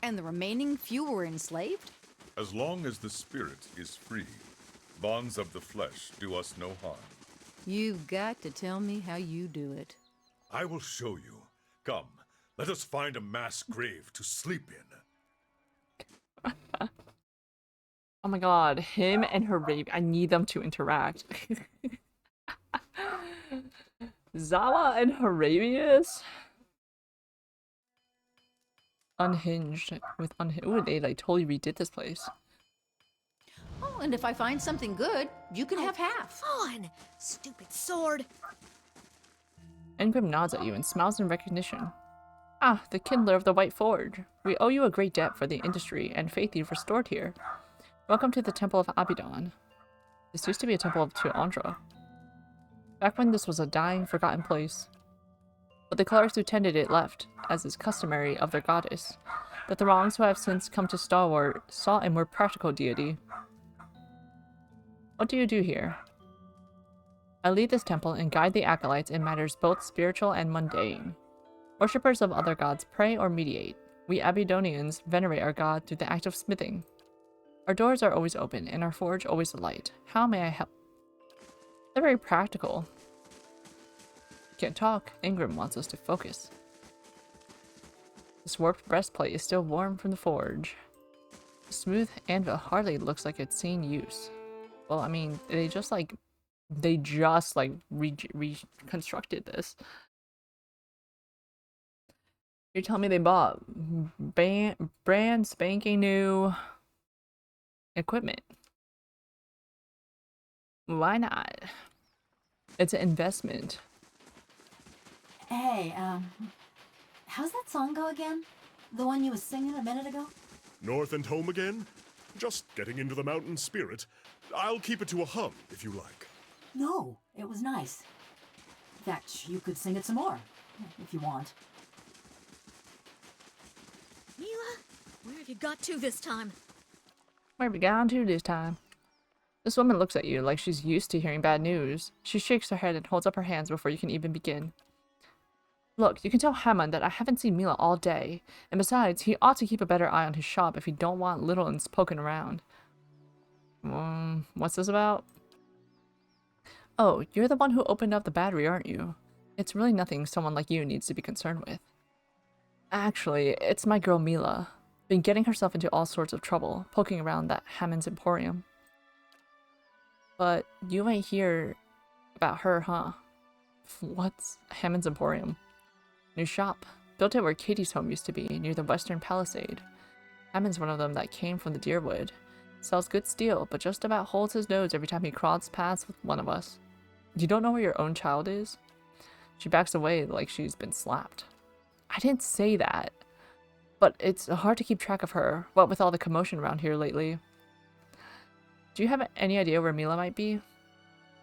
Speaker 13: And the remaining few were enslaved?
Speaker 11: As long as the spirit is free, bonds of the flesh do us no harm.
Speaker 13: You've got to tell me how you do it.
Speaker 11: I will show you. Come, let us find a mass grave to sleep in.
Speaker 1: Oh my god, him and Harabius. I need them to interact. Zawa and Harabius? Unhinged with unhinged. Ooh, they like totally redid this place.
Speaker 13: Oh, and if I find something good, you can have half.
Speaker 9: On, stupid sword.
Speaker 1: Ingrim nods at you and smiles in recognition. Ah, the kindler of the White Forge. We owe you a great debt for the industry and faith you've restored here. Welcome to the Temple of Abidan. This used to be a temple to Andra. Back when this was a dying, forgotten place. But the clerics who tended it left, as is customary of their goddess. The throngs who have since come to Stalwart sought a more practical deity. What do you do here? I lead this temple and guide the acolytes in matters both spiritual and mundane. Worshippers of other gods pray or mediate. We Abidonians venerate our god through the act of smithing. Our doors are always open and our forge always alight. How may I help? They're very practical. Can't talk. Ingram wants us to focus. This warped breastplate is still warm from the forge. The smooth anvil hardly looks like it's seen use. Well, I mean, they just reconstructed this. You're telling me they bought brand spanking new equipment? Why not? It's an investment.
Speaker 6: Hey, how's that song go again? The one you was singing a minute ago?
Speaker 5: North and home again? Just getting into the mountain spirit. I'll keep it to a hum, if you like.
Speaker 6: No, it was nice. In fact, you could sing it some more, if you want.
Speaker 12: Mila, where have you got to this time?
Speaker 1: Where have we gone to this time? This woman looks at you like she's used to hearing bad news. She shakes her head and holds up her hands before you can even begin. Look, you can tell Hammond that I haven't seen Mila all day, and besides, he ought to keep a better eye on his shop if he don't want little uns poking around. What's this about? Oh, you're the one who opened up the battery, aren't you? It's really nothing someone like you needs to be concerned with. Actually, it's my girl Mila. Been getting herself into all sorts of trouble, poking around that Hammond's Emporium. But you ain't hear about her, huh? What's Hammond's Emporium? New shop. Built it where Katie's home used to be, near the Western Palisade. Hammond's one of them that came from the Deerwood. Sells good steel, but just about holds his nose every time he crosses paths with one of us. You don't know where your own child is? She backs away like she's been slapped. I didn't say that. But it's hard to keep track of her, what with all the commotion around here lately. Do you have any idea where Mila might be?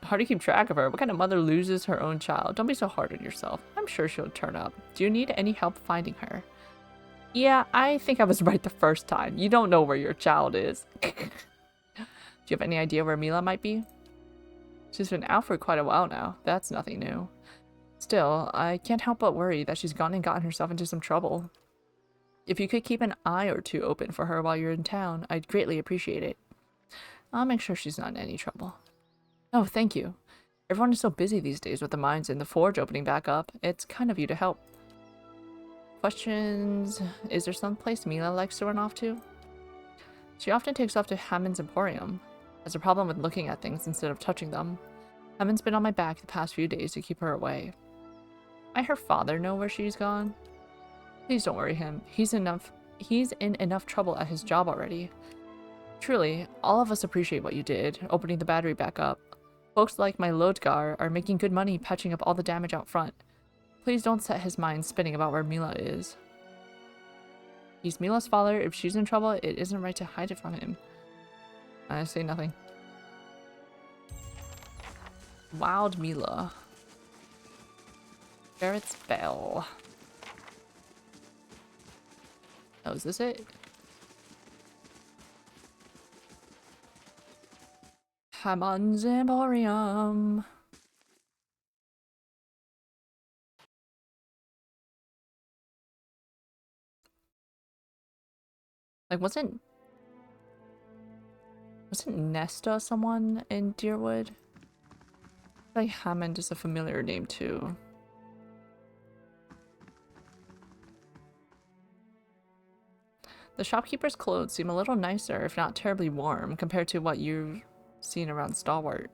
Speaker 1: Hard to keep track of her. What kind of mother loses her own child? Don't be so hard on yourself. I'm sure she'll turn up. Do you need any help finding her? Yeah, I think I was right the first time. You don't know where your child is. Do you have any idea where Mila might be? She's been out for quite a while now. That's nothing new. Still, I can't help but worry that she's gone and gotten herself into some trouble. If you could keep an eye or two open for her while you're in town, I'd greatly appreciate it. I'll make sure she's not in any trouble. Oh, thank you. Everyone is so busy these days with the mines and the forge opening back up. It's kind of you to help. Questions? Is there some place Mila likes to run off to? She often takes off to Hammond's Emporium. Has a problem with looking at things instead of touching them. Hammond's been on my back the past few days to keep her away. Might her father know where she's gone? Please don't worry him. He's in enough trouble at his job already. Truly, all of us appreciate what you did, opening the battery back up. Folks like my Lodgar are making good money patching up all the damage out front. Please don't set his mind spinning about where Mila is. He's Mila's father. If she's in trouble, it isn't right to hide it from him. I say nothing. Wild Mila. Garrett's Bell. Oh, is this it? Hammond's Emporium. Like, wasn't Nesta someone in Deerwood? Like, Hammond is a familiar name too. The shopkeeper's clothes seem a little nicer, if not terribly warm, compared to what you've seen around Stalwart.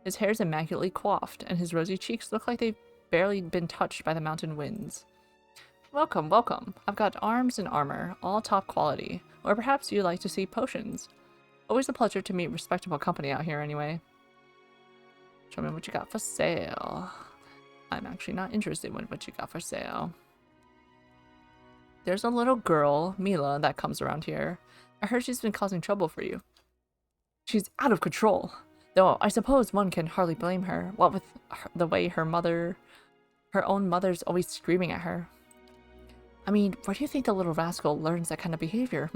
Speaker 1: His hair is immaculately coiffed, and his rosy cheeks look like they've barely been touched by the mountain winds. Welcome, welcome. I've got arms and armor, all top quality. Or perhaps you'd like to see potions. Always a pleasure to meet respectable company out here anyway. Show me what you got for sale. I'm actually not interested in what you got for sale. There's a little girl, Mila, that comes around here. I heard she's been causing trouble for you. She's out of control. Though I suppose one can hardly blame her, what with the way her own mother's always screaming at her. I mean, where do you think the little rascal learns that kind of behavior,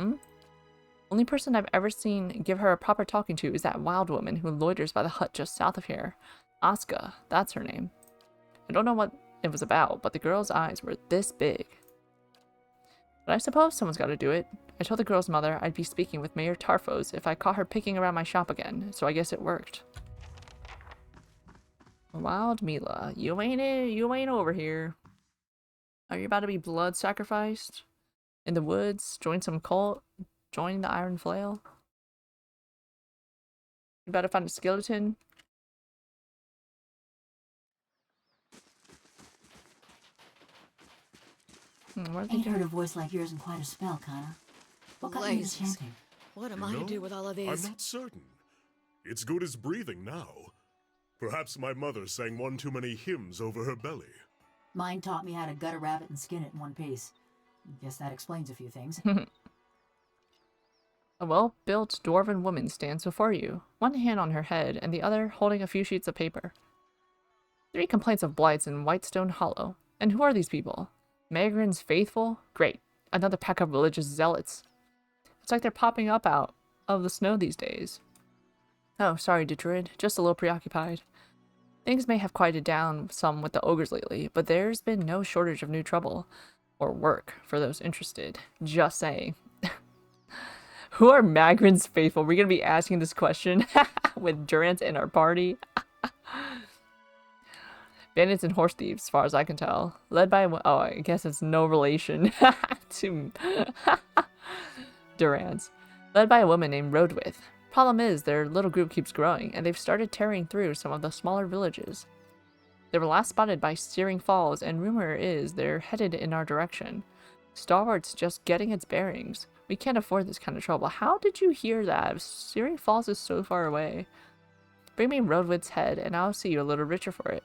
Speaker 1: Only person I've ever seen give her a proper talking to is that wild woman who loiters by the hut just south of here. Asuka, that's her name. I don't know what it was about, but the girl's eyes were this big. But I suppose someone's got to do it. I told the girl's mother I'd be speaking with Mayor Tarfos if I caught her picking around my shop again, so I guess it worked. Wild Mila, you ain't over here. Are you about to be blood sacrificed? In the woods? Join some cult? Join the Iron Flail? You about to find a skeleton? What are they
Speaker 6: Ain't
Speaker 1: doing?
Speaker 6: heard a voice like yours in quite a spell, Kana. What got you into
Speaker 2: Blazes.
Speaker 6: chanting?
Speaker 2: What am I to do with all of these?
Speaker 5: I'm not certain. It's good as breathing now. Perhaps my mother sang one too many hymns over her belly.
Speaker 6: Mine taught me how to gut a rabbit and skin it in one piece. Guess that explains a few things.
Speaker 1: A well-built dwarven woman stands before you, one hand on her head and the other holding a few sheets of paper. 3 complaints of blights in Whitestone Hollow. And who are these people? Magrin's faithful? Great. Another pack of religious zealots. It's like they're popping up out of the snow these days. Oh, sorry, Detrid. Just a little preoccupied. Things may have quieted down some with the ogres lately, but there's been no shortage of new trouble. Or work, for those interested. Just saying. Who are Magrin's faithful? We're gonna be asking this question with Durant in our party. Bandits and horse thieves, as far as I can tell. Led by... Oh, I guess it's no relation to Durant. Led by a woman named Roadwith. Problem is, their little group keeps growing, and they've started tearing through some of the smaller villages. They were last spotted by Steering Falls, and rumor is they're headed in our direction. Stalwart's just getting its bearings. We can't afford this kind of trouble. How did you hear that? Steering Falls is so far away. Bring me Roadwith's head, and I'll see you a little richer for it.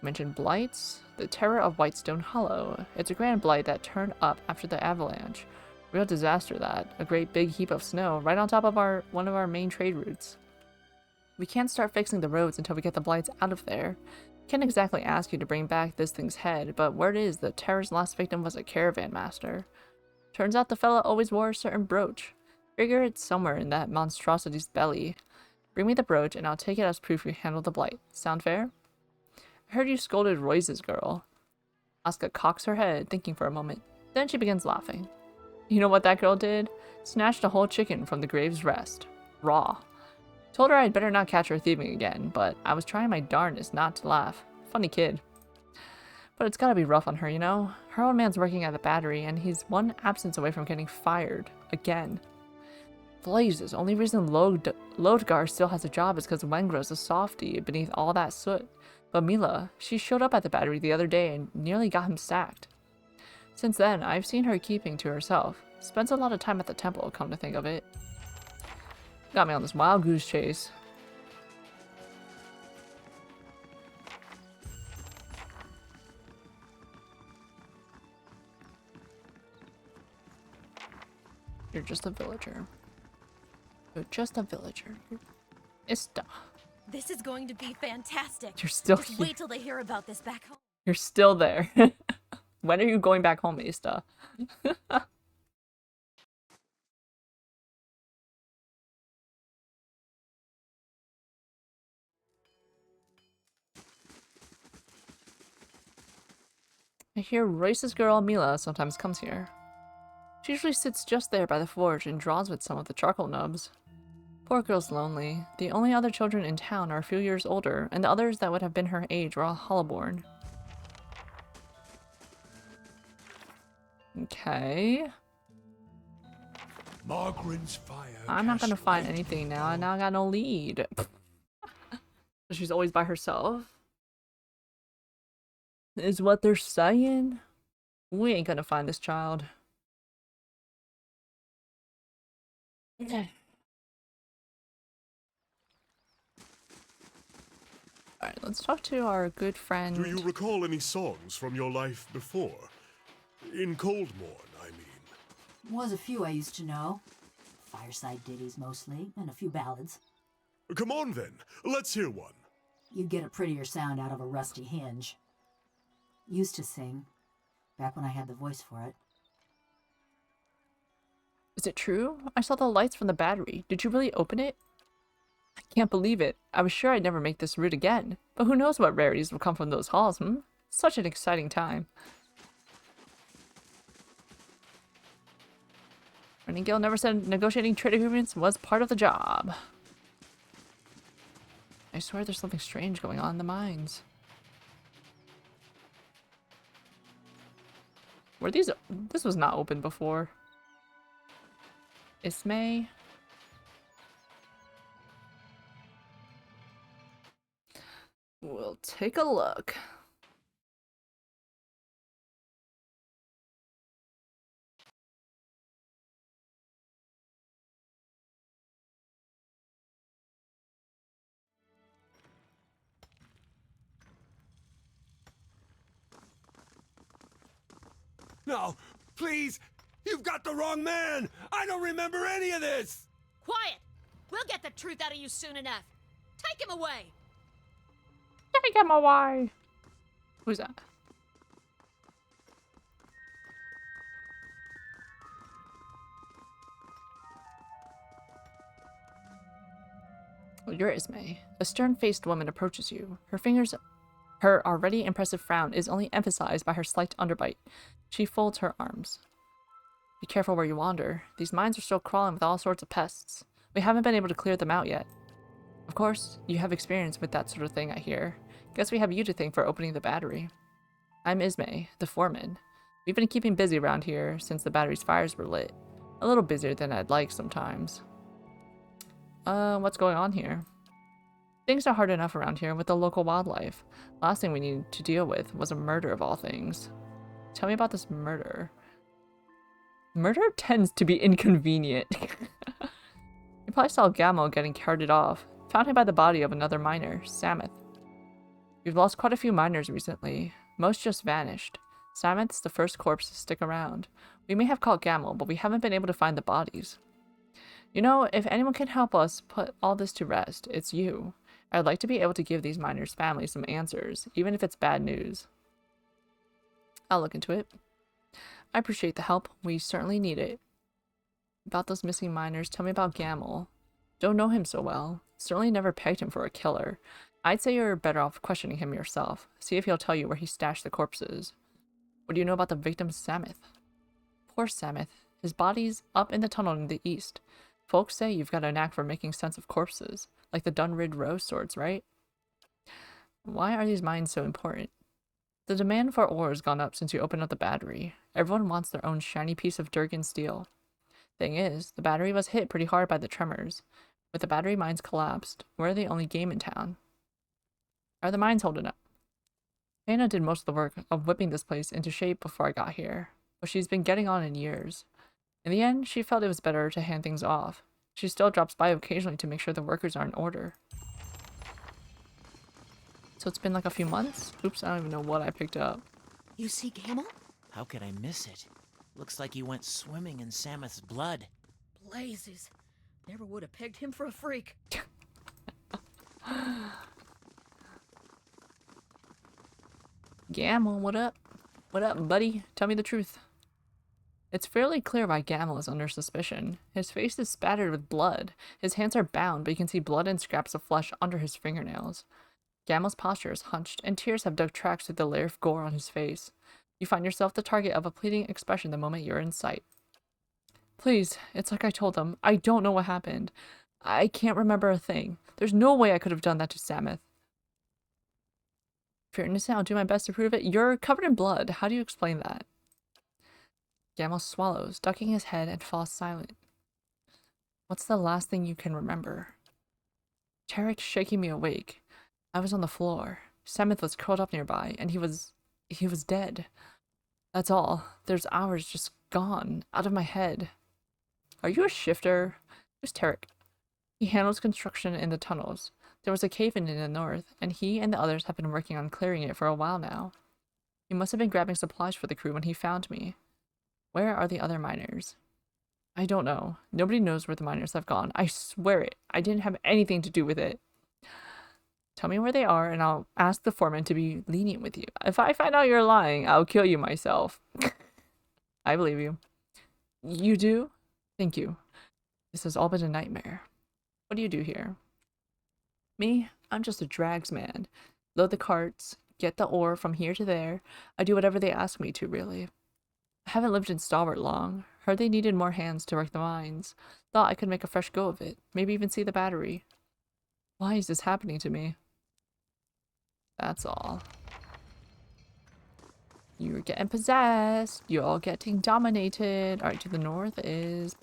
Speaker 1: Mentioned blights. The terror of Whitestone Hollow. It's a grand blight that turned up after the avalanche. Real disaster that. A great big heap of snow right on top of one of our main trade routes. We can't start fixing the roads until we get the blights out of there. Can't exactly ask you to bring back this thing's head, but word is the terror's last victim was a caravan master. Turns out the fella always wore a certain brooch. Figure it's somewhere in that monstrosity's belly. Bring me the brooch and I'll take it as proof you handled the blight. Sound fair? I heard you scolded Royce's girl. Asuka cocks her head, thinking for a moment. Then she begins laughing. You know what that girl did? Snatched a whole chicken from the grave's rest. Raw. Told her I'd better not catch her thieving again, but I was trying my darndest not to laugh. Funny kid. But it's gotta be rough on her, you know? Her old man's working at the battery, and he's one absence away from getting fired. Again. Blazes, only reason Lodgar still has a job is because Wengro's a softie beneath all that soot. But Mila, she showed up at the battery the other day and nearly got him sacked. Since then, I've seen her keeping to herself. Spends a lot of time at the temple, come to think of it. Got me on this wild goose chase. You're just a villager. You're just a villager. Ista.
Speaker 10: This is going to be fantastic.
Speaker 1: You're still
Speaker 10: Just
Speaker 1: here.
Speaker 10: wait till they hear about this back home.
Speaker 1: You're still there. When are you going back home, Ista? I hear Royce's girl Mila sometimes comes here. She usually sits just there by the forge and draws with some of the charcoal nubs. Poor girl's lonely. The only other children in town are a few years older, and the others that would have been her age were all hollowborn. Okay.
Speaker 4: Margaret's fire.
Speaker 1: I'm not gonna find anything now. I now got no lead. She's always by herself. Is what they're saying. We ain't gonna find this child. Okay. Alright, let's talk to our good friend.
Speaker 5: Do you recall any songs from your life before? In Coldmorn, I mean.
Speaker 6: Was a few I used to know. Fireside ditties mostly, and a few ballads.
Speaker 5: Come on then, let's hear one.
Speaker 6: You'd get a prettier sound out of a rusty hinge. Used to sing, back when I had the voice for it.
Speaker 1: Is it true? I saw the lights from the battery. Did you really open it? I can't believe it. I was sure I'd never make this route again. But who knows what rarities will come from those halls, hmm? Such an exciting time. Running Gill never said negotiating trade agreements was part of the job. I swear there's something strange going on in the mines. Were these... This was not open before. Ismay. We'll take a look.
Speaker 16: No, please! You've got the wrong man! I don't remember any of this!
Speaker 12: Quiet! We'll get the truth out of you soon enough. Take him away!
Speaker 1: Take him away! Who's that? Well, you're Ismay. A stern-faced woman approaches you. Her already impressive frown is only emphasized by her slight underbite. She folds her arms. Be careful where you wander. These mines are still crawling with all sorts of pests. We haven't been able to clear them out yet. Of course, you have experience with that sort of thing, I hear. Guess we have you to thank for opening the battery. I'm Ismay, the foreman. We've been keeping busy around here since the battery's fires were lit. A little busier than I'd like sometimes. What's going on here? Things are hard enough around here with the local wildlife. Last thing we needed to deal with was a murder of all things. Tell me about this murder. Murder tends to be inconvenient. You probably saw Gamel getting carted off. Found him by the body of another miner, Samuth. We've lost quite a few miners recently. Most just vanished. Samuth's the first corpse to stick around. We may have caught Gamel, but we haven't been able to find the bodies. You know, if anyone can help us put all this to rest, it's you. I'd like to be able to give these miners' families some answers, even if it's bad news. I'll look into it. I appreciate the help. We certainly need it. About those missing miners, tell me about Gamel. Don't know him so well. Certainly never pegged him for a killer. I'd say you're better off questioning him yourself. See if he'll tell you where he stashed the corpses. What do you know about the victim, Samuth? Poor Samuth. His body's up in the tunnel in the east. Folks say you've got a knack for making sense of corpses, like the Dunrid Rose swords, right? Why are these mines so important? The demand for ore has gone up since you opened up the battery. Everyone wants their own shiny piece of durgan steel. Thing is, the battery was hit pretty hard by the tremors. With the battery mines collapsed, we're the only game in town. Are the mines holding up? Hannah did most of the work of whipping this place into shape before I got here, but she's been getting on in years. In the end, she felt it was better to hand things off. She still drops by occasionally to make sure the workers are in order. So it's been like a few months? Oops, I don't even know what I picked up.
Speaker 21: You see Gamel? How could I miss it? Looks like he went swimming in Samuth's blood.
Speaker 10: Blazes. Never would have pegged him for a freak.
Speaker 1: Gamel, what up? What up, buddy? Tell me the truth. It's fairly clear why Gamel is under suspicion. His face is spattered with blood. His hands are bound, but you can see blood and scraps of flesh under his fingernails. Gamel's posture is hunched, and tears have dug tracks through the layer of gore on his face. You find yourself the target of a pleading expression the moment you're in sight. Please, it's like I told them. I don't know what happened. I can't remember a thing. There's no way I could have done that to Samuth. If you're innocent, I'll do my best to prove it. You're covered in blood. How do you explain that? Gamel swallows, ducking his head, and falls silent. What's the last thing you can remember? Tarek's shaking me awake. I was on the floor. Samuth was curled up nearby, and he was dead. That's all. There's hours just gone, out of my head. Are you a shifter? Who's Tarek? He handles construction in the tunnels. There was a cave-in in the north, and he and the others have been working on clearing it for a while now. He must have been grabbing supplies for the crew when he found me. Where are the other miners? I don't know. Nobody knows where the miners have gone. I swear it. I didn't have anything to do with it. Tell me where they are, and I'll ask the foreman to be lenient with you. If I find out you're lying, I'll kill you myself. I believe you. You do? Thank you. This has all been a nightmare. What do you do here? Me? I'm just a dragsman. Load the carts, get the ore from here to there. I do whatever they ask me to, really. I haven't lived in Stalwart long. Heard they needed more hands to work the mines. Thought I could make a fresh go of it. Maybe even see the battery. Why is this happening to me? That's all. You're getting possessed. You're all getting dominated. Alright, to the north is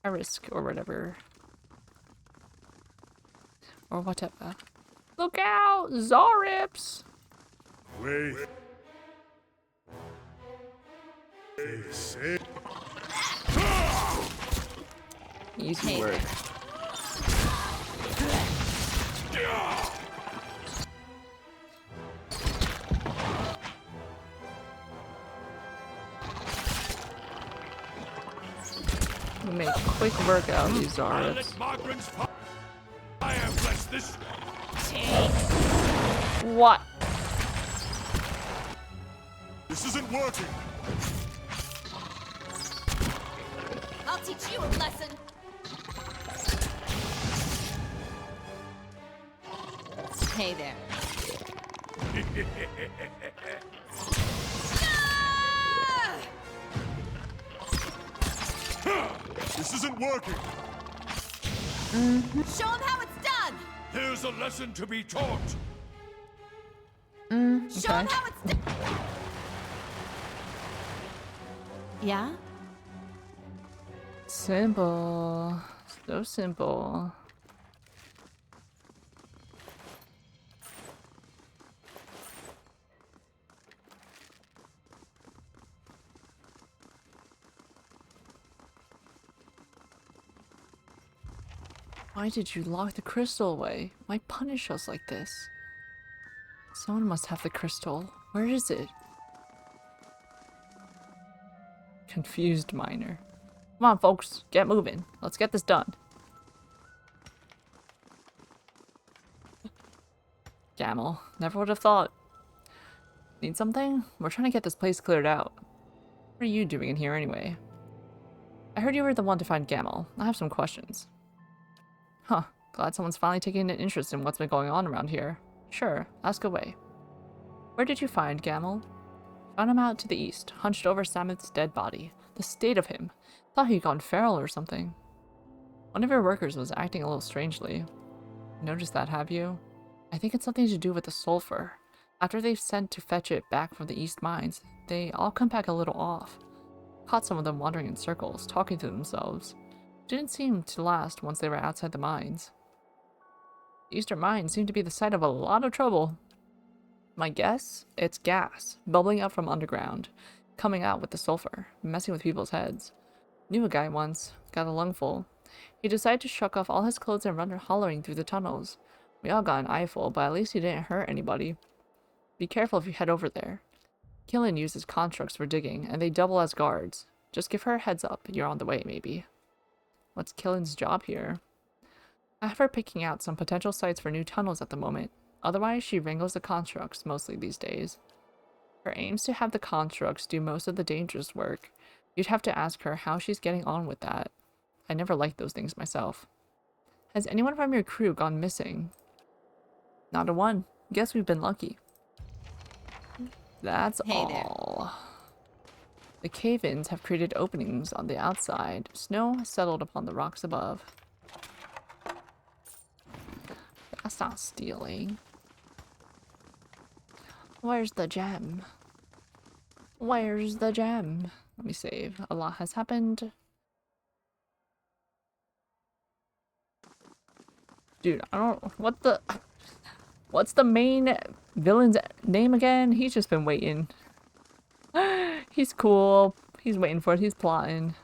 Speaker 1: Arisk or whatever. Or whatever. Look out! Zarips!
Speaker 5: Wait. Say.
Speaker 1: Easy work. We make quick work out of these Zarips. What?
Speaker 5: This isn't working.
Speaker 12: I'll teach you a lesson.
Speaker 17: Hey there.
Speaker 5: This isn't working.
Speaker 12: Show him how it's done.
Speaker 4: Here's a lesson to be taught.
Speaker 12: Show him how it's done.
Speaker 17: Yeah?
Speaker 1: Simple. So simple. Why did you lock the crystal away? Why punish us like this? Someone must have the crystal. Where is it? Confused miner. Come on, folks. Get moving. Let's get this done. Gamel. Never would have thought. Need something? We're trying to get this place cleared out. What are you doing in here anyway? I heard you were the one to find Gamel. I have some questions. Huh. Glad someone's finally taking an interest in what's been going on around here. Sure. Ask away. Where did you find Gamel? Found him out to the east, hunched over Samuth's dead body. The state of him. Thought he'd gone feral or something. One of your workers was acting a little strangely. Noticed that, have you? I think it's something to do with the sulfur. After they've sent to fetch it back from the east mines, they all come back a little off. Caught some of them wandering in circles, talking to themselves. Didn't seem to last once they were outside the mines. The eastern mines seem to be the site of a lot of trouble. My guess? It's gas, bubbling up from underground, coming out with the sulfur, messing with people's heads. Knew a guy once, got a lungful. He decided to shuck off all his clothes and run hollering through the tunnels. We all got an eyeful, but at least he didn't hurt anybody. Be careful if you head over there. Killen uses constructs for digging, and they double as guards. Just give her a heads up, you're on the way, maybe. What's Killen's job here? I have her picking out some potential sites for new tunnels at the moment. Otherwise, she wrangles the constructs mostly these days. Her aim's to have the constructs do most of the dangerous work. You'd have to ask her how she's getting on with that. I never liked those things myself. Has anyone from your crew gone missing? Not a one. Guess we've been lucky. That's all. The cave-ins have created openings on the outside. Snow has settled upon the rocks above. That's not stealing. Where's the gem? Where's the gem? Let me save. A lot has happened. Dude, I don't... What's the main villain's name again? He's just been waiting. He's cool. He's waiting for it. He's plotting.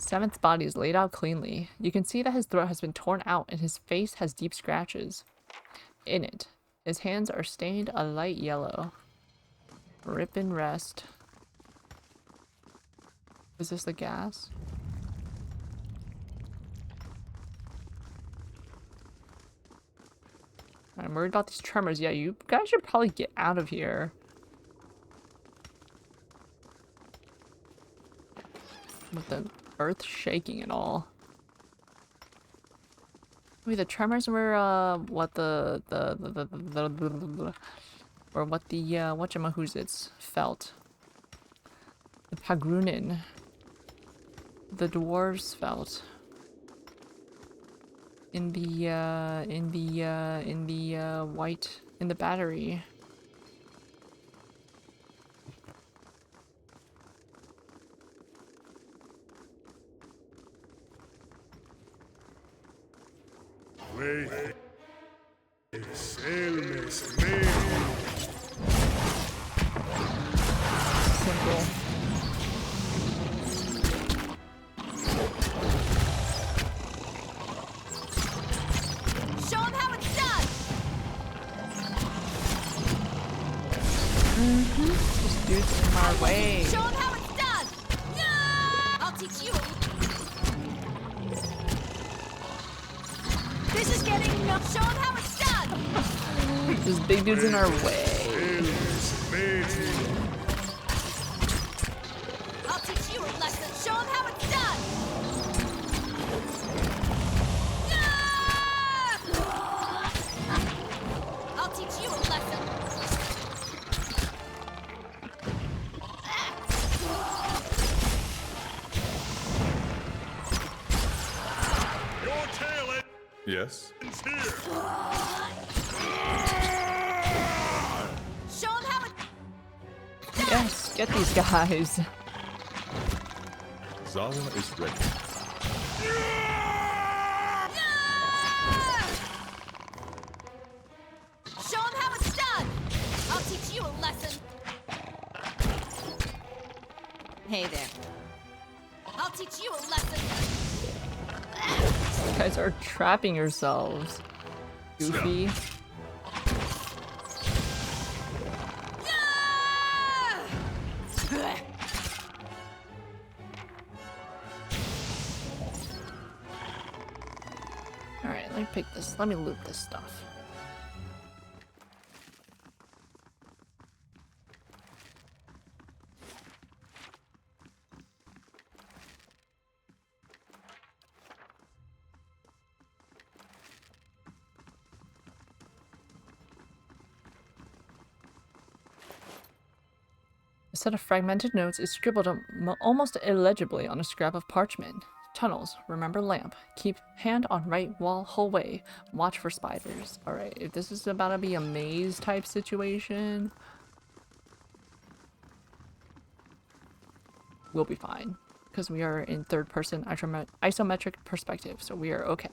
Speaker 1: Seventh's body is laid out cleanly. You can see that his throat has been torn out and his face has deep scratches in it. His hands are stained a light yellow. Rip and rest. Is this the gas? I'm worried about these tremors. Yeah, you guys should probably get out of here. With the earth shaking and all. Maybe the tremors were what the whatchamahoots felt. The Pagrunin. The dwarves felt. In the battery.
Speaker 5: Wait.
Speaker 1: Simple.
Speaker 12: Show him how it's done!
Speaker 1: This dude's in my way.
Speaker 12: Show him how it's done! Yeah! I'll teach you. This is getting no. Show him how it's done!
Speaker 1: This big dude's in our way.
Speaker 12: I'll teach you a lesson. Show him how it's done! I'll teach you a lesson.
Speaker 5: Your tail it.
Speaker 11: Yes?
Speaker 5: It's here.
Speaker 12: Show him how it.
Speaker 1: Yes, get these guys.
Speaker 11: Zawa is ready.
Speaker 12: Show him how it's done! I'll teach you a lesson.
Speaker 17: Hey there.
Speaker 12: I'll teach you a lesson.
Speaker 1: You guys are trapping yourselves. Goofy. Alright, let me pick this. Let me loot this stuff. A set of fragmented notes is scribbled almost illegibly on a scrap of parchment. Tunnels. Remember lamp. Keep hand on right wall hallway. Watch for spiders. Alright, if this is about to be a maze type situation, we'll be fine. Because we are in third person isometric perspective, so we are okay.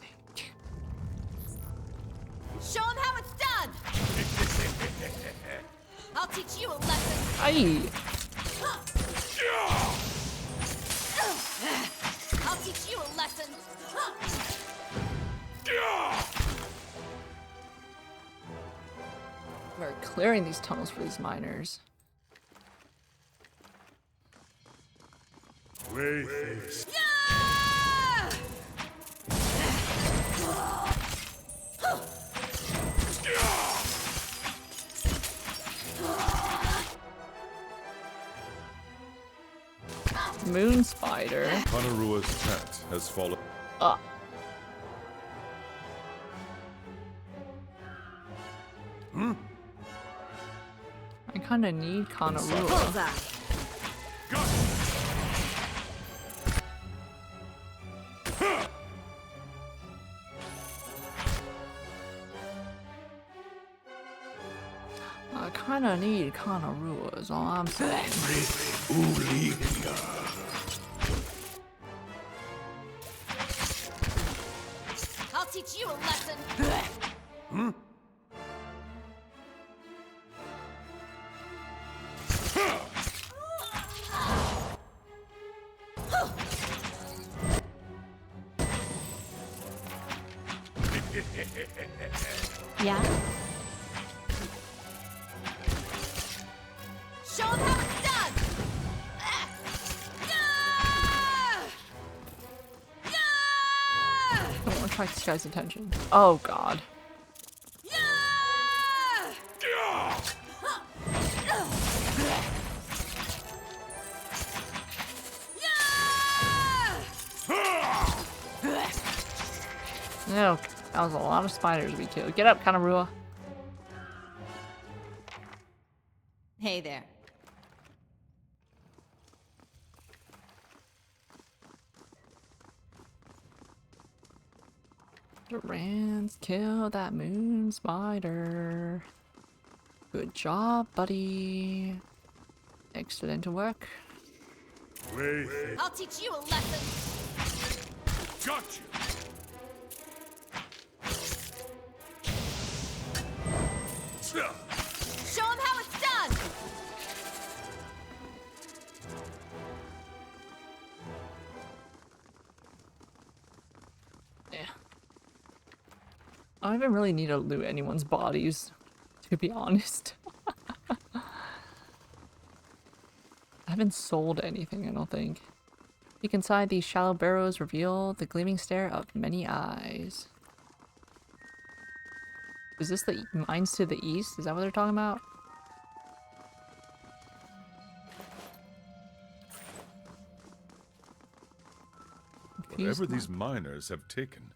Speaker 12: Show him how it's done! I'll teach you a lesson.
Speaker 1: Aye.
Speaker 12: I'll teach you a lesson.
Speaker 1: We're clearing these tunnels for these miners.
Speaker 5: Wait.
Speaker 1: Moon spider.
Speaker 11: Hanarua's cat has fallen.
Speaker 1: Ah. I kinda need Kanarua. I kinda need Kanarua is all I'm saying.
Speaker 12: I'll teach you a lesson.
Speaker 9: Yeah?
Speaker 12: Show 'em how it's done!
Speaker 1: I don't want to attract this guy's attention. Oh god. No, that was a lot of spiders we killed. Get up, Kanarua.
Speaker 17: Hey there.
Speaker 1: Durans, kill that moon spider. Good job, buddy. Excellent work.
Speaker 4: Wait.
Speaker 12: I'll teach you a lesson.
Speaker 4: Got you.
Speaker 12: Show 'em how it's done!
Speaker 1: Yeah. I don't even really need to loot anyone's bodies, to be honest. I haven't sold anything, I don't think. Peek inside these shallow burrows reveal the gleaming stare of many eyes. Is this the mines to the east? Is that what they're talking about?
Speaker 15: Whatever these miners have taken,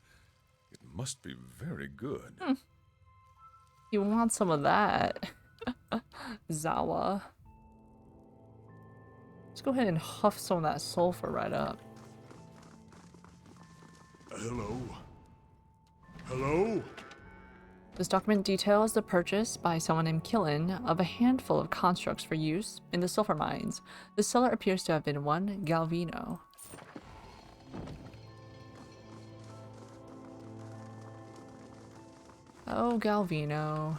Speaker 15: it must be very good.
Speaker 1: You want some of that. Zawa. Let's go ahead and huff some of that sulfur right up.
Speaker 4: Hello? Hello?
Speaker 1: This document details the purchase by someone named Killen of a handful of constructs for use in the sulfur mines. The seller appears to have been one Galvino. Oh, Galvino.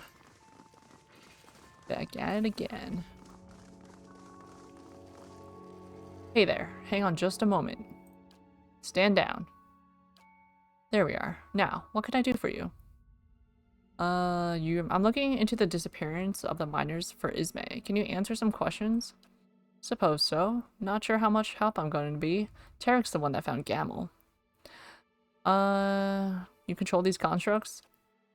Speaker 1: Back at it again. Hey there, hang on just a moment. Stand down. There we are. Now, what can I do for you? I'm looking into the disappearance of the miners for Ismay. Can you answer some questions? Suppose so. Not sure how much help I'm going to be. Tarek's the one that found Gamel. You control these constructs?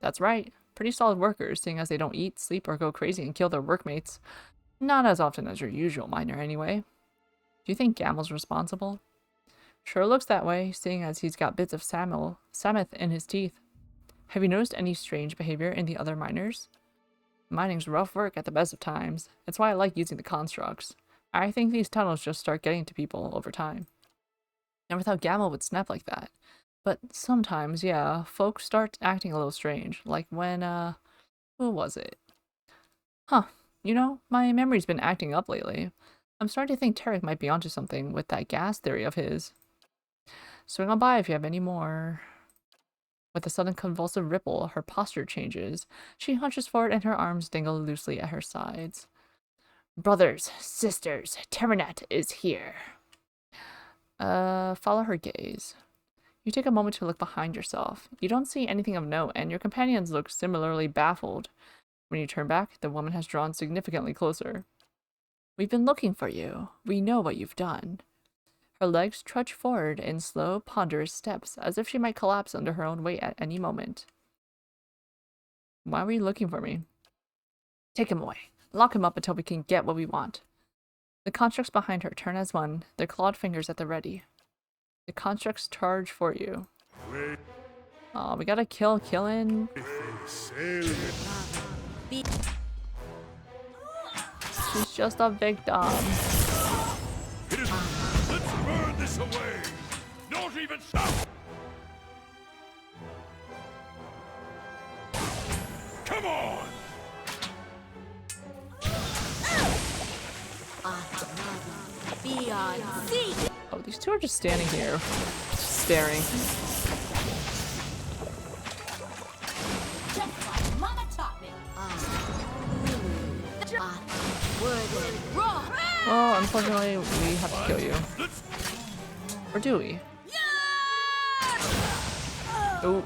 Speaker 1: That's right. Pretty solid workers, seeing as they don't eat, sleep, or go crazy and kill their workmates. Not as often as your usual miner, anyway. Do you think Gamel's responsible? Sure looks that way, seeing as he's got bits of Sameth in his teeth. Have you noticed any strange behavior in the other miners? Mining's rough work at the best of times. That's why I like using the constructs. I think these tunnels just start getting to people over time. Never thought Gamel would snap like that. But sometimes, yeah, folks start acting a little strange. Like when, who was it? Huh, you know, my memory's been acting up lately. I'm starting to think Tarek might be onto something with that gas theory of his. Swing on by if you have any more. With a sudden convulsive ripple, her posture changes. She hunches forward and her arms dangle loosely at her sides. Brothers, sisters, Terminat is here. Follow her gaze. You take a moment to look behind yourself. You don't see anything of note, and your companions look similarly baffled. When you turn back, the woman has drawn significantly closer. We've been looking for you. We know what you've done. Her legs trudge forward in slow, ponderous steps, as if she might collapse under her own weight at any moment. Why were you looking for me? Take him away. Lock him up until we can get what we want. The constructs behind her turn as one, their clawed fingers at the ready. The constructs charge for you. Oh, we gotta kill Killen. She's just a victim.
Speaker 4: Let's burn this away! Not even stop! Come on!
Speaker 1: Oh, these two are just standing here, staring.
Speaker 12: Mama taught me.
Speaker 1: Well, unfortunately, we have to kill you. Or do we? Oh.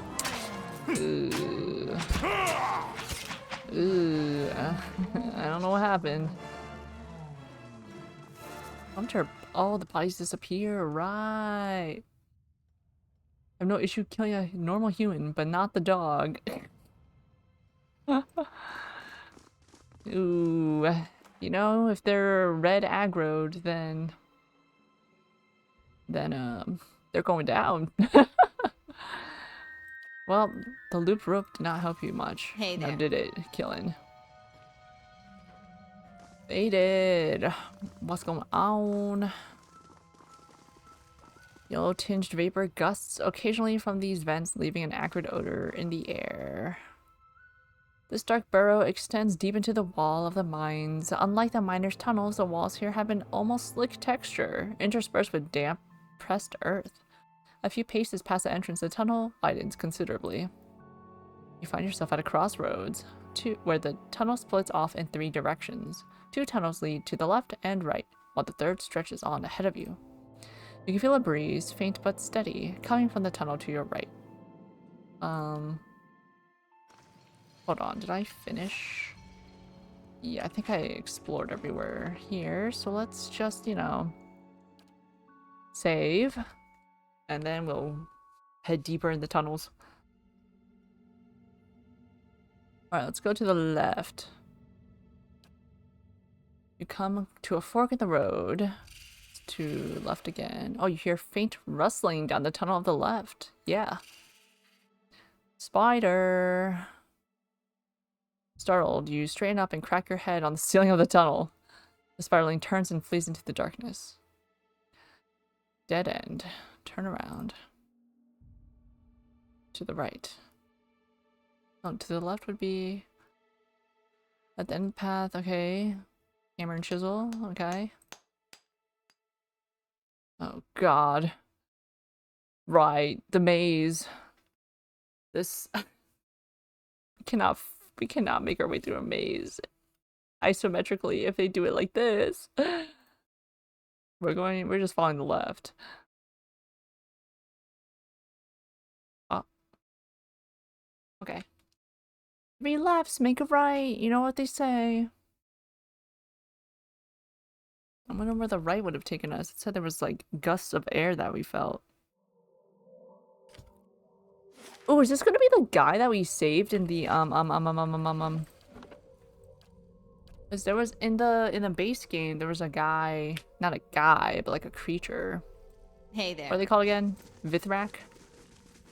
Speaker 1: Ooh, I don't know what happened. Oh, the bodies disappear, right. I have no issue killing a normal human, but not the dog. Ooh, you know, if they're red aggroed, then they're going down. Well, the loop rope did not help you much.
Speaker 17: Hey
Speaker 1: Nor
Speaker 17: there.
Speaker 1: did it, killing. Faded. What's going on? Yellow tinged vapor gusts occasionally from these vents, leaving an acrid odor in the air. This dark burrow extends deep into the wall of the mines. Unlike the miners' tunnels, the walls here have an almost slick texture, interspersed with damp, pressed earth. A few paces past the entrance, the tunnel widens considerably. You find yourself at a crossroads, where the tunnel splits off in 3 directions. 2 tunnels lead to the left and right, while the third stretches on ahead of you. You can feel a breeze, faint but steady, coming from the tunnel to your right. Hold on, did I finish? Yeah, I think I explored everywhere here, so let's just, you know, save, and then we'll head deeper in the tunnels. Alright, let's go to the left. You come to a fork in the road. To left again. Oh, you hear faint rustling down the tunnel of the left. Yeah. Spider. Startled, you straighten up and crack your head on the ceiling of the tunnel. The spiderling turns and flees into the darkness. Dead end. Turn around. To the right. Oh, to the left would be at the end of the path. Okay. Hammer and chisel. Okay. Oh god. Right, the maze. This we cannot make our way through a maze isometrically if they do it like this. We're just following the left. Oh. Okay. 3 lefts make a right, you know what they say. I wonder where the right would have taken us. It said there was like gusts of air that we felt. Oh, is this gonna be the guy that we saved in the Because there was in the base game there was a guy, not a guy, but like a creature.
Speaker 17: Hey there.
Speaker 1: What are they called again? Vithrak?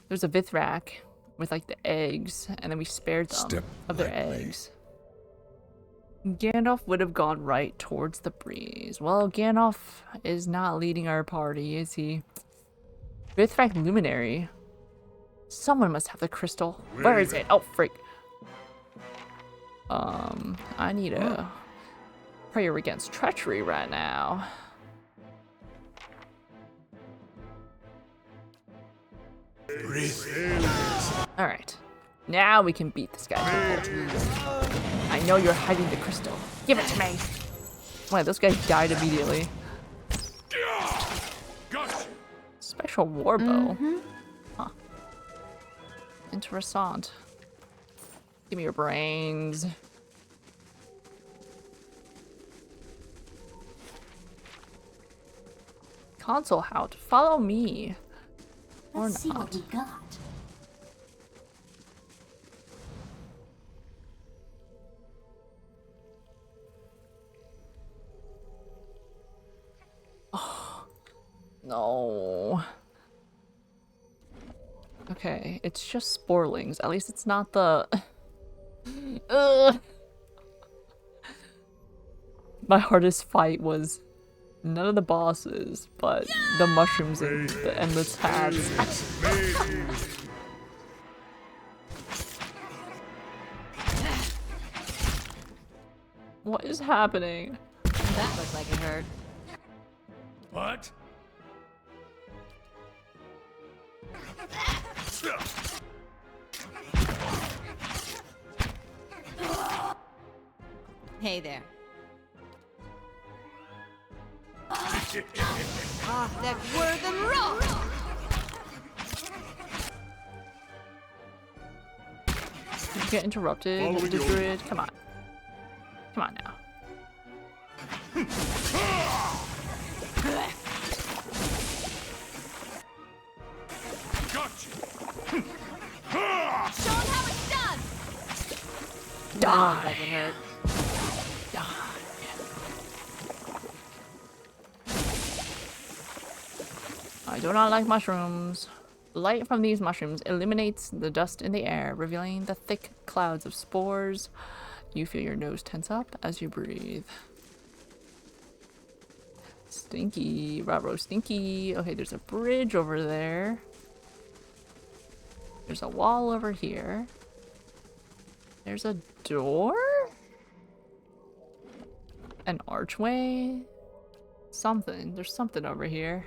Speaker 1: There's a Vithrak with like the eggs, and then we spared them of their eggs. Gandalf would have gone right towards the breeze. Well, Gandalf is not leading our party, is he? Vithrak Luminary. Someone must have the crystal. Where is it? Oh, freak. I need a prayer against treachery right now. Alright. Now we can beat this guy to the pulp. I know you're hiding the crystal. Give it to me! Wow, those guys died immediately. Special warbow. Huh. Interessant. Give me your brains. Console how to follow me.
Speaker 6: Let's see what we got.
Speaker 1: Oh, no. Okay, it's just sporelings. At least it's not the... My hardest fight was none of the bosses, but the mushrooms and the endless paths. What is happening?
Speaker 17: That looked like it hurt.
Speaker 4: What?
Speaker 17: Hey there.
Speaker 18: That word and roll!
Speaker 1: get interrupted.
Speaker 5: Following
Speaker 1: The
Speaker 5: your-
Speaker 1: druid, come on. Come on now.
Speaker 4: Gotcha.
Speaker 17: Show 'em how it's done!
Speaker 1: Die.
Speaker 17: That would hurt.
Speaker 1: I do not like mushrooms. Light from these mushrooms eliminates the dust in the air, revealing the thick clouds of spores. You feel your nose tense up as you breathe. Stinky. Ruh-roh stinky. Okay, there's a bridge over there. There's a wall over here. There's a door? An archway? Something. There's something over here.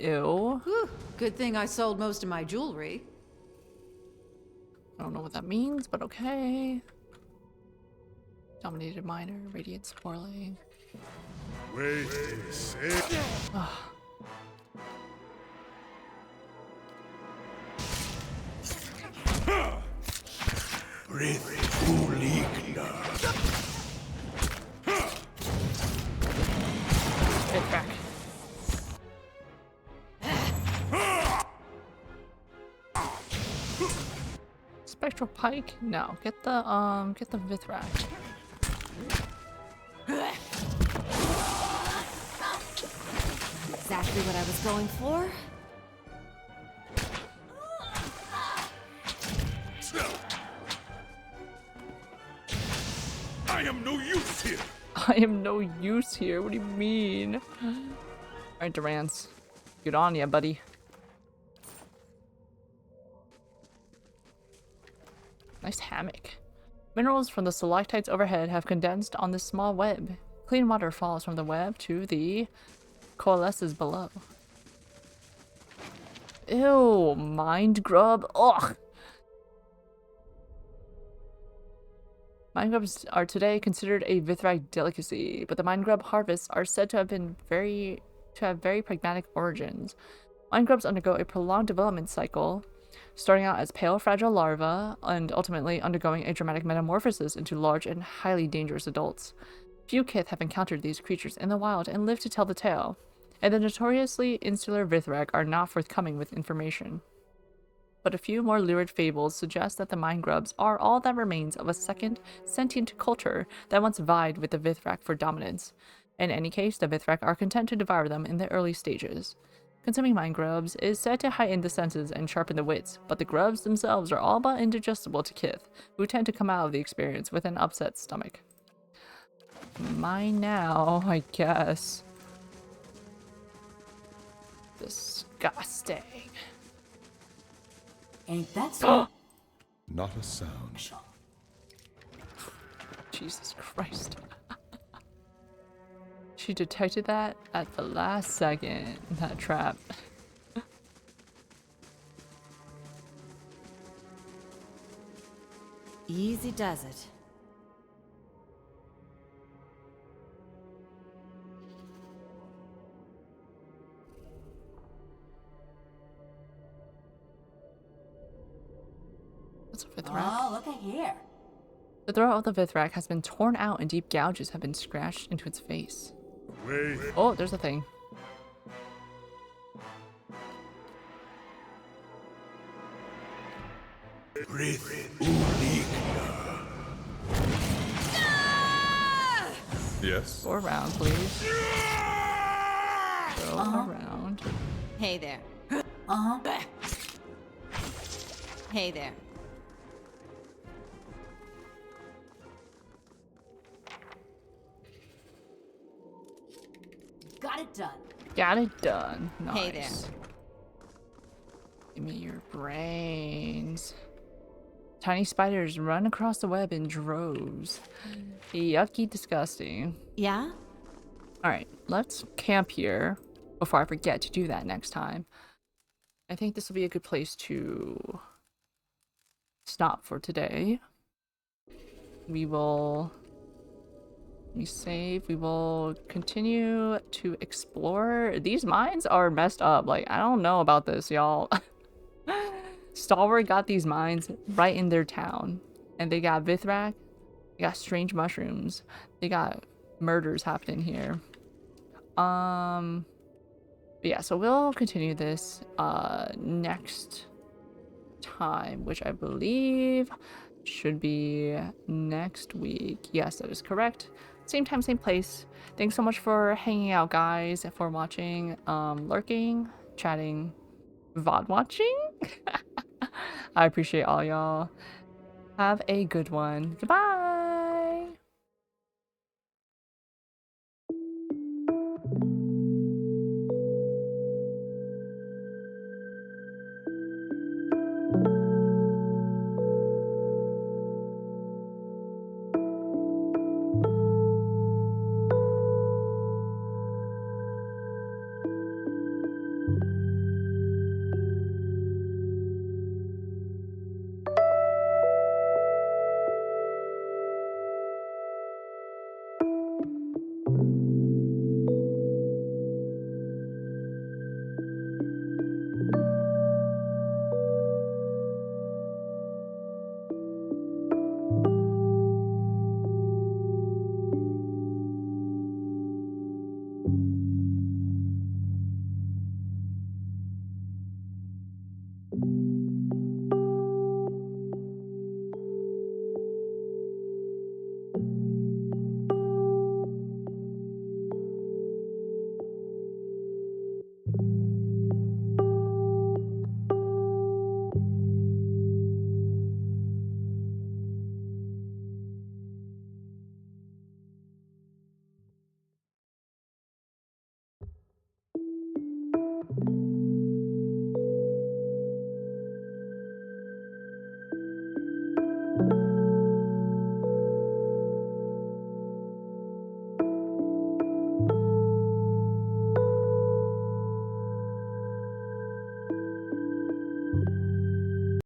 Speaker 1: Ew.
Speaker 13: Whew. Good thing I sold most of my jewelry.
Speaker 1: I don't know what that means, but okay. Dominated miner, radiant swirling.
Speaker 5: Wait a sec.
Speaker 1: Get back. Spectral pike? No. Get the Vithrak.
Speaker 17: Exactly what I was going for.
Speaker 4: I am no use here.
Speaker 1: I am no use here. What do you mean? Alright, Durance. Good on ya, buddy. Nice hammock. Minerals from the stalactites overhead have condensed on this small web. Clean water falls from the web to the coalesces below. Ew, mind grub. Ugh. Mind grubs are today considered a Vithrak delicacy, but the mind grub harvests are said to have very pragmatic origins. Mind grubs undergo a prolonged development cycle, starting out as pale, fragile larvae and ultimately undergoing a dramatic metamorphosis into large and highly dangerous adults. Few kith have encountered these creatures in the wild and live to tell the tale, and the notoriously insular Vithrak are not forthcoming with information. But a few more lurid fables suggest that the mind grubs are all that remains of a second sentient culture that once vied with the Vithrak for dominance. In any case, the Vithrak are content to devour them in the early stages. Consuming mind grubs is said to heighten the senses and sharpen the wits, but the grubs themselves are all but indigestible to kith, who tend to come out of the experience with an upset stomach. Mine now, I guess. Disgusting.
Speaker 6: Ain't that so?
Speaker 15: Not a sound.
Speaker 1: Jesus Christ. She detected that at the last second, that trap.
Speaker 17: Easy does it.
Speaker 1: What's a Vithrak?
Speaker 6: Oh, look at here.
Speaker 1: The throat of the Vithrak has been torn out and deep gouges have been scratched into its face.
Speaker 5: Wait.
Speaker 1: Oh, there's a thing.
Speaker 15: Yes?
Speaker 1: Go around, please. Go around.
Speaker 17: Hey there.
Speaker 6: Uh-huh.
Speaker 17: Hey there.
Speaker 6: Got it done.
Speaker 1: Got it done. Nice.
Speaker 17: Hey there.
Speaker 1: Give me your brains. Tiny spiders run across the web in droves. Yucky, disgusting.
Speaker 17: Yeah?
Speaker 1: Alright, let's camp here before I forget to do that next time. I think this will be a good place to stop for today. We will me save. We will continue to explore. These mines are messed up. Like, I don't know about this, y'all. Stalwart got these mines right in their town. And they got Vithrak. They got strange mushrooms. They got murders happening here. But yeah, so we'll continue this next time, which I believe should be next week. Yes, that is correct. Same time, same place. Thanks so much for hanging out, guys, for watching, lurking, chatting, VOD watching. I appreciate all y'all. Have a good one. Goodbye.